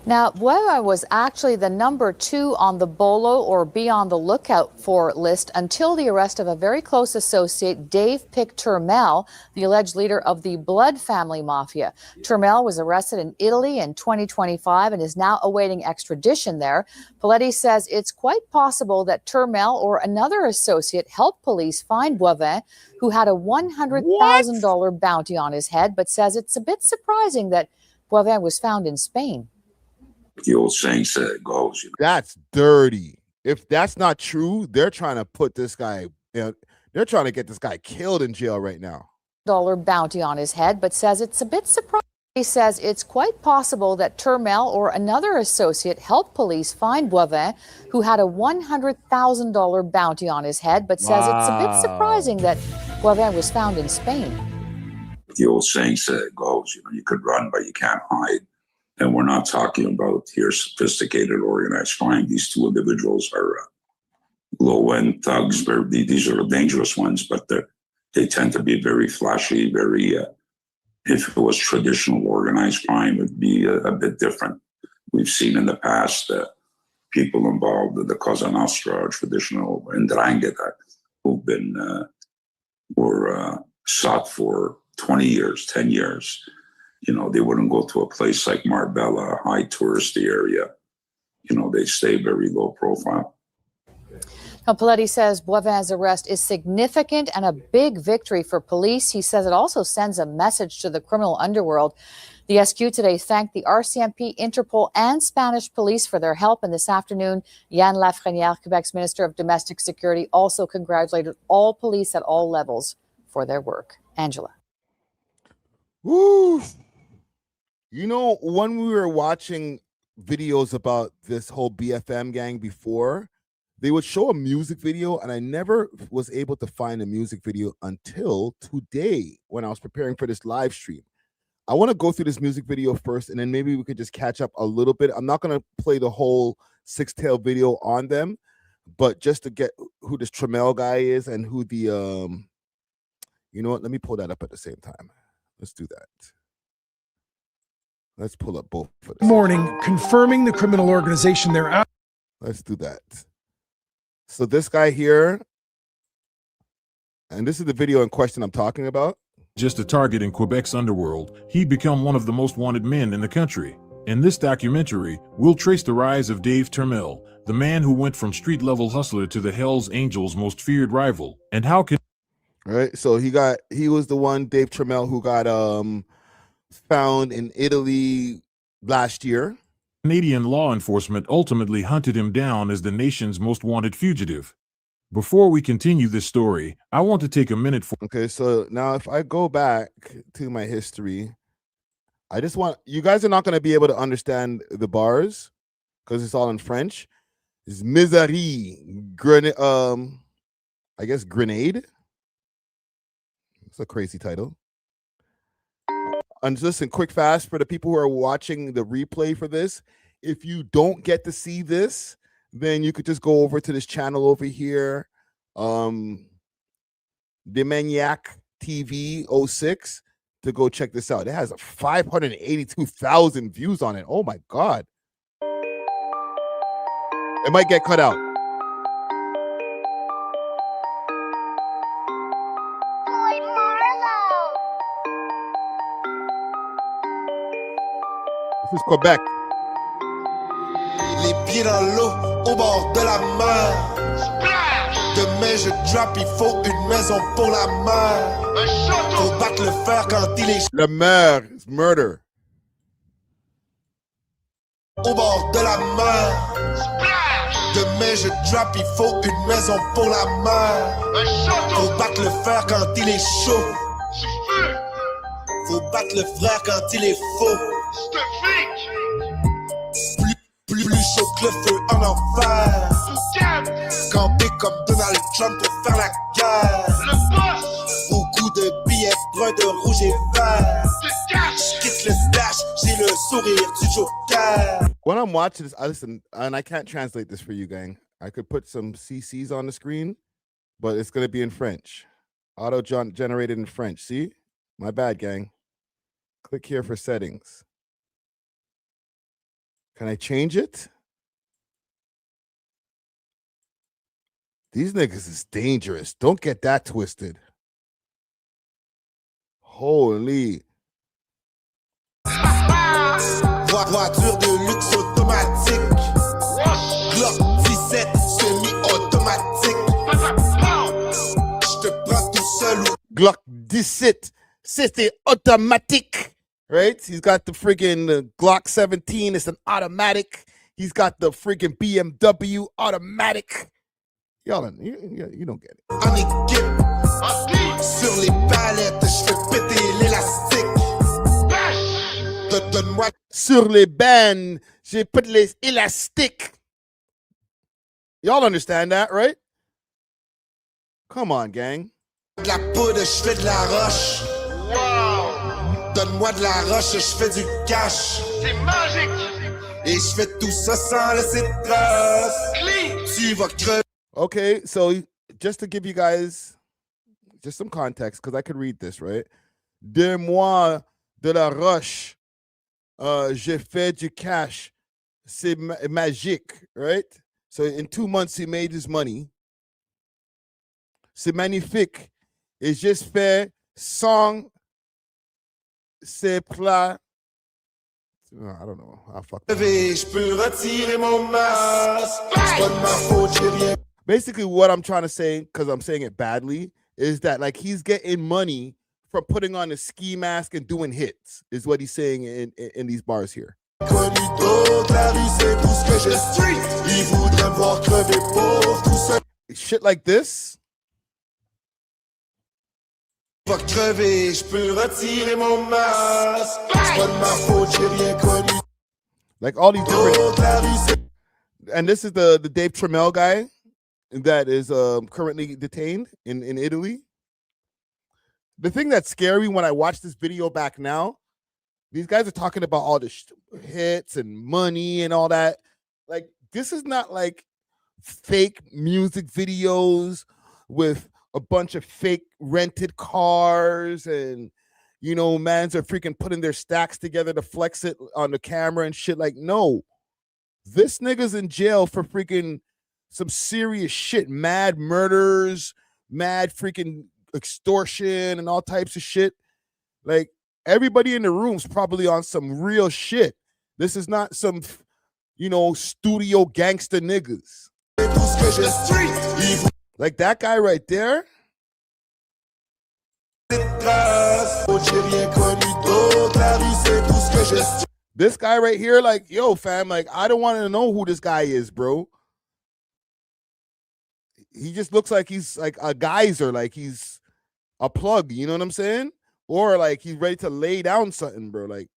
Now, Boivin was actually the #2 on the BOLO or Be on the Lookout for list until the arrest of a very close associate, Dave Pic Turmel, the alleged leader of the Blood family mafia. Turmel was arrested in Italy in 2025 and is now awaiting extradition there. Paletti says it's quite possible that Turmel or another associate helped police find Boivin, who had a $100,000 bounty on his head, but says it's a bit surprising that Boivin was found in Spain. The old saying said it goes. That's dirty. If that's not true, they're trying to put this guy, they're trying to get this guy killed in jail right now. Bounty on his head, but says it's a bit surprising. He says it's quite possible that Turmel or another associate helped police find Boivin, who had a $100,000 bounty on his head, but says it's a bit surprising that Boivin was found in Spain. The old saying said it goes. You could run, but you can't hide. And we're not talking about here sophisticated organized crime. These two individuals are low-end thugs. These are the dangerous ones, but they tend to be very flashy, very, if it was traditional organized crime, it'd be a bit different. We've seen in the past people involved in the Cosa Nostra, traditional Ndrangheta, who've been, were sought for 20 years, 10 years. They wouldn't go to a place like Marbella, a high touristy area. They stay very low profile. Now, Paletti says Boivin's arrest is significant and a big victory for police. He says it also sends a message to the criminal underworld. The SQ today thanked the RCMP, Interpol, and Spanish police for their help. And this afternoon, Yann Lafrenière, Quebec's Minister of Domestic Security, also congratulated all police at all levels for their work. Angela. Woo! When we were watching videos about this whole BFM gang before, they would show a music video, and I never was able to find a music video until today when I was preparing for this live stream. I want to go through this music video first, and then maybe we could just catch up a little bit. I'm not going to play the whole six-tail video on them, but just to get who this Turmel guy is and who the, you know what? Let me pull that up at the same time. Let's do that. Let's pull up both for this. Morning, confirming the criminal organization they're out. Let's do that. So this guy here, and this is the video in question I'm talking about. Just a target in Quebec's underworld, he'd become one of the most wanted men in the country. In this documentary, we'll trace the rise of Dave Turmel, the man who went from street-level hustler to the Hells Angels' most feared rival, and how can... Right, so he was the one, Dave Turmel, who got found in Italy last year. Canadian law enforcement ultimately hunted him down as the nation's most wanted fugitive. Before we continue this story, I want to take a minute for... Okay, so now if I go back to my history, I just want... You guys are not going to be able to understand the bars because it's all in French. It's misery, I guess grenade. It's a crazy title. And listen, quick fast for the people who are watching the replay for this. If you don't get to see this, then you could just go over to this channel over here. Demaniac TV 06 to go check this out. It has 582,000 views on it. Oh my God. It might get cut out. This is Quebec. Les pieds dans l'eau, au bord de la mer. Demain je drop, il faut une maison pour la mer. Faut battre le fer quand il est Le mer is murder. au bord de la mer. Demain je drop, il faut une maison pour la mer. Faut battre le fer quand il est chaud. Faut battre le frère quand il est faux. Plus chaud que le feu en enfer. Camper comme Donald Trump pour faire la guerre. Beaucoup de billets bruns de rouge et vert. J'quitte le stash, j'ai le sourire du Joker. When I'm watching this, I listen, and I can't translate this for you, gang. I could put some CCs on the screen, but it's gonna be in French. Auto-generated in French. See? My bad, gang. Click here for settings. Can I change it? These niggas is dangerous. Don't get that twisted. Holy. Voiture de luxe automatique. Glock 17 semi-automatique. J'te prends tout seul. Glock 17. C'était automatique. Right? He's got the freaking Glock 17. It's an automatic. He's got the freaking BMW automatic. Y'all don't, you don't get it. En équipe, sur les palettes, j'fais péter l'élastique. Donne-moi sur les bandes, j'ai put les élastiques. Y'all understand that, right? Come on, gang. de la poudre, j'fais de la roche. Donne-moi de la roche, j'fais du cash. C'est magique. Et j'fais tout ça sans laisser de trace. Tu vas crever. Okay, so just to give you guys just some context, because I could read this, right? Donne-moi de la roche. J'ai fait du cash. C'est magique, right? So in 2 months, he made his money. C'est magnifique. Et j'ai fait sans ses plats. I don't know. I'll fuck. Je peux retirer mon masque. C'est pas de ma faute, j'ai rien. Basically, what I'm trying to say, because I'm saying it badly, is that like he's getting money from putting on a ski mask and doing hits, is what he's saying in these bars here. Shit like this. Va crever, je peux retirer mon masque. C'est pas de ma faute, j'ai rien connu. Like all these different. And this is the Dave Trammell guy that is currently detained in Italy. The thing that's scary when I watch this video back now, these guys are talking about all the hits and money and all that. Like, this is not like fake music videos with a bunch of fake rented cars and, you know, mans are freaking putting their stacks together to flex it on the camera and shit. Like, no, this nigga's in jail for freaking some serious shit, mad murders, mad freaking extortion and all types of shit. Like, everybody in the room's probably on some real shit. This is not some, you know, studio gangster niggas. Like that guy right there. This guy right here, like, yo, fam, like, I don't want to know who this guy is, bro. He just looks like he's like a geyser, like he's a plug, you know what I'm saying? Or like he's ready to lay down something, bro. Like,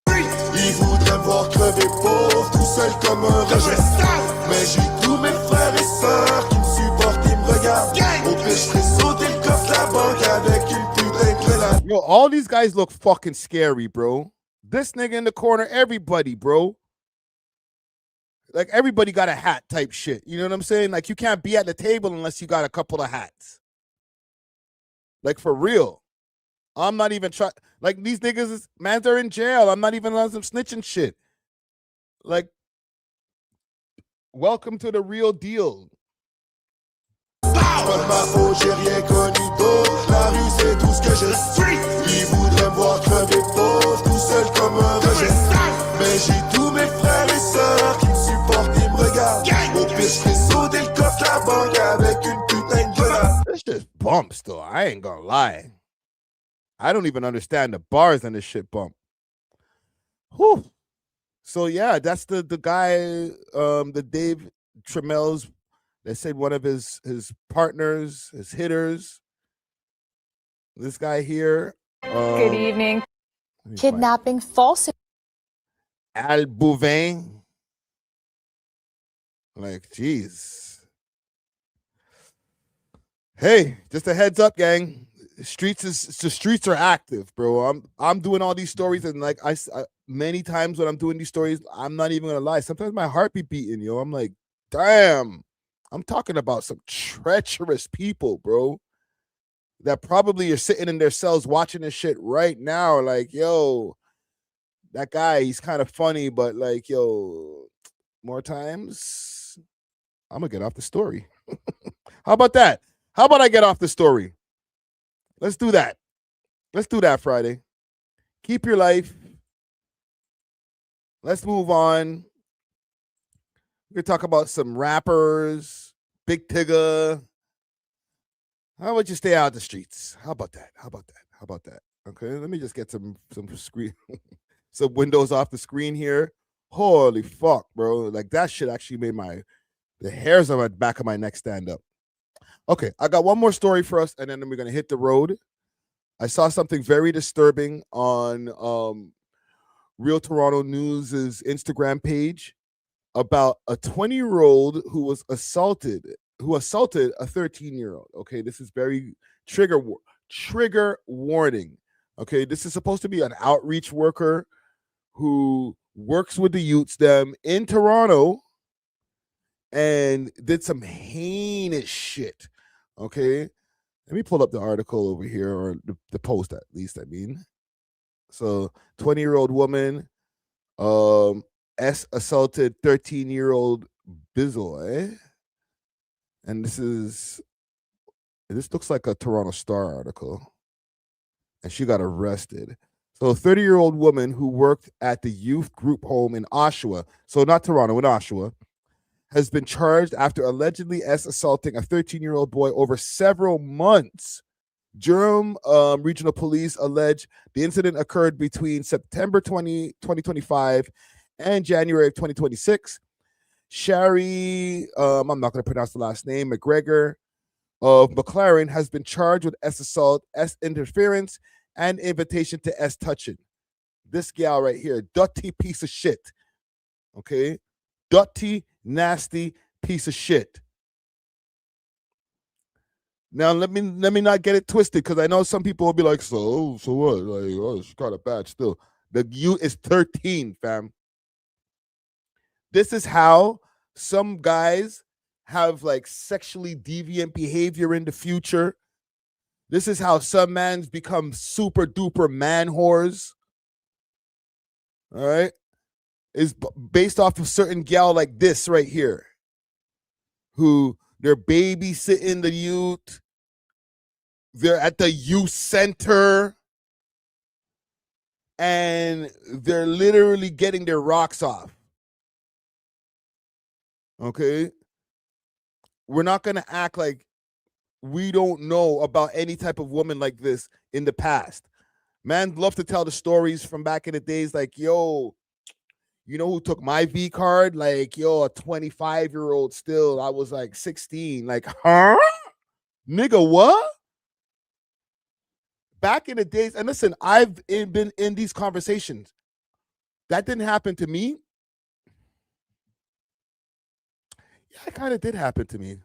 Il voudrait me voir crever pauvre, tout seul comme un rejet. Mais j'ai tous mes frères et sœurs qui me supportent et me regardent. Au pire, je ferais sauter le coffre de la banque avec une putain de grenade. yo, all these guys look fucking scary, bro. This nigga in the corner, everybody, bro. Like, everybody got a hat type shit. You know what I'm saying? Like, you can't be at the table unless you got a couple of hats. Like, for real. I'm not even trying. Like, these niggas, mans are in jail. I'm not even on some snitching shit. Like, welcome to the real deal. Pas de ma faute, j'ai rien connu d'autre. La rue, c'est tout ce que je suis. Ils voudraient me voir crever pauvre, tout seul comme un rejet. Mais j'ai tous mes frères et sœurs qui me supportent et me regardent. Au pire, je ferais sauter le coffre de la banque avec une putain de grenade. This just bumps, though. I ain't gonna lie. I don't even understand the bars on this shit bump. Whew. So yeah, that's the guy, the Dave Tramel's. They said one of his partners, his hitters. This guy here. Good evening. Kidnapping, false. A.W.O.L. Like, jeez. Hey, just a heads up, gang. The streets are active, bro. I'm doing all these stories, and like I many times when I'm doing these stories, I'm not even gonna lie. Sometimes my heart be beating, yo. I'm like, damn. I'm talking about some treacherous people, bro, that probably are sitting in their cells watching this shit right now. Like, yo, that guy, he's kind of funny, but like, yo, more times, I'm gonna get off the story. How about that? How about I get off the story? Let's do that. Let's do that, Friday. Keep your life. Let's move on. We're gonna talk about some rappers, Big Tigger. How about you stay out the streets? How about that? How about that? How about that? Okay, let me just get some screen, some windows off the screen here. Holy fuck, bro! Like, that shit actually made the hairs on the back of my neck stand up. Okay, I got one more story for us, and then we're gonna hit the road. I saw something very disturbing on Real Toronto News's Instagram page about a 20-year-old who assaulted a 13-year-old. Okay, this is very trigger warning. Okay, this is supposed to be an outreach worker who works with the youths them in Toronto and did some heinous shit. Okay, let me pull up the article over here, or the post at least, I mean. So 20-year-old woman assaulted 13-year-old Bizzle, and this looks like a Toronto Star article, and she got arrested. So a 30-year-old woman who worked at the youth group home in Oshawa, so not Toronto, in Oshawa, has been charged after allegedly assaulting a 13-year-old boy over several months. Durham Regional Police allege the incident occurred between September 2025 and January of 2026. Shari, I'm not going to pronounce the last name, McGregor of McLaren has been charged with S assault, S interference, and invitation to S touching. This gal right here, dirty piece of shit. Okay? Dirty, nasty piece of shit. Now, let me not get it twisted, because I know some people will be like, so what? Like, oh, it's kind of bad still. The youth is 13, fam. This is how some guys have like sexually deviant behavior in the future. This is how some mans become super duper man whores. All right? Is based off of certain gal like this right here, who they're babysitting the youth. They're at the youth center, and they're literally getting their rocks off. Okay? We're not going to act like we don't know about any type of woman like this in the past. Man love to tell the stories from back in the days, like, yo, you know who took my V card? Like, yo, a 25-year-old still. I was like 16. Like, huh? Nigga, what? Back in the days, and listen, I've been in these conversations. That didn't happen to me. Yeah, it kind of did happen to me.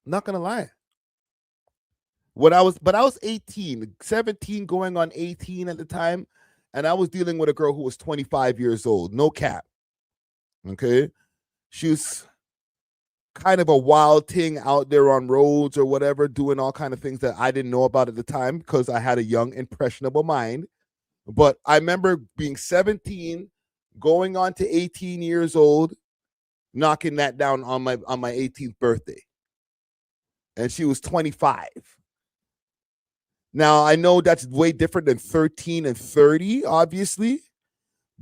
Not gonna lie. But I was 18, 17 going on 18 at the time, and I was dealing with a girl who was 25 years old. No cap. Okay? She was kind of a wild thing out there on roads or whatever, doing all kind of things that I didn't know about at the time because I had a young, impressionable mind. But I remember being 17, going on to 18 years old, knocking that down on my 18th birthday. And she was 25. Now, I know that's way different than 13 and 30, obviously,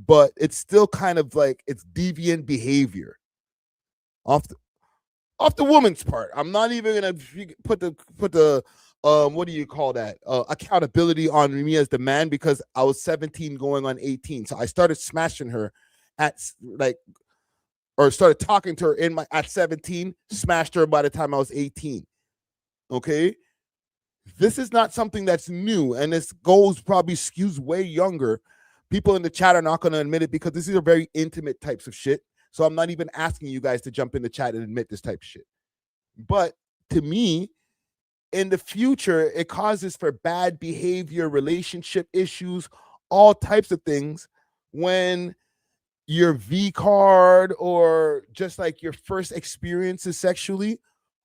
but it's still kind of like it's deviant behavior off the woman's part. I'm not even gonna put the what do you call that, accountability on me as the man, because I was 17 going on 18. So I started smashing her started talking to her at 17, smashed her by the time I was 18. Okay, this is not something that's new, and this goes probably skews way younger. People in the chat are not going to admit it because these are very intimate types of shit. So I'm not even asking you guys to jump in the chat and admit this type of shit. But to me, in the future, it causes for bad behavior, relationship issues, all types of things when your V card or just like your first experiences sexually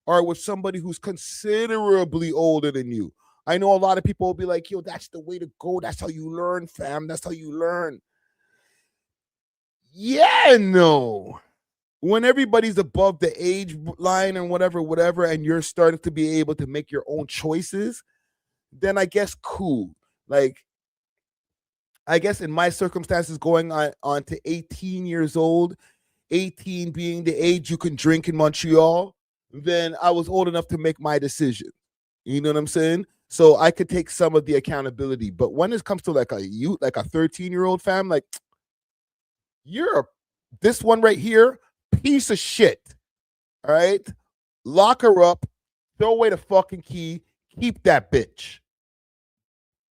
are with somebody who's considerably older than you. I know a lot of people will be like, yo, that's the way to go. That's how you learn, fam. That's how you learn. Yeah, no. When everybody's above the age line and whatever, and you're starting to be able to make your own choices, then I guess cool. Like, I guess in my circumstances, going on to 18 years old, 18 being the age you can drink in Montreal, then I was old enough to make my decision. You know what I'm saying? So I could take some of the accountability. But when it comes to like a 13-year-old fam, like, this one right here, piece of shit. All right? Lock her up, throw away the fucking key, keep that bitch.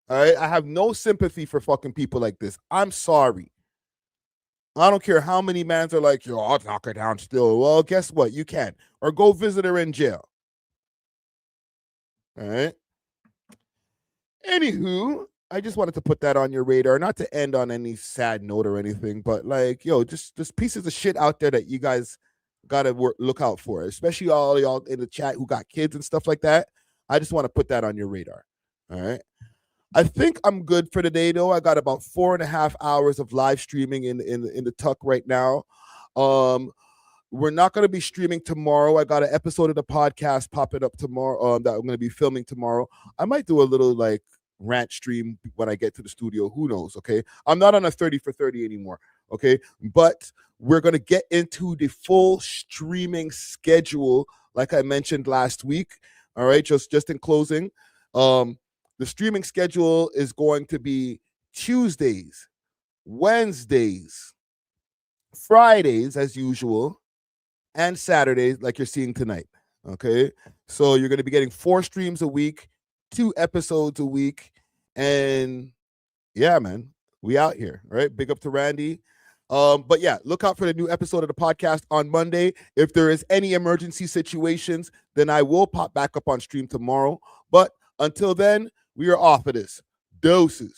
All right? I have no sympathy for fucking people like this. I'm sorry. I don't care how many mans are like, yo, I'll knock her down still. Well, guess what? You can. Or go visit her in jail. All right? Anywho, I just wanted to put that on your radar, not to end on any sad note or anything, but like, yo, just pieces of shit out there that you guys gotta look out for, especially all y'all in the chat who got kids and stuff like that. I just want to put that on your radar. All right. I think I'm good for today, though. I got about 4.5 hours of live streaming in the tuck right now. We're not going to be streaming tomorrow. I got an episode of the podcast popping up tomorrow that I'm going to be filming tomorrow. I might do a little like rant stream when I get to the studio. Who knows? Okay. I'm not on a 30 for 30 anymore. Okay. But we're going to get into the full streaming schedule, like I mentioned last week. All right. Just in closing, the streaming schedule is going to be Tuesdays, Wednesdays, Fridays, as usual, and Saturdays, like you're seeing tonight. Okay. So you're going to be getting 4 streams a week, 2 episodes a week. And yeah, man, we out here. Right. Big up to Randy. But yeah, look out for the new episode of the podcast on Monday. If there is any emergency situations, then I will pop back up on stream tomorrow. But until then, we are off of this. Doses.